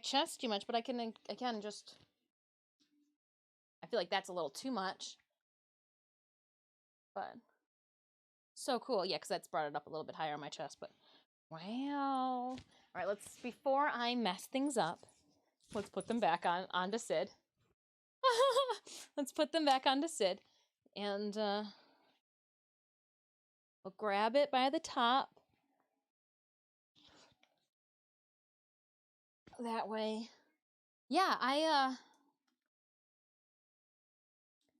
chest too much, but I can just I feel like that's a little too much. But so cool. Yeah, cuz that's brought it up a little bit higher on my chest, but wow. All right, before I mess things up, let's put them back onto Sid. Let's put them back onto Sid. And we'll grab it by the top. That way Yeah,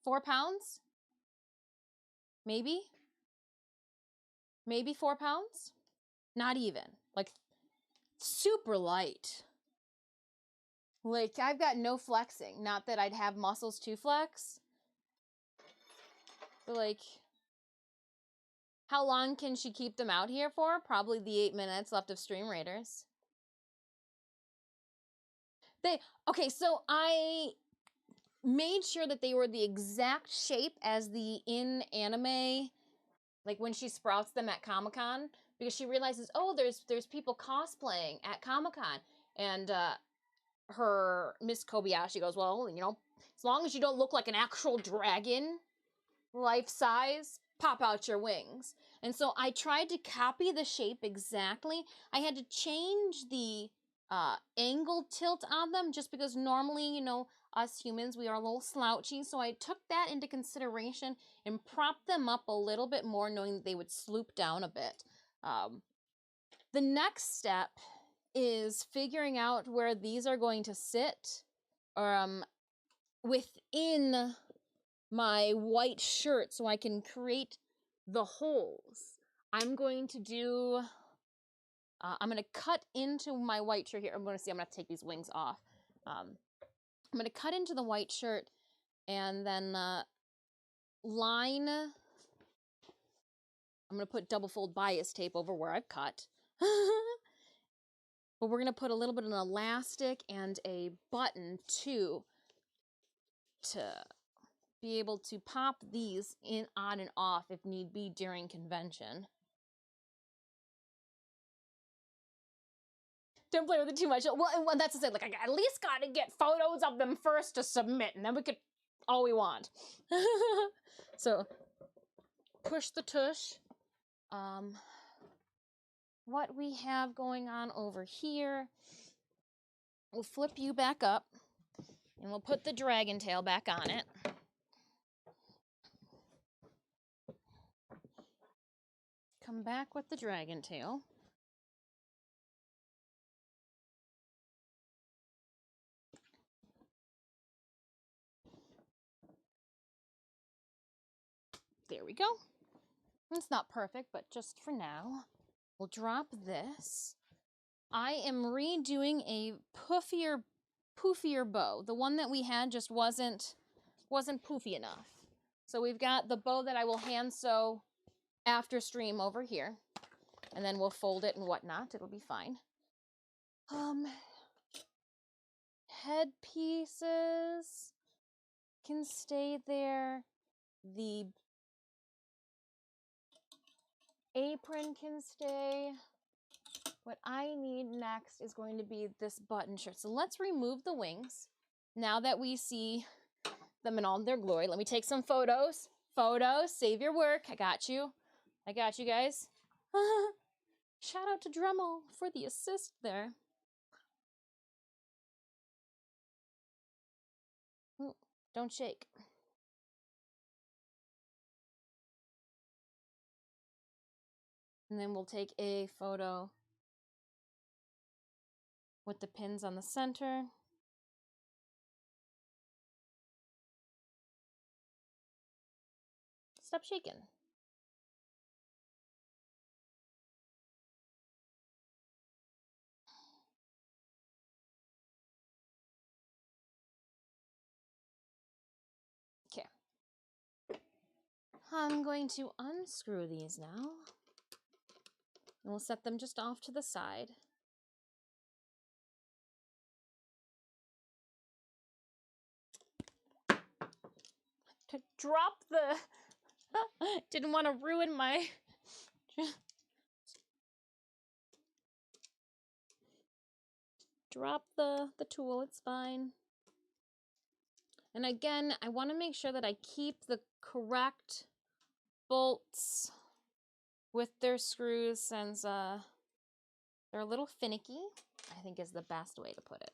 4 pounds? Maybe? Maybe 4 pounds? Not even. Like, super light. Like, I've got no flexing. Not that I'd have muscles to flex. But, like, how long can she keep them out here for? Probably the 8 minutes left of Stream Raiders. Okay, so I made sure that they were the exact shape as the in anime, like when she sprouts them at Comic-Con, because she realizes, oh, there's people cosplaying at Comic-Con. And her Miss Kobayashi goes, well, you know, as long as you don't look like an actual dragon, life size, pop out your wings. And so I tried to copy the shape exactly. I had to change the angle tilt on them just because normally, you know, us humans, we are a little slouchy. So I took that into consideration and propped them up a little bit more, knowing that they would sloop down a bit. The next step is figuring out where these are going to sit within my white shirt so I can create the holes. I'm going to do, I'm going to cut into my white shirt here. I'm going to have to take these wings off. I'm going to cut into the white shirt and then line, I'm going to put double fold bias tape over where I've cut. But we're going to put a little bit of an elastic and a button too to be able to pop these in on and off if need be during convention. Don't play with it too much. Well, that's to say, like, I at least gotta get photos of them first to submit, and then we could all we want. So, push the tush. What we have going on over here, we'll flip you back up, and we'll put the dragon tail back on it. Come back with the dragon tail. There we go. It's not perfect, but just for now. We'll drop this. I am redoing a poofier bow. The one that we had just wasn't poofy enough. So we've got the bow that I will hand sew after stream over here. And then we'll fold it and whatnot. It'll be fine. Headpieces can stay there. The apron can stay. What I need next is going to be this button shirt. So let's remove the wings. Now that we see them in all their glory, let me take some photos. Photos, save your work. I got you. I got you guys. Shout out to Dremel for the assist there. Ooh, don't shake. And then we'll take a photo with the pins on the center. Stop shaking. Okay. I'm going to unscrew these now. And we'll set them just off to the side. To drop the... Didn't want to ruin my... Drop the tool, it's fine. And again, I want to make sure that I keep the correct bolts with their screws since they're a little finicky, I think is the best way to put it.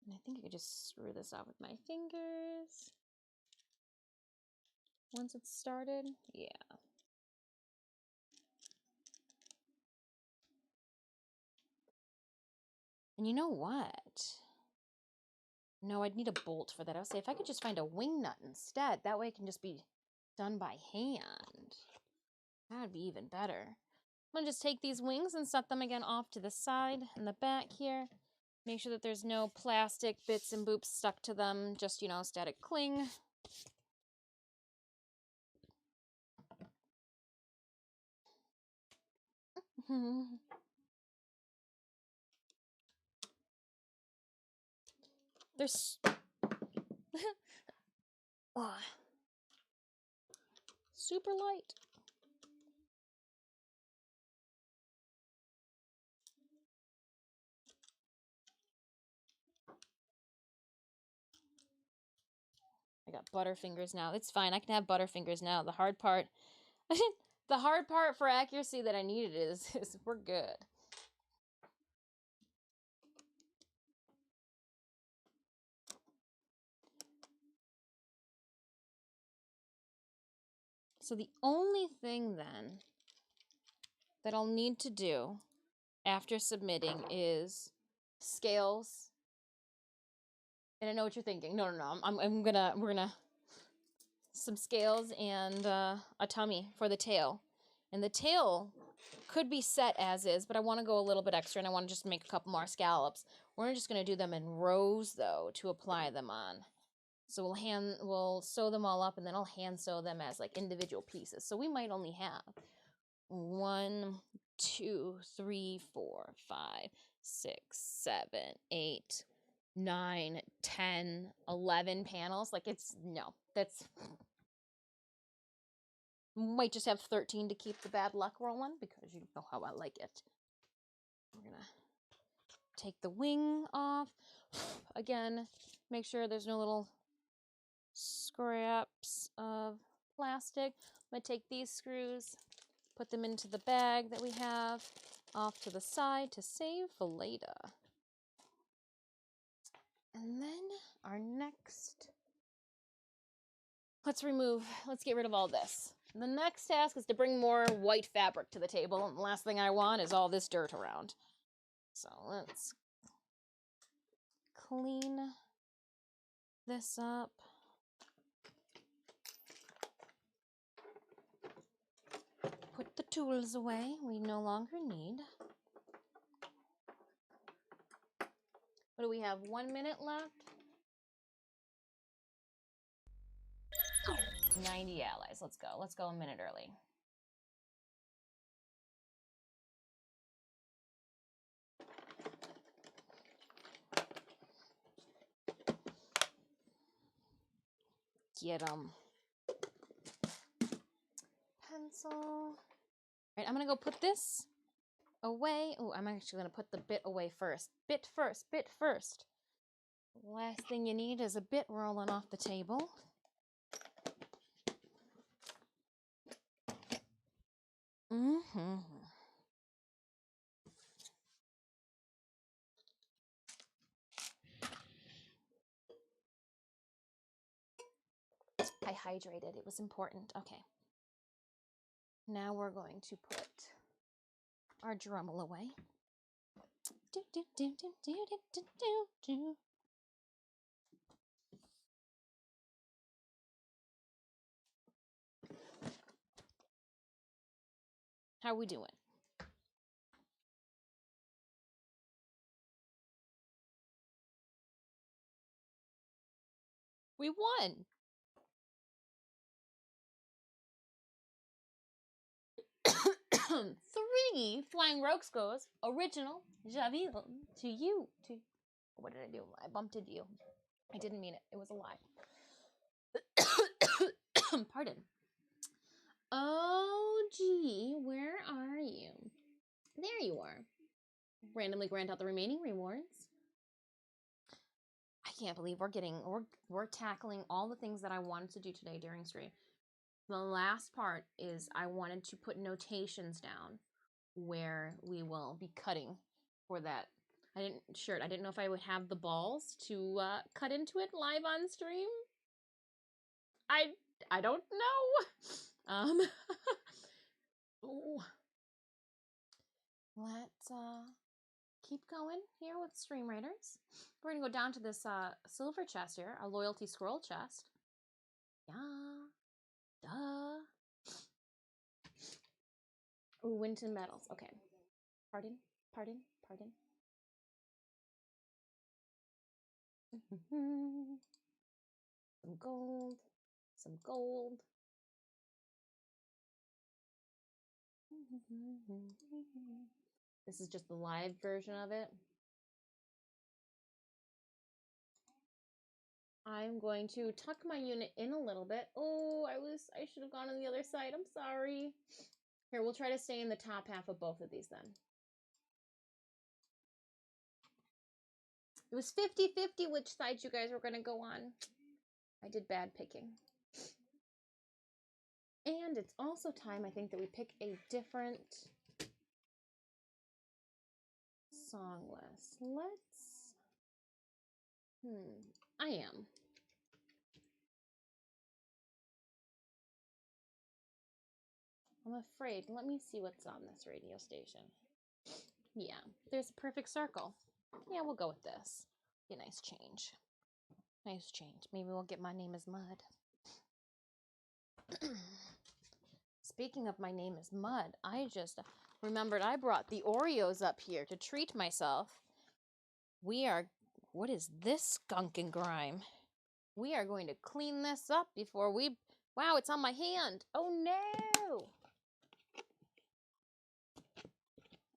And I think I could just screw this out with my fingers. Once it's started, yeah. And you know what? No, I'd need a bolt for that. I would say if I could just find a wing nut instead, that way it can just be done by hand. That'd be even better. I'm gonna just take these wings and set them again off to the side in the back here. Make sure that there's no plastic bits and boops stuck to them, just, you know, static cling. There's oh, super light. I got butterfingers now. It's fine. I can have butterfingers now. The hard part, the hard part for accuracy that I needed is we're good. So the only thing then that I'll need to do after submitting is scales. And I know what you're thinking. No, we're gonna some scales and a tummy for the tail. And the tail could be set as is, but I want to go a little bit extra and I want to just make a couple more scallops. We're just going to do them in rows though to apply them on. So we'll sew them all up and then I'll hand sew them as like individual pieces. So we might only have 1, 2, 3, 4, 5, 6, 7, 8, 9, 10, 11 panels. Like that's might just have 13 to keep the bad luck rolling because you know how I like it. We're gonna take the wing off. Again, make sure there's no little scraps of plastic. I'm gonna take these screws, put them into the bag that we have off to the side to save for later. And then our next, let's get rid of all this. The next task is to bring more white fabric to the table, and the last thing I want is all this dirt around. So let's clean this up. Put the tools away we no longer need. What do we have? 1 minute left? 90 allies. Let's go. Let's go a minute early. Get them. Pencil. All right, I'm going to go put this away. Oh, I'm actually going to put the bit away first. Bit first. Bit first. Last thing you need is a bit rolling off the table. Mm-hmm. I hydrated. It was important. Okay. Now we're going to put our Dremel away. Do, do, do, do, do, do, do, do, do. How are we doing? We won. 3 flying rogue scores. Original Javier to you. What did I do? I bumped into you. I didn't mean it. It was a lie. Pardon. Oh, gee, where are you? There you are. Randomly grant out the remaining rewards. I can't believe we're tackling all the things that I wanted to do today during stream. The last part is I wanted to put notations down where we will be cutting for that. I didn't know if I would have the balls to cut into it live on stream. I don't know. Ooh. Let's keep going here with Stream Raiders. We're going to go down to this silver chest here, a loyalty scroll chest. Yeah. Duh. Ooh, Winton medals. Okay. Pardon. Some gold. Some gold. This is just the live version of it. I'm going to tuck my unit in a little bit. Oh, I should have gone on the other side. I'm sorry. Here, we'll try to stay in the top half of both of these then. It was 50-50 which side you guys were going to go on. I did bad picking. And it's also time, I think, that we pick a different song list. I am. I'm afraid. Let me see what's on this radio station. Yeah, there's a perfect circle. Yeah, we'll go with this. Be a nice change. Nice change. Maybe we'll get My Name is Mud. Speaking of My Name is Mud, I just remembered I brought the Oreos up here to treat myself. What is this skunk and grime? We are going to clean this up before we, wow, it's on my hand. Oh no.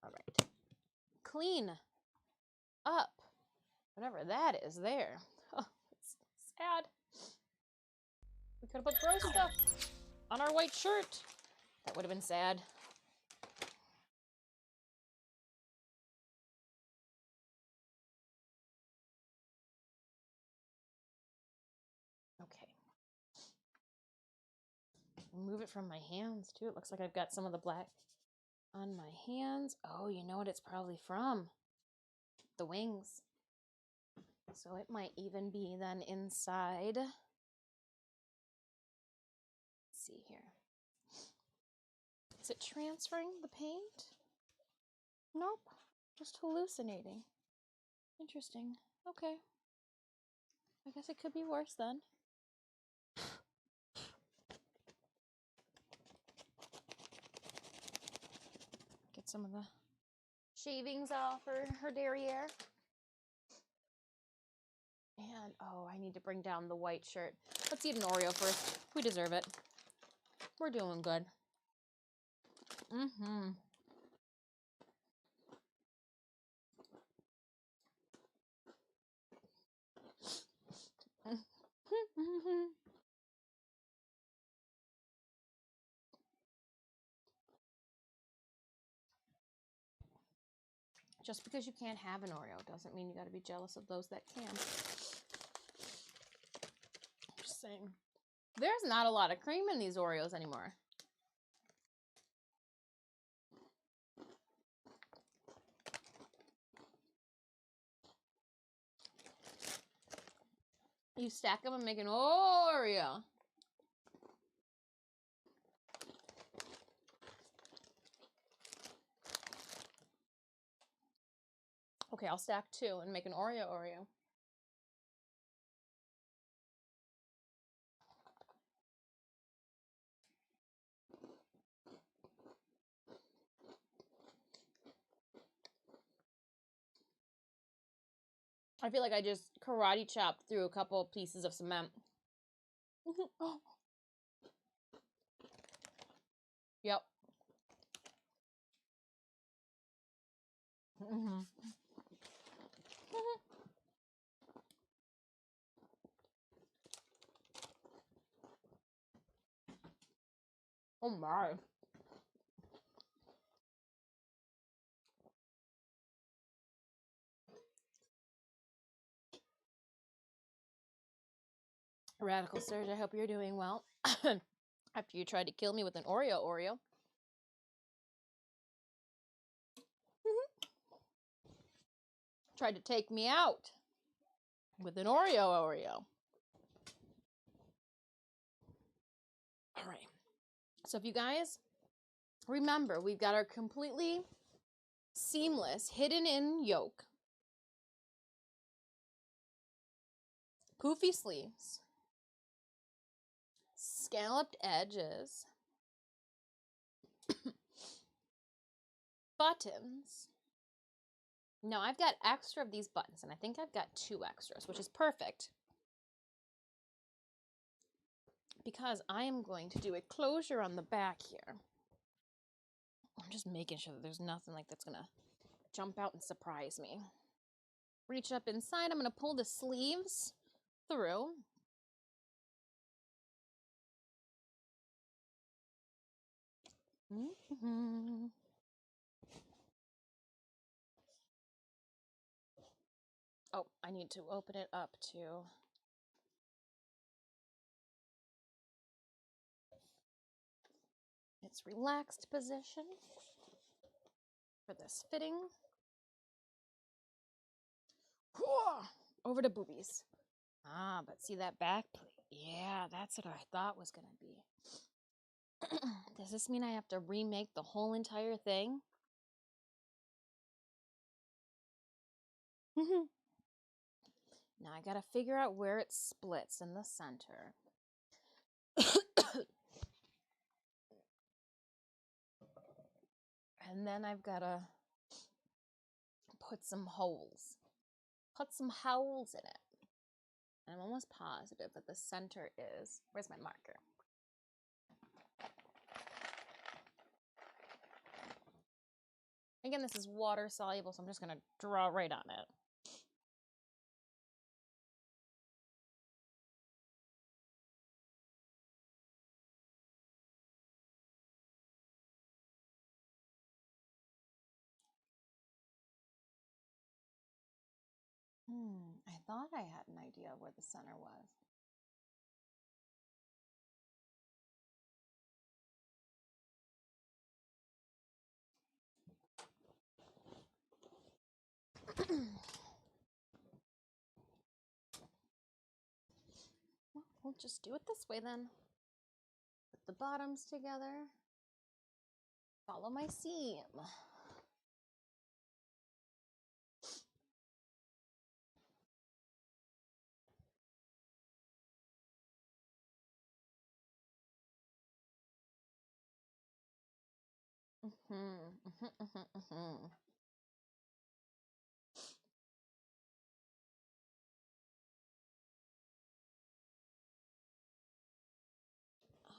All right. Clean up whatever that is there. Oh, it's sad. We could have put gross stuff on our white shirt. That would have been sad. Okay. Remove it from my hands too. It looks like I've got some of the black on my hands. Oh, you know what it's probably from? The wings. So it might even be then inside. Let's see here. Is it transferring the paint? Nope. Just hallucinating. Interesting. Okay. I guess it could be worse then. Get some of the shavings off her derriere. And, oh, I need to bring down the white shirt. Let's eat an Oreo first. We deserve it. We're doing good. Mm-hmm. Just because you can't have an Oreo doesn't mean you got to be jealous of those that can. Just saying. There's not a lot of cream in these Oreos anymore. You stack them and make an Oreo. Okay, I'll stack two and make an Oreo. I feel like I just karate chopped through a couple pieces of cement. Oh. Yep. Mm-hmm. Oh my. Radical Surge, I hope you're doing well. After you tried to kill me with an Oreo. Tried to take me out with an Oreo. All right. So if you guys remember, we've got our completely Seamless, hidden in yoke. Poofy sleeves. Scalloped edges. Buttons. No, I've got extra of these buttons, and I think I've got 2 extras, which is perfect. Because I am going to do a closure on the back here. I'm just making sure that there's nothing like that's gonna jump out and surprise me. Reach up inside, I'm gonna pull the sleeves through. Oh, I need to open it up too. Its relaxed position for this fitting. Over to boobies. Ah, but see that back plate? Yeah, that's what I thought was gonna be. Does this mean I have to remake the whole entire thing? Now I gotta figure out where it splits in the center. And then I've gotta put some holes. Put some holes in it. And I'm almost positive that the center is... Where's my marker? Again, this is water soluble, so I'm just gonna draw right on it. I thought I had an idea of where the center was. Well, we'll just do it this way then. Put the bottoms together. Follow my seam.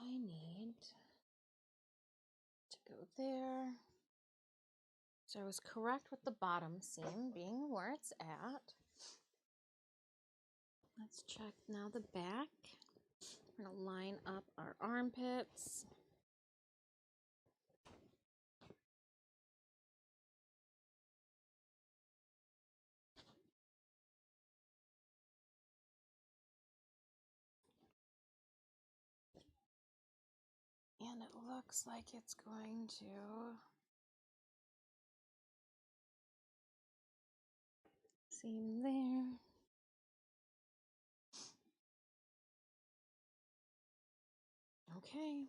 I need to go there. So I was correct with the bottom seam being where it's at. Let's check now the back. We're gonna line up our armpits. And it looks like it's going to seam there. Okay.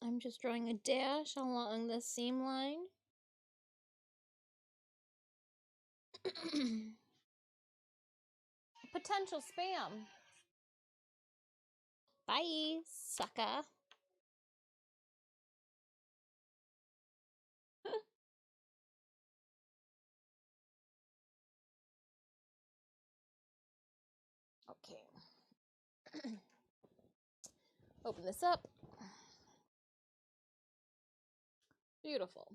I'm just drawing a dash along the seam line. Potential spam. Bye, sucker. Okay. Open this up. Beautiful.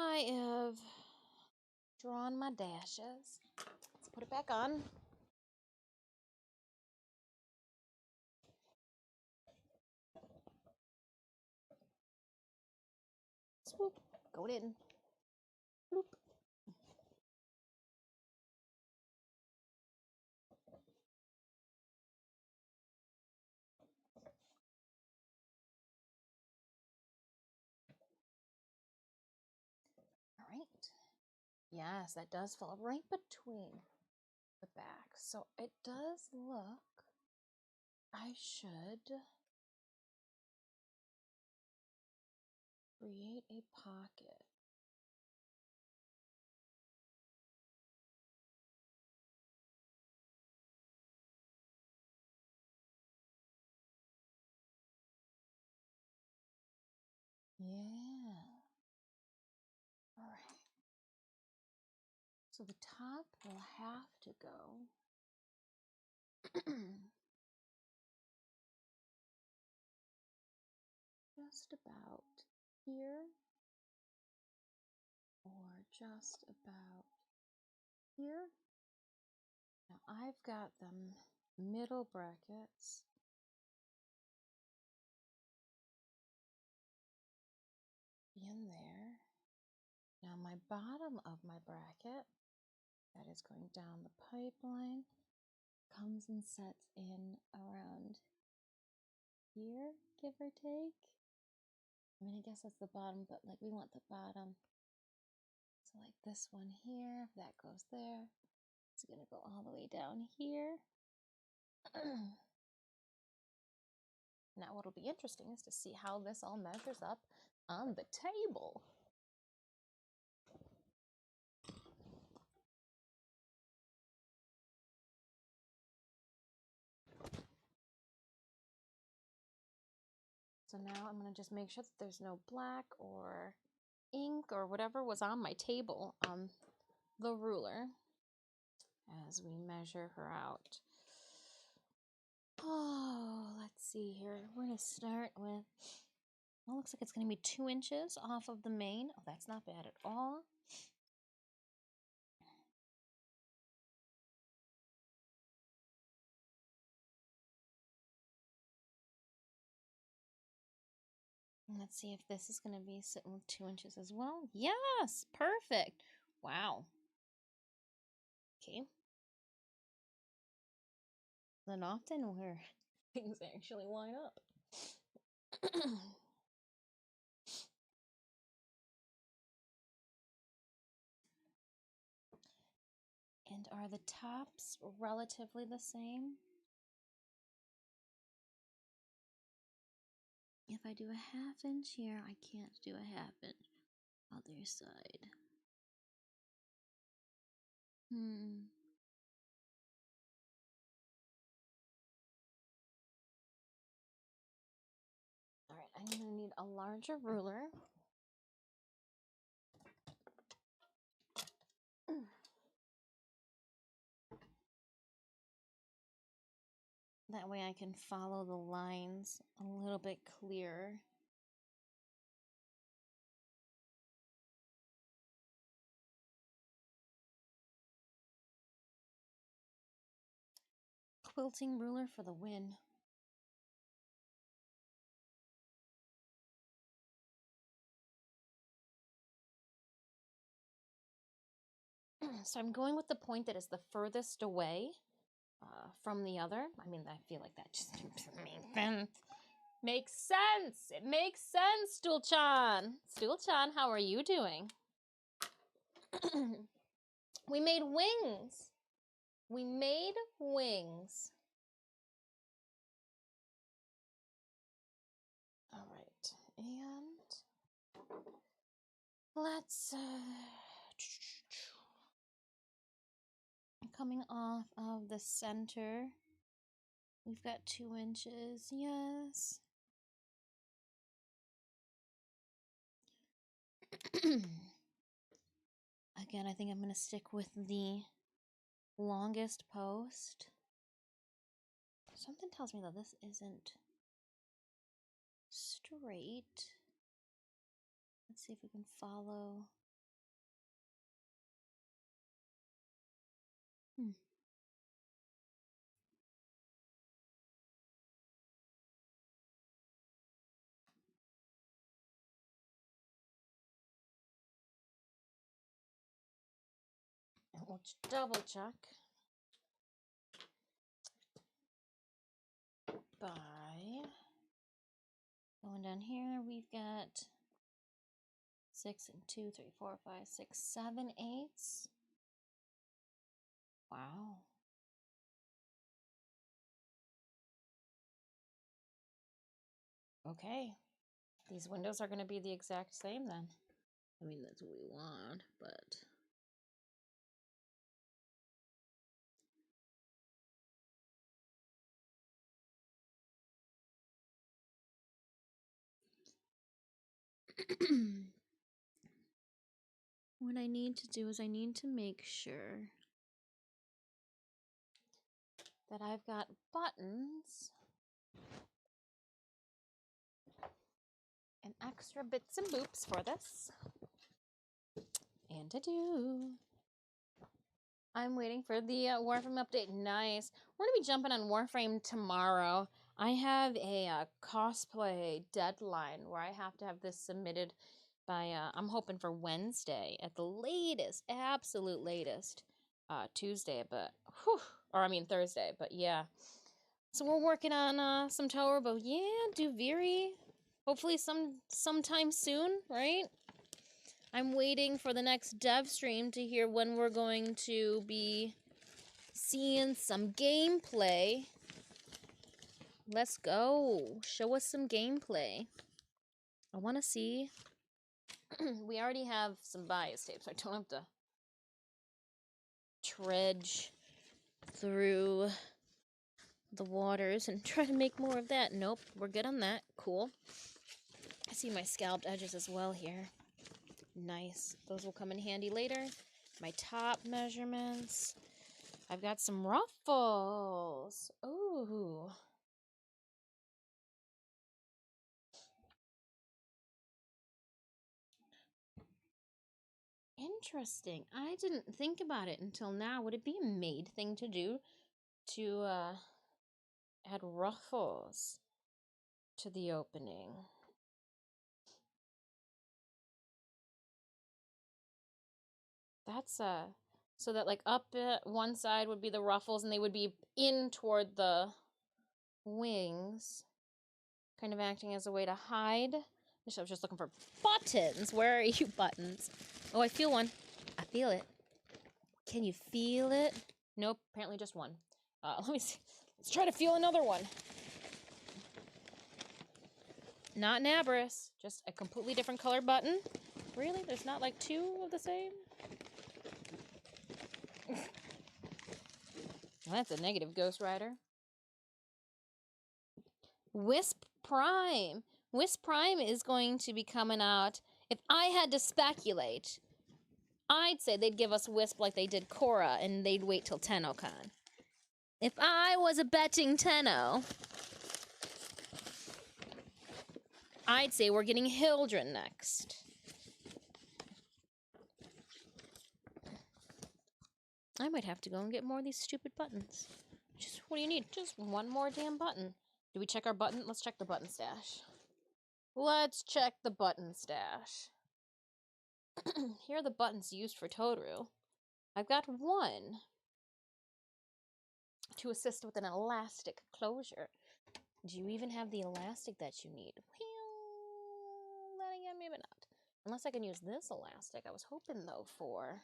I have drawn my dashes. Let's put it back on. Swoop. Go in. Bloop. Yes, that does fall right between the back. So it does look, I should create a pocket. Yeah. All right. So the top will have to go just about here or just about here. Now I've got the middle brackets in there. Now my bottom of my bracket, that is going down the pipeline, comes and sets in around here, give or take. I mean, I guess that's the bottom, but like we want the bottom. So like this one here, if that goes there, it's gonna go all the way down here. Now what'll be interesting is to see how this all measures up on the table. So now I'm gonna just make sure that there's no black or ink or whatever was on my table on the ruler as we measure her out. Oh, let's see here. We're gonna start with, well, looks like it's gonna be 2 inches off of the main. Oh, that's not bad at all. Let's see if this is going to be sitting with 2 inches as well. Yes, perfect. Wow. Okay. Then often where things actually line up. And are the tops relatively the same? If I do a 1/2 inch here, I can't do a 1/2 inch other side. All right, I'm going to need a larger ruler. That way I can follow the lines a little bit clearer. Quilting ruler for the win. So I'm going with the point that is the furthest away from the other. I mean, I feel like that just makes sense. Makes sense. It makes sense, Stool-chan. Stool-chan, how are you doing? We made wings. We made wings. All right, and let's coming off of the center. We've got 2 inches. Yes. Again, I think I'm going to stick with the longest post. Something tells me that this isn't straight. Let's see if we can follow. And we'll double check by going down here. We've got 6 and 2, 3, 4, 5, 6, 7 eighths. Wow. Okay. These windows are going to be the exact same then. I mean, that's what we want, but... What I need to do is I need to make sure that I've got buttons and extra bits and boops for this. And to do. I'm waiting for the Warframe update. Nice. We're going to be jumping on Warframe tomorrow. I have a cosplay deadline where I have to have this submitted by, I'm hoping for Wednesday at the latest, absolute latest, Tuesday, but, whew, or I mean Thursday, but yeah. So we're working on some Tohru, but yeah, Duviri, hopefully sometime soon, right? I'm waiting for the next dev stream to hear when we're going to be seeing some gameplay. Let's go. Show us some gameplay. I want to see. We already have some bias tapes. I don't have to trudge through the waters and try to make more of that. Nope, we're good on that. Cool. I see my scalped edges as well here. Nice. Those will come in handy later. My top measurements. I've got some ruffles. Ooh. Interesting. I didn't think about it until now. Would it be a made thing to do to add ruffles to the opening? That's so that like up one side would be the ruffles and they would be in toward the wings, kind of acting as a way to hide. I was just looking for buttons. Where are you, buttons? Oh, I feel one. I feel it. Can you feel it? Nope, apparently just one. Let me see. Let's try to feel another one. Not Nabris, just a completely different color button. Really? There's not like two of the same? Well, that's a negative, Ghost Rider. Wisp Prime. Wisp Prime is going to be coming out. If I had to speculate, I'd say they'd give us Wisp like they did Korra, and they'd wait till TennoCon. If I was a betting Tenno, I'd say we're getting Hildren next. I might have to go and get more of these stupid buttons. Just, what do you need? Just one more damn button. Do we check our button? Let's check the button stash. Let's check the button stash. Here are the buttons used for Tohru. I've got one to assist with an elastic closure. Do you even have the elastic that you need? Well, then again, maybe not. Unless I can use this elastic. I was hoping, though, for...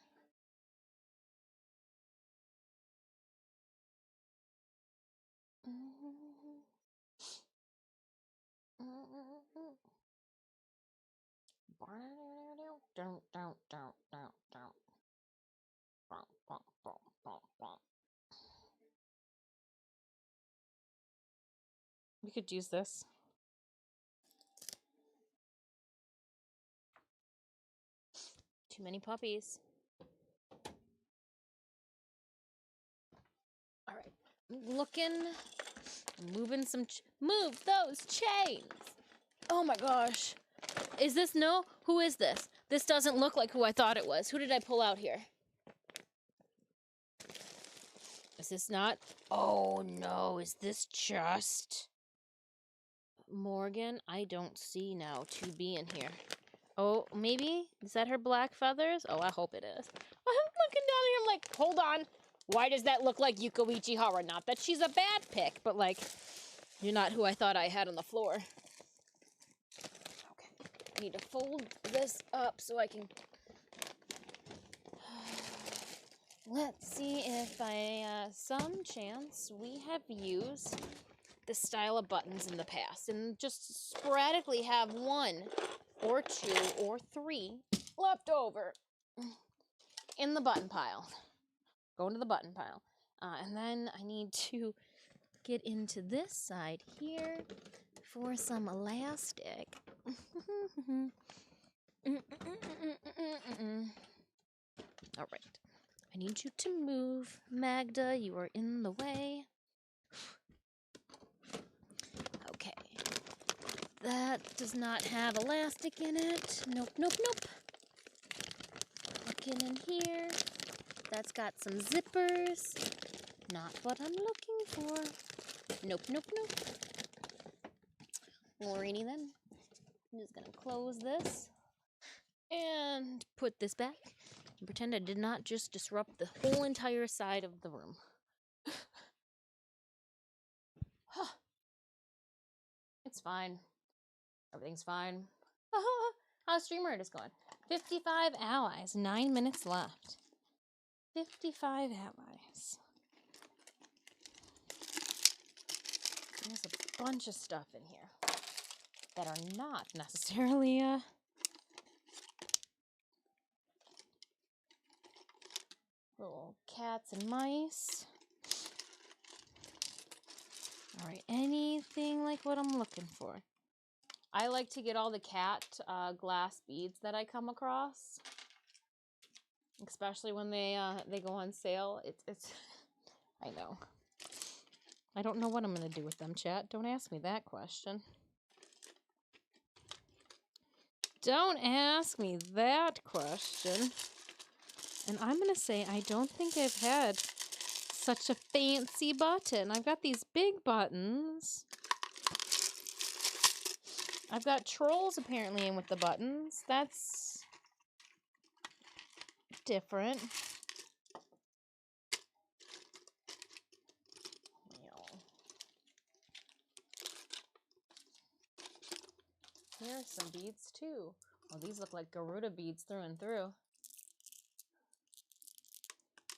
We could use this. Too many puppies. All right. Looking, moving some, move those chains. Oh my gosh. Is this no? Who is this? This doesn't look like who I thought it was. Who did I pull out here? Is this not? Oh no, is this just Morgan? I don't see now 2B in here. Oh, maybe? Is that her black feathers? Oh, I hope it is. I'm looking down here, I'm like, hold on. Why does that look like Yuko Ichihara? Not that she's a bad pick, but like, you're not who I thought I had on the floor. Okay. I need to fold this up so I can... Let's see if by some chance we have used this style of buttons in the past and just sporadically have 1 or 2 or 3 left over in the button pile. Go into the button pile. And then I need to get into this side here for some elastic. All right. I need you to move, Magda. You are in the way. Okay. That does not have elastic in it. Nope, nope, nope. Looking in here. That's got some zippers. Not what I'm looking for. Nope, nope, nope. Alrighty then. I'm just gonna close this and put this back and pretend I did not just disrupt the whole entire side of the room. It's fine. Everything's fine. How's streamer is going? 55 allies, 9 minutes left. 55 allies. There's a bunch of stuff in here that are not necessarily little cats and mice. All right, anything like what I'm looking for. I like to get all the cat glass beads that I come across, especially when they go on sale. It's I know. I don't know what I'm gonna do with them, chat. Don't ask me that question. Don't ask me that question. And I'm gonna say I don't think I've had such a fancy button. I've got these big buttons. I've got trolls apparently in with the buttons. That's different. Here are some beads too. Oh, these look like Garuda beads through and through.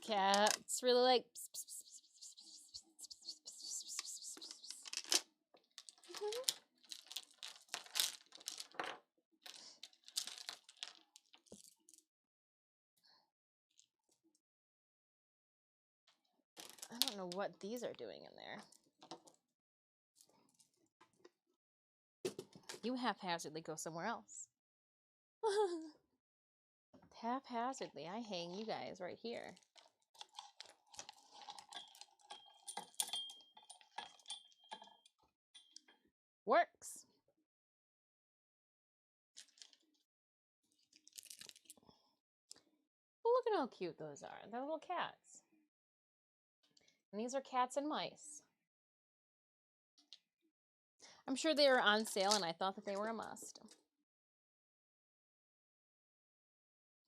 Cats really like... I don't know what these are doing in there. You haphazardly go somewhere else. Haphazardly, I hang you guys right here. Works. Well, look at how cute those are. They're little cats. And these are cats and mice. I'm sure they were on sale and I thought that they were a must.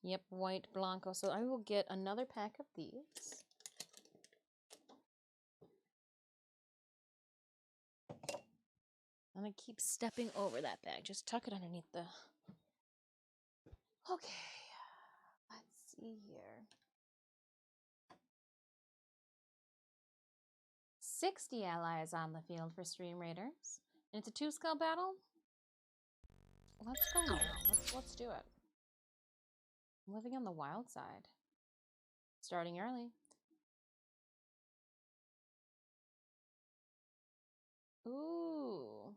Yep, white Blanco. So I will get another pack of these. And I keep stepping over that bag. Just tuck it underneath the... Okay. Let's see here. 60 allies on the field for Stream Raiders. And it's a 2-skill battle. Let's go now. Let's do it. I'm living on the wild side. Starting early. Ooh.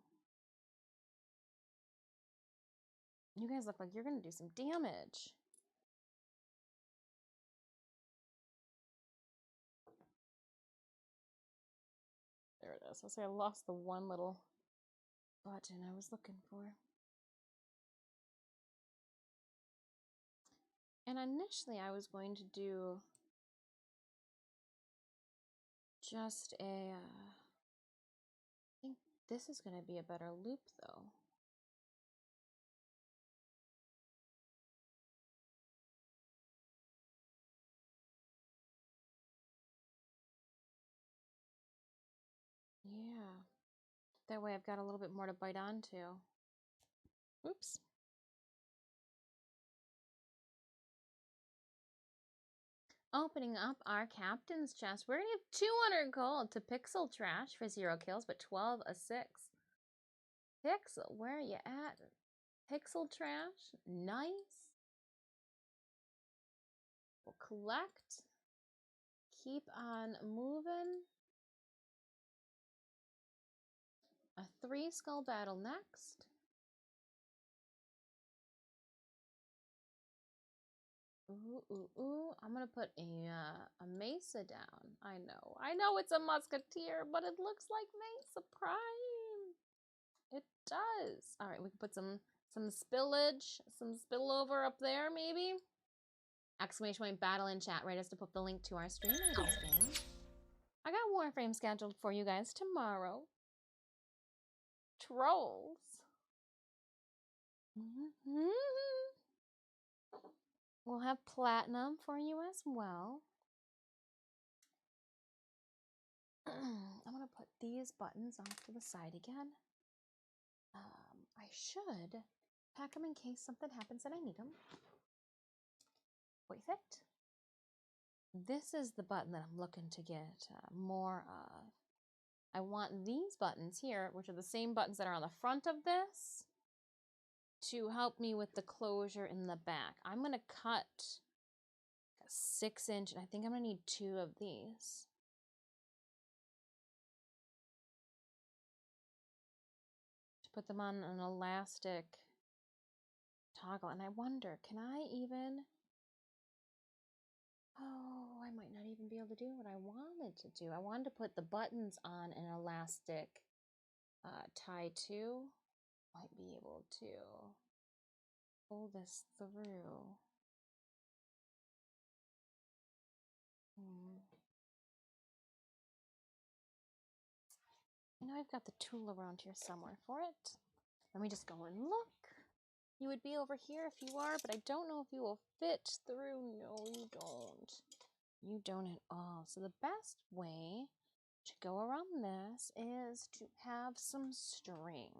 You guys look like you're gonna do some damage. There it is. I'll say I lost the one little button I was looking for. And initially I was going to do just a, I think this is going to be a better loop though. Yeah. That way I've got a little bit more to bite onto. Oops. Opening up our captain's chest. We're going to give 200 gold to Pixel Trash for 0 kills, but 12 assists. Pixel, where are you at? Pixel Trash, nice. We'll collect. Keep on moving. A 3 skull battle next. Ooh, ooh, ooh. I'm gonna put a Mesa down. I know it's a Musketeer, but it looks like Mesa Prime. It does. All right, we can put some spillage, some spillover up there, maybe. Exclamation point battle in chat. Right as to put the link to our stream in this game. I got Warframe scheduled for you guys tomorrow. Trolls. We'll have platinum for you as well. I'm gonna put these buttons off to the side again. I should pack them in case something happens and I need them. With it. This is the button that I'm looking to get more of. I want these buttons here, which are the same buttons that are on the front of this, to help me with the closure in the back. I'm gonna cut a 6-inch, and I think I'm gonna need 2 of these. To put them on an elastic toggle, and I wonder, can I even... Oh, I might not even be able to do what I wanted to do. I wanted to put the buttons on an elastic tie too. Might be able to pull this through. I know I've got the tool around here somewhere for it. Let me just go and look. You would be over here if you are, but I don't know if you will fit through. No, you don't. You don't at all. So the best way to go around this is to have some string.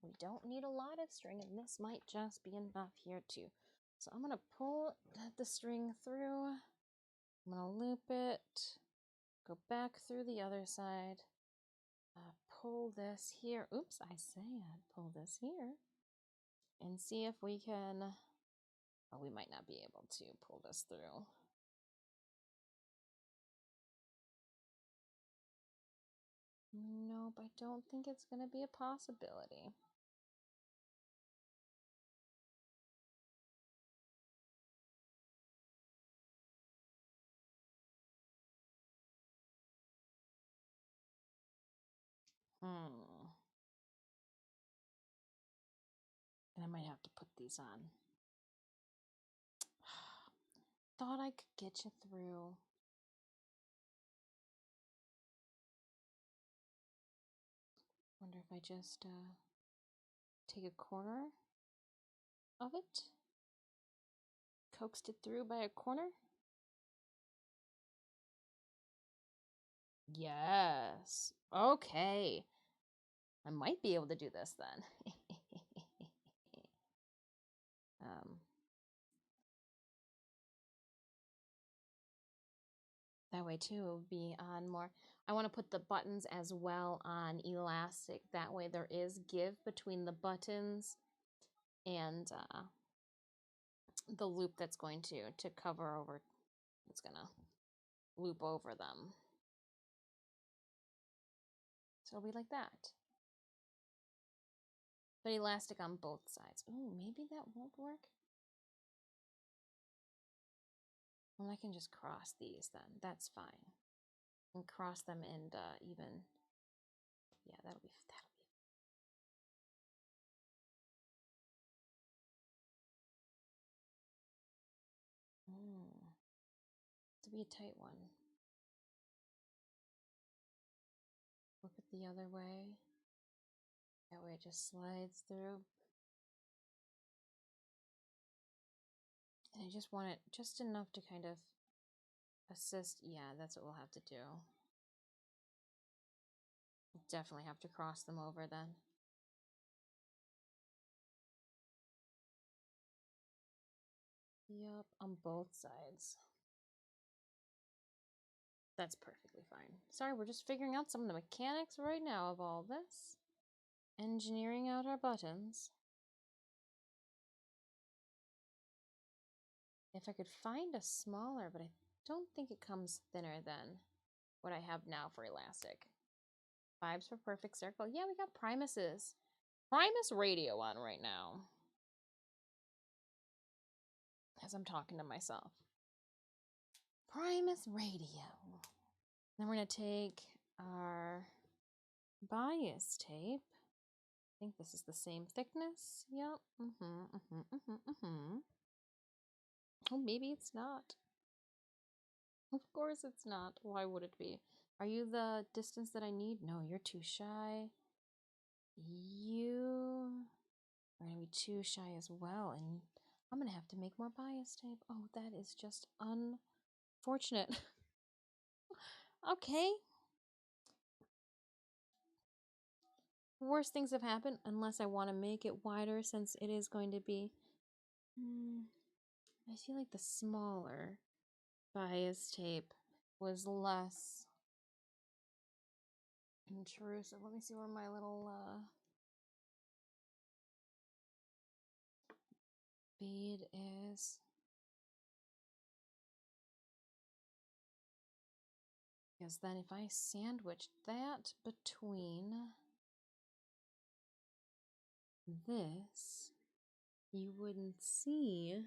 We don't need a lot of string, and this might just be enough here too. So I'm going to pull the string through. I'm going to loop it, go back through the other side, pull this here. Oops, I said pull this here, and see if we can... Oh, we might not be able to pull this through. Nope, I don't think it's going to be a possibility. And I might have to put these on. Thought I could get you through. Wonder if I just take a corner of it, coaxed it through by a corner. Yes. Okay. I might be able to do this then. That way too, it would be on more. I want to put the buttons as well on elastic. That way there is give between the buttons and the loop that's going to cover over. It's gonna loop over them. So it'll be like that. But elastic on both sides. Ooh, maybe that won't work. Well, I can just cross these then. That's fine. And cross them and even... Yeah, that'll be... To be a tight one. Flip it the other way. That way it just slides through. And I just want it just enough to kind of assist. Yeah, that's what we'll have to do. We'll definitely have to cross them over then. Yep, on both sides. That's perfectly fine. Sorry, we're just figuring out some of the mechanics right now of all this. Engineering out our buttons. If I could find a smaller, but I don't think it comes thinner than what I have now for elastic. Vibes for perfect circle. Yeah, we got Primus's. Primus radio on right now. As I'm talking to myself. Primus radio. Then we're going to take our bias tape. I think this is the same thickness. Yep. Oh, maybe it's not. Of course it's not. Why would it be? Are you the distance that I need? No, you're too shy. You are going to be too shy as well. And I'm going to have to make more bias tape. Oh, that is just unfortunate. Okay. Worst things have happened unless I want to make it wider since it is going to be... I feel like the smaller bias tape was less intrusive. Let me see where my little bead is. Because then if I sandwich that between this, you wouldn't see,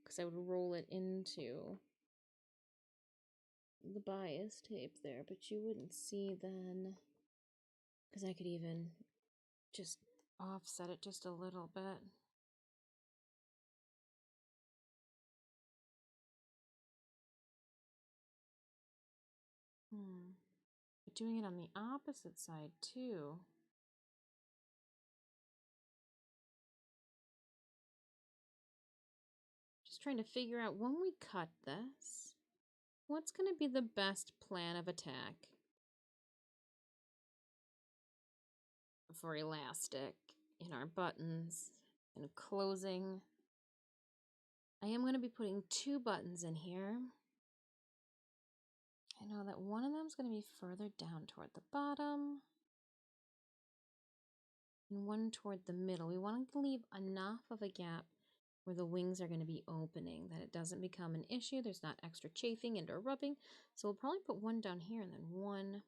because I would roll it into the bias tape there, but you wouldn't see then, because I could even just offset it just a little bit. But doing it on the opposite side too. Just trying to figure out when we cut this, what's going to be the best plan of attack for elastic in our buttons and closing. I am going to be putting 2 buttons in here. I know that one of them is going to be further down toward the bottom and one toward the middle. We want to leave enough of a gap where the wings are going to be opening, that it doesn't become an issue. There's not extra chafing and or rubbing. So we'll probably put one down here and then one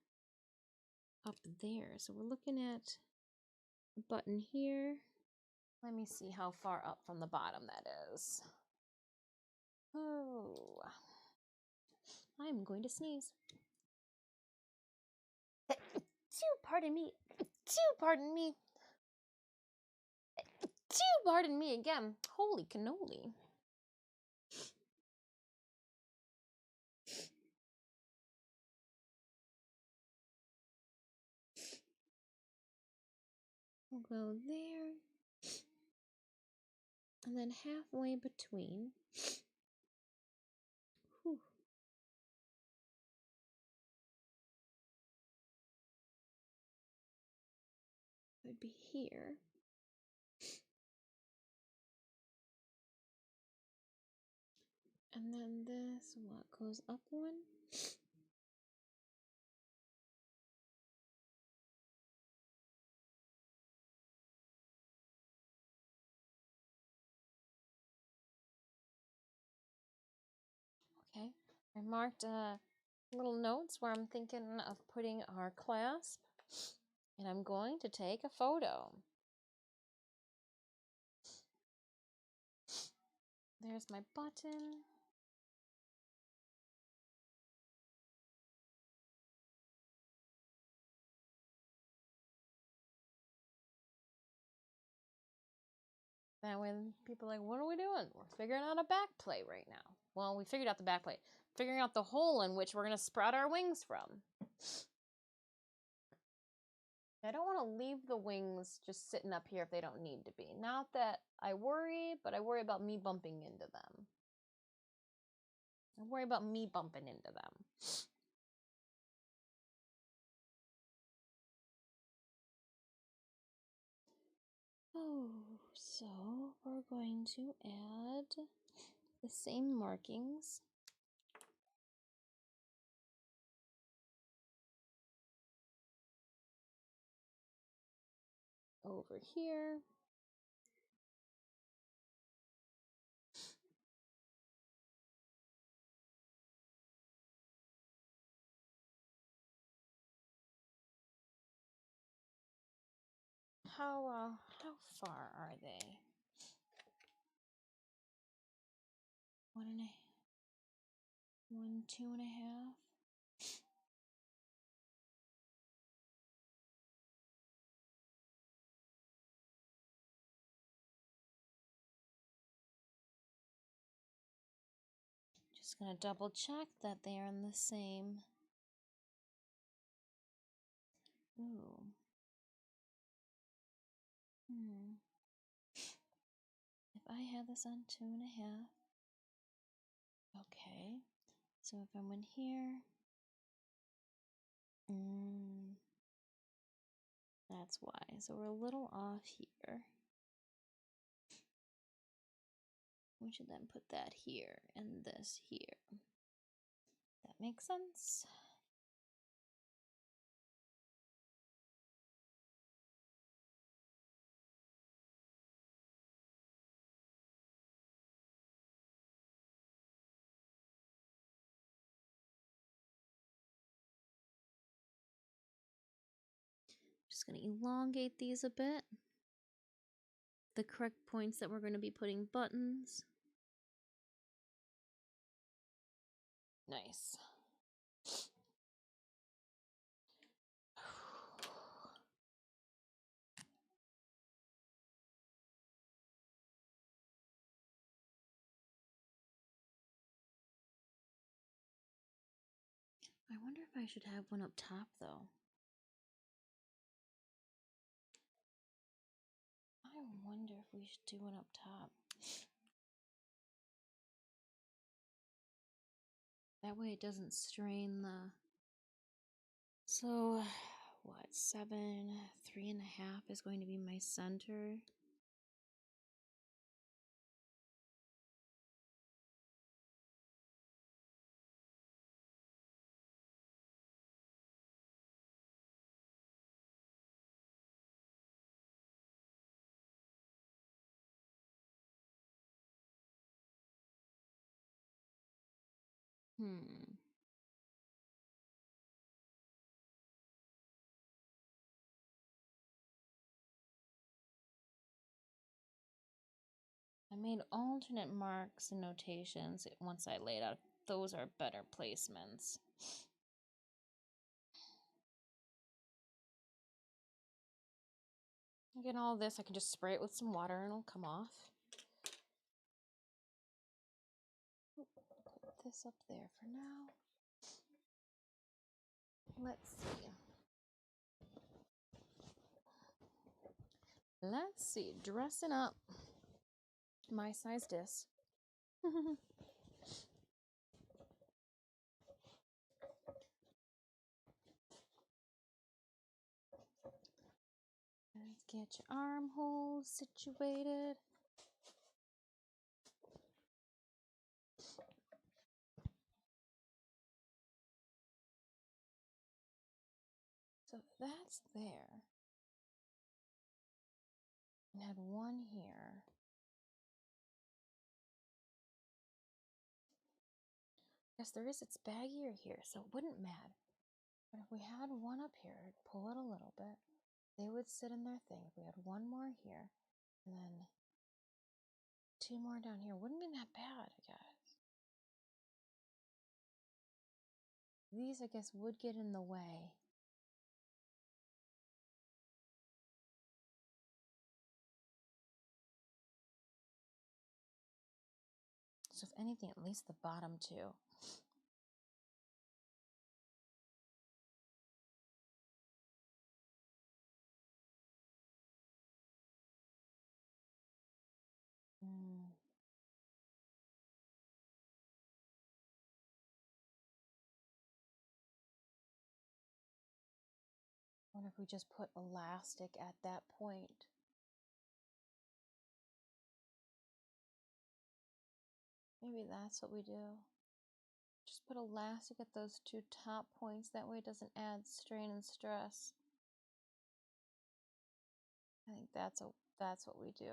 up there. So we're looking at a button here. Let me see how far up from the bottom that is. Oh, I'm going to sneeze. Pardon me. Pardon me. Pardon me again. Holy cannoli. We'll go there. And then halfway between. Whew. Would be here. And then this, what goes up one? Okay, I marked little notes where I'm thinking of putting our clasp, and I'm going to take a photo. There's my button. That way people are like, what are we doing? We're figuring out a back plate right now. Well, we figured out the back plate. Figuring out the hole in which we're going to sprout our wings from. I don't want to leave the wings just sitting up here if they don't need to be. Not that I worry, but I worry about me bumping into them. I worry about me bumping into them. Oh, so we're going to add the same markings. Over here. How far are they? 2.5. Just gonna double check that they are in the same. Ooh. If I had this on 2.5. Okay. So if I went here. That's why. So we're a little off here. We should then put that here and this here. That makes sense. Just going to elongate these a bit. The correct points that we're going to be putting buttons. Nice. I wonder if I should have one up top, though. I wonder if we should do one up top. That way it doesn't strain the... So, what, 7, 3.5 is going to be my center. I made alternate marks and notations once I laid out. Those are better placements. Again, all this, I can just spray it with some water and it'll come off. Put this up there for now. Let's see. Let's see. Dressing up. My size disc. Let's get your armholes situated. So that's there. And had one here. Yes, there is. It's baggier here, so it wouldn't matter. But if we had one up here, I'd pull it a little bit. They would sit in their thing. If we had one more here, and then 2 more down here, wouldn't be that bad, I guess. These, I guess, would get in the way. So if anything, at least the bottom 2. Wonder if we just put elastic at that point. Maybe that's what we do. Just put elastic at those two top points. That way it doesn't add strain and stress. I think that's what we do.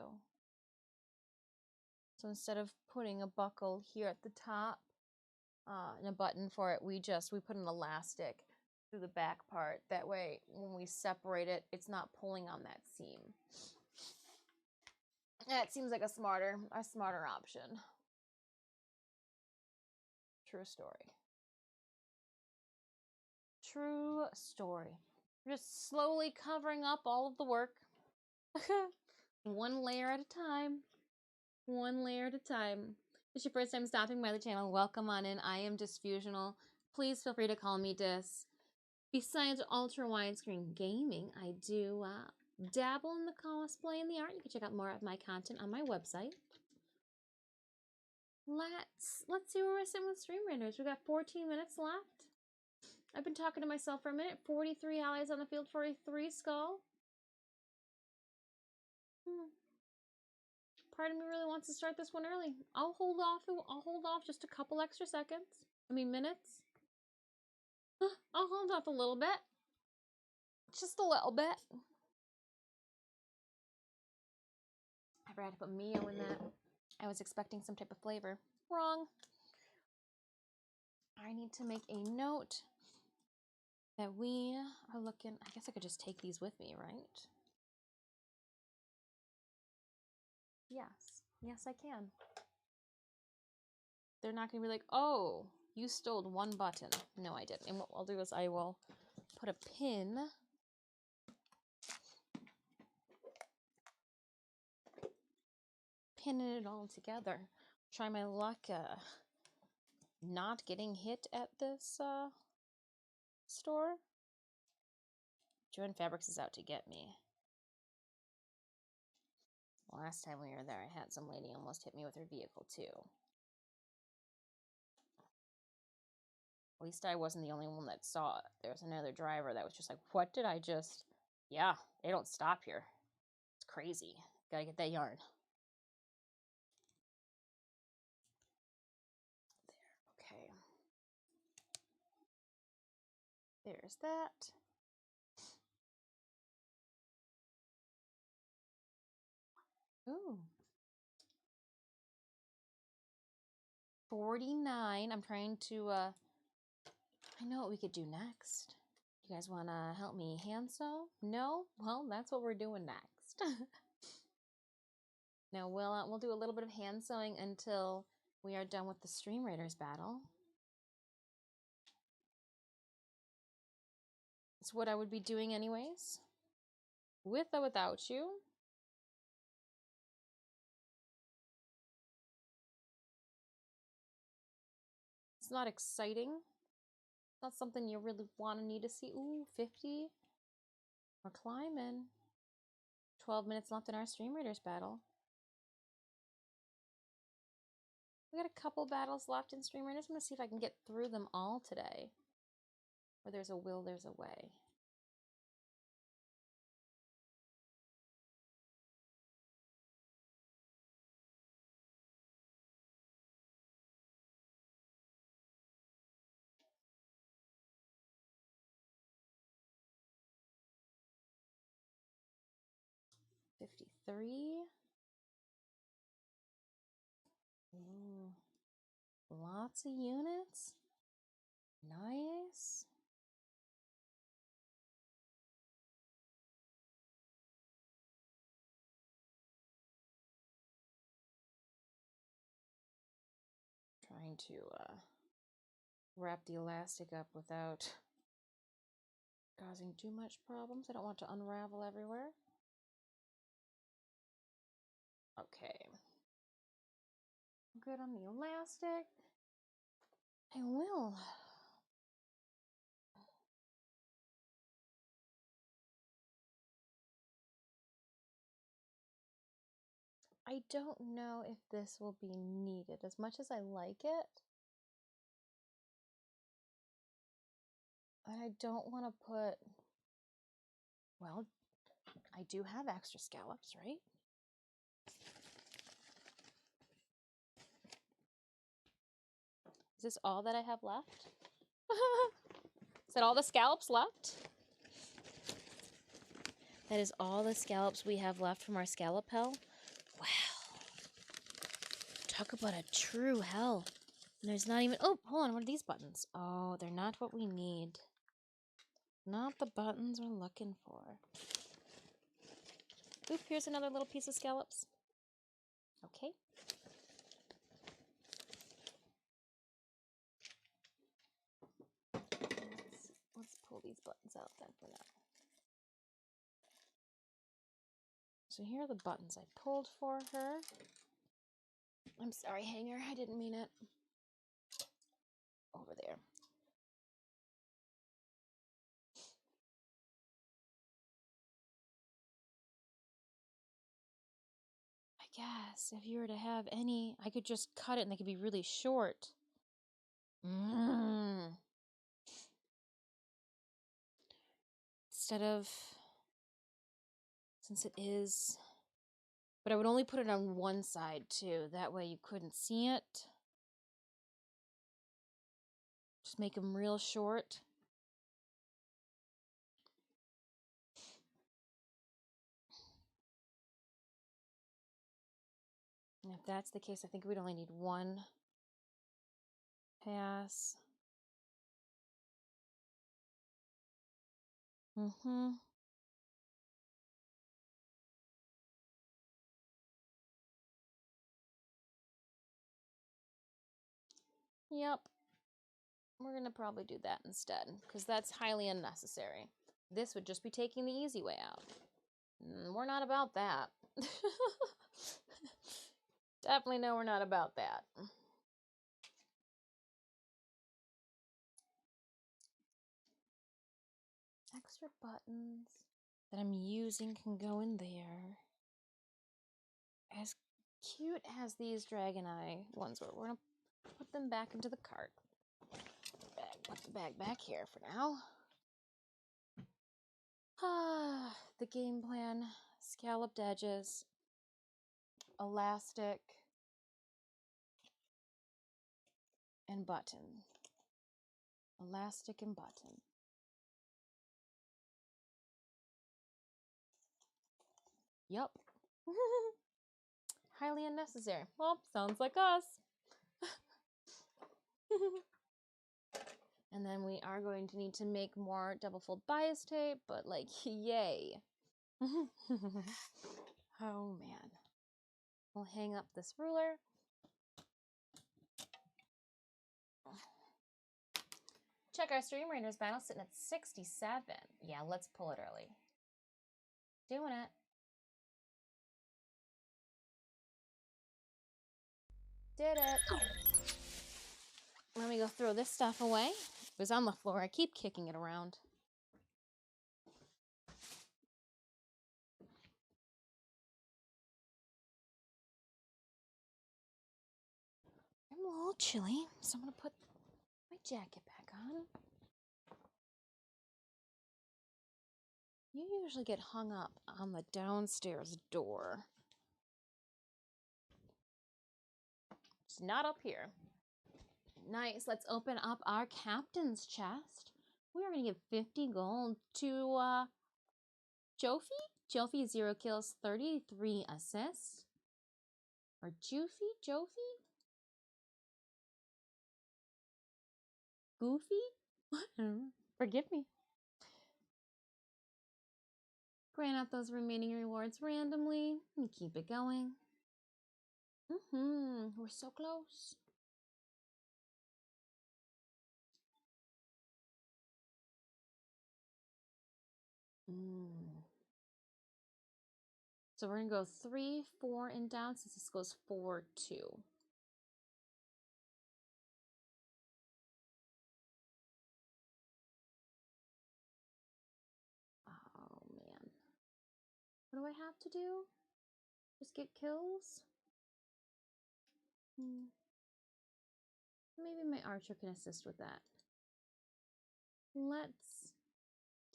So instead of putting a buckle here at the top and a button for it, we put an elastic through the back part. That way when we separate it, it's not pulling on that seam. That seems like a smarter option. True story. True story. We're just slowly covering up all of the work. One layer at a time. One layer at a time. If it's your first time stopping by the channel, welcome on in. I am Disfusional. Please feel free to call me Dis. Besides ultra widescreen gaming, I do dabble in the cosplay and the art. You can check out more of my content on my website. Let's see where we're sitting with stream renders. We got 14 minutes left. I've been talking to myself for a minute. 43 allies on the field for a 3 skull. Part of me really wants to start this one early. I'll hold off just a couple extra seconds. Minutes. I'll hold off a little bit. Just a little bit. I forgot to put Mio in that. I was expecting some type of flavor. Wrong. I need to make a note that we are looking. I guess I could just take these with me, right? Yes. Yes, I can. They're not going to be like, oh, you stole one button. No, I didn't. And what I'll do is I will put a pin pinning it all together. Try my luck not getting hit at this store. Joanne Fabrics is out to get me. Last time we were there, I had some lady almost hit me with her vehicle too. At least I wasn't the only one that saw it. There was another driver that was just like, what did I just... Yeah, they don't stop here. It's crazy. Gotta get that yarn. There, okay. There's that. Ooh. 49. I'm trying to, I know what we could do next. You guys want to help me hand sew? No? Well, that's what we're doing next. Now, we'll do a little bit of hand sewing until we are done with the Stream Raiders battle. It's what I would be doing anyways. With or without you. It's not exciting. It's not something you really want to need to see. Ooh, 50. We're climbing. 12 minutes left in our Stream Raiders battle. We got a couple battles left in Stream Raiders. I'm going to see if I can get through them all today. Where there's a will, there's a way. $53. Ooh, lots of units. Nice. Trying to wrap the elastic up without causing too much problems. I don't want to unravel everywhere. Okay. Good on the elastic. I will. I don't know if this will be needed as much as I like it. And I don't want to put, well, I do have extra scallops, right? Is this all that I have left? Is that all the scallops left? That is all the scallops we have left from our scallop hell. Wow. Talk about a true hell. And there's not even... Oh, hold on. What are these buttons? Oh, they're not what we need. Not the buttons we're looking for. Oop, here's another little piece of scallops. Okay. Let's pull these buttons out then for now. So here are the buttons I pulled for her. I'm sorry, Hanger. I didn't mean it. Over there. I guess if you were to have any, I could just cut it and they could be really short. Instead of, since it is, but I would only put it on one side too. That way you couldn't see it. Just make them real short. And if that's the case, I think we'd only need one pass. Yep. We're going to probably do that instead, because that's highly unnecessary. This would just be taking the easy way out. We're not about that. Definitely no, we're not about that. Extra buttons that I'm using can go in there. As cute as these Dragon Eye ones were, we're going to put them back into the cart. Put the bag back here for now. The game plan, scalloped edges, elastic, and button. Elastic and button. Yup. Highly unnecessary. Well, sounds like us. And then we are going to need to make more double fold bias tape, but like, yay. Oh man. We'll hang up this ruler. Check our Stream Raiders battle sitting at 67. Yeah, let's pull it early. Doing it. Did it. Let me go throw this stuff away. It was on the floor. I keep kicking it around. I'm a little chilly, so I'm going to put my jacket back on. You usually get hung up on the downstairs door. It's not up here. Nice. Let's open up our captain's chest. We are going to give 50 gold to Jofi. Jofi, 0 kills, 33 assists. Or Jofi? Goofy? Forgive me. Grant out those remaining rewards randomly and keep it going. We're so close. So we're going to go 3, 4, and down since this goes 4, 2. Oh, man. What do I have to do? Just get kills? Maybe my archer can assist with that. Let's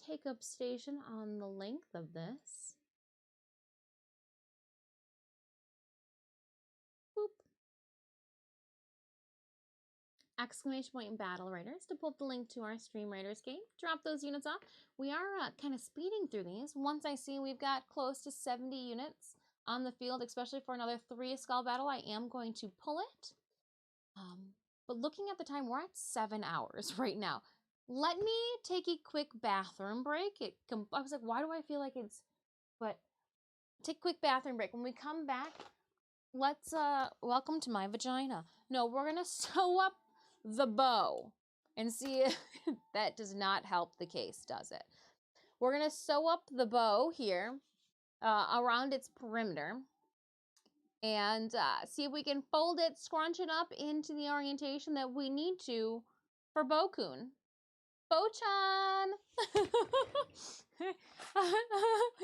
take up station on the length of this. Boop. exclamation point and battle raiders to pull up the link to our Stream Raiders game. Drop those units off. We are kind of speeding through these. Once I see we've got close to 70 units on the field, especially for another 3 skull battle, I am going to pull it. But looking at the time, we're at 7 hours right now. Let me take a quick bathroom break. I was like, why do I feel like it's... But take a quick bathroom break. When we come back, let's... Welcome to my vagina. No, we're going to sew up the bow and see if that does not help the case, does it? We're going to sew up the bow here around its perimeter and see if we can fold it, scrunch it up into the orientation that we need to for Bokun. Bochan!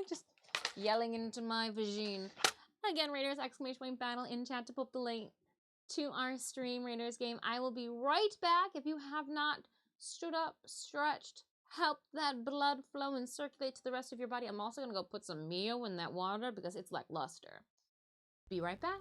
Just yelling into my vagine. Again, Raiders, exclamation point battle in chat to put the link to our Stream Raiders game. I will be right back. If you have not stood up, stretched, helped that blood flow and circulate to the rest of your body, I'm also going to go put some Mio in that water because it's lackluster. Be right back.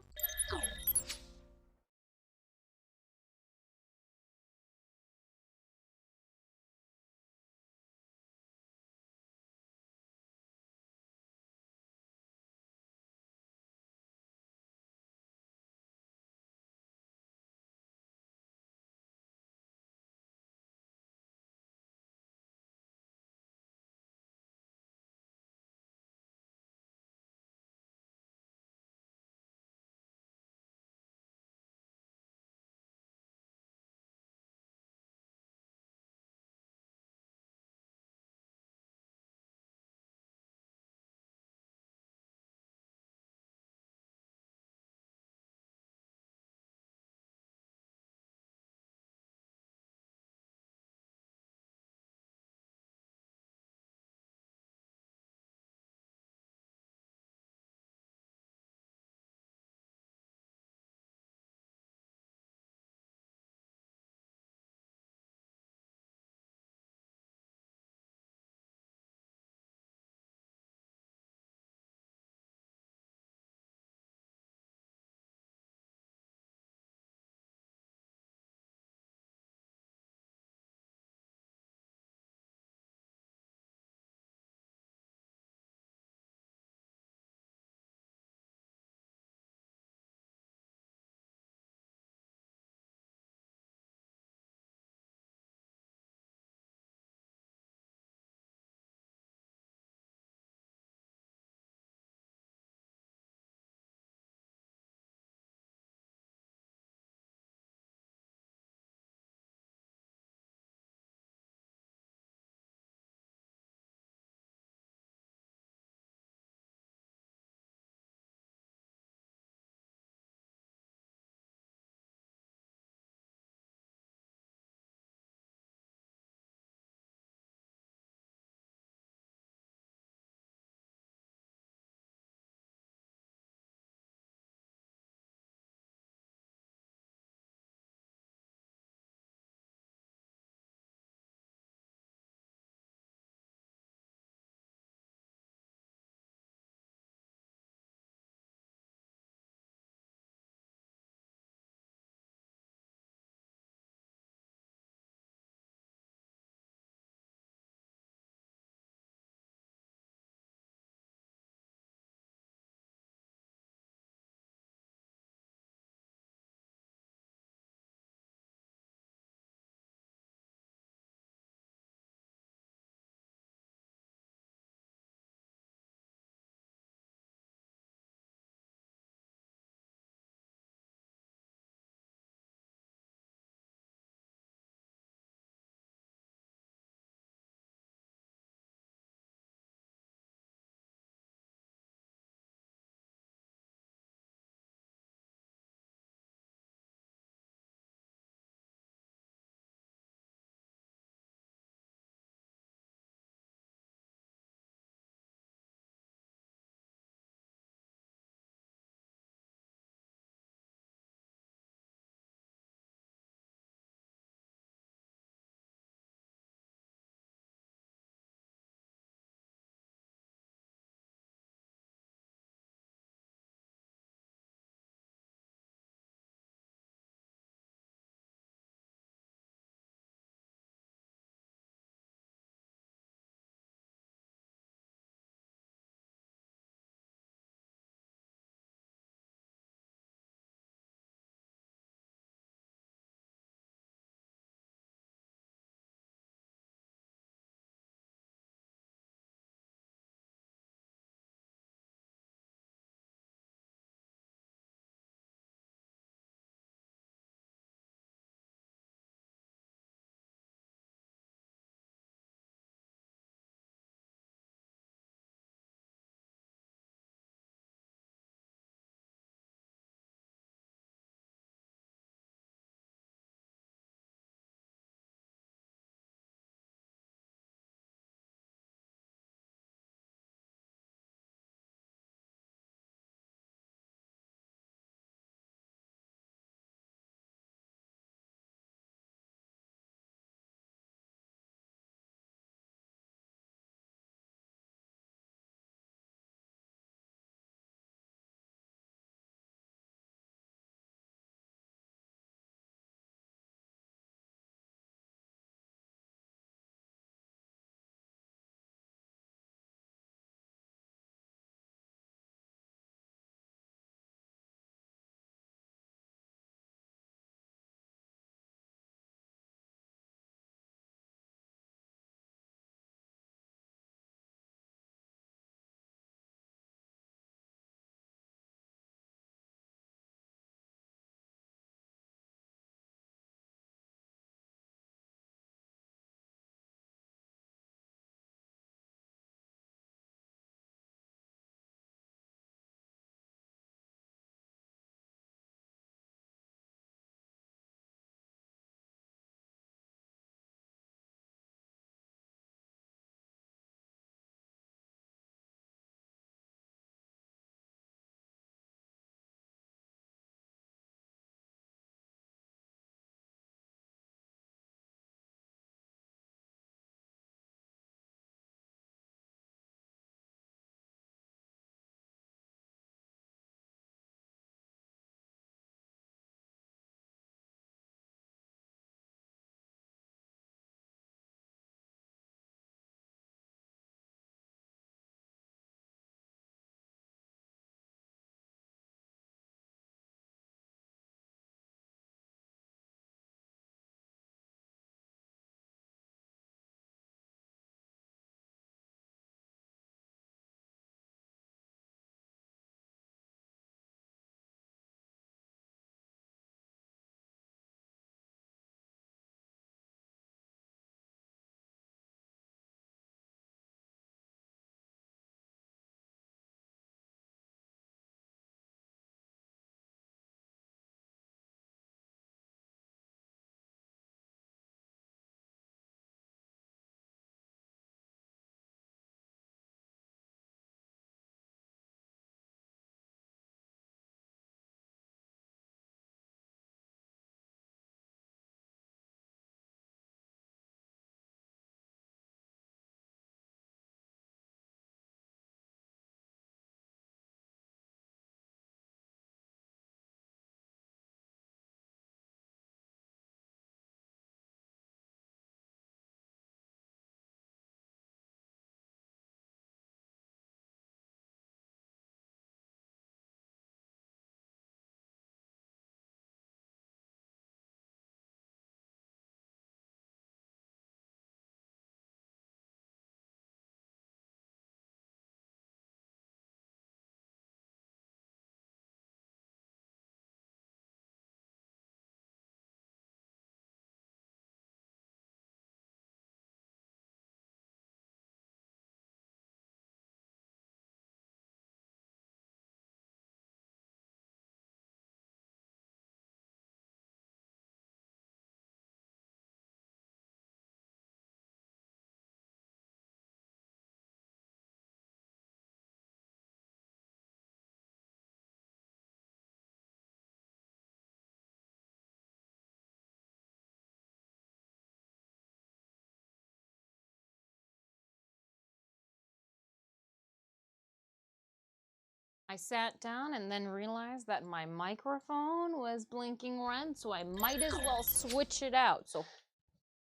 I sat down and then realized that my microphone was blinking red, so I might as well switch it out. So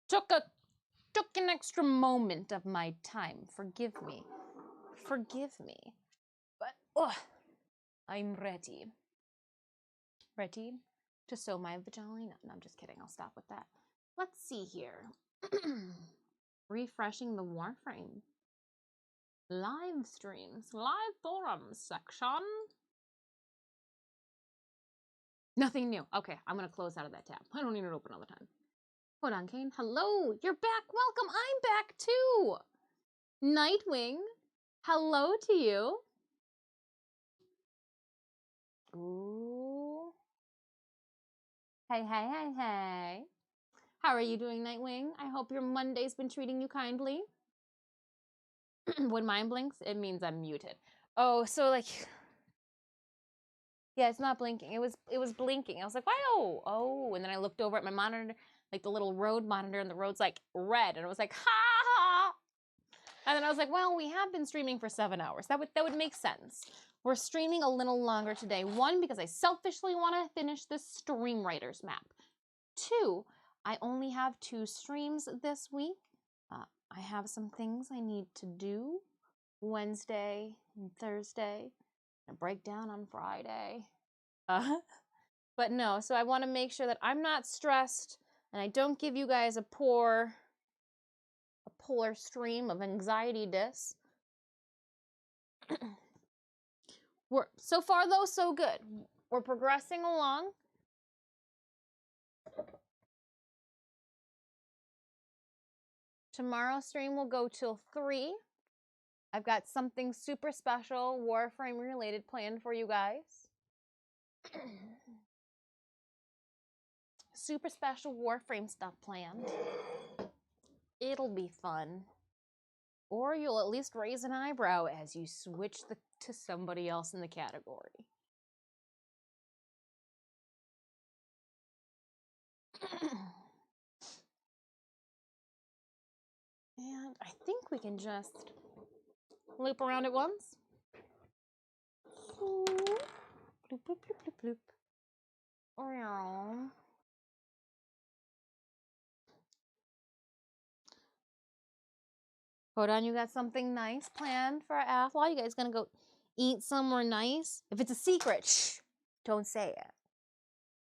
took an extra moment of my time. Forgive me. Forgive me. But I'm ready. Ready to sew my vagina. No, I'm just kidding. I'll stop with that. Let's see here. Refreshing the Warframe. Live streams. Live forums section. Nothing new. Okay, I'm going to close out of that tab. I don't need it open all the time. Hold on, Kane. Hello. You're back. Welcome. I'm back too. Nightwing. Hello to you. Ooh. Hey, hey, hey, hey. How are you doing, Nightwing? I hope your Monday's been treating you kindly. When mine blinks, it means I'm muted. Oh, so like, yeah, it's not blinking. It was blinking. I was like, oh, and then I looked over at my monitor, like the little road monitor, and the road's like red, and I was like, ha! And then I was like, well, we have been streaming for 7 hours. That would make sense. We're streaming a little longer today. 1, because I selfishly want to finish this Stream Writers map. 2, I only have 2 streams this week. I have some things I need to do Wednesday and Thursday, a breakdown on Friday. But no, so I want to make sure that I'm not stressed and I don't give you guys a polar stream of anxiety dis. We're so far though, so good. We're progressing along. Tomorrow's stream will go till 3. I've got something super special Warframe related planned for you guys. Super special Warframe stuff planned. It'll be fun. Or you'll at least raise an eyebrow as you switch to somebody else in the category. And I think we can just loop around it once. Bloop, bloop, bloop, bloop, bloop. Hold on, you got something nice planned for our Athlon? You guys gonna go eat somewhere nice? If it's a secret, shh, don't say it.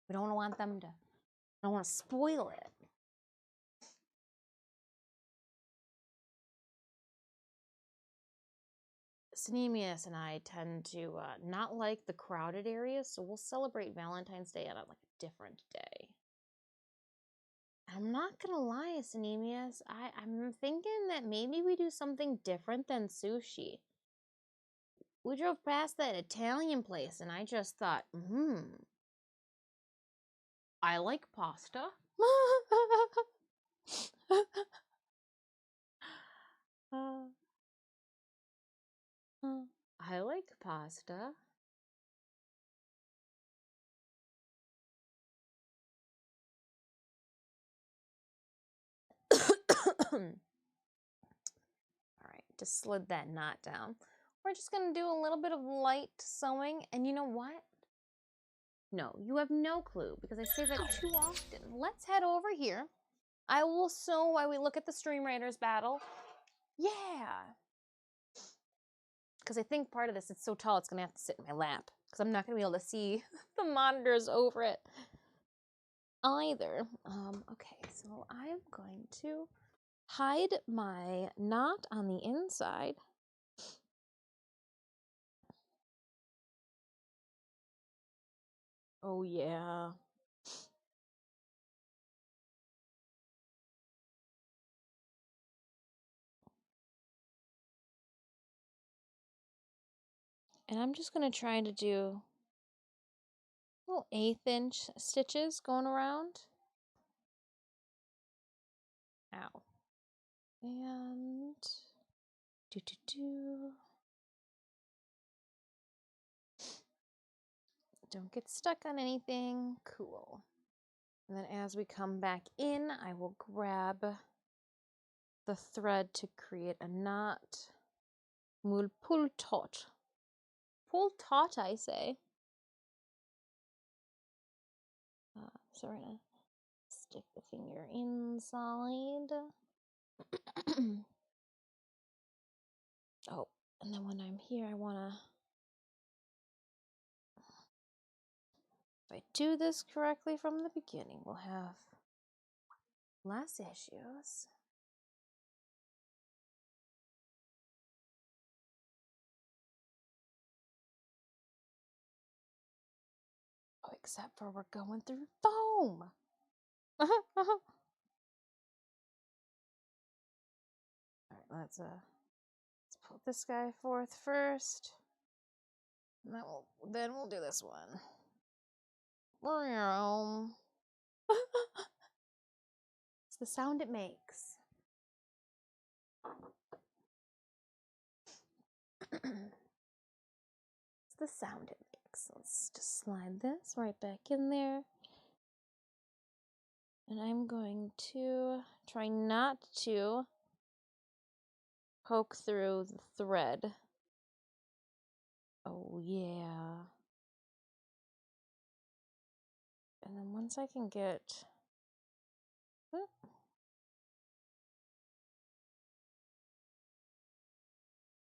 We don't want them to, don't want to spoil it. Synemius and I tend to not like the crowded areas, so we'll celebrate Valentine's Day on like a different day. I'm not gonna lie, Synemius, I'm thinking that maybe we do something different than sushi. We drove past that Italian place and I just thought, I like pasta. I like pasta. All right, just slid that knot down. We're just gonna do a little bit of light sewing, and you know what? No, you have no clue because I say that too often. Let's head over here. I will sew while we look at the Stream Raiders battle. Yeah. Because I think part of this, it's so tall, it's gonna have to sit in my lap because I'm not gonna be able to see the monitors over it either. Okay, so I'm going to hide my knot on the inside. Oh yeah. And I'm just gonna try to do little 1/8 inch stitches going around. Ow. And don't get stuck on anything. Cool. And then as we come back in, I will grab the thread to create a knot. We'll pull taut. Hold taut, I say. So we're gonna stick the finger inside. Oh, and then when I'm here, I wanna, if I do this correctly from the beginning, we'll have less issues. Oh, except for we're going through foam. All right, let's put this guy forth first. And then we'll do this one. It's the sound it makes. It's the sound it makes. Let's just slide this right back in there. And I'm going to try not to poke through the thread. Oh, yeah. And then once I can get...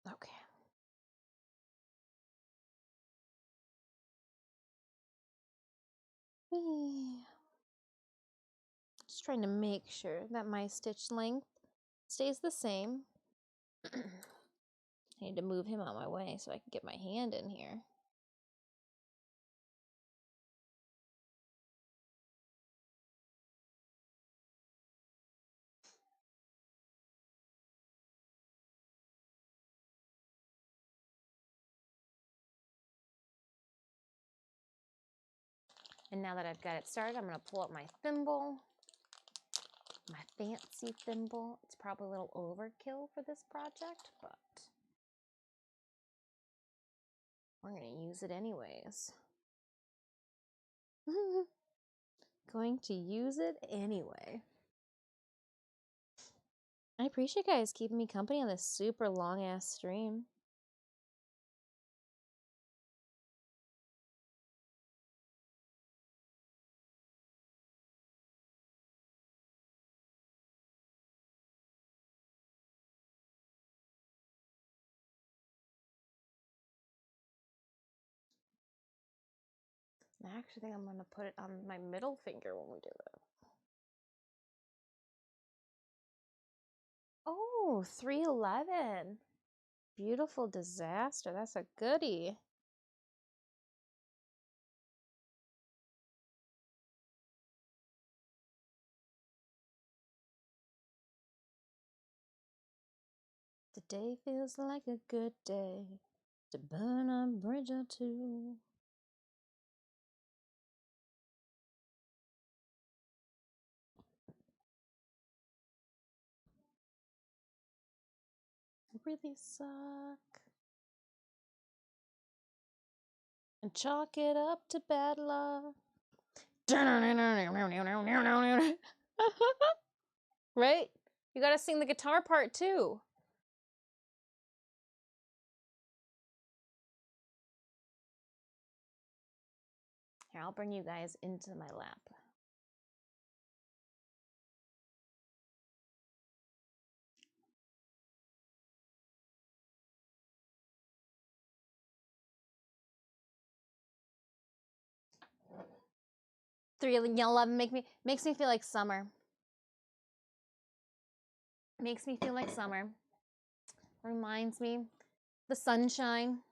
Okay. Just trying to make sure that my stitch length stays the same. I need to move him out of my way so I can get my hand in here. And now that I've got it started, I'm going to pull up my thimble, my fancy thimble. It's probably a little overkill for this project, but we're going to use it anyways. Going to use it anyway. I appreciate you guys keeping me company on this super long ass stream. I actually think I'm going to put it on my middle finger when we do it. Oh, 311. Beautiful disaster. That's a goodie. Today feels like a good day to burn a bridge or two. I really suck. And chalk it up to bad luck. Right? You gotta sing the guitar part too. Here, I'll bring you guys into my lap. Three of y'all love makes me feel like summer. Makes me feel like summer. Reminds me the sunshine.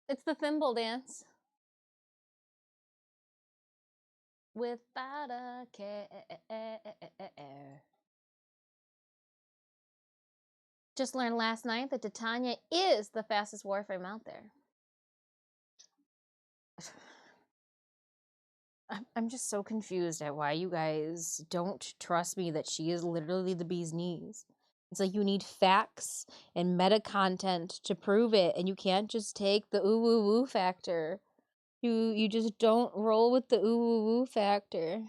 It's the thimble dance. Without a care. Just learned last night that Titania is the fastest Warframe out there. I'm just so confused at why you guys don't trust me that she is literally the bee's knees. It's like you need facts and meta content to prove it, and you can't just take the ooh woo woo factor. You just don't roll with the ooh woo woo factor.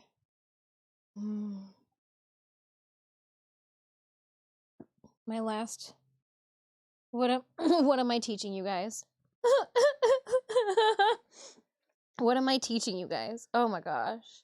My last. What am I teaching you guys? What am I teaching you guys? Oh my gosh.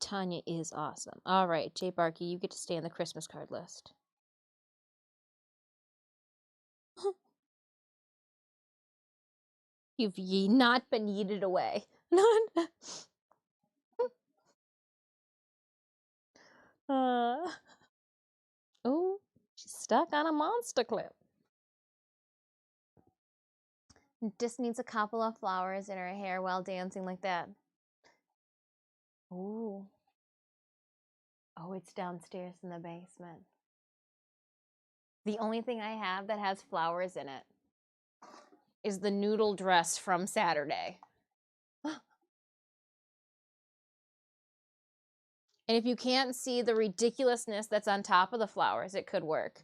Tanya is awesome. All right, Jay Barkey, you get to stay on the Christmas card list. You've not been yeeted away. Oh, she's stuck on a monster clip. Just needs a couple of flowers in her hair while dancing like that. Ooh. Oh, it's downstairs in the basement. The only thing I have that has flowers in it is the noodle dress from Saturday. And if you can't see the ridiculousness that's on top of the flowers, it could work.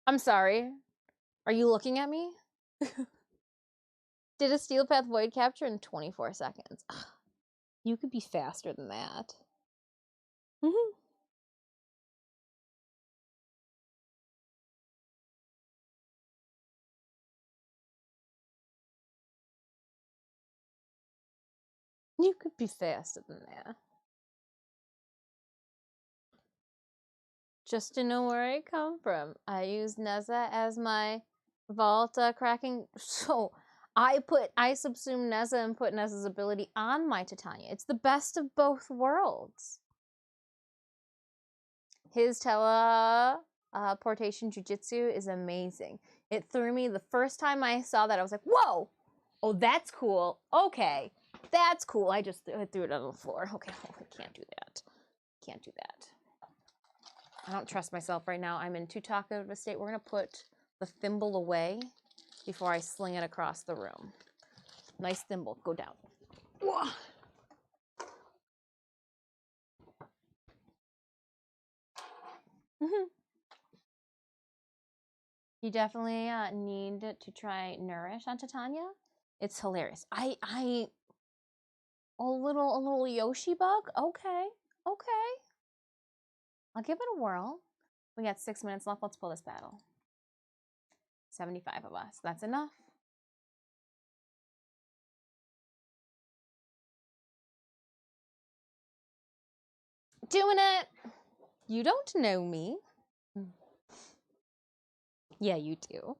I'm sorry. Are you looking at me? Did a steel path void capture in 24 seconds. Ugh, you could be faster than that. You could be faster than that. Just to know where I come from, I use Neza as my vault cracking. So I subsume Neza and put Neza's ability on my Titania. It's the best of both worlds. His teleportation jujitsu is amazing. It threw me the first time I saw that. I was like, whoa! Oh, that's cool. Okay, that's cool. I threw it on the floor. Okay, oh, I can't do that. Can't do that. I don't trust myself right now. I'm in too talkative of a state. We're going to put the thimble away before I sling it across the room. Nice thimble. Go down. Whoa. You definitely need to try Nourish on Titania. It's hilarious. A little Yoshi bug? Okay. Okay. I'll give it a whirl. We got 6 minutes left. Let's pull this battle. 75 of us. That's enough. Doing it. You don't know me. Yeah, you do.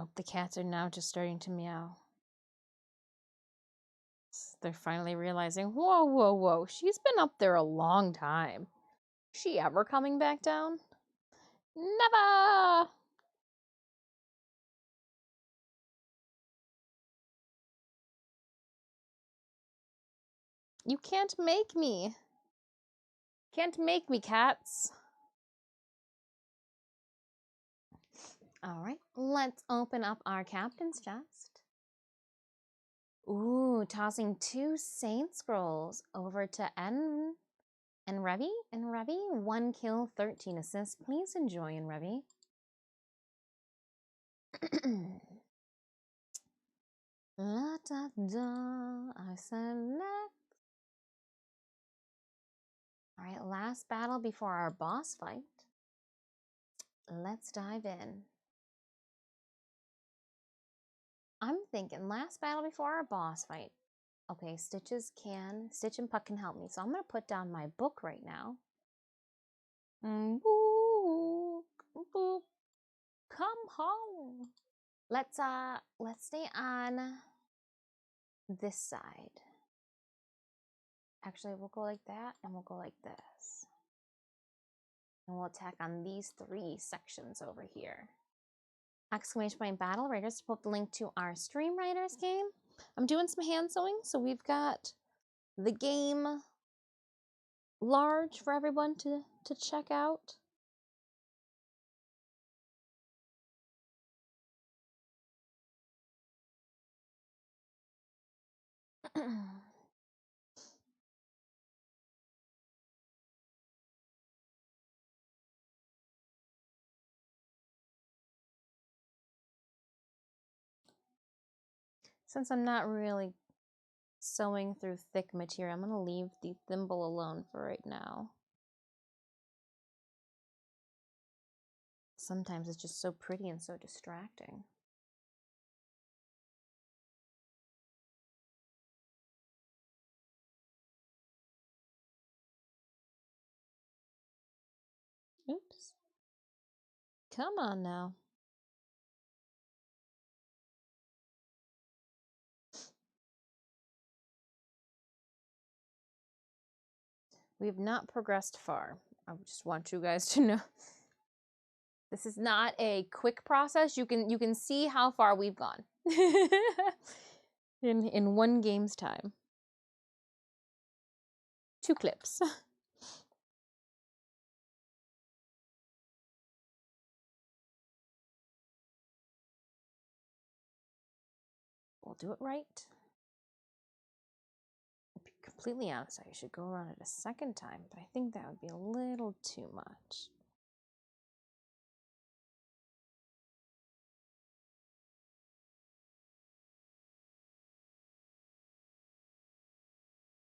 Oh, the cats are now just starting to meow. They're finally realizing, whoa, whoa, whoa. She's been up there a long time. Is she ever coming back down? Never! You can't make me. Can't make me, cats. All right, let's open up our captain's chest. Ooh, tossing 2 Saint Scrolls over to N and Revy. And Revy, 1 kill, 13 assists. Please enjoy, and Revy. La da da, I select. All right, last battle before our boss fight. Let's dive in. I'm thinking last battle before our boss fight. Okay, Stitch and Puck can help me. So I'm gonna put down my book right now. Book, book, come home. Let's stay on this side. Actually, we'll go like that and we'll go like this. And we'll attack on these 3 sections over here. Exclamation point battle writers. Put the link to our Stream Writers game. I'm doing some hand sewing, so we've got the game large for everyone to check out. Since I'm not really sewing through thick material, I'm going to leave the thimble alone for right now. Sometimes it's just so pretty and so distracting. Oops. Come on now. We have not progressed far. I just want you guys to know. This is not a quick process. You can see how far we've gone in one game's time. 2 clips. We'll do it right. To be completely honest, I should go around it a second time, but I think that would be a little too much.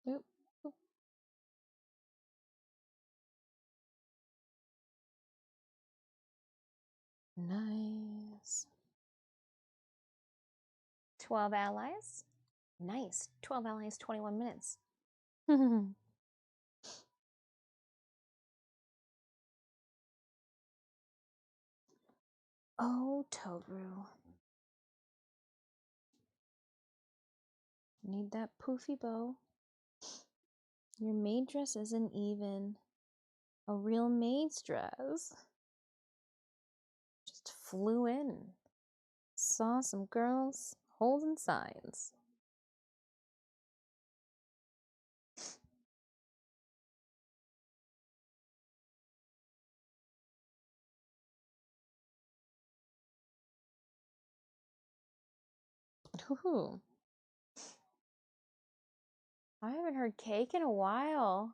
Oop, oop. Nice. 12 allies. Nice. 12 allies, 21 minutes. Oh, Tohru. Need that poofy bow. Your maid dress isn't even a real maid's dress. Just flew in. Saw some girls holding signs. Ooh. I haven't heard cake in a while.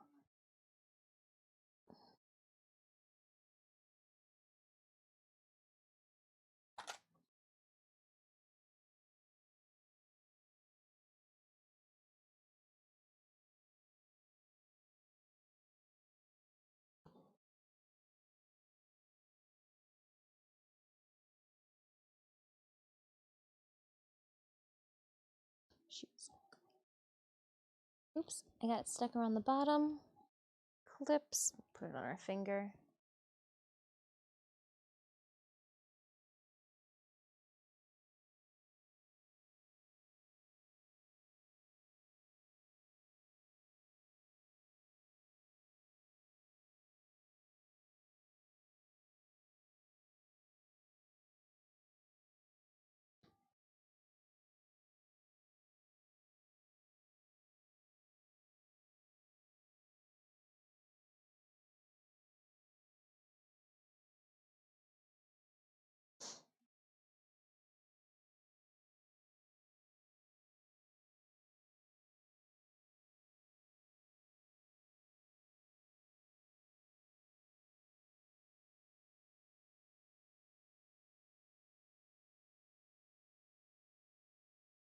Shoes. Oops, I got it stuck around the bottom. Clips, put it on our finger.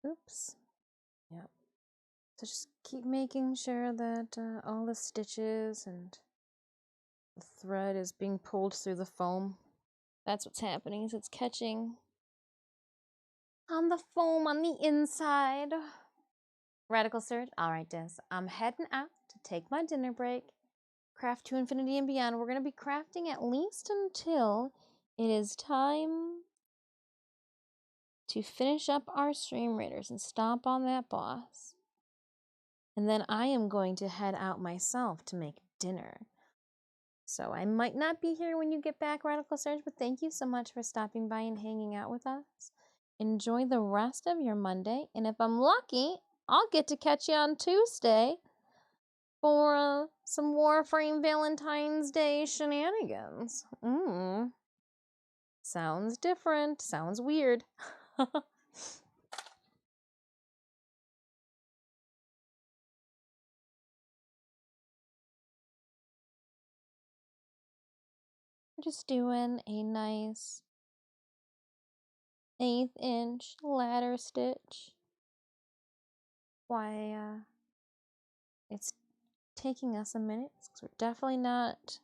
Oops. Yep. So just keep making sure that all the stitches and the thread is being pulled through the foam. That's what's happening, is it's catching on the foam on the inside. Radical Surge. All right, Des. I'm heading out to take my dinner break. Craft to infinity and beyond. We're going to be crafting at least until it is time to finish up our stream raiders and stomp on that boss. And then I am going to head out myself to make dinner. So I might not be here when you get back, Radical Surge, but thank you so much for stopping by and hanging out with us. Enjoy the rest of your Monday, and if I'm lucky, I'll get to catch you on Tuesday for some Warframe Valentine's Day shenanigans. Sounds different. Sounds weird. Just doing a nice 1/8 inch ladder stitch. Why it's taking us a minute, because we're definitely not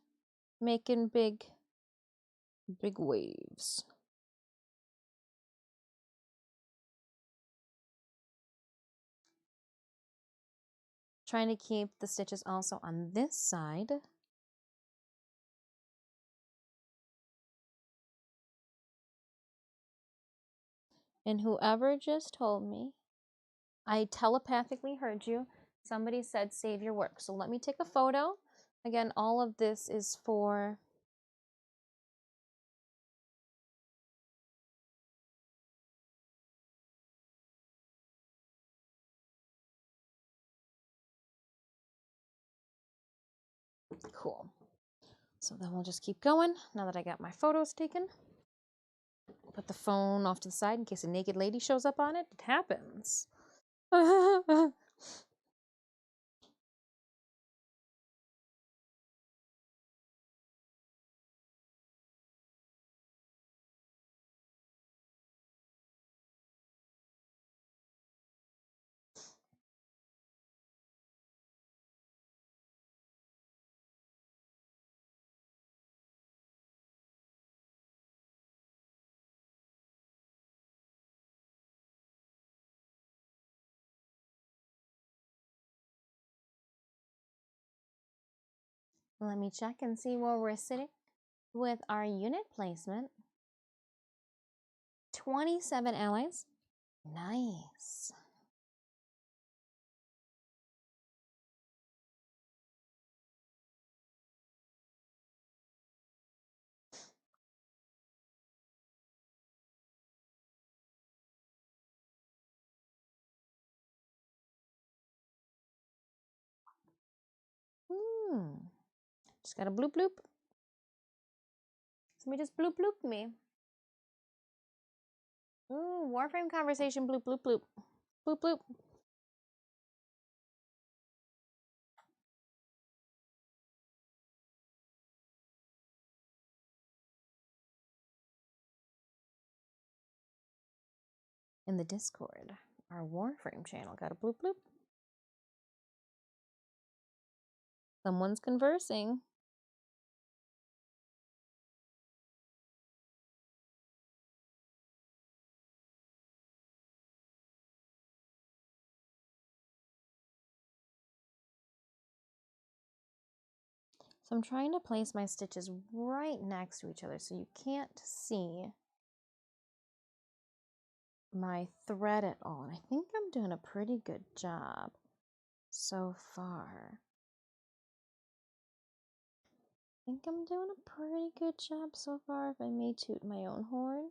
making big waves. Trying to keep the stitches also on this side. And whoever just told me, I telepathically heard you. Somebody said save your work. So let me take a photo. Again, all of this is for cool. So then we'll just keep going now that I got my photos taken. Put the phone off to the side in case a naked lady shows up on it. It happens. I Let me check and see where we're sitting with our unit placement. 27 allies. Nice. Just got a bloop bloop. Somebody just bloop blooped me. Ooh, Warframe conversation bloop bloop bloop. Bloop bloop. In the Discord, our Warframe channel got a bloop bloop. Someone's conversing. So I'm trying to place my stitches right next to each other so you can't see my thread at all. And I think I'm doing a pretty good job so far. I think I'm doing a pretty good job so far, if I may toot my own horn.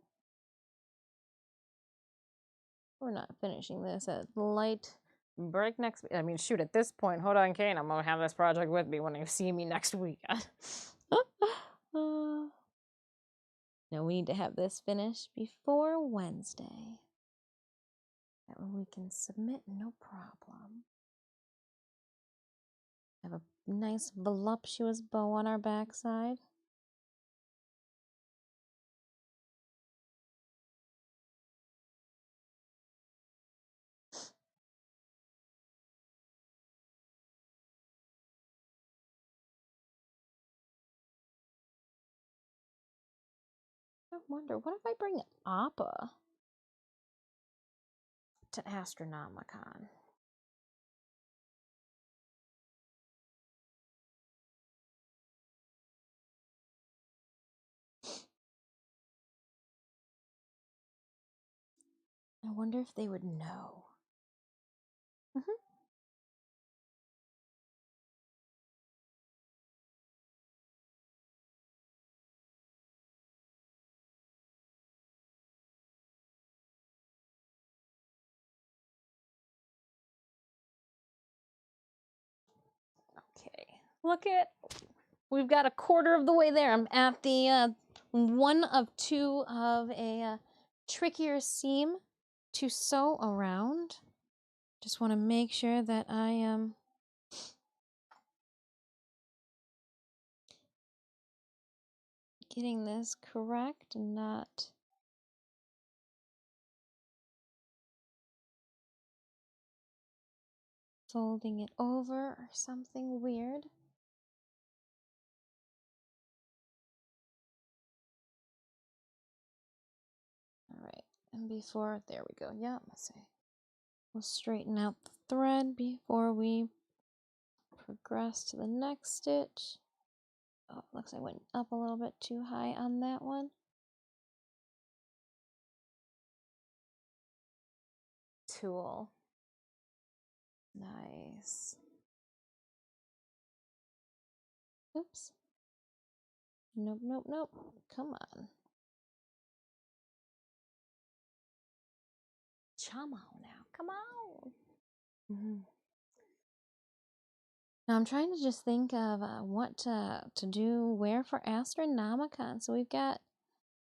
We're not finishing this at light breakneck speed. I mean, shoot, at this point, hold on, Kane, I'm gonna have this project with me when you see me next week. No, we need to have this finished before Wednesday. That way we can submit no problem. Have a nice voluptuous bow on our backside. I wonder, what if I bring Appa? to Astronomicon. I wonder if they would know. Okay, look at, we've got a quarter of the way there. I'm at the one of two of a trickier seam to sew around. Just want to make sure that I am getting this correct and not folding it over or something weird. All right, and before, there we go. Yeah, let's see. We'll straighten out the thread before we progress to the next stitch. Oh, looks like I went up a little bit too high on that one. Tool. Nice. Oops. Nope, nope, nope. Come on. Come on now. Come on. Now I'm trying to just think of what to do where for Astronomicon. So we've got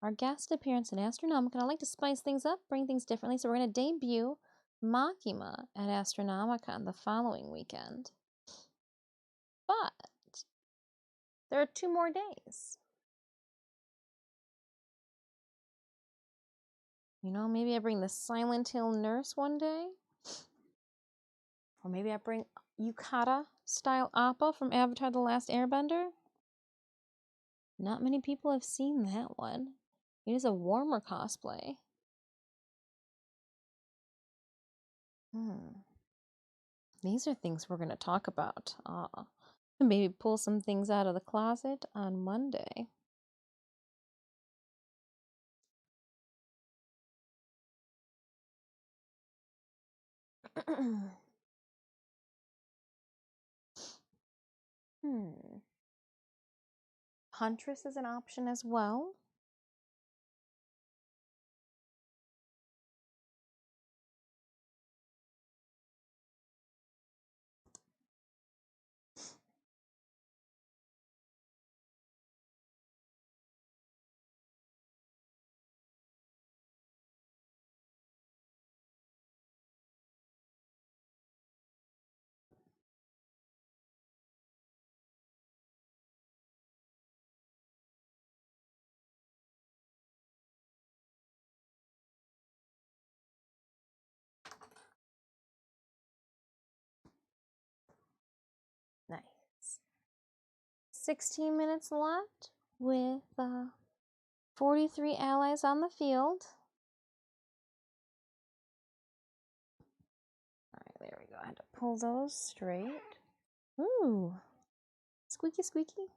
our guest appearance in Astronomicon. I like to spice things up, bring things differently. So we're going to debut Makima at Astronomicon the following weekend. But there are 2 more days. You know, maybe I bring the Silent Hill nurse one day. Or maybe I bring Yukata style Appa from Avatar The Last Airbender. Not many people have seen that one. It is a warmer cosplay. These are things we're going to talk about. And maybe pull some things out of the closet on Monday. Huntress is an option as well. Nice. 16 minutes left with 43 allies on the field. All right, there we go. I had to pull those straight. Ooh, squeaky, squeaky.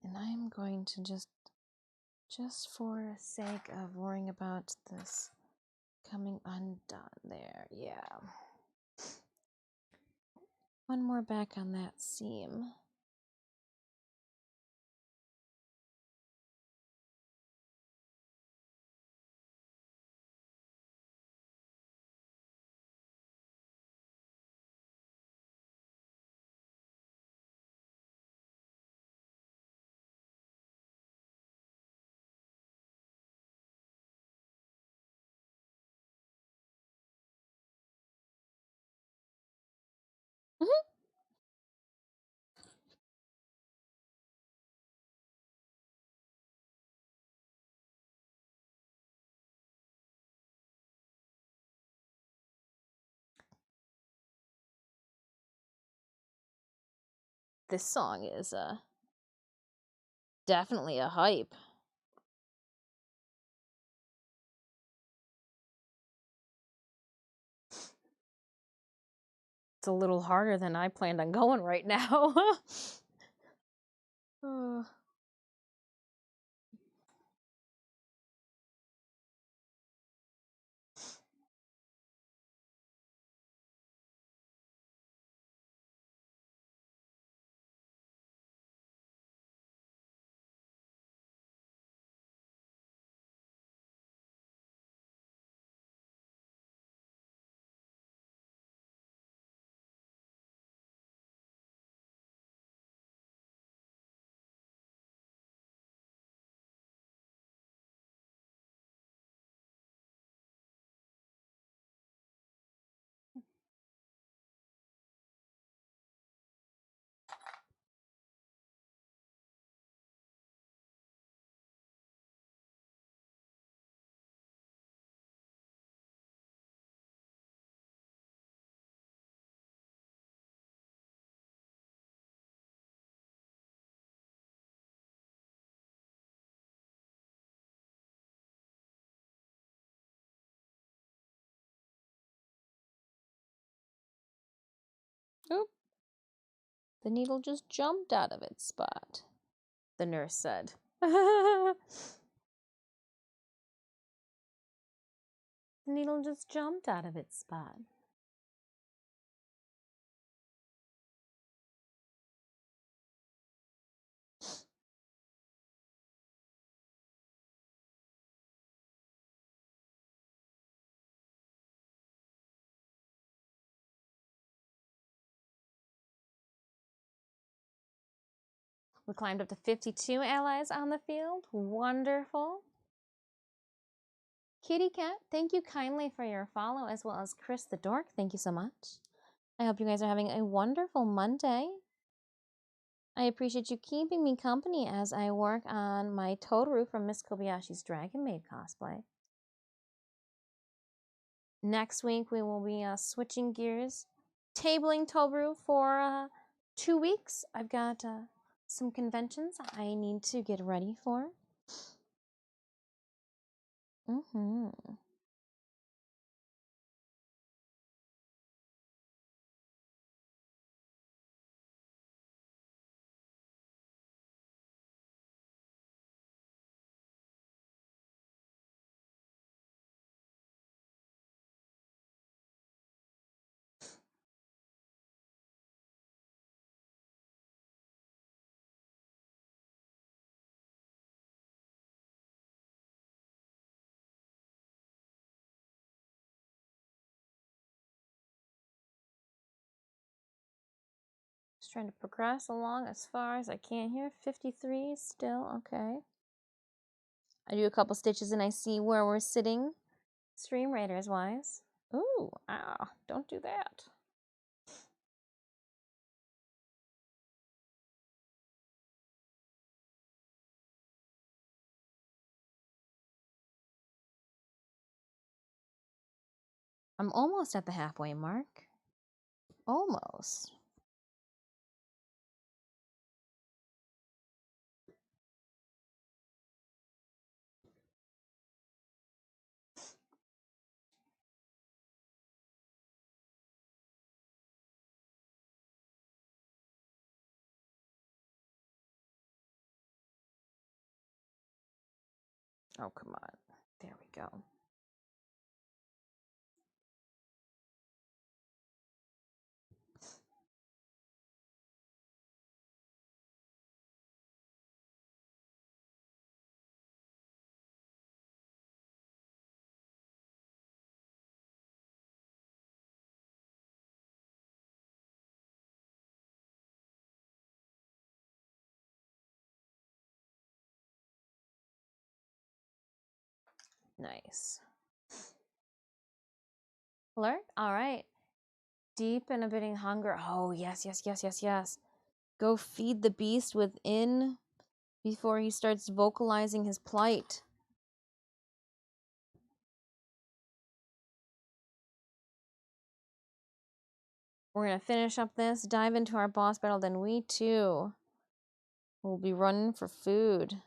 And I'm going to just for the sake of worrying about this coming undone there, yeah. One more back on that seam. This song is definitely a hype. It's a little harder than I planned on going right now. Oop. The needle just jumped out of its spot, the nurse said. The needle just jumped out of its spot. We climbed up to 52 allies on the field. Wonderful. Kitty Cat, thank you kindly for your follow, as well as Chris the Dork. Thank you so much. I hope you guys are having a wonderful Monday. I appreciate you keeping me company as I work on my Tohru from Miss Kobayashi's Dragon Maid cosplay. Next week, we will be switching gears, tabling Tohru for 2 weeks. I've got some conventions I need to get ready for. Just trying to progress along as far as I can here. 53 still, okay. I do a couple stitches and I see where we're sitting, Stream Raiders wise. Ooh, ah, don't do that. I'm almost at the halfway mark. Almost. Oh, come on. There we go. Nice. Alert? All right. Deep and abiding hunger. Oh, yes, yes, yes, yes, yes. Go feed the beast within before he starts vocalizing his plight. We're gonna finish up this, dive into our boss battle, then we too will be running for food.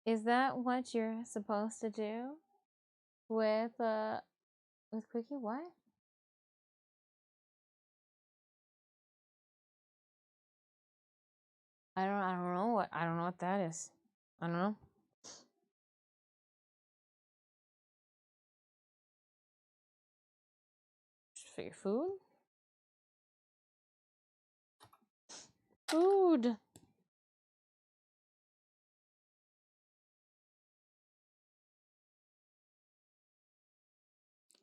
Is that what you're supposed to do with Quickie? What? I don't know what that is. I don't know. Just for your food? Food.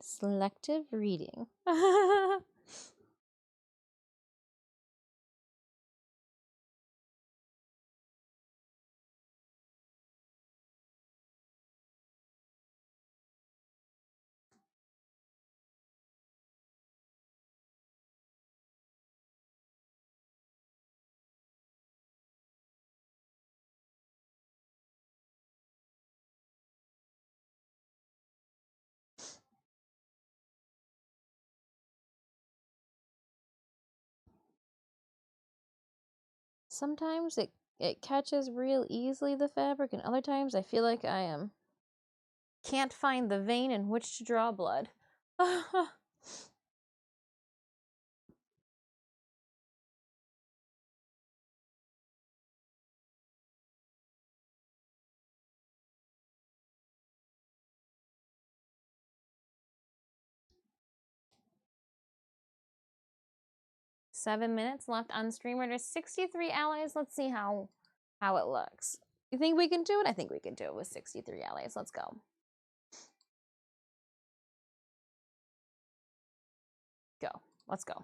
Selective reading. 'Sometimes it catches real easily, the fabric, and other times I feel like can't find the vein in which to draw blood. 7 minutes left on streamer. There's 63 allies. Let's see how it looks. You think we can do it? I think we can do it with 63 allies. Let's go. Go. Let's go.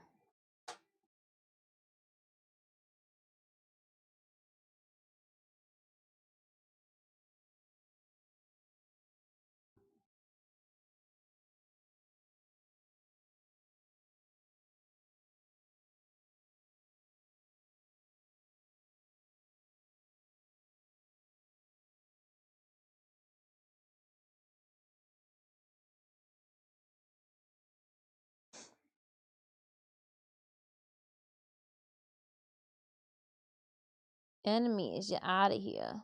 Enemies, you're out of here.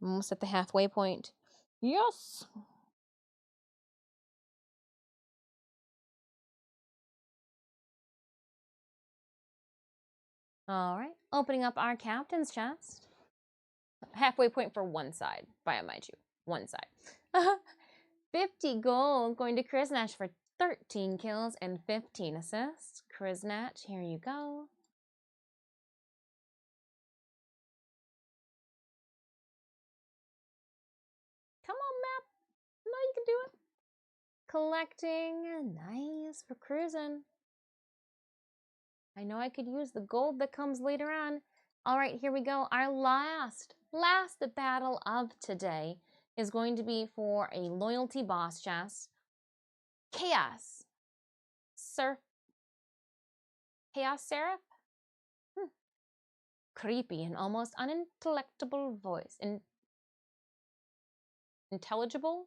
Almost at the halfway point. Yes! All right, opening up our captain's chest. Halfway point for one side, by mind you, one side. 50 gold going to Kriznach for 13 kills and 15 assists. Kriznach, here you go. Come on, map. No, you can do it. Collecting. Nice for cruising. I know I could use the gold that comes later on. All right, here we go. Our last battle of today is going to be for a loyalty boss chest. Chaos Seraph. Creepy and almost unintelligible voice. Intelligible?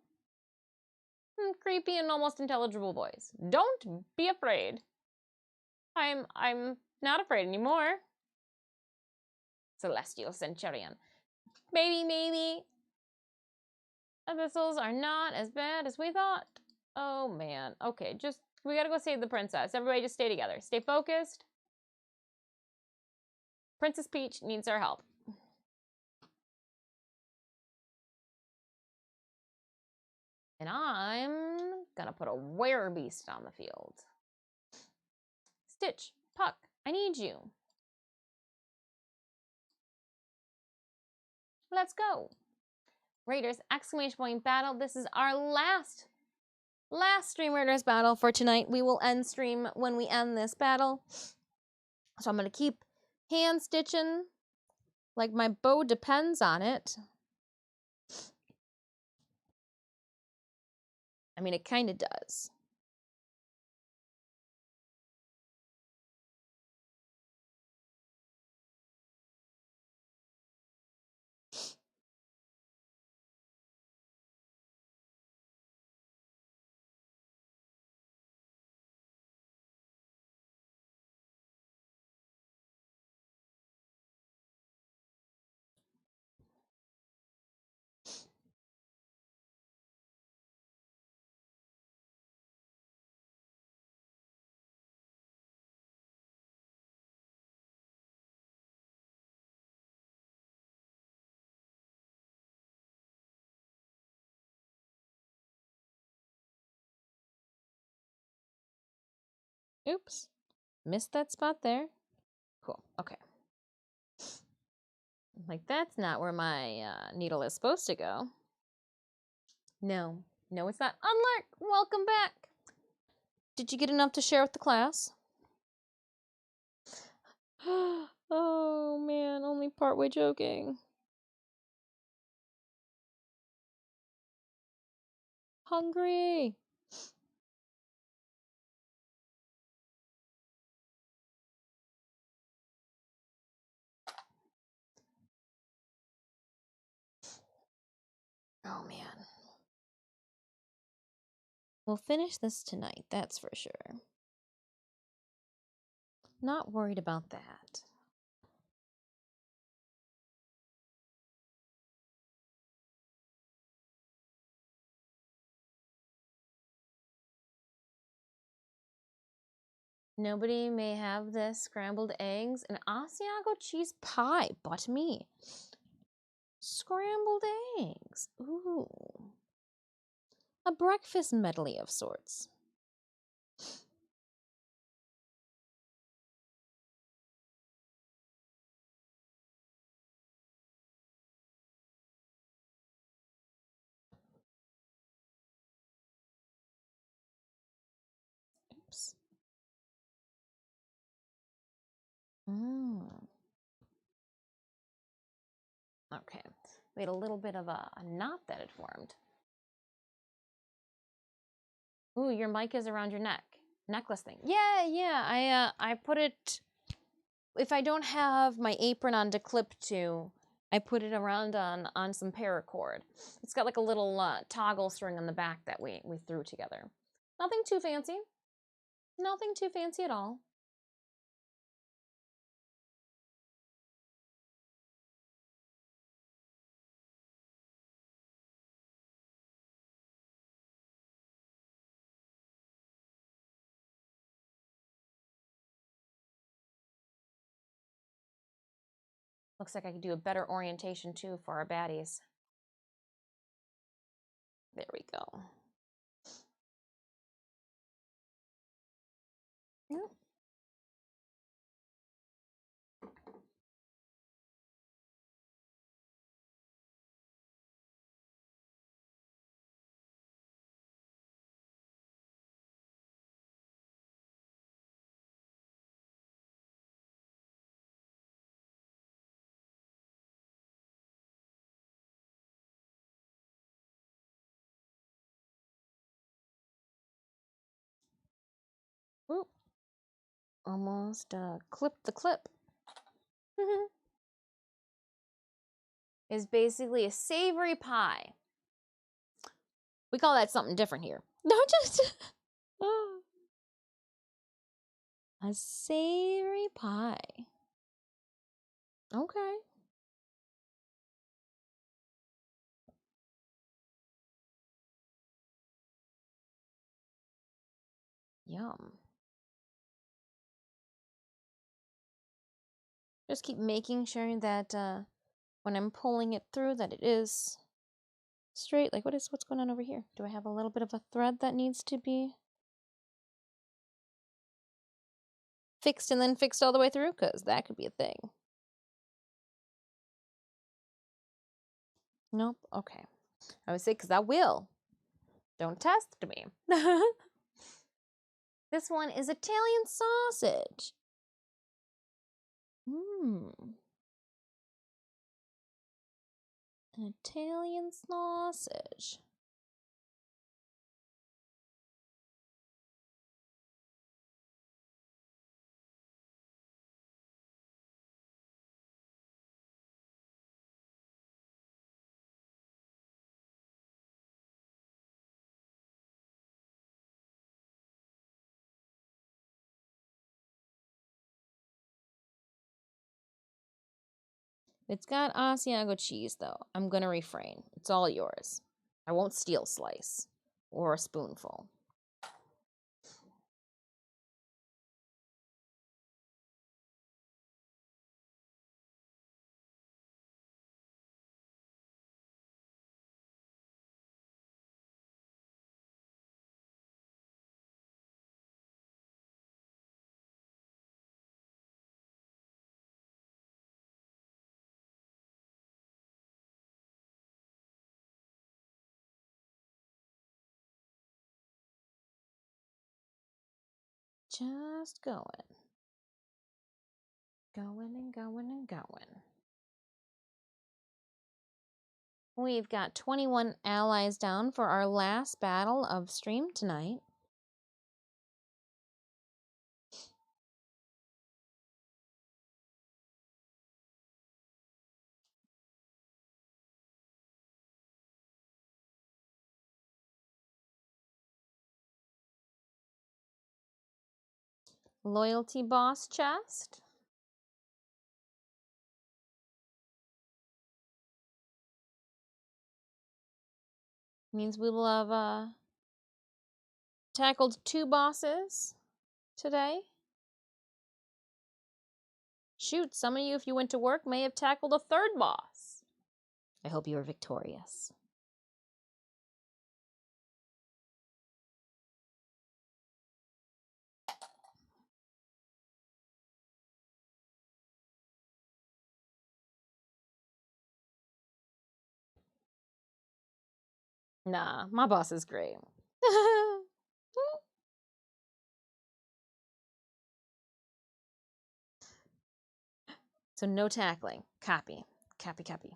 Creepy and almost intelligible voice. Don't be afraid. I'm not afraid anymore. Celestial Centurion. Maybe Abyssals are not as bad as we thought. Oh man. Okay, we gotta go save the princess. Everybody just stay together. Stay focused. Princess Peach needs our help. And I'm gonna put a werebeast on the field. Stitch, Puck, I need you. Let's go. Raiders, exclamation point battle. This is our last Stream Raiders battle for tonight. We will end stream when we end this battle. So I'm going to keep hand stitching like my bow depends on it. I mean, it kind of does. Oops. Missed that spot there. Cool. Okay. Like, that's not where my needle is supposed to go. No. No, it's not. Unlark, welcome back. Did you get enough to share with the class? Oh, man. Only partway joking. Hungry. Oh, man. We'll finish this tonight, that's for sure. Not worried about that. Nobody may have this scrambled eggs and Asiago cheese pie but me. Scrambled eggs. Ooh. A breakfast medley of sorts. Oops. Okay. We had a little bit of a knot that had formed. Ooh, your mic is around your neck. Necklace thing. Yeah. I put it. If I don't have my apron on to clip to, I put it around on some paracord. It's got like a little toggle string on the back that we threw together. Nothing too fancy. Nothing too fancy at all. Looks like I could do a better orientation too for our baddies. There we go. Yep. Oop. Almost clipped the clip. Is basically a savory pie. We call that something different here. No, just a savory pie. Okay. Yum. Just keep making sure that when I'm pulling it through that it is straight. Like what's going on over here? Do I have a little bit of a thread that needs to be fixed and then fixed all the way through? Because that could be a thing. Nope. Okay. I would say because I will. Don't test me. This one is Italian sausage. An Italian sausage. It's got Asiago cheese, though. I'm gonna refrain. It's all yours. I won't steal slice or a spoonful. Just going. Going and going and going. We've got 21 allies down for our last battle of stream tonight. Loyalty boss chest. Means we will have tackled 2 bosses today. Shoot, some of you, if you went to work, may have tackled a 3rd boss. I hope you are victorious. Nah, my boss is great. So no tackling. Copy. Copy, copy.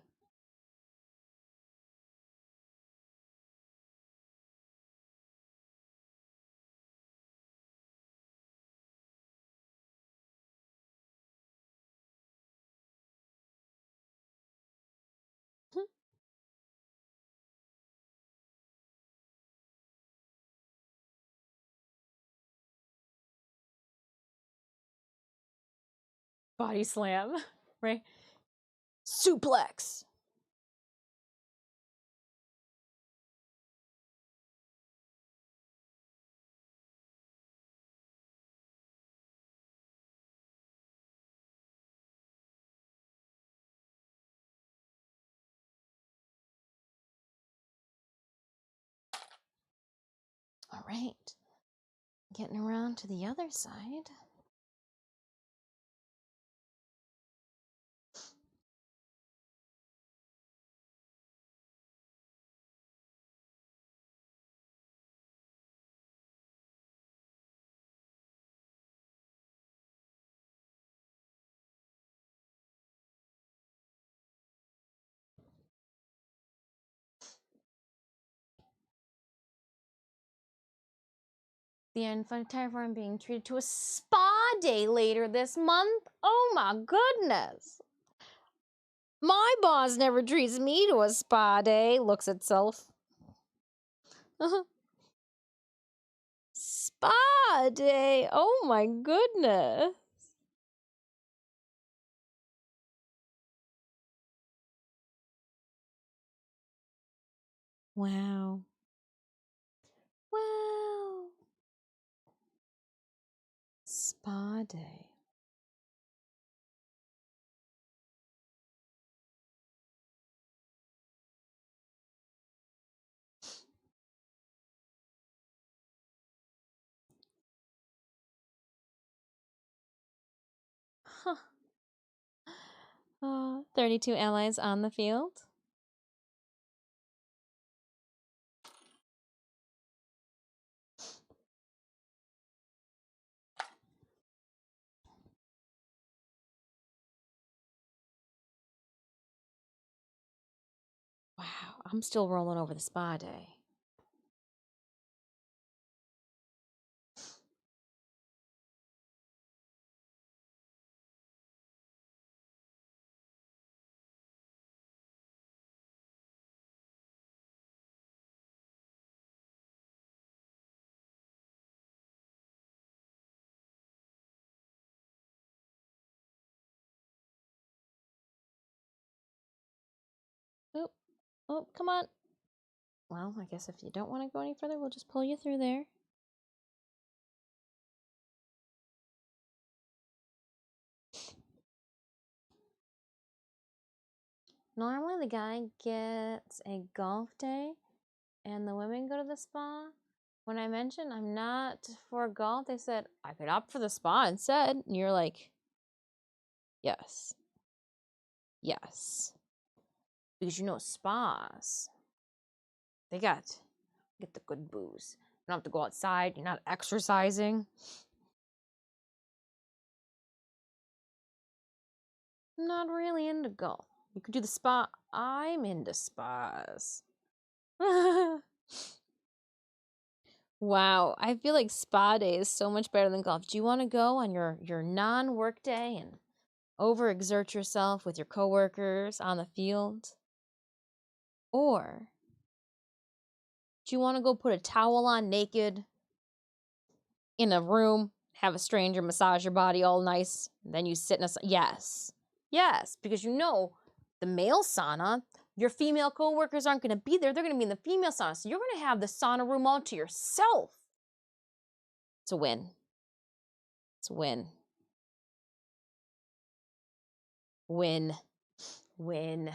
Body slam, right? Suplex. All right. Getting around to the other side. The entire farm being treated to a spa day later this month. Oh my goodness. My boss never treats me to a spa day, looks itself. Spa day. Oh my goodness. Wow. Wow. spa day. Huh. 32 allies on the field. Wow, I'm still rolling over the spa day. Oh, oh, come on. Well, I guess if you don't want to go any further, we'll just pull you through there. Normally the guy gets a golf day and the women go to the spa. When I mentioned I'm not for golf, they said, I could opt for the spa instead. And you're like, yes. Yes. Because you know spas, they get the good booze. You don't have to go outside. You're not exercising. I'm not really into golf. You could do the spa. I'm into spas. Wow, I feel like spa day is so much better than golf. Do you want to go on your non-work day and overexert yourself with your coworkers on the field? Or do you want to go put a towel on naked in a room, have a stranger massage your body all nice, and then you sit in a yes. Yes, because you know the male sauna, your female coworkers aren't going to be there. They're going to be in the female sauna. So you're going to have the sauna room all to yourself. It's a win. It's a win. Win. Win.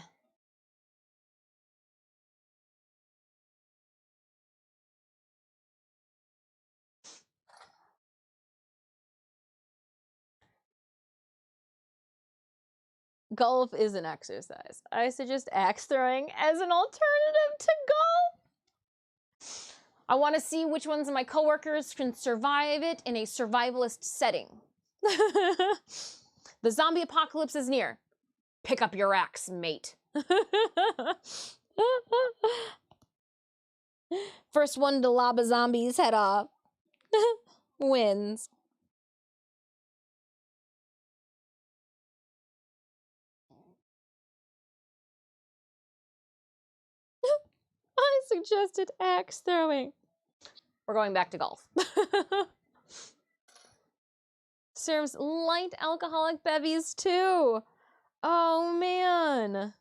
Golf is an exercise. I suggest axe throwing as an alternative to golf. I want to see which ones of my coworkers can survive it in a survivalist setting. The zombie apocalypse is near. Pick up your axe, mate. First one to lob a zombie's head off wins. I suggested axe throwing. We're going back to golf. Serves light alcoholic bevies too. Oh man.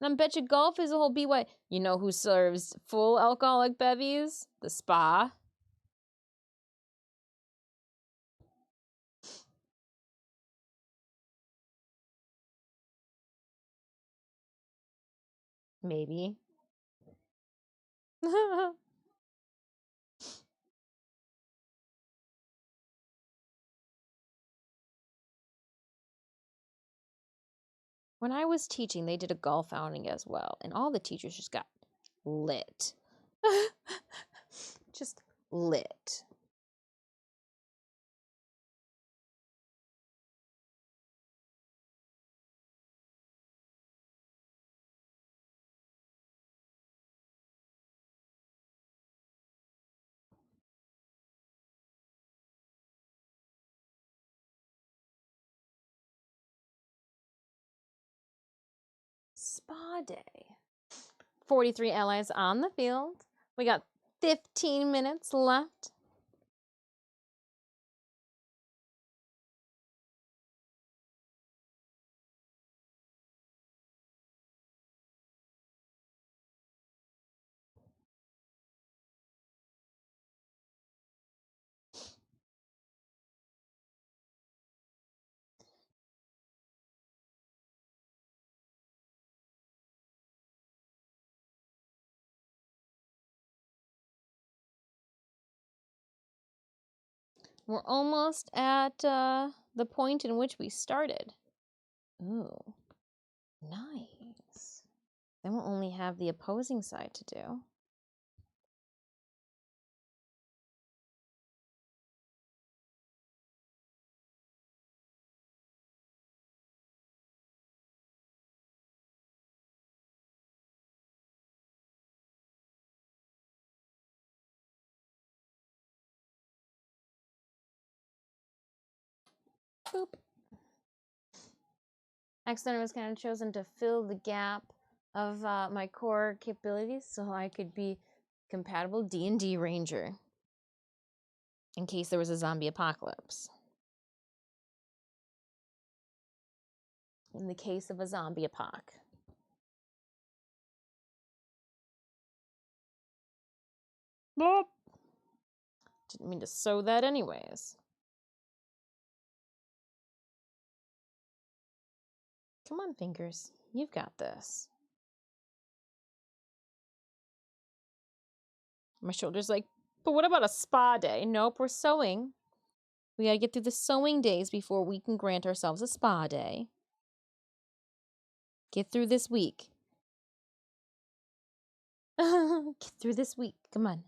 And I bet you golf is a whole BY. You know who serves full alcoholic bevies? The spa. Maybe. When I was teaching, they did a golf outing as well, and all the teachers just got lit. Just lit. Spa day. 43 allies on the field. We got 15 minutes left. We're almost at the point in which we started. Ooh, nice. Then we'll only have the opposing side to do. Boop. Accidentally was kind of chosen to fill the gap of my core capabilities so I could be compatible D&D ranger in case there was a zombie apocalypse. In the case of a zombie apoc. Boop. Didn't mean to sew that anyways. Come on, fingers. You've got this. My shoulder's like, but what about a spa day? Nope, we're sewing. We gotta get through the sewing days before we can grant ourselves a spa day. Get through this week. Get through this week. Come on.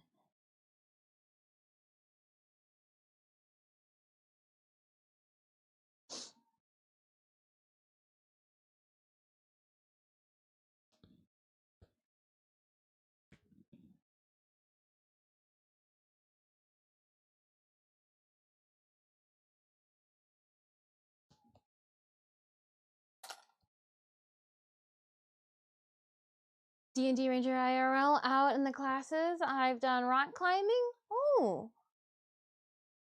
D&D Ranger IRL out in the classes. I've done rock climbing. Oh.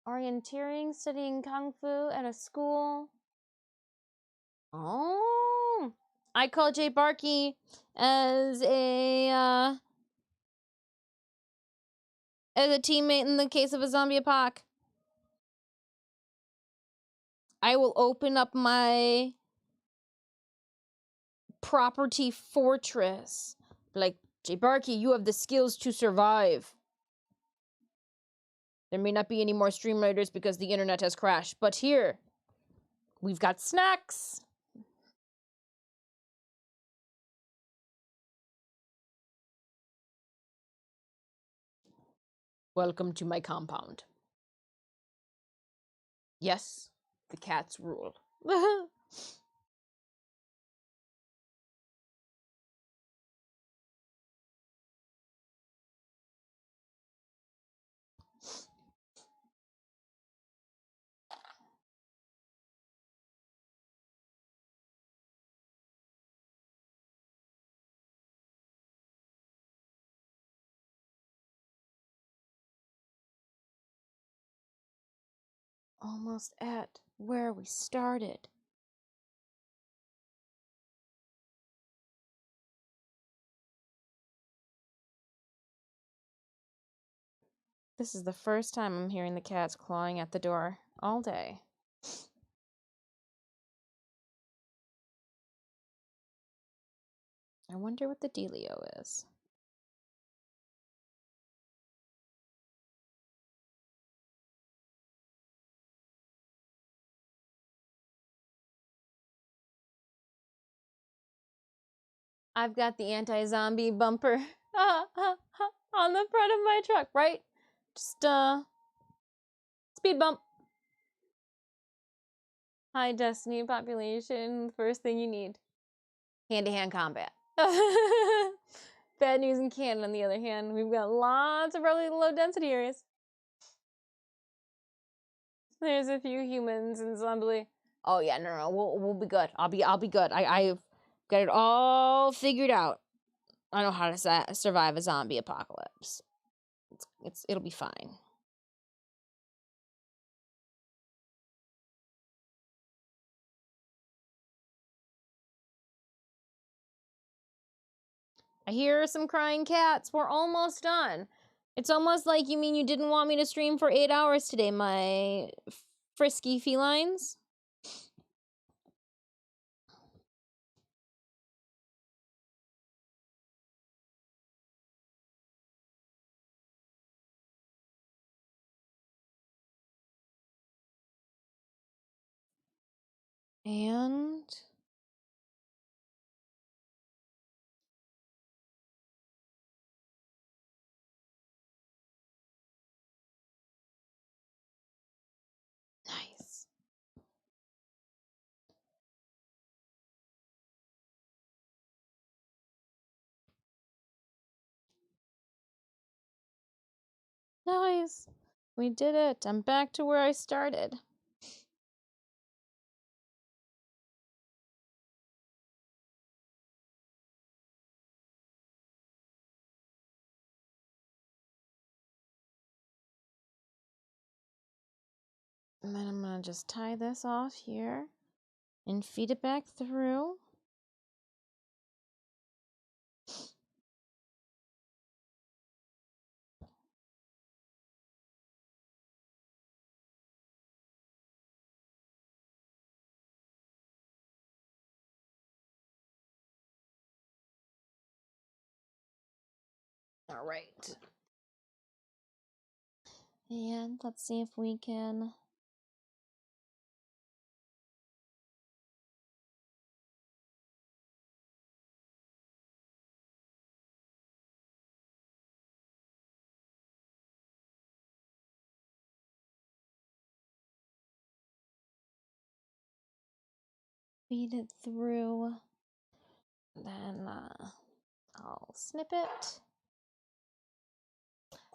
Orienteering, studying Kung Fu at a school. Oh. I call Jay Barkey as a teammate in the case of a zombie apoc. I will open up my property fortress. Like, Jay Barkey, you have the skills to survive. There may not be any more streamliners because the internet has crashed, but here, we've got snacks. Welcome to my compound. Yes, the cats rule. Almost at where we started. This is the first time I'm hearing the cats clawing at the door all day. I wonder what the dealio is. I've got the anti-zombie bumper on the front of my truck, right? Just, speed bump. High destiny population, the first thing you need. Hand-to-hand combat. Bad news in Canada, on the other hand. We've got lots of really low-density areas. There's a few humans and somebody. Oh yeah, no, we'll be good. I'll be good. I've got it all figured out. I know how to survive a zombie apocalypse. It'll be fine. I hear some crying cats. We're almost done. It's almost like you mean you didn't want me to stream for 8 hours today, my frisky felines. And nice. Nice. We did it. I'm back to where I started. And then I'm going to just tie this off here and feed it back through. All right. And let's see if we can feed it through. Then I'll snip it.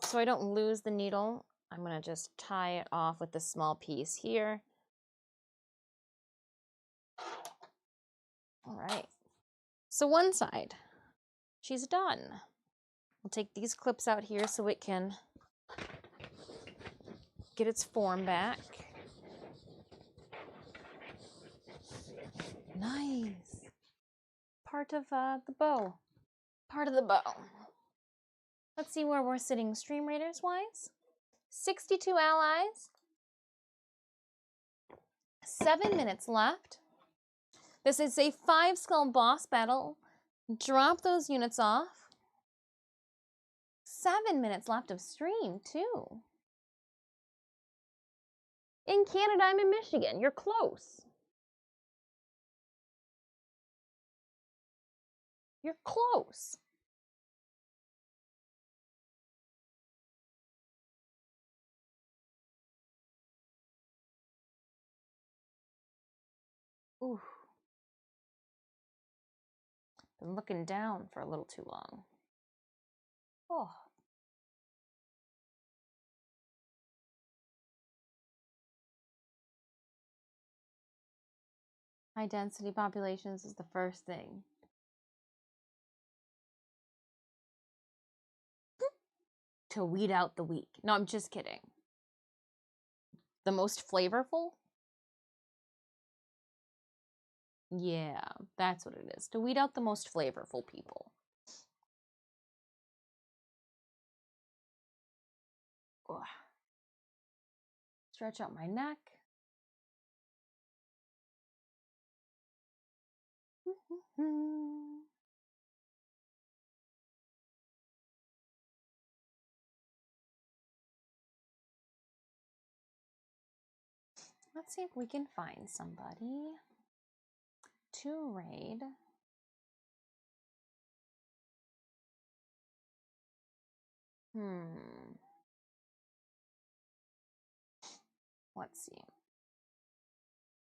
So I don't lose the needle, I'm going to just tie it off with this small piece here. All right. So one side, she's done. We'll take these clips out here so it can get its form back. Nice. Part of the bow. Part of the bow. Let's see where we're sitting stream raiders wise. 62 allies. 7 minutes left. This is a 5 skull boss battle. Drop those units off. 7 minutes left of stream too. In Canada, I'm in Michigan. You're close. You're close. Ooh. Been looking down for a little too long. Oh. High density populations is the first thing. To weed out the weak. No, I'm just kidding. The most flavorful? Yeah, that's what it is. To weed out the most flavorful people. Ugh. Stretch out my neck. Let's see if we can find somebody to raid. Let's see.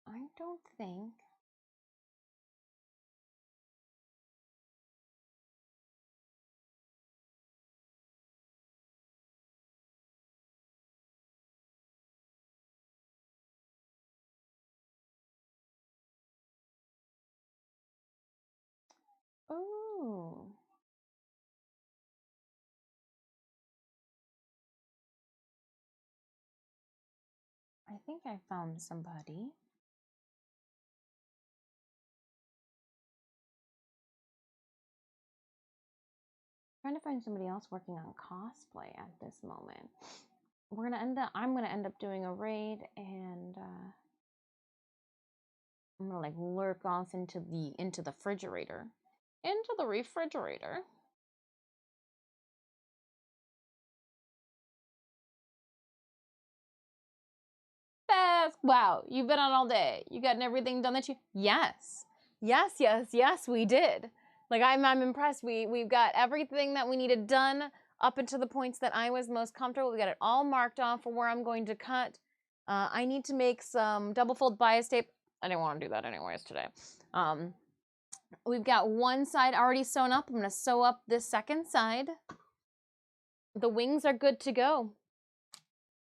I don't think. Oh. I think I found somebody. Trying to find somebody else working on cosplay at this moment. I'm gonna end up doing a raid, and I'm gonna like lurk off into the refrigerator. Into the refrigerator. task. Wow, you've been on all day. You gotten everything done that you... Yes. Yes, we did. Like, I'm impressed. We've got everything that we needed done up into the points that I was most comfortable. We got it all marked off for where I'm going to cut. I need to make some double fold bias tape. I didn't want to do that anyways today. We've got one side already sewn up. I'm going to sew up this second side. The wings are good to go.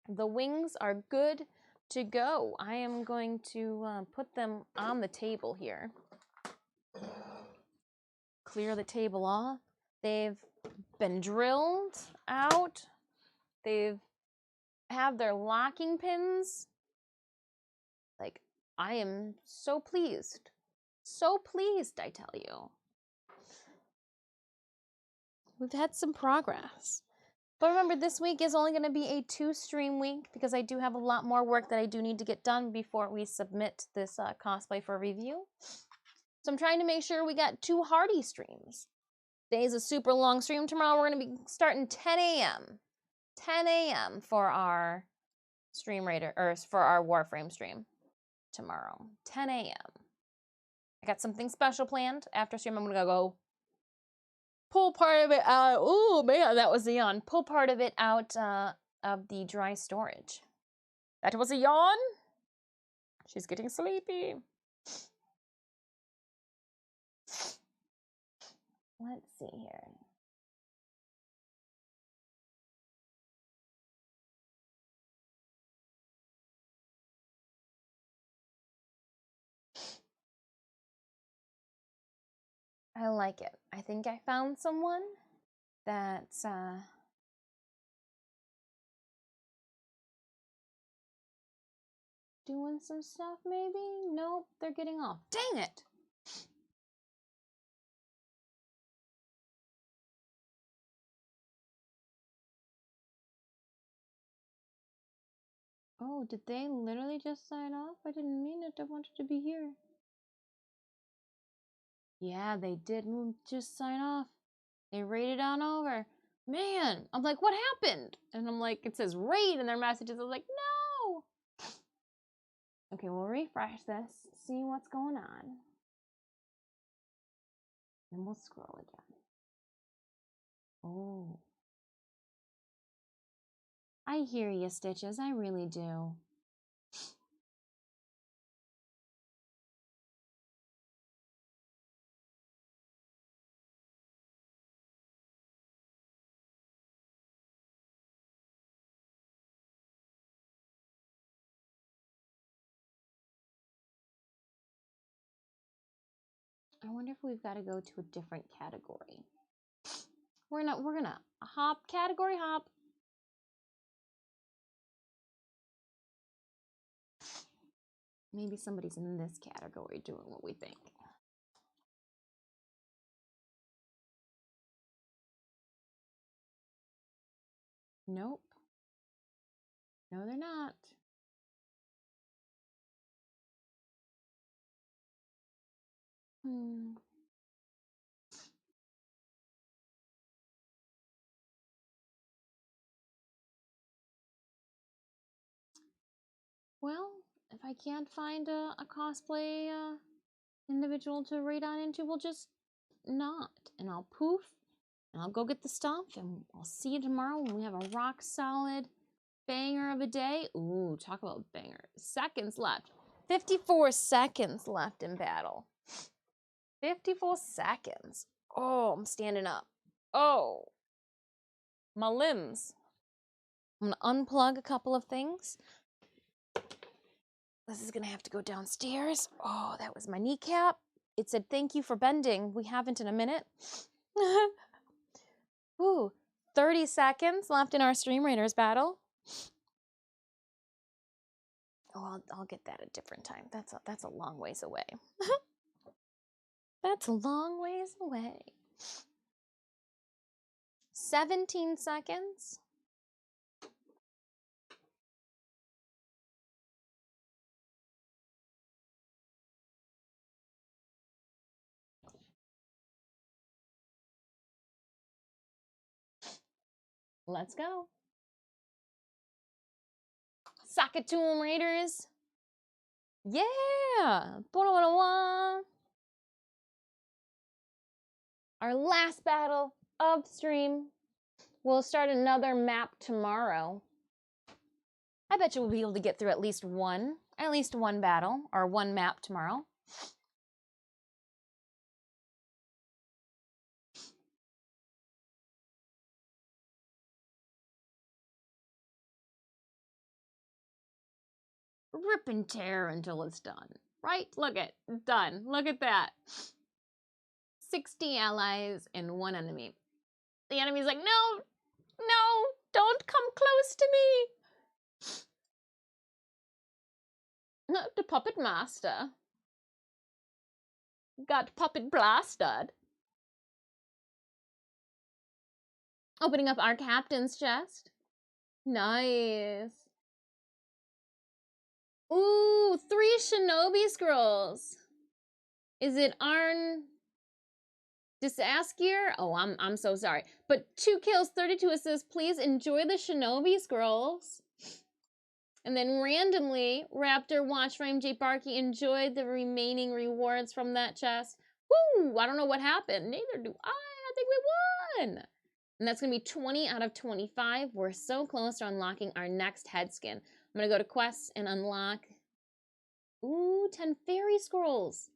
The wings are good to go. I am going to put them on the table here. Clear the table off. They've been drilled out. They've have their locking pins. Like, I am so pleased. So pleased, I tell you. We've had some progress. But remember, this week is only going to be a 2-stream week because I do have a lot more work that I do need to get done before we submit this cosplay for review. So I'm trying to make sure we got 2 hearty streams. Today's a super long stream. Tomorrow we're going to be starting 10 a.m. 10 a.m. for our stream raider, or for our Warframe stream tomorrow. 10 a.m. I got something special planned. After stream, I'm going to go pull part of it out. Oh man, that was a yawn. Pull part of it out of the dry storage. That was a yawn. She's getting sleepy. Let's see here. I like it. I think I found someone that's doing some stuff maybe? Nope, they're getting off. Dang it! Oh, did they literally just sign off? I didn't mean it. I wanted to be here. Yeah, they did just sign off. They raided on over. Man, I'm like, what happened? And I'm like, it says raid in their messages. I was like, no! Okay, we'll refresh this, see what's going on. And we'll scroll again. Oh. I hear you, Stitches. I really do. I wonder if we've got to go to a different category. We're gonna hop, category hop. Maybe somebody's in this category doing what we think. Nope. No, they're not. Well, if I can't find a cosplay individual to raid on into, we'll just not. And I'll poof, and I'll go get the stuff, and I'll see you tomorrow when we have a rock solid banger of a day. Ooh, talk about banger. Seconds left. 54 seconds left in battle. 54 seconds. Oh, I'm standing up. Oh, my limbs. I'm gonna unplug a couple of things. This is gonna have to go downstairs. Oh, that was my kneecap. It said, thank you for bending. We haven't in a minute. Ooh, 30 seconds left in our Stream Raiders battle. Oh, I'll get that a different time. That's a long ways away. That's a long ways away. 17 seconds. Let's go. Sock it to 'em, Raiders. Yeah. Our last battle of stream. We'll start another map tomorrow. I bet you we'll be able to get through at least one battle or one map tomorrow. Rip and tear until it's done. Right? Look at done. Look at that. 60 allies and 1 enemy. The enemy's like, no, no, don't come close to me. The puppet master got puppet blasted. Opening up our captain's chest. Nice. Ooh, 3 shinobi scrolls. Is it Arn Disaskier? Oh, I'm so sorry. But 2 kills, 32 assists. Please enjoy the shinobi scrolls. And then randomly, Raptor, Watchframe, J Barky, enjoy the remaining rewards from that chest. Woo! I don't know what happened. Neither do I. I think we won. And that's going to be 20 out of 25. We're so close to unlocking our next head skin. I'm going to go to quests and unlock. Ooh, 10 fairy scrolls.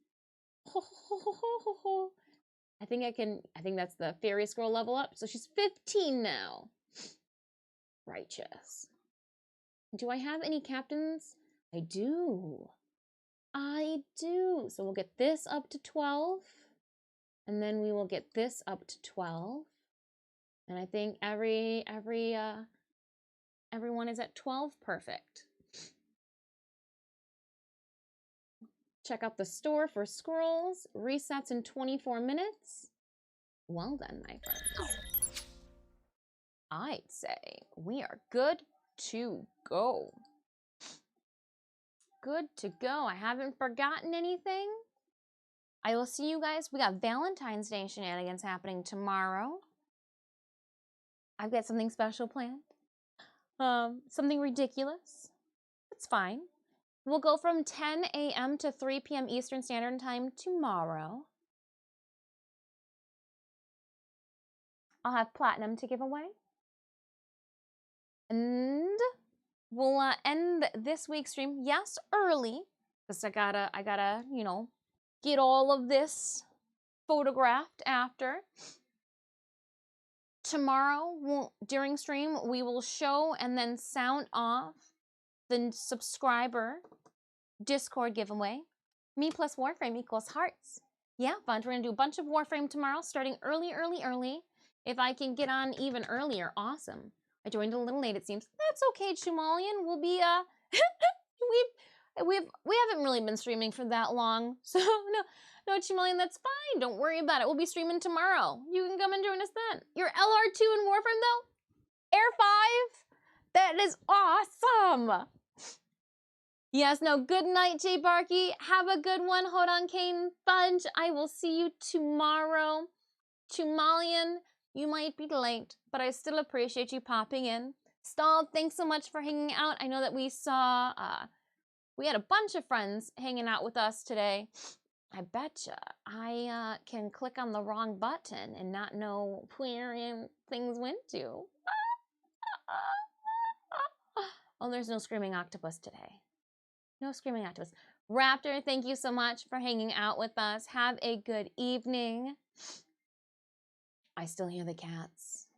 I think that's the fairy scroll level up. So she's 15 now. Righteous. Do I have any captains? I do. I do. So we'll get this up to 12. And then we will get this up to 12. And I think everyone is at 12. Perfect. Check out the store for scrolls. Resets in 24 minutes. Well done, my friends. I'd say we are good to go. Good to go. I haven't forgotten anything. I will see you guys. We got Valentine's Day shenanigans happening tomorrow. I've got something special planned. Something ridiculous. It's fine. We'll go from 10 a.m. to 3 p.m. Eastern Standard Time tomorrow. I'll have platinum to give away. And we'll end this week's stream, yes, early, because I gotta, you know, get all of this photographed after. Tomorrow, during stream, we will show and then sound off the subscriber Discord giveaway. Me plus Warframe equals hearts. Yeah, fun. We're gonna do a bunch of Warframe tomorrow, starting early. If I can get on even earlier, awesome. I joined a little late, it seems. That's okay, Chumalian. We'll be we haven't really been streaming for that long, so no, Chumalian, that's fine. Don't worry about it. We'll be streaming tomorrow. You can come and join us then. Your LR2 in Warframe though, Air 5. That is awesome. Yes, no, good night, J Barky. Have a good one. Hold on, Kane Fudge. I will see you tomorrow. Chumalian, you might be late, but I still appreciate you popping in. Stall, thanks so much for hanging out. I know that we saw, we had a bunch of friends hanging out with us today. I betcha I can click on the wrong button and not know where things went to. Oh, there's no screaming octopus today. No screaming octopus. Raptor, thank you so much for hanging out with us. Have a good evening. I still hear the cats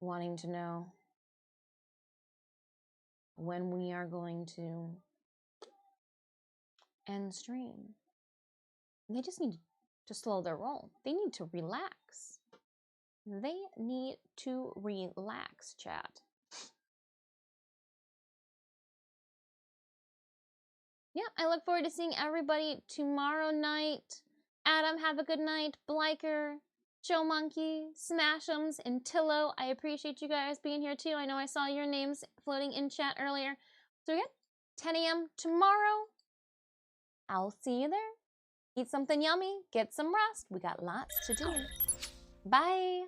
wanting to know when we are going to end stream. They just need to slow their roll. They need to relax. They need to relax, chat. Yeah, I look forward to seeing everybody tomorrow night. Adam, have a good night. Bliker, Joe Monkey, Smash'ems, and Tillo. I appreciate you guys being here too. I know I saw your names floating in chat earlier. So again, 10 a.m. tomorrow. I'll see you there. Eat something yummy, get some rest. We got lots to do. Bye.